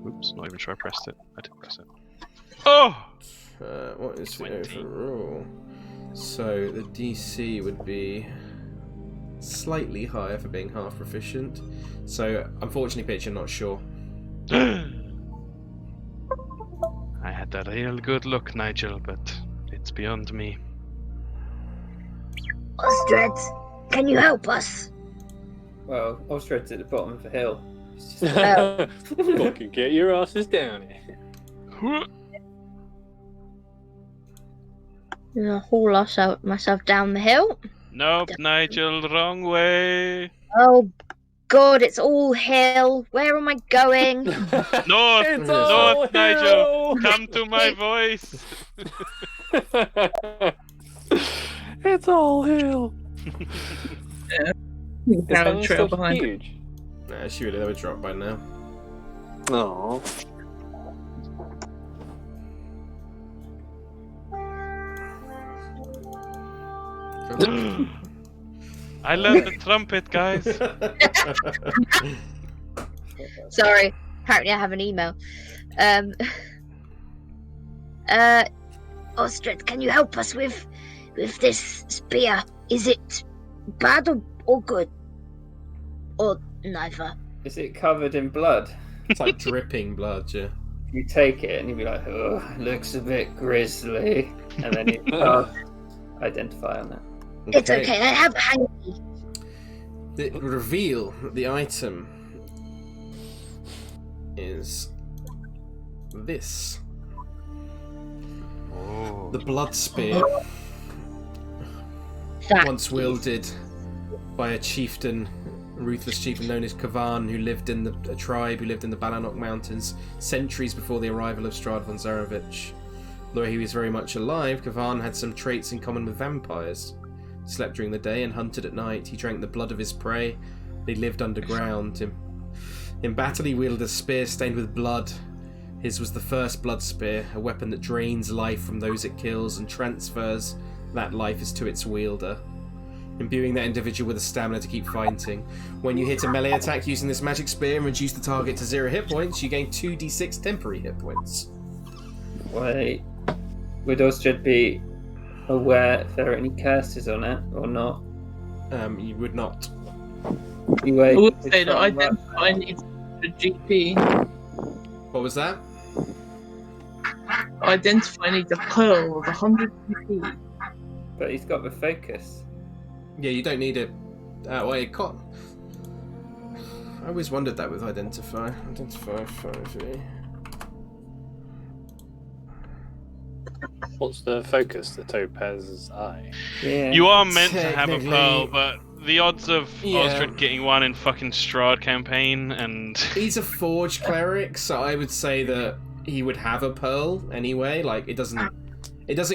[SPEAKER 5] Oops, not even sure I pressed it. I did press it. Oh!
[SPEAKER 1] What is
[SPEAKER 5] 20.
[SPEAKER 1] the overall? So the DC would be slightly higher for being half proficient. So unfortunately, Pitch, I'm not sure.
[SPEAKER 5] I had a real good look, Nigel, but it's beyond me.
[SPEAKER 3] Osdred, can you help us?
[SPEAKER 4] Well, Osdred's at the bottom of the hill. It's just...
[SPEAKER 6] Fucking get your asses down here.
[SPEAKER 3] I'm gonna haul myself down the hill.
[SPEAKER 5] Nope, Nigel, wrong way.
[SPEAKER 3] Oh God, it's all hill. Where am I going?
[SPEAKER 5] North,
[SPEAKER 6] It's all
[SPEAKER 5] north, Nigel.
[SPEAKER 6] hill.
[SPEAKER 5] Come to my voice.
[SPEAKER 6] It's all hill. Is
[SPEAKER 7] Down
[SPEAKER 6] Helen
[SPEAKER 7] trail
[SPEAKER 6] still
[SPEAKER 7] behind.
[SPEAKER 6] huge?
[SPEAKER 1] Nah, surely they would drop by now.
[SPEAKER 6] No.
[SPEAKER 5] I learned the trumpet, guys.
[SPEAKER 3] Sorry, apparently I have an email. Osdred, can you help us with this spear? Is it bad or good? Or neither?
[SPEAKER 4] Is it covered in blood?
[SPEAKER 1] It's like dripping blood, yeah.
[SPEAKER 4] You take it and you'd be like, oh, looks a bit grisly. And then you identify on that.
[SPEAKER 3] It's okay, I have a handy.
[SPEAKER 1] The reveal that the item is this.
[SPEAKER 5] Oh.
[SPEAKER 1] The blood spear, once wielded by a chieftain, a ruthless chieftain known as Kieran, who lived in a tribe who lived in the Balanok Mountains centuries before the arrival of Strahd von Zarovich. Though he was very much alive, Kieran had some traits in common with vampires. He slept during the day and hunted at night. He drank the blood of his prey. He lived underground. In battle, he wielded a spear stained with blood. His was the first blood spear, a weapon that drains life from those it kills and transfers that life to its wielder, imbuing that individual with the stamina to keep fighting. When you hit a melee attack using this magic spear and reduce the target to 0 hit points, you gain 2d6 temporary hit points.
[SPEAKER 4] Wait, would Osdred be aware if there are any curses on it or not?
[SPEAKER 1] You would not.
[SPEAKER 4] You
[SPEAKER 7] I
[SPEAKER 4] wait.
[SPEAKER 7] would say that I need a GP.
[SPEAKER 1] What was that?
[SPEAKER 7] Identify needs a pearl of 100 GP.
[SPEAKER 4] But he's got the focus.
[SPEAKER 1] Yeah, you don't need it. Wait, I always wondered that with identify. Identify 5e.
[SPEAKER 6] What's the focus? The topaz's eye.
[SPEAKER 4] Yeah.
[SPEAKER 5] You are meant to have a
[SPEAKER 1] Technically-
[SPEAKER 5] pearl, but the odds of
[SPEAKER 1] Yeah.
[SPEAKER 5] Osdred getting one in fucking Strahd campaign and
[SPEAKER 1] He's a forge cleric, so I would say that he would have a pearl anyway. Like it doesn't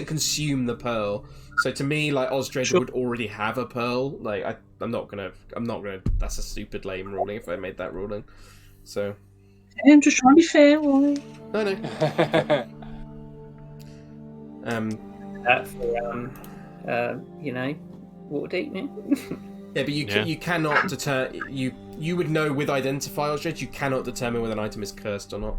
[SPEAKER 1] consume the pearl. So to me, like Osdred would already have a pearl. Like I'm not gonna. That's a stupid lame ruling if I made that ruling. So
[SPEAKER 7] I'm just trying to be fair, Wally.
[SPEAKER 1] I know.
[SPEAKER 4] That for Waterdeep, yeah?
[SPEAKER 1] Yeah, but you cannot deter. You would know with identify Osdred. You cannot determine whether an item is cursed or not.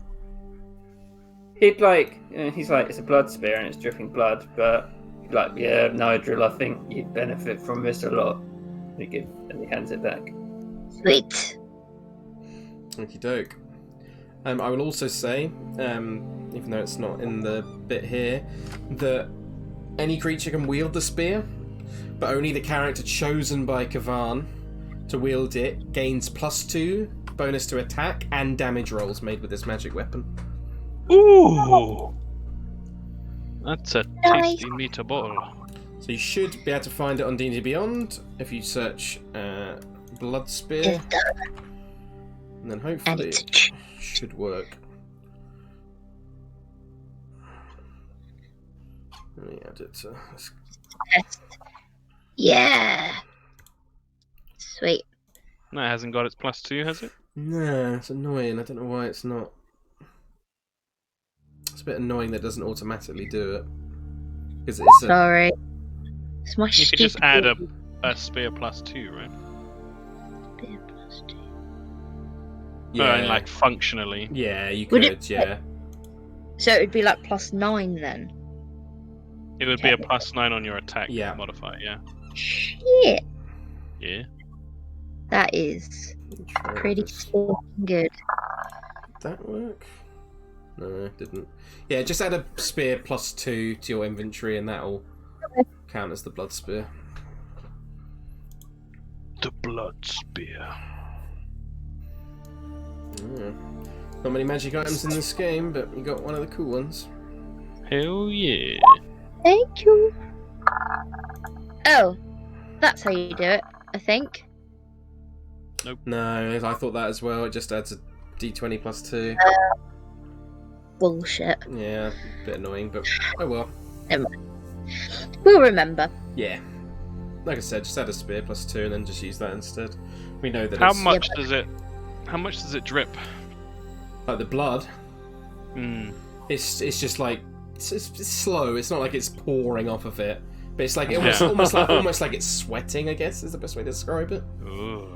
[SPEAKER 4] he'd like, he's like, it's a blood spear and it's dripping blood, but he'd like, yeah, Nigel, I think you'd benefit from this a lot. And he hands it back.
[SPEAKER 3] Sweet.
[SPEAKER 1] Okie doke. I will also say, even though it's not in the bit here, that any creature can wield the spear, but only the character chosen by Kavan to wield it gains +2 bonus to attack and damage rolls made with this magic weapon.
[SPEAKER 5] Ooh! That's a tasty meatball.
[SPEAKER 1] So you should be able to find it on D&D Beyond if you search Blood Spear, and then hopefully it should work. Let me add it to this.
[SPEAKER 3] Yeah. Sweet.
[SPEAKER 5] No, it hasn't got its +2, has it?
[SPEAKER 1] No, it's annoying. I don't know why it's not. It's a bit annoying that it doesn't automatically do it. Because it's
[SPEAKER 3] Sorry. It's my
[SPEAKER 5] You could just add
[SPEAKER 3] stupid
[SPEAKER 5] a spear +2, right?
[SPEAKER 3] spear +2.
[SPEAKER 1] yeah,
[SPEAKER 5] And like functionally.
[SPEAKER 1] yeah, you
[SPEAKER 3] Would
[SPEAKER 1] could,
[SPEAKER 3] it-
[SPEAKER 1] yeah.
[SPEAKER 3] So it would be like +9 then.
[SPEAKER 5] It would be a +9 on your attack
[SPEAKER 1] Yeah.
[SPEAKER 5] modifier, yeah.
[SPEAKER 3] Shit.
[SPEAKER 5] Yeah.
[SPEAKER 3] That is
[SPEAKER 1] Try
[SPEAKER 3] pretty
[SPEAKER 1] this.
[SPEAKER 3] fucking good.
[SPEAKER 1] Did that work? No, it didn't. Yeah, just add a spear +2 to your inventory and that'll count as the blood spear.
[SPEAKER 5] The blood spear.
[SPEAKER 1] Yeah. Not many magic items in this game, but you got one of the cool ones.
[SPEAKER 5] Hell yeah.
[SPEAKER 3] Thank you. Oh, that's how you do it, I think.
[SPEAKER 1] No, I thought that as well. It just adds a d20 +2.
[SPEAKER 3] Bullshit.
[SPEAKER 1] Yeah, a bit annoying, but oh well.
[SPEAKER 3] We'll remember.
[SPEAKER 1] Yeah. Like I said, just add a spear +2 and then just use that instead. We know that
[SPEAKER 5] How
[SPEAKER 1] it's
[SPEAKER 5] much does it drip?
[SPEAKER 1] like the blood.
[SPEAKER 5] Hmm.
[SPEAKER 1] It's just like it's slow. It's not like it's pouring off of it, but it's like almost,
[SPEAKER 5] Yeah.
[SPEAKER 1] almost like it's sweating. I guess is the best way to describe it.
[SPEAKER 5] Ooh.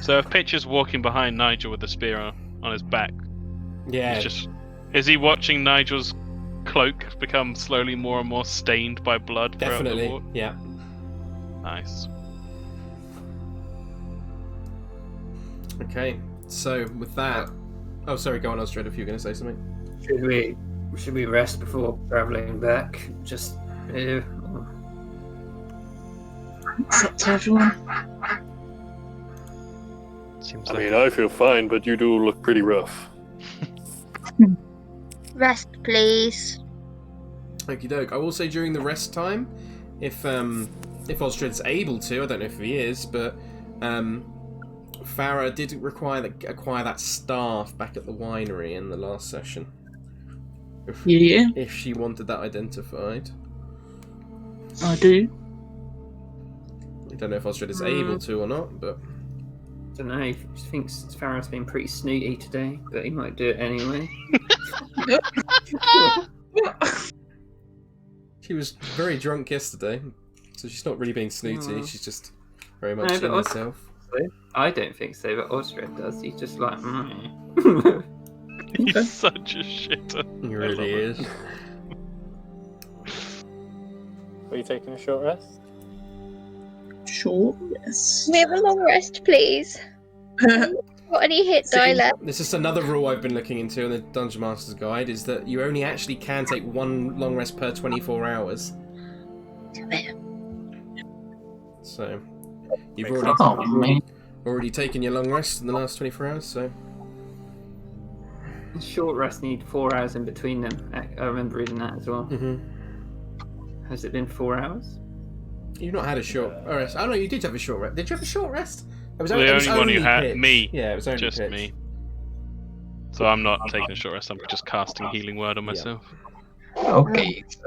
[SPEAKER 5] So if Pitcher's walking behind Nigel with the spear on his back,
[SPEAKER 1] Yeah.
[SPEAKER 5] is he watching Nigel's cloak become slowly more and more stained by blood? throughout the
[SPEAKER 1] Definitely.
[SPEAKER 5] walk?
[SPEAKER 1] Yeah.
[SPEAKER 5] Nice.
[SPEAKER 1] Okay. So with that, oh sorry, go on, Osdred, if you were going to say something.
[SPEAKER 4] Should we rest before travelling back? Just here.
[SPEAKER 7] It's up to everyone.
[SPEAKER 5] Seems
[SPEAKER 6] I
[SPEAKER 5] like
[SPEAKER 6] mean, I feel fine, but you do look pretty rough.
[SPEAKER 3] Rest, please.
[SPEAKER 1] Okie doke. I will say during the rest time, if Osdred's able to, I don't know if he is, but Farrah did acquire that staff back at the winery in the last session.
[SPEAKER 7] Yeah,
[SPEAKER 1] If she wanted that identified.
[SPEAKER 7] I do.
[SPEAKER 1] I don't know if Osdred is able to or not, but
[SPEAKER 4] I don't know. He thinks Farrah's been pretty snooty today, but he might do it anyway.
[SPEAKER 1] she was very drunk yesterday, so she's not really being snooty.
[SPEAKER 4] Oh.
[SPEAKER 1] She's just very much
[SPEAKER 4] No,
[SPEAKER 1] in
[SPEAKER 4] but
[SPEAKER 1] herself.
[SPEAKER 4] I don't think so, but Osdred does. He's just like, mm.
[SPEAKER 5] he's such a shitter.
[SPEAKER 1] He
[SPEAKER 5] I
[SPEAKER 1] really
[SPEAKER 5] love
[SPEAKER 1] is.
[SPEAKER 5] it.
[SPEAKER 6] Are you taking a short rest?
[SPEAKER 7] Sure, yes.
[SPEAKER 3] We have a long rest, please. Got any hit die left?
[SPEAKER 1] This is another rule I've been looking into in the Dungeon Master's Guide, is that you only actually can take one long rest per 24 hours. So, you've
[SPEAKER 6] Makes
[SPEAKER 1] already,
[SPEAKER 6] sense.
[SPEAKER 1] already taken your long rest in the last 24 hours, so...
[SPEAKER 4] Short rest need 4 hours in between them. I remember reading that as well.
[SPEAKER 1] Mm-hmm.
[SPEAKER 4] Has it been 4 hours?
[SPEAKER 1] You've not had a short rest. Oh no, you did have a short rest. Did you have a short rest? It was
[SPEAKER 5] The
[SPEAKER 1] it was
[SPEAKER 5] only one you had,
[SPEAKER 1] Pitch.
[SPEAKER 5] me.
[SPEAKER 1] Yeah, it was only
[SPEAKER 5] Just
[SPEAKER 1] Pitch.
[SPEAKER 5] me. So I'm not taking a short rest, I'm just casting Healing Word on myself.
[SPEAKER 2] Okay, so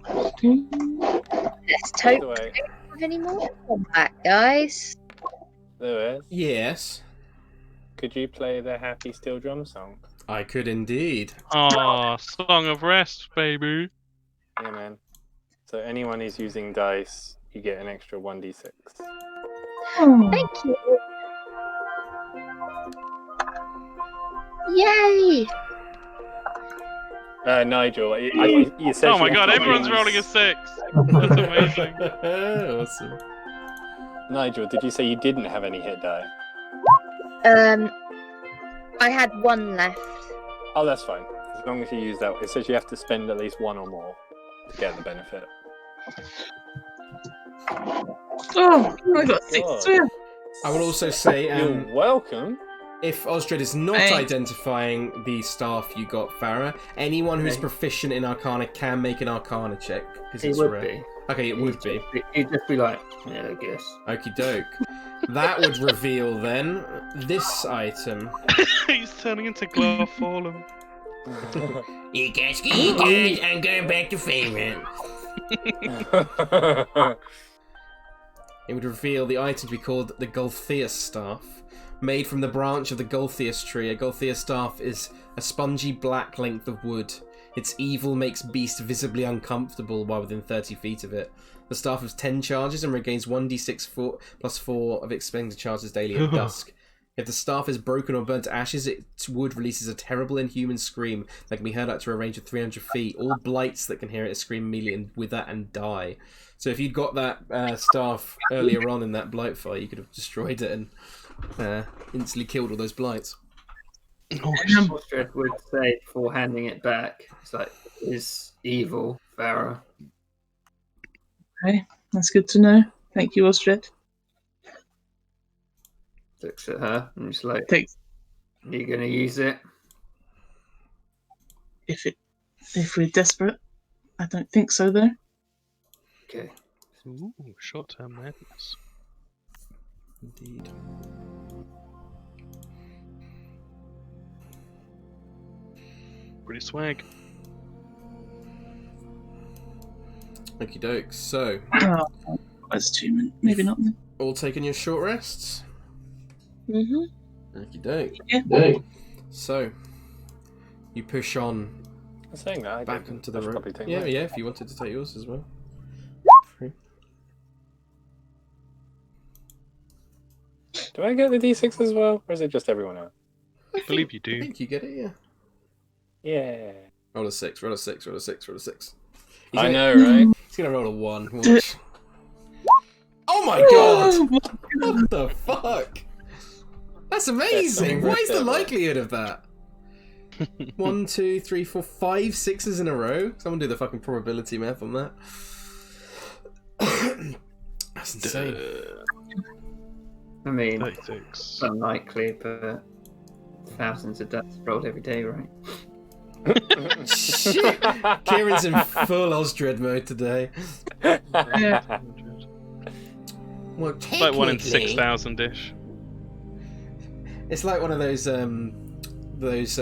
[SPEAKER 3] Let's
[SPEAKER 6] By
[SPEAKER 3] hope
[SPEAKER 6] the way,
[SPEAKER 3] we don't have any more combat, guys.
[SPEAKER 6] Lewis,
[SPEAKER 1] Yes,
[SPEAKER 6] could you play the Happy Steel Drum song?
[SPEAKER 1] I could indeed.
[SPEAKER 5] Oh, Song of Rest, baby.
[SPEAKER 6] Yeah, man. So anyone who's using dice, you get an extra 1d6.
[SPEAKER 3] Thank you. Yay!
[SPEAKER 6] Nigel, you said
[SPEAKER 5] Oh my
[SPEAKER 6] you
[SPEAKER 5] god,
[SPEAKER 6] had to
[SPEAKER 5] everyone's
[SPEAKER 6] use-
[SPEAKER 5] rolling a 6. That's amazing.
[SPEAKER 1] Awesome.
[SPEAKER 6] Nigel, did you say you didn't have any hit die?
[SPEAKER 3] I had one left.
[SPEAKER 6] Oh, that's fine. As long as you use that. It says you have to spend at least one or more to get the benefit.
[SPEAKER 7] Oh, I got 6
[SPEAKER 6] God.
[SPEAKER 7] too.
[SPEAKER 1] I will also say,
[SPEAKER 6] You're welcome.
[SPEAKER 1] if Osdred is not
[SPEAKER 7] Hey.
[SPEAKER 1] identifying the staff you got, Farrah, anyone who's proficient in Arcana can make an Arcana check. 'Cause
[SPEAKER 4] He
[SPEAKER 1] it's
[SPEAKER 4] would
[SPEAKER 1] rare.
[SPEAKER 4] be.
[SPEAKER 1] Okay, it would be.
[SPEAKER 4] He'd just be like, yeah, I guess.
[SPEAKER 1] Okie doke. That would reveal then this item.
[SPEAKER 5] He's turning into Glorfallen.
[SPEAKER 1] You guys, I'm going back to Fellmirr. It would reveal the item to be called the Gultheus Staff. Made from the branch of the Gultheus tree, a Gultheus staff is a spongy black length of wood. Its evil makes beast visibly uncomfortable while within 30 feet of it. The staff has 10 charges and regains 1d6 plus 4 of expended charges daily at dusk. If the staff is broken or burnt to ashes, its wood releases a terrible inhuman scream that can be heard out to a range of 300 feet. All blights that can hear it scream immediately and wither and die. So if you'd got that staff earlier on in that blight fight, you could have destroyed it and instantly killed all those blights.
[SPEAKER 4] Osdred would say before handing it back, it's like, is evil, Farrah.
[SPEAKER 7] Okay, that's good to know. Thank you, Osdred.
[SPEAKER 4] Looks at her and it's like,
[SPEAKER 7] Thanks.
[SPEAKER 4] you gonna use it?
[SPEAKER 7] If we're desperate, I don't think so though.
[SPEAKER 4] Okay.
[SPEAKER 5] Ooh, short-term madness.
[SPEAKER 1] Indeed.
[SPEAKER 5] Pretty swag.
[SPEAKER 1] Okie doke. So,
[SPEAKER 7] Oh, that's 2 minutes. Maybe not then.
[SPEAKER 1] all taking your short rests?
[SPEAKER 3] Mhm.
[SPEAKER 1] Okie doke.
[SPEAKER 7] Yeah.
[SPEAKER 1] So, you push on
[SPEAKER 6] I'm saying that.
[SPEAKER 1] back into the
[SPEAKER 6] I should
[SPEAKER 1] room.
[SPEAKER 6] probably take
[SPEAKER 1] Yeah,
[SPEAKER 6] mine.
[SPEAKER 1] yeah, if you wanted to take yours as well. Free.
[SPEAKER 6] Do I get the D6 as well, or is it just everyone else?
[SPEAKER 5] I believe you
[SPEAKER 1] I
[SPEAKER 5] do.
[SPEAKER 1] think you get it, yeah.
[SPEAKER 6] Yeah.
[SPEAKER 1] Roll a 6, roll a 6, roll a 6, roll a 6.
[SPEAKER 6] I know, right?
[SPEAKER 1] He's gonna roll a 1. Watch. Oh my god! What the fuck? That's amazing! What is the likelihood of that? 1, 2, 3, 4, 5 6s in a row? Someone do the fucking probability math on that. That's insane.
[SPEAKER 4] I mean,
[SPEAKER 5] 36.
[SPEAKER 4] it's unlikely, but thousands of deaths rolled every day, right?
[SPEAKER 1] Shit! Kieran's in full Osdred mode today.
[SPEAKER 7] Yeah.
[SPEAKER 1] Well,
[SPEAKER 5] It's like 1 in
[SPEAKER 1] technically-
[SPEAKER 5] 6,000-ish.
[SPEAKER 1] It's like one of those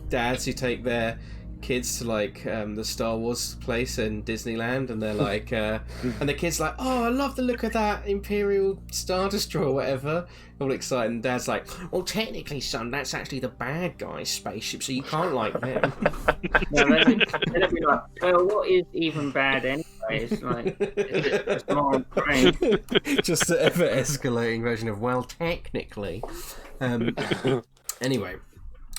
[SPEAKER 1] dads who take their kids to like the Star Wars place in Disneyland, and they're like, and the kid's like, "Oh, I love the look of that Imperial Star Destroyer, or whatever." All excited, and Dad's like, "Well, technically, son, that's actually the bad guy's spaceship, so you can't like them."
[SPEAKER 4] No, then it'd be like, well, what is even bad anyway? It's like, it's just more on brain.
[SPEAKER 1] Just the ever escalating version of, well, technically. Anyway,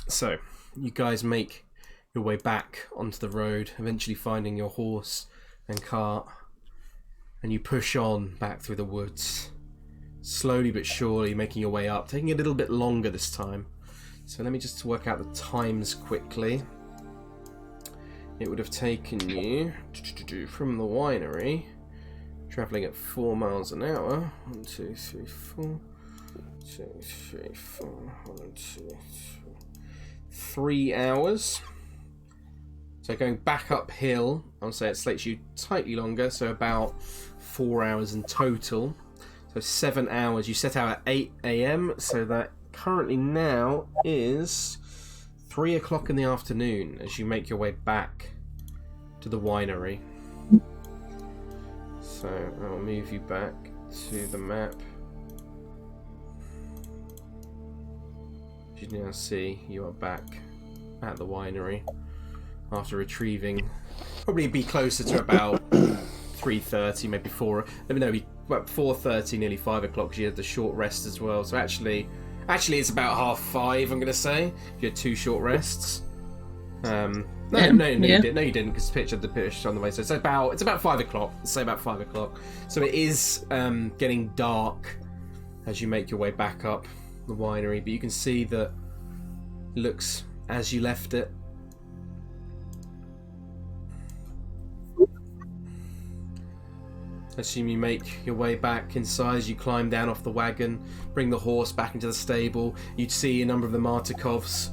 [SPEAKER 1] so you guys make your way back onto the road, eventually finding your horse and cart, and you push on back through the woods, slowly but surely making your way up, taking a little bit longer this time. So let me just work out the times quickly. It would have taken you from the winery, travelling at 4 miles an hour. 1, 2, 3, 4. 2, 3, 4. 1, 2, 3. 3 hours. So going back uphill, I'll say it takes you slightly longer, so about 4 hours in total. So 7 hours. You set out at 8 AM, so that currently now is 3 o'clock in the afternoon as you make your way back to the winery. So I'll move you back to the map. As you now see, you are back at the winery after retrieving. Probably be closer to about 3:30, maybe 4. Let me know. About 4:30, nearly 5 o'clock. Because you had the short rest as well. So actually, it's about 4:30. I'm gonna say if you had 2 short rests. No,
[SPEAKER 7] Yeah.
[SPEAKER 1] no,
[SPEAKER 7] Yeah.
[SPEAKER 1] you didn't. No, you didn't, because the pitch on the way. So it's about 5 o'clock. Let's say about 5 o'clock. So it is getting dark as you make your way back up the winery, but you can see that it looks as you left it. Assume you make your way back inside. You climb down off the wagon, bring the horse back into the stable. You'd see a number of the Martikovs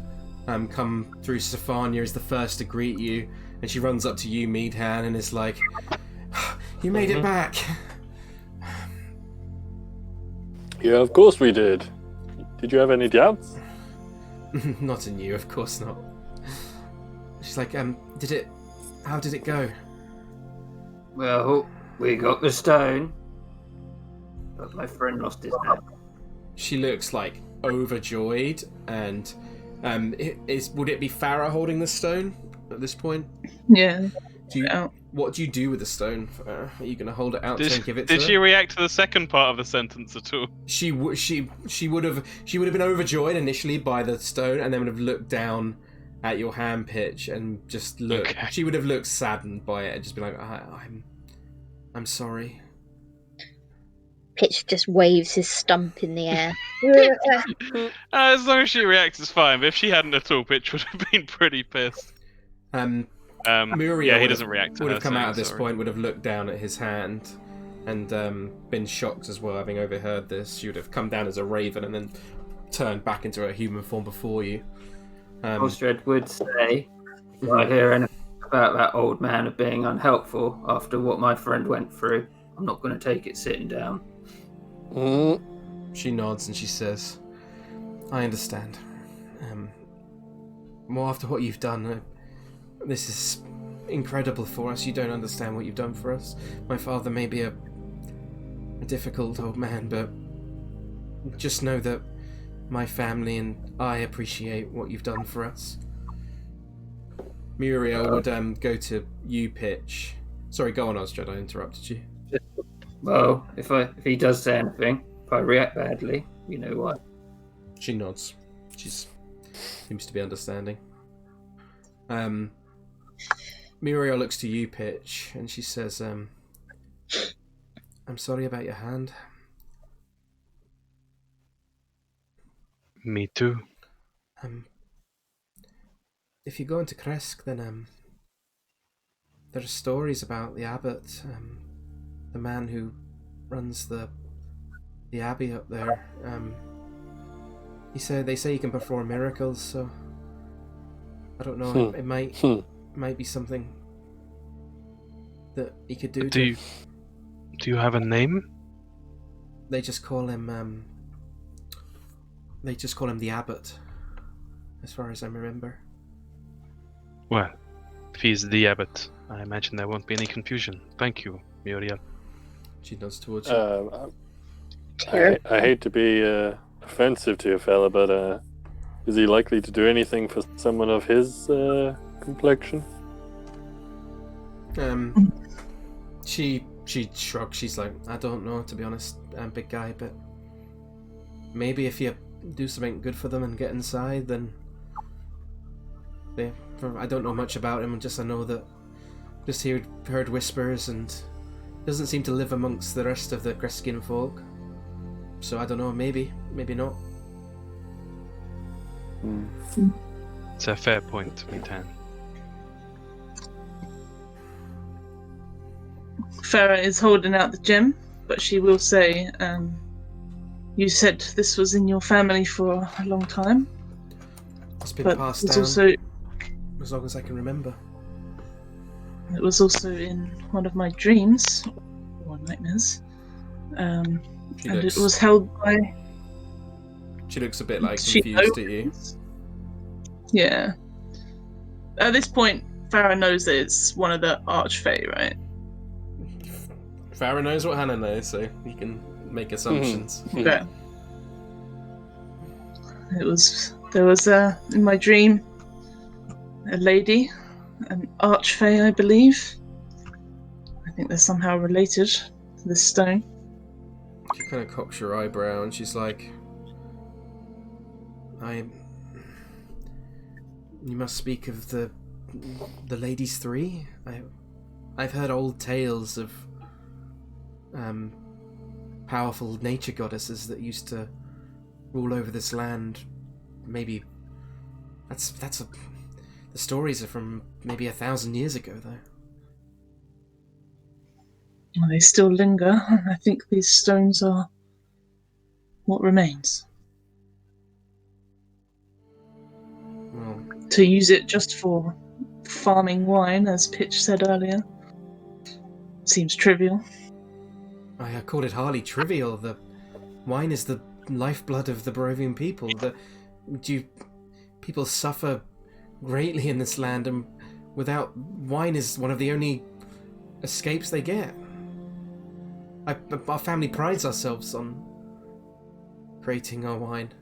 [SPEAKER 1] come through. Stefania is the first to greet you, and she runs up to you, Meadhan, and is like, "You made it back."
[SPEAKER 6] Yeah, of course we did. Did you have any doubts?
[SPEAKER 1] Not in you, of course not. She's like, how did it go?
[SPEAKER 4] Well, we got the stone, but my friend lost his head.
[SPEAKER 1] She looks like overjoyed, and would it be Farrah holding the stone at this point?
[SPEAKER 7] Yeah.
[SPEAKER 1] What do you do with the stone? Are you going to hold it out and give it to her?
[SPEAKER 5] Did she react to the second part of the sentence at all?
[SPEAKER 1] She would have been overjoyed initially by the stone, and then would have looked down at your hand pitch and just looked.
[SPEAKER 5] Okay.
[SPEAKER 1] She would have looked saddened by it and just be like, I'm sorry.
[SPEAKER 3] Pitch just waves his stump in the air.
[SPEAKER 5] As long as she reacts, it's fine. But if she hadn't at all, Pitch would have been pretty pissed.
[SPEAKER 1] Muriel
[SPEAKER 5] he doesn't react to
[SPEAKER 1] would
[SPEAKER 5] her
[SPEAKER 1] have come
[SPEAKER 5] saying
[SPEAKER 1] out at this
[SPEAKER 5] sorry.
[SPEAKER 1] point, would have looked down at his hand and been shocked as well, having overheard this. She would have come down as a raven and then turned back into her human form before you.
[SPEAKER 4] Osdred would say, if I hear anything about that old man of being unhelpful after what my friend went through, I'm not going to take it sitting down.
[SPEAKER 1] She nods and she says, I understand. Well, after what you've done, this is incredible for us. You don't understand what you've done for us. My father may be a difficult old man, but just know that my family and I appreciate what you've done for us. Muriel would go to you, Pitch. Sorry, go on, Osdred, I interrupted you.
[SPEAKER 4] Well, if he does say anything, if I react badly, you know why.
[SPEAKER 1] She nods. She seems to be understanding. Muriel looks to you, Pitch, and she says, I'm sorry about your hand.
[SPEAKER 5] Me too.
[SPEAKER 1] If you go into Kresk, then there are stories about the abbot, the man who runs the abbey up there. They say he can perform miracles, so I don't know. It might be something that he could do.
[SPEAKER 5] Do you have a name?
[SPEAKER 1] They just call him. They just call him the abbot, as far as I remember.
[SPEAKER 5] Well, if he's the abbot, I imagine there won't be any confusion. Thank you, Muriel.
[SPEAKER 1] She nods towards you.
[SPEAKER 6] I hate to be offensive to you, fella, but is he likely to do anything for someone of his complexion?
[SPEAKER 1] She shrugs. She's like, I don't know, to be honest, big guy, but maybe if you do something good for them and get inside, then I don't know much about him. I know that just heard whispers and doesn't seem to live amongst the rest of the Kreskian folk. So I don't know. Maybe not.
[SPEAKER 5] It's a fair point, Mintan.
[SPEAKER 7] Farrah is holding out the gem, but she will say, you said this was in your family for a long time.
[SPEAKER 1] It's been
[SPEAKER 7] But
[SPEAKER 1] passed
[SPEAKER 7] it's
[SPEAKER 1] down
[SPEAKER 7] also,
[SPEAKER 1] as long as I can remember.
[SPEAKER 7] it was also in one of my dreams, or nightmares. And it was held by...
[SPEAKER 1] She looks a bit like
[SPEAKER 7] She
[SPEAKER 1] confused at you.
[SPEAKER 7] knows. Yeah. At this point, Farrah knows that it's one of the Archfey, right?
[SPEAKER 1] Farrah knows what Hannah knows, so you can make assumptions.
[SPEAKER 7] Okay. There was in my dream a lady, an Archfey, I believe. I think they're somehow related to this stone.
[SPEAKER 1] She kind of cocks her eyebrow and she's like, You must speak of the the Ladies Three? I've heard old tales of powerful nature goddesses that used to rule over this land. Maybe the stories are from maybe 1,000 years ago, though.
[SPEAKER 7] Well, they still linger. I think these stones are what remains.
[SPEAKER 1] Well,
[SPEAKER 7] To use it just for farming wine, as Pitch said earlier, seems trivial.
[SPEAKER 1] I call it hardly trivial. The wine is the lifeblood of the Barovian people. People suffer greatly in this land, and without wine is one of the only escapes they get. Our family prides ourselves on creating our wine.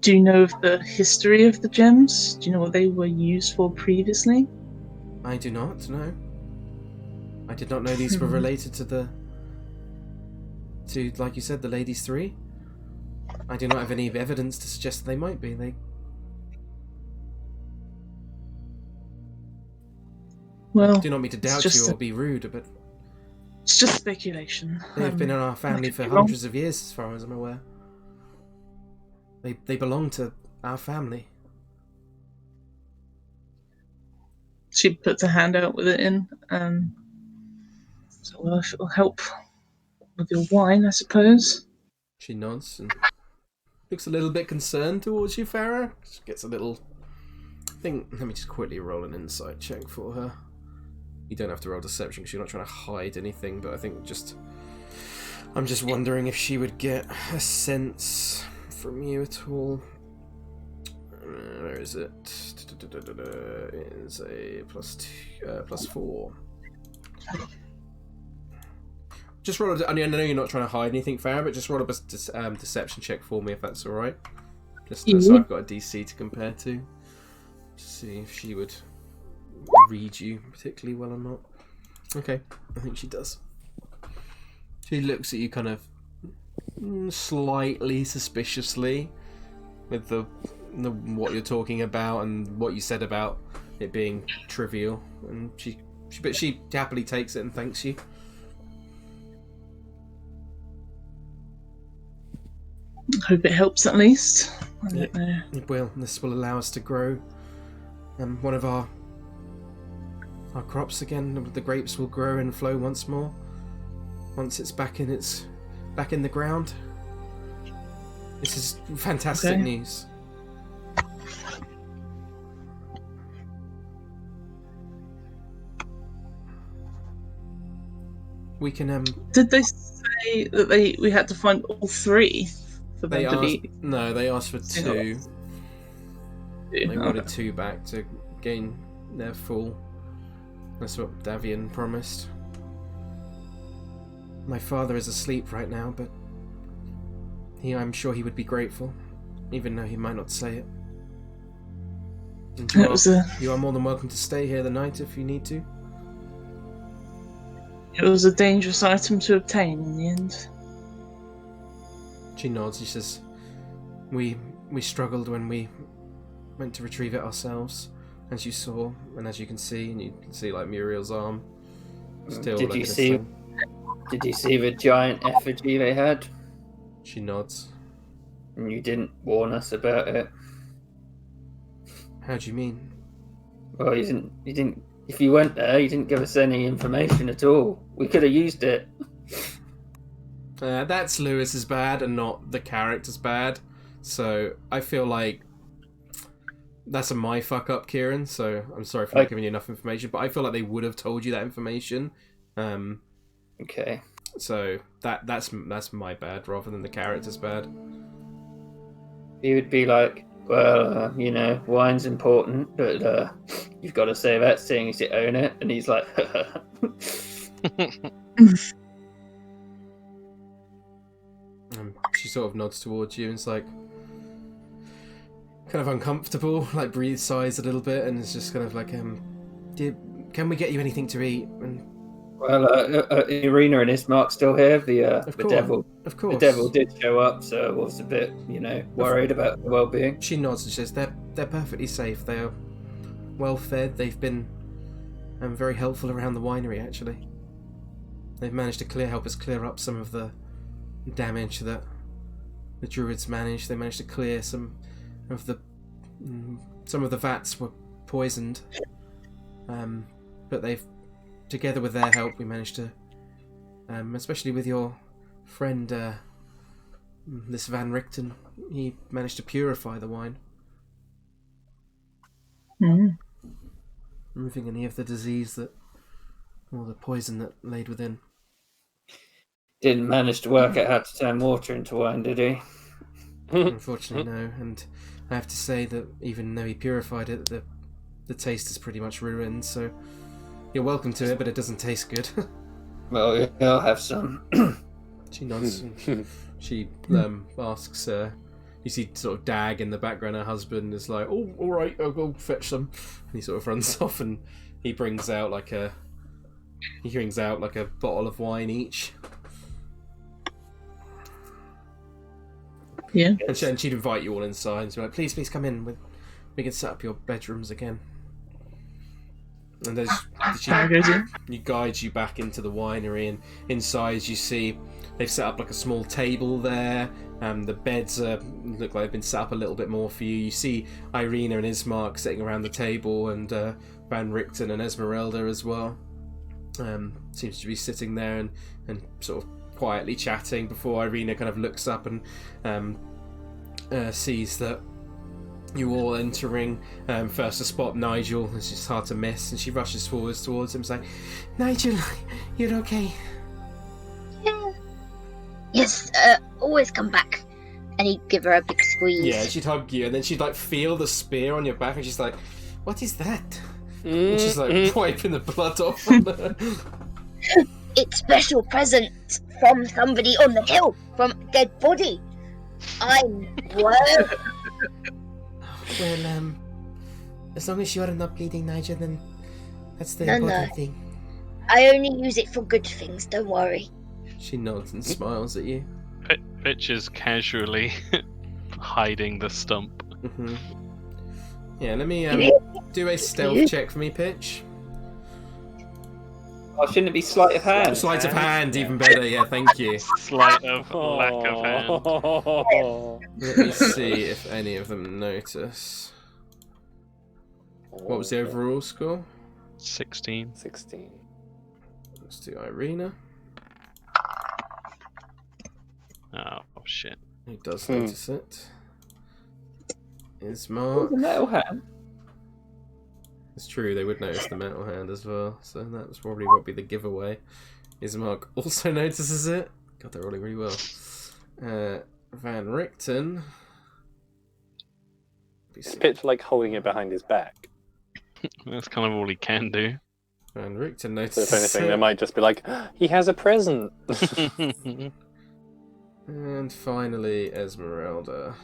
[SPEAKER 7] Do you know of the history of the gems? Do you know what they were used for previously?
[SPEAKER 1] I do not know. I did not know these were related to like you said, the Ladies Three. I do not have any evidence to suggest that they might be.
[SPEAKER 7] Well,
[SPEAKER 1] I do not mean to doubt you or be rude, but
[SPEAKER 7] it's just speculation.
[SPEAKER 1] they have been in our family for
[SPEAKER 7] could be wrong.
[SPEAKER 1] hundreds of years, as far as I'm aware. They belong to our family.
[SPEAKER 7] She puts a hand out with it in. So, well, if it'll help with your wine, I suppose.
[SPEAKER 1] She nods and looks a little bit concerned towards you, Farrah. She gets a little thing. Let me just quickly roll an insight check for her. You don't have to roll deception because you're not trying to hide anything, but I think I'm just wondering if she would get a sense from you at all. Where is it? It's a +4. Just roll I know you're not trying to hide anything, Farrah, but just roll a deception check for me if that's alright. Just so I've got a DC to compare to see if she would read you particularly well or not. Okay, I think she does. She looks at you kind of slightly suspiciously with the what you're talking about and what you said about it being trivial, and she happily takes it and thanks you.
[SPEAKER 7] I hope it helps at least. I don't know.
[SPEAKER 1] It will. This will allow us to grow one of our crops again. The grapes will grow and flow once more. Once it's back in the ground. This is fantastic news. We can
[SPEAKER 7] Did they say that we had to find all three for them to be?
[SPEAKER 1] No, they asked for two. They wanted
[SPEAKER 7] Okay.
[SPEAKER 1] 2 back to gain their full. That's what Davian promised. My father is asleep right now, but I'm sure he would be grateful, even though he might not say it. And you are more than welcome to stay here the night if you need to.
[SPEAKER 7] It was a dangerous item to obtain in the end.
[SPEAKER 1] She nods. She says, "We struggled when we went to retrieve it ourselves, as you saw, and as you can see, like Muriel's arm. Still,
[SPEAKER 4] Did
[SPEAKER 1] like
[SPEAKER 4] you
[SPEAKER 1] in a
[SPEAKER 4] see?
[SPEAKER 1] sling."
[SPEAKER 4] Did you see the giant effigy they had?
[SPEAKER 1] She nods.
[SPEAKER 4] And you didn't warn us about it.
[SPEAKER 1] How do you mean?
[SPEAKER 4] Well, you didn't. If you went there, you didn't give us any information at all. We could have used it.
[SPEAKER 1] That's Lewis's bad and not the character's bad. So I feel like that's my fuck up, Kieran. So I'm sorry for not giving you enough information, but I feel like they would have told you that information.
[SPEAKER 4] Okay.
[SPEAKER 1] So that's my bad rather than the character's bad.
[SPEAKER 4] He would be like, well, wine's important, but you've got to say that seeing as you own it. And he's like,
[SPEAKER 1] she sort of nods towards you and it's like kind of uncomfortable, like breathes, sighs a little bit, and it's just kind of like, can we get you anything to eat? And
[SPEAKER 4] well, Irina and Ismark still here. The devil,
[SPEAKER 1] of course,
[SPEAKER 4] the devil did show up, so I was a bit, worried about the well-being.
[SPEAKER 1] She nods and says, "They're perfectly safe. They're well fed. They've been very helpful around the winery, actually. They've managed to help us clear up some of the damage that the druids managed. They managed to clear some of the vats were poisoned. But they've, together with their help, we managed to, especially with your friend, this Van Richten, he managed to purify the wine. Removing any of the disease or the poison that laid within.
[SPEAKER 4] Didn't manage to work out how to turn water into wine, did he?
[SPEAKER 1] Unfortunately, no. And I have to say that even though he purified it, the taste is pretty much ruined. So you're welcome to it, but it doesn't taste good.
[SPEAKER 4] Well, I'll have some.
[SPEAKER 1] She nods. And she asks. You see, sort of Dag in the background. Her husband is like, "Oh, all right, I'll go fetch some." And he sort of runs off, and he brings out like a bottle of wine each.
[SPEAKER 7] Yeah.
[SPEAKER 1] And she'd invite you all inside and she'd be like, please come in. We can set up your bedrooms again. And she guides you back into the winery, and inside you see they've set up like a small table there. The beds look like they've been set up a little bit more for you. You see Irina and Ismark sitting around the table, and Van Richten and Esmeralda as well. Seems to be sitting there and sort of quietly chatting before Irina kind of looks up and sees that you all entering. First to spot Nigel, it's just hard to miss, and she rushes forwards towards him, saying, "Nigel, you're okay?"
[SPEAKER 3] Yeah. Yes, always come back. And he'd give her a big squeeze.
[SPEAKER 1] Yeah, she'd hug you, and then she'd like feel the spear on your back, and she's like, "What is that?" And she's like wiping the blood off from her.
[SPEAKER 3] It's special present from somebody on the hill, from a dead body. Well,
[SPEAKER 1] as long as you're not bleeding, Nigel, then that's the important thing.
[SPEAKER 3] I only use it for good things, don't worry.
[SPEAKER 1] She nods and smiles at you.
[SPEAKER 5] Pitch is casually hiding the stump.
[SPEAKER 1] Mm-hmm. Yeah, let me do a stealth check for me, Pitch.
[SPEAKER 4] Oh, shouldn't it be sleight of hand?
[SPEAKER 1] Sleight of hand, even better, yeah, thank you.
[SPEAKER 5] Sleight of lack of hand.
[SPEAKER 1] Let me see if any of them notice. What was the overall score?
[SPEAKER 5] 16.
[SPEAKER 1] Let's do Irina.
[SPEAKER 5] Oh shit.
[SPEAKER 1] He does notice it. Ismark.
[SPEAKER 4] The metal hand.
[SPEAKER 1] It's true, they would notice the metal hand as well, so that was probably what would be the giveaway. Ismark also notices it. God, they're rolling really well. Van Richten.
[SPEAKER 6] Is Pitch like holding it behind his back?
[SPEAKER 5] That's kind of all he can do.
[SPEAKER 1] Van Richten
[SPEAKER 6] So
[SPEAKER 1] notices
[SPEAKER 6] if anything,
[SPEAKER 1] it.
[SPEAKER 6] they might just be like, he has a present.
[SPEAKER 1] And finally, Esmeralda.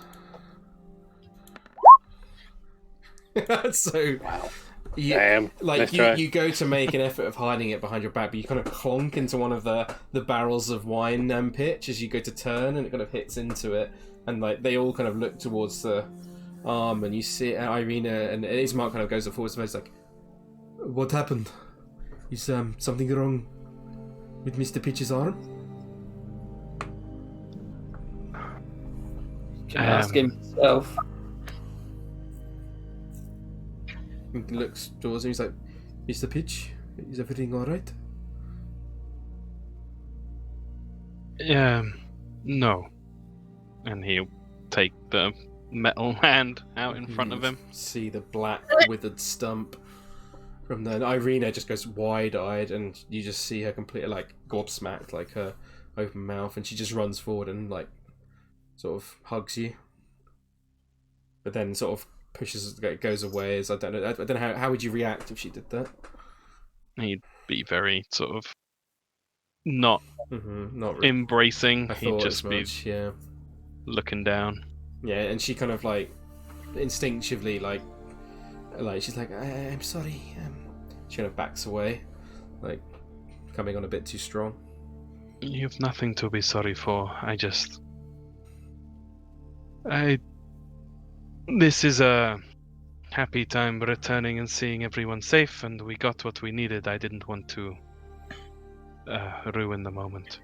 [SPEAKER 1] So,
[SPEAKER 6] Wow.
[SPEAKER 1] you,
[SPEAKER 6] Nice try.
[SPEAKER 1] you go to make an effort of hiding it behind your back, but you kind of clonk into one of the barrels of wine Pitch as you go to turn, and it kind of hits into it, and like they all kind of look towards the arm, and you see Irina and Ismark kind of goes forwards, and it's like, "What happened? Is something wrong with Mr. Pitch's arm?"
[SPEAKER 4] Can ask him himself.
[SPEAKER 1] He looks towards him, he's like, "Mr. Pitch, is everything alright?"
[SPEAKER 5] No. And he'll take the metal hand out in front of him.
[SPEAKER 1] See the black withered stump from then. Irina just goes wide-eyed, and you just see her completely like gobsmacked, like her open mouth, and she just runs forward and like sort of hugs you, but then sort of goes away. As I don't know how would you react if she did that?
[SPEAKER 5] He'd be very sort of not
[SPEAKER 1] Not really.
[SPEAKER 5] embracing.
[SPEAKER 1] I
[SPEAKER 5] He'd
[SPEAKER 1] thought
[SPEAKER 5] just
[SPEAKER 1] as
[SPEAKER 5] be
[SPEAKER 1] much, yeah.
[SPEAKER 5] looking down.
[SPEAKER 1] Yeah, and she kind of like instinctively like she's like, I'm sorry. She kind of backs away, like coming on a bit too strong.
[SPEAKER 5] You've nothing to be sorry for. This is a happy time returning and seeing everyone safe, and we got what we needed. I didn't want to ruin the moment.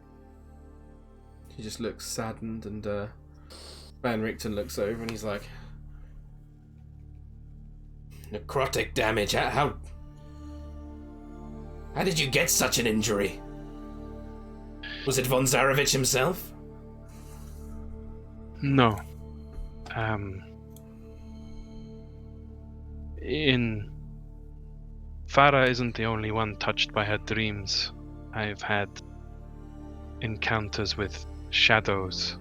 [SPEAKER 1] He just looks saddened, and Van Richten looks over and he's like, necrotic damage? How did you get such an injury? Was it von Zarevich himself?
[SPEAKER 5] No. Farrah isn't the only one touched by her dreams. I've had encounters with shadows.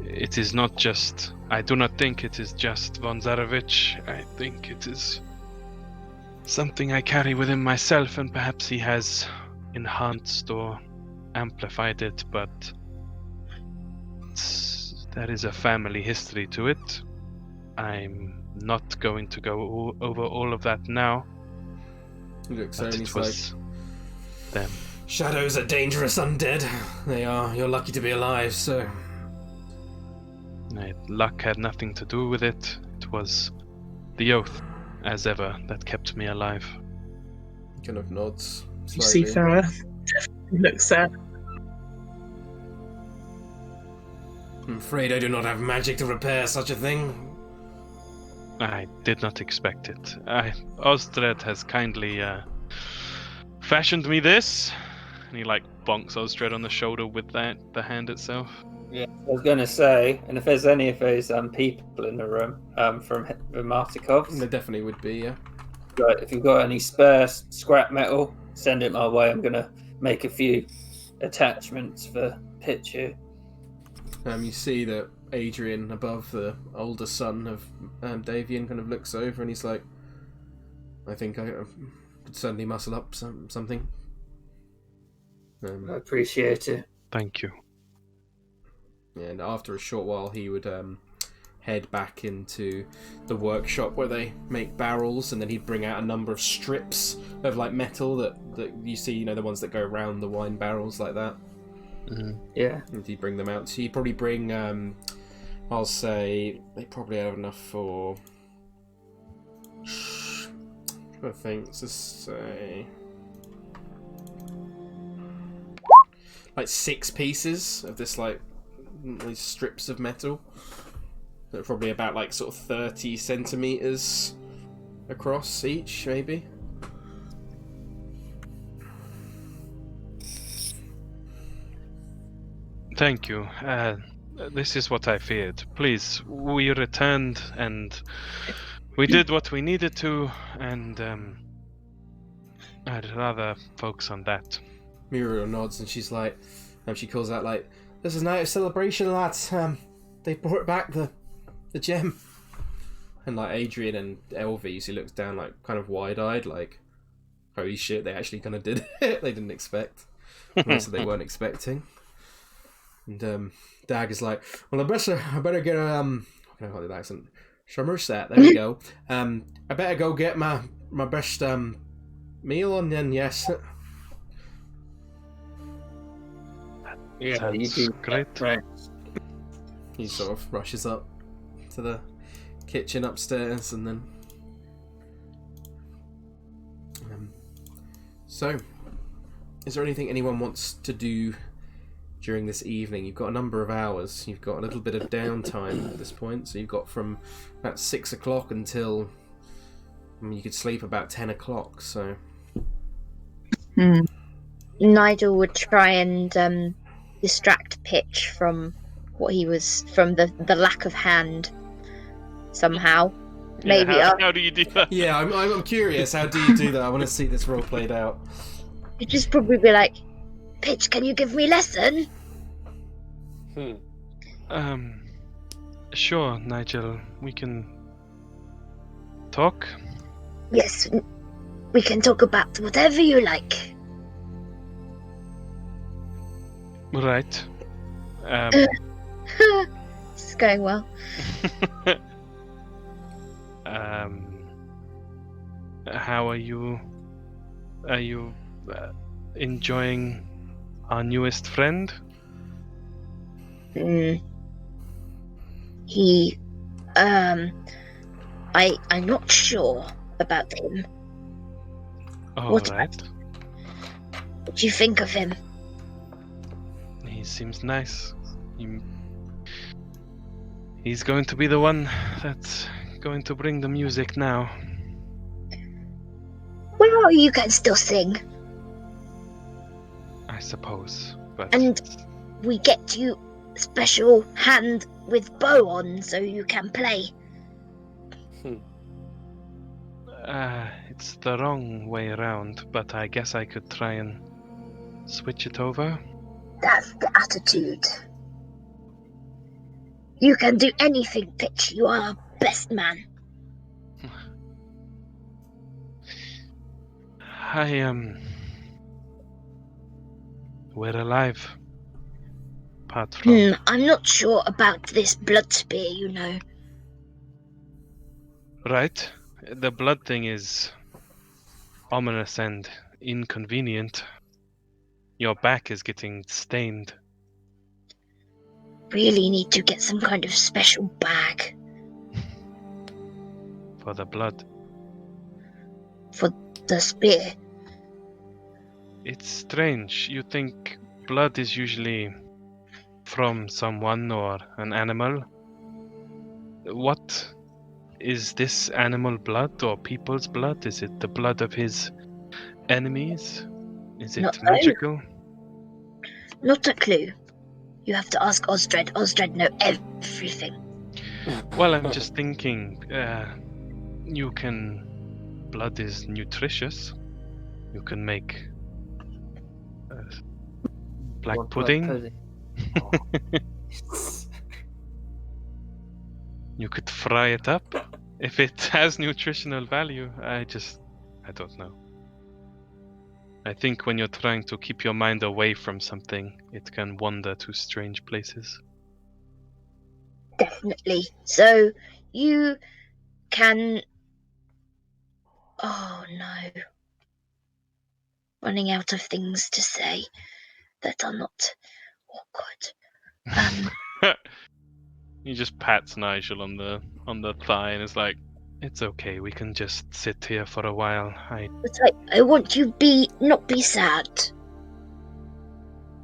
[SPEAKER 5] It is not just... I do not think it is just von Zarevich. I think it is something I carry within myself, and perhaps he has enhanced or amplified it, but there is a family history to it. I'm not going to go over all of that now.
[SPEAKER 1] He looks
[SPEAKER 5] But
[SPEAKER 1] over and
[SPEAKER 5] it
[SPEAKER 1] he's
[SPEAKER 5] was
[SPEAKER 1] like,
[SPEAKER 5] them.
[SPEAKER 1] shadows are dangerous undead. They are. You're lucky to be alive, so...
[SPEAKER 5] Luck had nothing to do with it. It was the oath, as ever, that kept me alive.
[SPEAKER 1] He kind of nods
[SPEAKER 7] You see
[SPEAKER 1] slightly.
[SPEAKER 7] Farrah definitely looks sad.
[SPEAKER 1] I'm afraid I do not have magic to repair such a thing.
[SPEAKER 5] I did not expect it. Osdred has kindly fashioned me this. And he bonks Osdred on the shoulder with the hand itself.
[SPEAKER 4] Yeah, I was going to say, and if there's any of those people in the room from the Martikovs,
[SPEAKER 1] There definitely would be, yeah.
[SPEAKER 4] if you've got any spare scrap metal, send it my way. I'm going to make a few attachments for picture.
[SPEAKER 1] You see that Adrian, above the older son of Davian, kind of looks over and he's like, I think I could certainly muscle up something.
[SPEAKER 4] I appreciate it.
[SPEAKER 5] Thank you.
[SPEAKER 1] And after a short while, he would head back into the workshop where they make barrels, and then he'd bring out a number of strips of metal that you see, the ones that go around the wine barrels like that.
[SPEAKER 5] Mm-hmm.
[SPEAKER 4] Yeah.
[SPEAKER 1] And he'd bring them out. So he'd probably bring, I'll say, they probably have enough for, I think, let's just say, 6 pieces of this, these strips of metal. They're probably about 30 centimeters across each, maybe.
[SPEAKER 5] Thank you. This is what I feared. Please, we returned and we did what we needed to, and I'd rather focus on that.
[SPEAKER 1] Muriel nods and she's like, she calls out "This is a night of celebration, lads. They brought back the gem." And Adrian and Elvis, he looks down kind of wide-eyed, holy shit, they actually kind of did it. They didn't expect. Most of they weren't expecting. And Dag is like, well, I better get a what can I call the accent? Somerset. There we go. I better go get my best meal, and then yes.
[SPEAKER 4] Yeah,
[SPEAKER 5] Sounds
[SPEAKER 4] you do.
[SPEAKER 5] great.
[SPEAKER 4] Right.
[SPEAKER 1] He sort of rushes up to the kitchen upstairs, and then so is there anything anyone wants to do during this evening? You've got a number of hours. You've got a little bit of downtime at this point, so you've got from about 6 o'clock until you could sleep about 10 o'clock. So
[SPEAKER 3] Nigel would try and distract Pitch from what he was, from the lack of hand somehow. Maybe
[SPEAKER 5] How do you do that?
[SPEAKER 1] yeah, I'm curious. How do you do that? I want to see this role played out.
[SPEAKER 3] you'd just probably be like, Pitch, can you give me lesson?
[SPEAKER 5] Sure, Nigel. We can talk.
[SPEAKER 3] Yes, we can talk about whatever you like.
[SPEAKER 5] Right.
[SPEAKER 3] This is going well.
[SPEAKER 5] How are you? Are you enjoying our newest friend?
[SPEAKER 3] He He, I'm not sure about him.
[SPEAKER 5] All
[SPEAKER 3] What
[SPEAKER 5] right.
[SPEAKER 3] What do you think of him?
[SPEAKER 5] He seems nice. He's going to be the one that's going to bring the music now.
[SPEAKER 3] Well, you can still sing,
[SPEAKER 5] I suppose, but
[SPEAKER 3] and we get you special hand with bow on so you can play.
[SPEAKER 5] it's the wrong way around, but I guess I could try and switch it over.
[SPEAKER 3] That's the attitude. You can do anything, Pitch. You are best man.
[SPEAKER 5] We're alive. Apart from...
[SPEAKER 3] I'm not sure about this blood spear, you know.
[SPEAKER 5] Right. The blood thing is ominous and inconvenient. Your back is getting stained.
[SPEAKER 3] Really need to get some kind of special bag.
[SPEAKER 5] For the blood.
[SPEAKER 3] For the spear.
[SPEAKER 5] It's strange. You think blood is usually from someone or an animal. What is this animal blood or people's blood? Is it the blood of his enemies? Is it magical?
[SPEAKER 3] Not a clue. You have to ask Osdred. Osdred know everything.
[SPEAKER 5] Well, I'm just thinking, blood is nutritious. You can make black pudding. You could fry it up. If it has nutritional value, I don't know. I think when you're trying to keep your mind away from something, it can wander to strange places.
[SPEAKER 3] Definitely. So, you can... Oh no. Running out of things to say that are not awkward.
[SPEAKER 5] He just pats Nigel on the thigh and is like, "It's okay. We can just sit here for a while.
[SPEAKER 3] But I want you not be sad.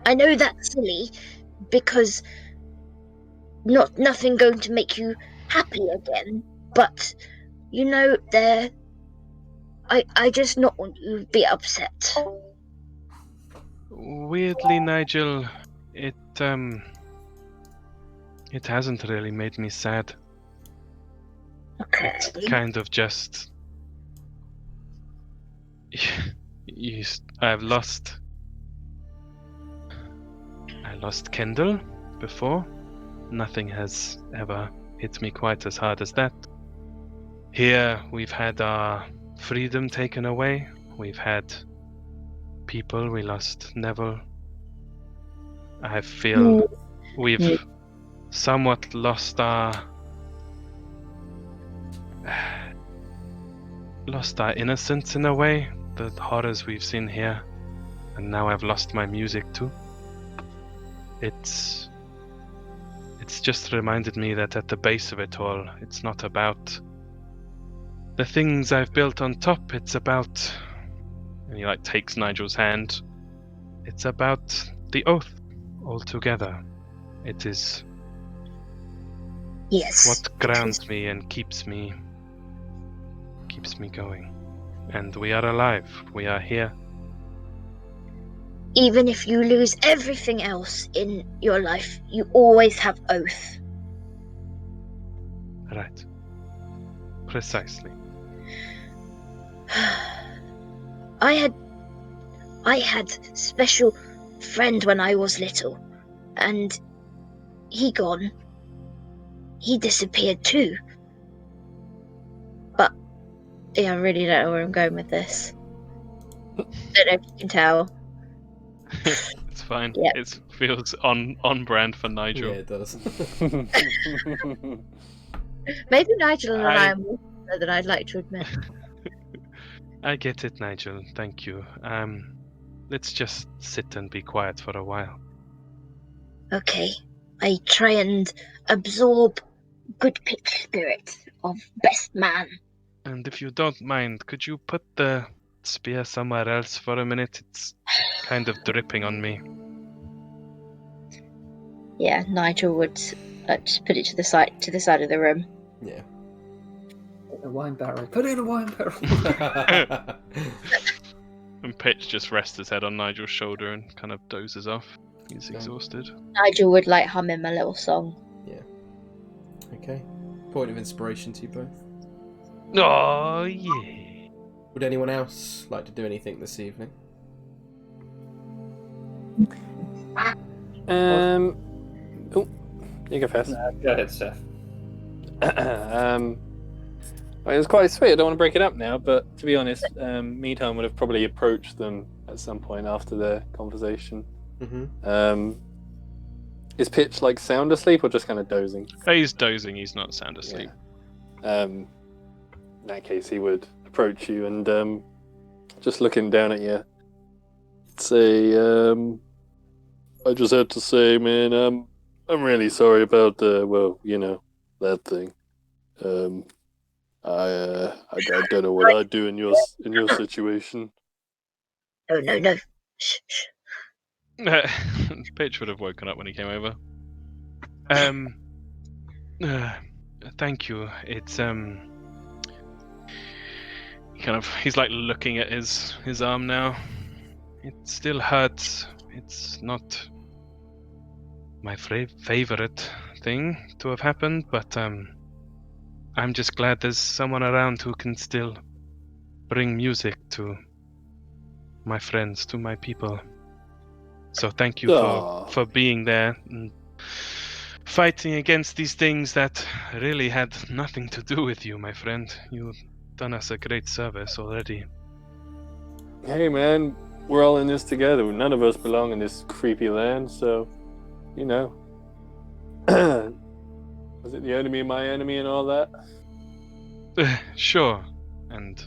[SPEAKER 3] I know that's silly, because nothing going to make you happy again. But you know, I just not want you to be upset."
[SPEAKER 5] Weirdly, Nigel, it hasn't really made me sad.
[SPEAKER 3] Okay.
[SPEAKER 5] It's kind of just... I lost Kendall before. Nothing has ever hit me quite as hard as that. Here, we've had our freedom taken away. We've had people. We lost Neville. I feel we've somewhat lost our innocence in a way. The horrors we've seen here, and now I've lost my music too. It's just reminded me that at the base of it all, it's not about the things I've built on top. It's about, and he takes Nigel's hand. It's about the oath altogether. It is what grounds me and keeps me going. And we are alive. We are here.
[SPEAKER 3] Even if you lose everything else in your life, you always have oath.
[SPEAKER 5] Right. Precisely.
[SPEAKER 3] I had special friend when I was little, and he gone. He disappeared too. But yeah, I really don't know where I'm going with this. Don't know if you can tell.
[SPEAKER 5] It's fine.
[SPEAKER 3] Yeah.
[SPEAKER 5] It feels on brand for Nigel.
[SPEAKER 1] Yeah, it does.
[SPEAKER 3] Maybe Nigel and I are more similar than I'd like to admit.
[SPEAKER 5] I get it, Nigel. Thank you. Let's just sit and be quiet for a while.
[SPEAKER 3] Okay. I try and absorb good pitch spirit of best man.
[SPEAKER 5] And if you don't mind, could you put the spear somewhere else for a minute? It's kind of dripping on me.
[SPEAKER 3] Yeah, Nigel would just put it to the side of the room.
[SPEAKER 1] Yeah.
[SPEAKER 4] A wine barrel. Put it in a wine barrel.
[SPEAKER 5] And Pitch just rests his head on Nigel's shoulder and kind of dozes off. He's
[SPEAKER 1] Okay.
[SPEAKER 5] exhausted.
[SPEAKER 3] Nigel would hum him a little song.
[SPEAKER 1] Okay. Point of inspiration to you both.
[SPEAKER 5] Oh, yeah.
[SPEAKER 1] Would anyone else like to do anything this evening?
[SPEAKER 6] Oh, you go first.
[SPEAKER 4] Go ahead, Steph.
[SPEAKER 6] Well, it was quite sweet. I don't want to break it up now, but to be honest, Meadhelm would have probably approached them at some point after their conversation.
[SPEAKER 1] Mm-hmm.
[SPEAKER 6] Is Pitch sound asleep or just kind of dozing?
[SPEAKER 5] He's dozing, he's not sound asleep.
[SPEAKER 6] Yeah. In that case, he would approach you and just looking down at you, say, I just had to say, man, I'm really sorry about that thing. I don't know what I'd do in your situation.
[SPEAKER 3] No. Shh.
[SPEAKER 5] Pitch would have woken up when he came over. Thank you. It's he's looking at his arm now. It still hurts. It's not my favorite thing to have happened, but I'm just glad there's someone around who can still bring music to my friends, to my people. So thank you for being there and fighting against these things that really had nothing to do with you, my friend. You've done us a great service already.
[SPEAKER 6] Hey man, we're all in this together. None of us belong in this creepy land, so, Was it the enemy of my enemy and all that?
[SPEAKER 5] Sure, and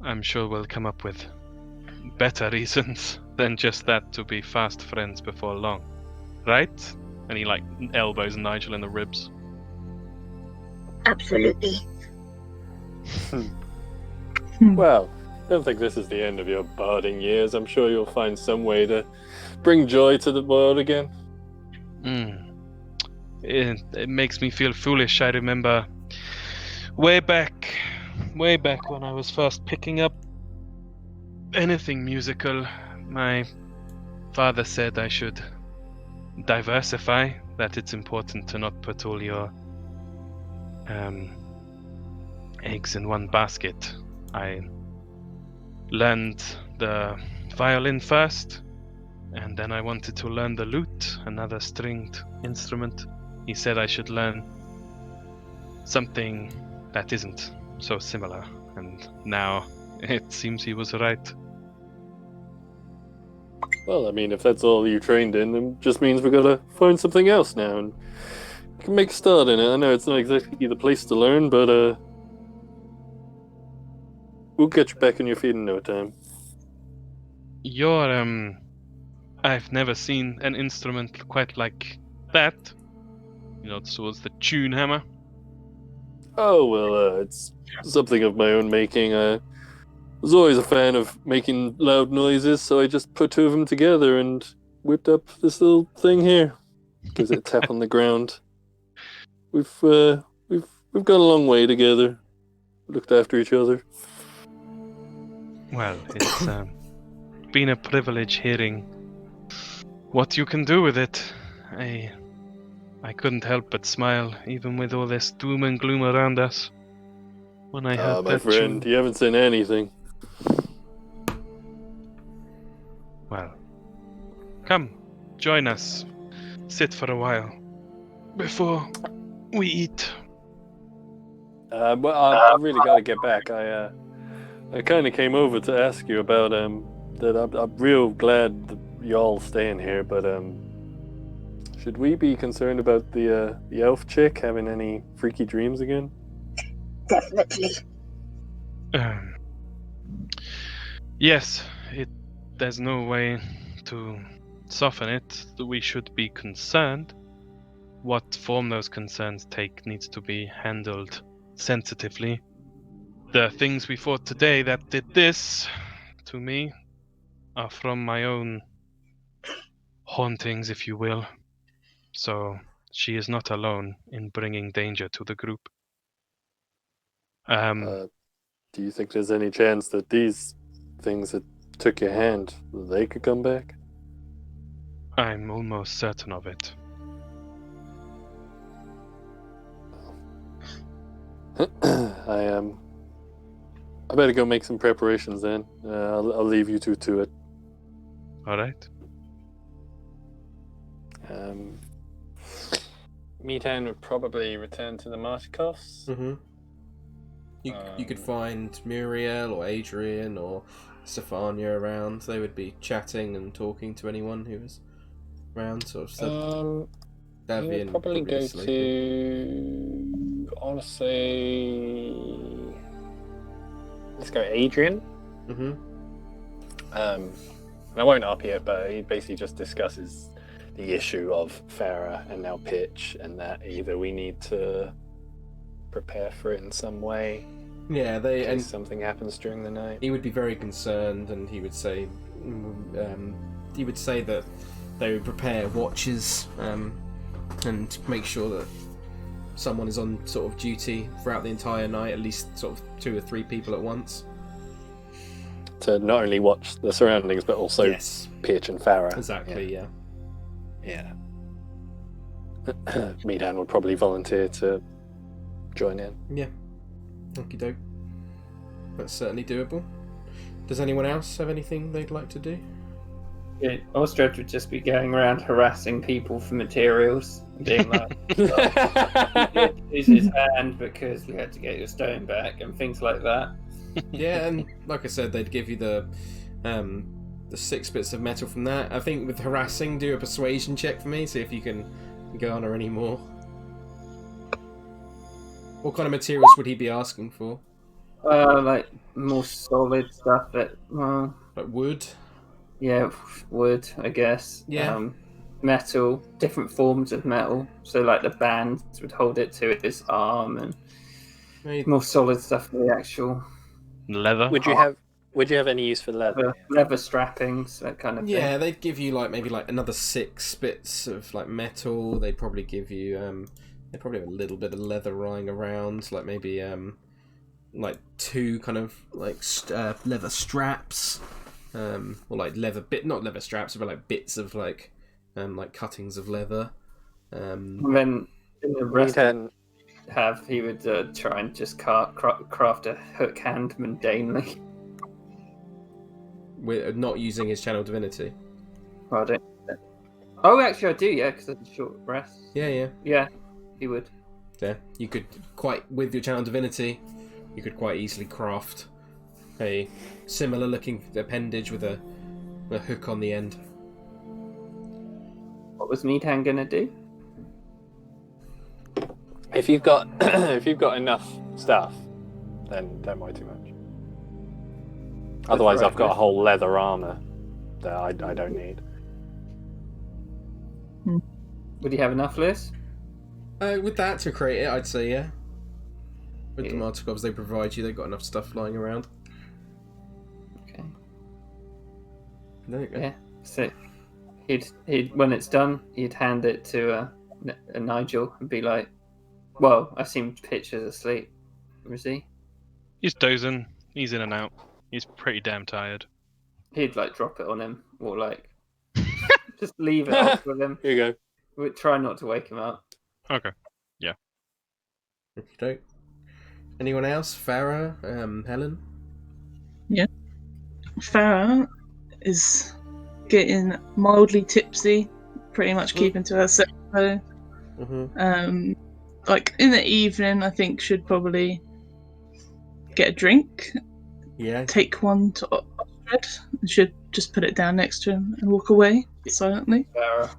[SPEAKER 5] I'm sure we'll come up with better reasons than just that to be fast friends before long. Right? And he elbows Nigel in the ribs.
[SPEAKER 3] Absolutely.
[SPEAKER 6] Well, I don't think this is the end of your barding years. I'm sure you'll find some way to bring joy to the world again.
[SPEAKER 5] It makes me feel foolish. I remember way back when I was first picking up anything musical, my father said I should diversify, that it's important to not put all your eggs in one basket. I learned the violin first, and then I wanted to learn the lute, another stringed instrument. He said I should learn something that isn't so similar, and now it seems he was right.
[SPEAKER 6] Well, I mean, if that's all you trained in, then just means we gotta find something else now, and we can make a start in it. I know it's not exactly the place to learn, but we'll get you back on your feet in no time.
[SPEAKER 5] I've never seen an instrument quite like that. Towards the tune hammer.
[SPEAKER 6] Oh, well, it's something of my own making. I was always a fan of making loud noises, so I just put two of them together and whipped up this little thing here. Gives it a tap on the ground. We've gone a long way together. Looked after each other.
[SPEAKER 5] Well, it's been a privilege hearing what you can do with it. I couldn't help but smile, even with all this doom and gloom around us. When I heard
[SPEAKER 6] my
[SPEAKER 5] that
[SPEAKER 6] friend,
[SPEAKER 5] tune.
[SPEAKER 6] you haven't seen anything.
[SPEAKER 5] Well, come, join us. Sit for a while before we eat.
[SPEAKER 6] Well, I really got to get back. I kind of came over to ask you about that. I'm real glad that y'all staying here, but should we be concerned about the elf chick having any freaky dreams again?
[SPEAKER 3] Definitely.
[SPEAKER 5] Yes, there's no way to soften it. We should be concerned. what form those concerns take needs to be handled sensitively. The things we fought today that did this to me are from my own hauntings, if you will. So she is not alone in bringing danger to the group.
[SPEAKER 6] Do you think there's any chance that these things that took your hand, they could come back?
[SPEAKER 5] I'm almost certain of it.
[SPEAKER 6] I better go make some preparations then. I'll leave you two to it.
[SPEAKER 5] All right.
[SPEAKER 6] Meatan would probably return to the Martikovs.
[SPEAKER 1] Mm-hmm. You could find Muriel or Adrian or Stefania around. They would be chatting and talking to anyone who was around. Sort of.
[SPEAKER 6] Davian probably go to. I want to say. Let's go Adrian.
[SPEAKER 1] Mm-hmm.
[SPEAKER 6] And I won't up it, but he basically just discusses the issue of Farrah and now Pitch, and that either we need to prepare for it in some way.
[SPEAKER 1] Yeah,
[SPEAKER 6] in case something happens during the night.
[SPEAKER 1] He would be very concerned, and he would say that they would prepare watches and make sure that someone is on sort of duty throughout the entire night, at least sort of 2 or 3 people at once.
[SPEAKER 6] To not only watch the surroundings, but also
[SPEAKER 1] yes.
[SPEAKER 6] Pitch and Farrah.
[SPEAKER 1] Exactly, yeah.
[SPEAKER 6] Medan would probably volunteer to join in.
[SPEAKER 1] Yeah. Okie doke. That's certainly doable. Does anyone else have anything they'd like to do?
[SPEAKER 4] Yeah, Osdred would just be going around harassing people for materials, being like, "You did lose his hand because we had to get your stone back," and things like that.
[SPEAKER 1] Yeah, and like I said, they'd give you the 6 bits of metal from that. I think with harassing, do a persuasion check for me, see if you can garner any more. What kind of materials would he be asking for?
[SPEAKER 4] Like more solid stuff that,
[SPEAKER 1] like wood?
[SPEAKER 4] Yeah, wood, I guess.
[SPEAKER 1] Yeah.
[SPEAKER 4] Metal, different forms of metal. So like the band would hold it to his arm, and more solid stuff for the actual
[SPEAKER 5] leather.
[SPEAKER 6] Would you have any use for leather?
[SPEAKER 4] Leather strappings, that kind of thing.
[SPEAKER 1] Yeah, they'd give you maybe another 6 bits of metal. They'd probably give you they probably have a little bit of leather lying around, maybe 2 kind of leather straps, or leather not leather straps, but bits of cuttings of leather.
[SPEAKER 4] And then in the rest he would try and just craft a hook hand mundanely.
[SPEAKER 1] With not using his channel divinity.
[SPEAKER 4] Oh, actually, I do. Yeah, because of the short rest.
[SPEAKER 1] Yeah.
[SPEAKER 4] He would.
[SPEAKER 1] Yeah, you could with your channel divinity, you could quite easily craft a similar looking appendage with a hook on the end.
[SPEAKER 4] What was Meatan gonna do?
[SPEAKER 6] If you've got enough stuff, then don't worry too much. Otherwise, I've got a whole leather armor that I don't need.
[SPEAKER 4] Would you have enough, Liz?
[SPEAKER 1] With that to create it, I'd say yeah. With the Martikovs they provide you, they've got enough stuff lying around.
[SPEAKER 4] Okay.
[SPEAKER 1] There you go.
[SPEAKER 4] Yeah. So he'd when it's done, he'd hand it to a Nigel and be like, "Well, I seem Pitch is asleep. Was he?"
[SPEAKER 5] He's dozing. He's in and out. He's pretty damn tired.
[SPEAKER 4] He'd drop it on him, or just leave it off with him.
[SPEAKER 6] Here you go.
[SPEAKER 4] We'd try not to wake him up.
[SPEAKER 5] Okay. Yeah.
[SPEAKER 1] Okay. Anyone else? Farrah? Helen?
[SPEAKER 7] Yeah. Farrah is getting mildly tipsy, pretty much keeping to herself.
[SPEAKER 1] Mm-hmm.
[SPEAKER 7] In the evening, I think should probably get a drink.
[SPEAKER 1] Yeah.
[SPEAKER 7] Take one to Osdred and should just put it down next to him and walk away silently.
[SPEAKER 4] Farrah.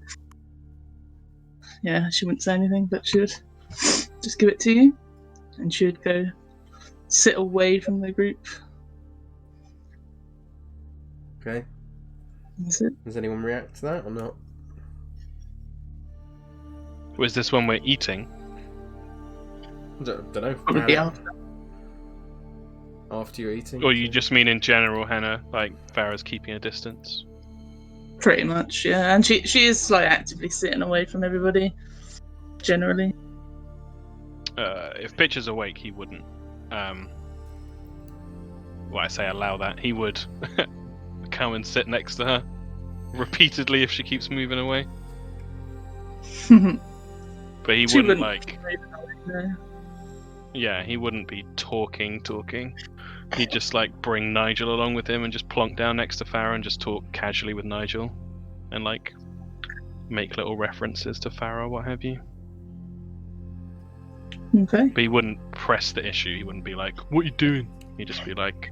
[SPEAKER 7] Yeah, she wouldn't say anything, but she would just give it to you, and she would go sit away from the group.
[SPEAKER 1] Okay.
[SPEAKER 7] That's it.
[SPEAKER 1] Does anyone react to that or not?
[SPEAKER 5] Was this when we're eating?
[SPEAKER 1] Don't know.
[SPEAKER 7] Probably
[SPEAKER 1] After you're eating?
[SPEAKER 5] Or you just mean in general, Hannah, like Farrah's keeping a distance?
[SPEAKER 7] pretty much, yeah. And she is like actively sitting away from everybody, generally.
[SPEAKER 5] If Pitch is awake, he wouldn't. Well, I say allow that. He would come and sit next to her repeatedly if she keeps moving away. But he wouldn't like.
[SPEAKER 7] No.
[SPEAKER 5] Yeah, he wouldn't be talking. He'd just like bring Nigel along with him and just plonk down next to Farrah and just talk casually with Nigel, and like make little references to Farrah, what have you.
[SPEAKER 7] Okay.
[SPEAKER 5] But he wouldn't press the issue. He wouldn't be like, "What are you doing?" He'd just be like,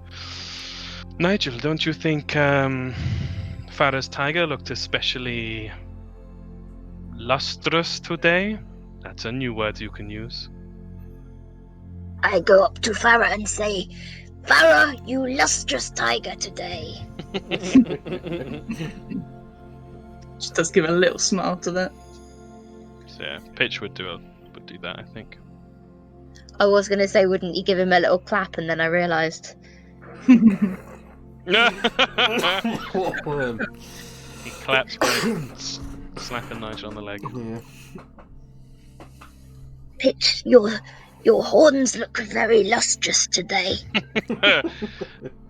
[SPEAKER 5] "Nigel, don't you think Farrah's tiger looked especially lustrous today?" That's a new word you can use.
[SPEAKER 3] I go up to Farrah and say, "Farrah, you lustrous tiger today."
[SPEAKER 7] Just does give a little smile to that.
[SPEAKER 5] So yeah, Pitch would do that, I think.
[SPEAKER 3] I was going to say, wouldn't you give him a little clap? And then I realised.
[SPEAKER 5] He claps by slapping Nigel on the leg.
[SPEAKER 1] Yeah.
[SPEAKER 3] Pitch, your horns look very lustrous today.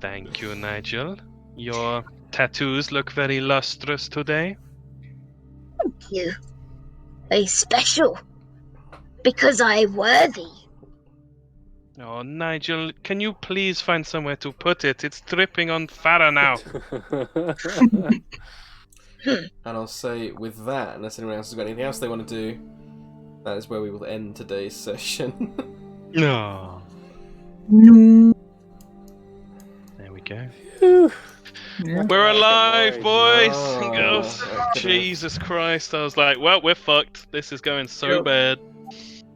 [SPEAKER 5] Thank you, Nigel. Your tattoos look very lustrous today.
[SPEAKER 3] Thank you. Very special. Because I'm worthy.
[SPEAKER 5] Oh, Nigel, can you please find somewhere to put it? It's dripping on Farrah now.
[SPEAKER 1] And I'll say with that, unless anyone else has got anything else they want to do, that is where we will end today's session.
[SPEAKER 5] No.
[SPEAKER 7] No.
[SPEAKER 5] There we go.
[SPEAKER 7] Yeah.
[SPEAKER 5] We're alive, boys!
[SPEAKER 1] Oh,
[SPEAKER 5] and girls.
[SPEAKER 1] I could've-
[SPEAKER 5] Jesus Christ, I was like, well, we're fucked. This is going so
[SPEAKER 7] Yep.
[SPEAKER 5] bad.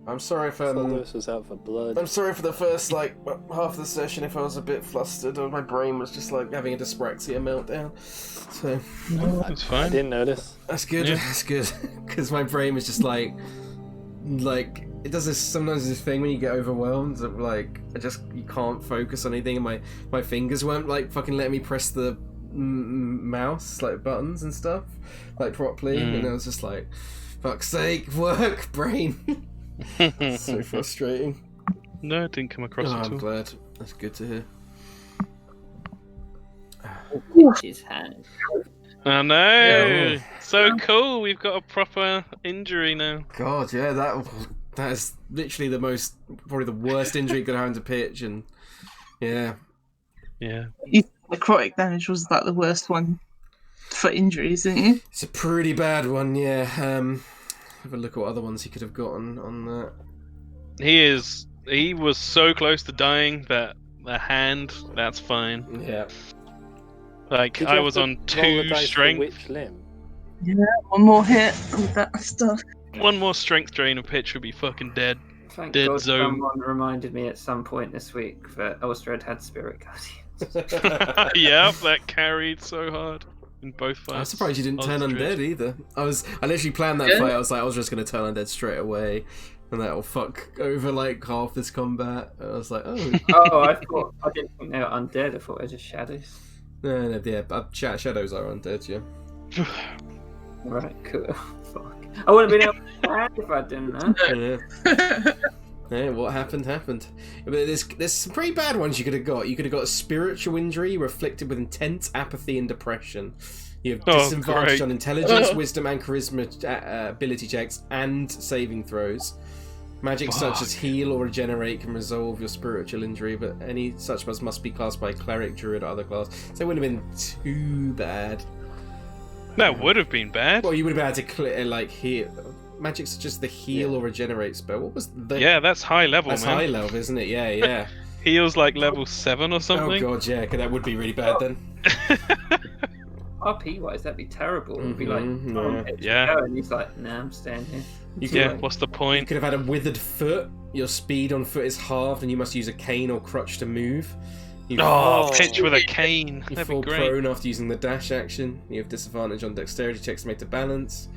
[SPEAKER 1] I'm sorry if
[SPEAKER 6] Surethos was out for blood.
[SPEAKER 1] I'm sorry for the first half of the session if I was a bit flustered or my brain was just like having a dyspraxia meltdown. So
[SPEAKER 5] It's
[SPEAKER 6] I
[SPEAKER 5] fine.
[SPEAKER 6] didn't notice.
[SPEAKER 1] that's good.
[SPEAKER 5] Yeah.
[SPEAKER 1] That's good because my brain was just like it does this sometimes this thing when you get overwhelmed that like you can't focus on anything, and my fingers weren't like fucking letting me press the mouse like buttons and stuff like properly, and I was just like, fuck's sake, work brain. So frustrating.
[SPEAKER 5] No, it didn't come across at
[SPEAKER 1] I'm
[SPEAKER 5] all.
[SPEAKER 1] glad. That's good to hear.
[SPEAKER 4] His hand.
[SPEAKER 5] I know. So cool. We've got a proper injury now.
[SPEAKER 1] God, yeah, that is literally probably the worst injury could happen to Pitch, and yeah.
[SPEAKER 7] Necrotic damage was like the worst one for injuries, isn't it?
[SPEAKER 1] It's a pretty bad one, yeah. Have a look at what other ones he could have gotten on that.
[SPEAKER 5] He was so close to dying that the hand, that's fine.
[SPEAKER 1] Yeah.
[SPEAKER 5] Like,
[SPEAKER 6] Did you
[SPEAKER 5] I
[SPEAKER 6] have
[SPEAKER 5] was
[SPEAKER 6] to
[SPEAKER 5] on
[SPEAKER 6] roll the
[SPEAKER 5] 2
[SPEAKER 6] dice for
[SPEAKER 5] strength.
[SPEAKER 6] which limb?
[SPEAKER 7] Yeah, one more hit with that stuff.
[SPEAKER 5] One more strength drain and Pitch would be fucking dead.
[SPEAKER 4] Thank
[SPEAKER 5] Dead
[SPEAKER 4] God
[SPEAKER 5] zone.
[SPEAKER 4] someone reminded me at some point this week that Osdred had Spirit Guardians.
[SPEAKER 5] Yeah, that carried so hard in both fights.
[SPEAKER 1] I'm surprised you didn't turn
[SPEAKER 5] Osdred.
[SPEAKER 1] undead either. I literally planned that
[SPEAKER 7] Yeah.
[SPEAKER 1] fight. I was like, I was just gonna turn undead straight away, and that'll fuck over like half this combat. And I was like, oh.
[SPEAKER 4] Oh, I didn't think they were undead. I thought they were just shadows.
[SPEAKER 1] No, yeah, shadows are undead, yeah.
[SPEAKER 4] Right, cool. Fuck. I wouldn't have been able to hand if I'd done that.
[SPEAKER 1] Yeah. Yeah, what happened. But there's some pretty bad ones you could have got. You could have got a spiritual injury. You were afflicted with intense apathy and depression. You have disadvantage
[SPEAKER 5] great.
[SPEAKER 1] on intelligence, wisdom, and charisma ability checks and saving throws. Magic such as heal or regenerate can resolve your spiritual injury, but any such spells must be cast by a cleric, druid, or other class. So it wouldn't have been too bad.
[SPEAKER 5] That would have been bad.
[SPEAKER 1] Well, you would have had to heal. Magic such as the heal or regenerate spell. What was the?
[SPEAKER 5] Yeah, that's high level,
[SPEAKER 1] That's
[SPEAKER 5] man.
[SPEAKER 1] high level, isn't it? Yeah.
[SPEAKER 5] Heals like level 7 or
[SPEAKER 1] Oh
[SPEAKER 5] something.
[SPEAKER 1] god, yeah, that would be really bad then.
[SPEAKER 4] RP wise, that'd be terrible. It'd be like,
[SPEAKER 1] Mhm,
[SPEAKER 4] oh,
[SPEAKER 1] yeah.
[SPEAKER 4] Pitch,
[SPEAKER 5] Yeah.
[SPEAKER 4] go. And he's like, nah, I'm staying here.
[SPEAKER 5] Yeah, what's the
[SPEAKER 1] You
[SPEAKER 5] point?
[SPEAKER 1] could have had a withered foot. Your speed on foot is halved, and you must use a cane or crutch to move. You
[SPEAKER 5] Oh,
[SPEAKER 6] Oh.
[SPEAKER 5] Pitch with a cane.
[SPEAKER 1] You
[SPEAKER 5] That'd
[SPEAKER 1] fall
[SPEAKER 5] be great.
[SPEAKER 1] prone after using the dash action. You have disadvantage on dexterity checks made to balance.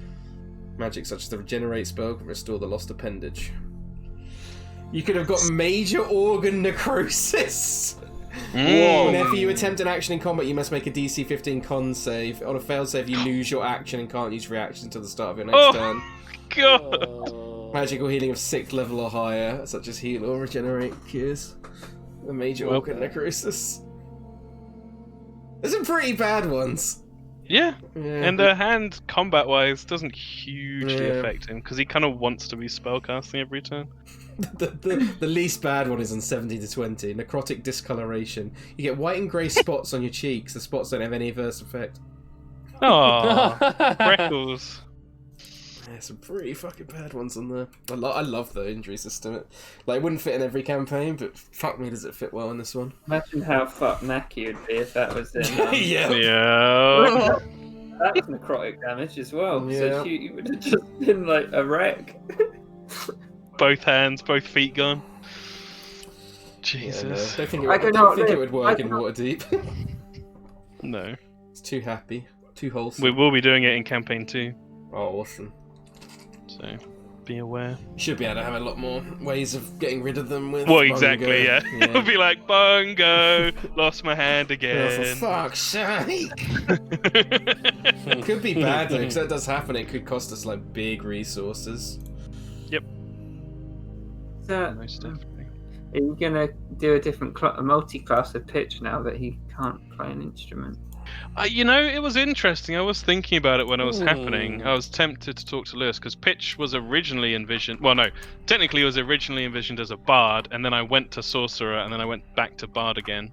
[SPEAKER 1] Magic such as the regenerate spell can restore the lost appendage. You could have got major organ necrosis. Whenever you attempt an action in combat, you must make a DC 15 con save. On a failed save, you lose your action and can't use reaction until the start of your next turn.
[SPEAKER 5] God.
[SPEAKER 1] Magical healing of 6th level or higher, such as heal or regenerate cures the major organ necrosis. There's some pretty bad ones.
[SPEAKER 5] Yeah. And the hand combat-wise doesn't hugely affect him because he kind of wants to be spellcasting every turn.
[SPEAKER 1] The least bad one is on 17 to 20. Necrotic discoloration. You get white and grey spots on your cheeks. The spots don't have any adverse effect.
[SPEAKER 5] Oh, freckles.
[SPEAKER 1] Yeah, some pretty fucking bad ones on there. I love the injury system. It wouldn't fit in every campaign, but fuck me, does it fit well in this one?
[SPEAKER 4] Imagine how fucked Mackie would be if that was in.
[SPEAKER 5] Yeah.
[SPEAKER 4] That's necrotic damage as well.
[SPEAKER 1] Yeah.
[SPEAKER 4] So you would have just been like a wreck.
[SPEAKER 5] Both hands, both feet gone. Jesus.
[SPEAKER 1] Yeah, no. I don't think it would work in Waterdeep.
[SPEAKER 5] No.
[SPEAKER 1] It's too happy. Too wholesome.
[SPEAKER 5] We will be doing it in campaign 2.
[SPEAKER 1] Oh, awesome.
[SPEAKER 5] So, be aware.
[SPEAKER 1] You should be able to have a lot more ways of getting rid of them with
[SPEAKER 5] Well,
[SPEAKER 1] Bungo.
[SPEAKER 5] exactly, yeah. It'll be like, Bungo, lost my hand
[SPEAKER 1] Oh,
[SPEAKER 5] again.
[SPEAKER 1] for fuck's sake! It could be bad though, because that does happen. It could cost us like big resources.
[SPEAKER 5] Yep.
[SPEAKER 4] So,
[SPEAKER 5] Most definitely.
[SPEAKER 4] are you gonna do a multi-class of pitch now that he can't play an instrument?
[SPEAKER 5] It was interesting. I was thinking about it when it was happening. I was tempted to talk to Lewis because Pitch was originally envisioned. Well, no, technically it was originally envisioned as a bard, and then I went to sorcerer, and then I went back to bard again.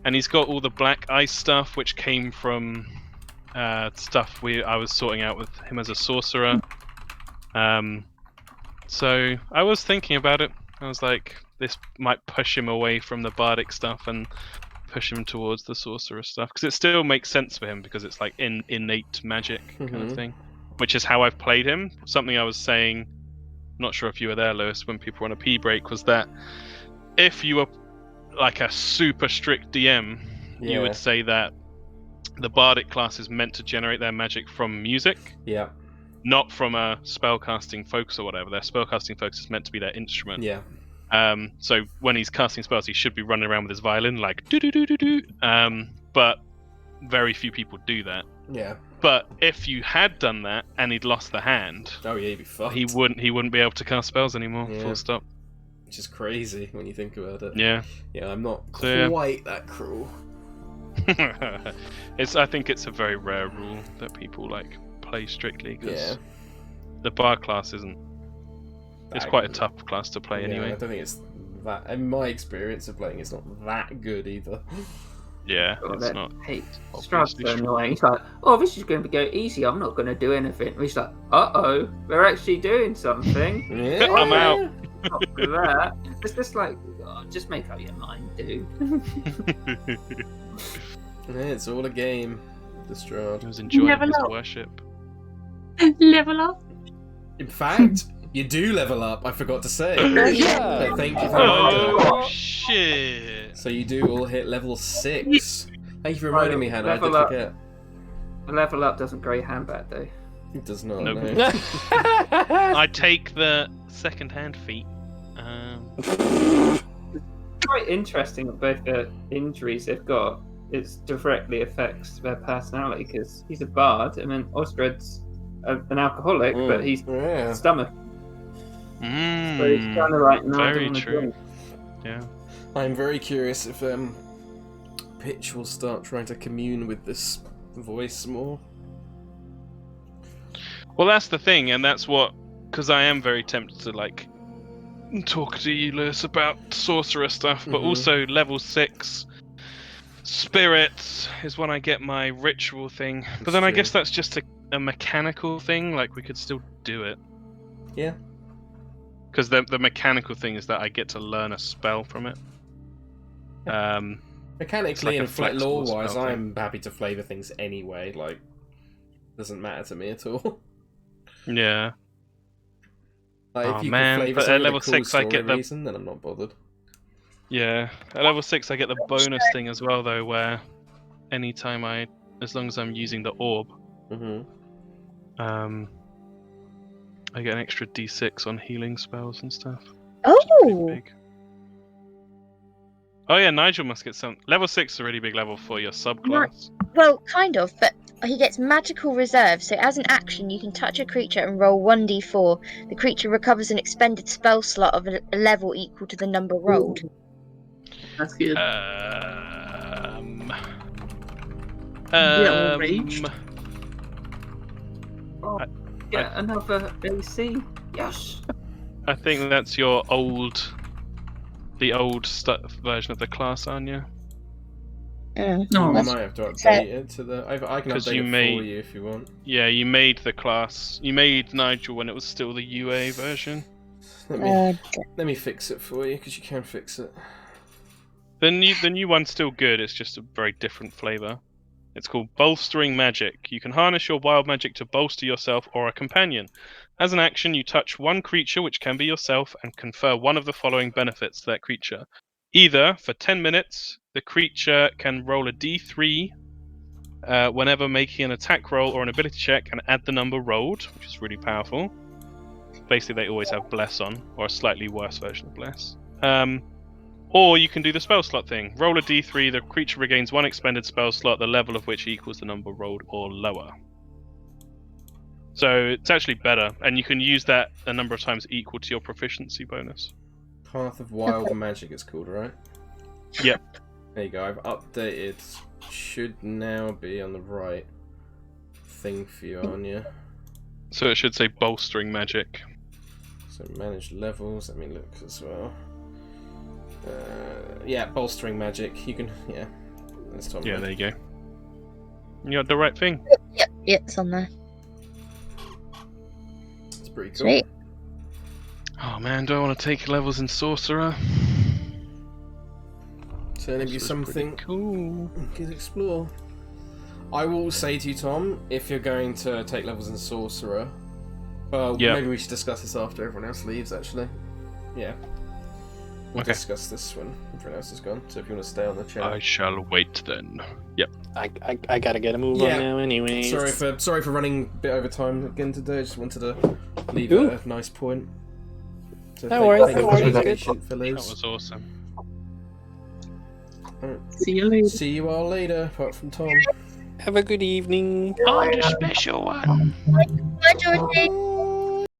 [SPEAKER 5] And he's got all the black ice stuff, which came from stuff I was sorting out with him as a sorcerer. So I was thinking about it. I was like, this might push him away from the bardic stuff and push him towards the sorcerer stuff, because it still makes sense for him because it's like innate magic kind of thing, which is how I've played him. Something I was saying, not sure if you were there, Lewis, when people were on a pee break, was that if you were like a super strict DM, you would say that the bardic class is meant to generate their magic from music, not from a spellcasting focus or whatever. Their spellcasting focus is meant to be their instrument. So when he's casting spells, he should be running around with his violin like do do do do do. But very few people do that. But if you had done that and he'd lost the hand,
[SPEAKER 1] he'd be fucked.
[SPEAKER 5] He wouldn't be able to cast spells anymore. Full stop.
[SPEAKER 1] Which is crazy when you think about it.
[SPEAKER 5] Yeah,
[SPEAKER 1] I'm not quite that cruel.
[SPEAKER 5] I think it's a very rare rule that people like play strictly because the bard class isn't. It's quite a tough class to play anyway.
[SPEAKER 1] I don't think it's that. In my experience of playing, it's not that good either.
[SPEAKER 5] Yeah, it's not.
[SPEAKER 4] Hey, Strahd's so annoying. He's like, oh, this is going to go easy. I'm not going to do anything. And he's like, uh-oh, we're actually doing something.
[SPEAKER 5] I'm out.
[SPEAKER 4] Not for that. It's just like, just make up your mind, dude.
[SPEAKER 1] It's all a game. The Strahd.
[SPEAKER 5] He was enjoying his worship.
[SPEAKER 7] Level up.
[SPEAKER 1] In fact, you do level up. I forgot to say. Thank you for reminding me.
[SPEAKER 5] Oh shit!
[SPEAKER 1] So you do all hit level 6. Thank you for reminding me, Hannah. I did forget.
[SPEAKER 4] A level up doesn't grow your hand back, though.
[SPEAKER 1] It does not.
[SPEAKER 5] Nope.
[SPEAKER 1] No.
[SPEAKER 5] I take the second hand feat.
[SPEAKER 4] Quite interesting that both the injuries they've got, it directly affects their personality, because he's a bard, and then Osdred's an alcoholic, but he's stomach. So he's kind of like, no,
[SPEAKER 5] very true. Yeah.
[SPEAKER 1] I'm very curious if Pitch will start trying to commune with this voice more.
[SPEAKER 5] Well, that's the thing, and that's what, because I am very tempted to like talk to you, Lewis, about sorcerer stuff, but also level 6 spirits is when I get my ritual thing. But then I guess that's just a mechanical thing. Like we could still do it.
[SPEAKER 1] Yeah.
[SPEAKER 5] Because the mechanical thing is that I get to learn a spell from it.
[SPEAKER 1] Mechanically
[SPEAKER 5] like
[SPEAKER 1] and lore-wise,
[SPEAKER 5] spell
[SPEAKER 1] I'm happy to flavour things anyway. Like, doesn't matter to me at all.
[SPEAKER 5] Yeah.
[SPEAKER 1] Like, if you
[SPEAKER 5] man,
[SPEAKER 1] can flavour
[SPEAKER 5] but at
[SPEAKER 1] something
[SPEAKER 5] level
[SPEAKER 1] with a cool
[SPEAKER 5] 6 I get
[SPEAKER 1] story
[SPEAKER 5] the
[SPEAKER 1] reason, then I'm not bothered.
[SPEAKER 5] Yeah, at level 6 I get the bonus thing as well, though, where anytime as long as I'm using the orb, I get an extra d6 on healing spells and stuff.
[SPEAKER 3] Oh,
[SPEAKER 5] Big. Oh yeah, Nigel must get some. Level 6 is a really big level for your subclass.
[SPEAKER 3] well, kind of, but he gets magical reserve. So as an action, you can touch a creature and roll 1d4. The creature recovers an expended spell slot of a level equal to the number rolled.
[SPEAKER 7] That's good. Raged.
[SPEAKER 4] Oh, yeah, another AC. Yes.
[SPEAKER 5] I think that's your the old version of the class, Anja.
[SPEAKER 7] No,
[SPEAKER 1] I might have to update it to the. I can update it for you if you want.
[SPEAKER 5] Yeah, you made the class. You made Nigel when it was still the UA version.
[SPEAKER 1] Let me fix it for you because you can fix it.
[SPEAKER 5] The new one's still good. It's just a very different flavor. It's called Bolstering Magic. You can harness your wild magic to bolster yourself or a companion. As an action, you touch one creature, which can be yourself, and confer one of the following benefits to that creature. Either, for 10 minutes, the creature can roll a d3 whenever making an attack roll or an ability check and add the number rolled, which is really powerful. Basically, they always have Bless on, or a slightly worse version of Bless. Or you can do the spell slot thing. Roll a d3, the creature regains one expended spell slot, the level of which equals the number rolled or lower. So it's actually better, and you can use that a number of times equal to your proficiency bonus.
[SPEAKER 1] Path of Wild Magic it's called, right?
[SPEAKER 5] Yep.
[SPEAKER 1] There you go, I've updated. Should now be on the right thing for you, Anja.
[SPEAKER 5] So it should say Bolstering Magic.
[SPEAKER 1] So manage levels, let me look as well. Yeah, Bolstering Magic. You can, yeah. That's Tom.
[SPEAKER 5] Yeah, there you go. You got the right thing.
[SPEAKER 3] Yep, it's on there.
[SPEAKER 1] It's pretty cool.
[SPEAKER 3] Sweet.
[SPEAKER 5] Oh man, do I want to take levels in Sorcerer?
[SPEAKER 1] Certainly be something
[SPEAKER 5] cool.
[SPEAKER 1] you can explore. I will say to you, Tom, if you're going to take levels in Sorcerer, well, maybe we should discuss this after everyone else leaves, actually. Yeah. We'll discuss this when everyone else is gone, so if you want to stay on the chat.
[SPEAKER 5] I shall wait then. Yep.
[SPEAKER 6] I gotta get a move on now anyway.
[SPEAKER 1] Sorry for running a bit over time again today, I just wanted to leave a nice point. So
[SPEAKER 6] no worries,
[SPEAKER 5] that was awesome.
[SPEAKER 1] Right.
[SPEAKER 7] See you later.
[SPEAKER 1] See you all later, apart from Tom.
[SPEAKER 6] Have a good evening.
[SPEAKER 5] I'm the special one.
[SPEAKER 3] Bye, Georgie.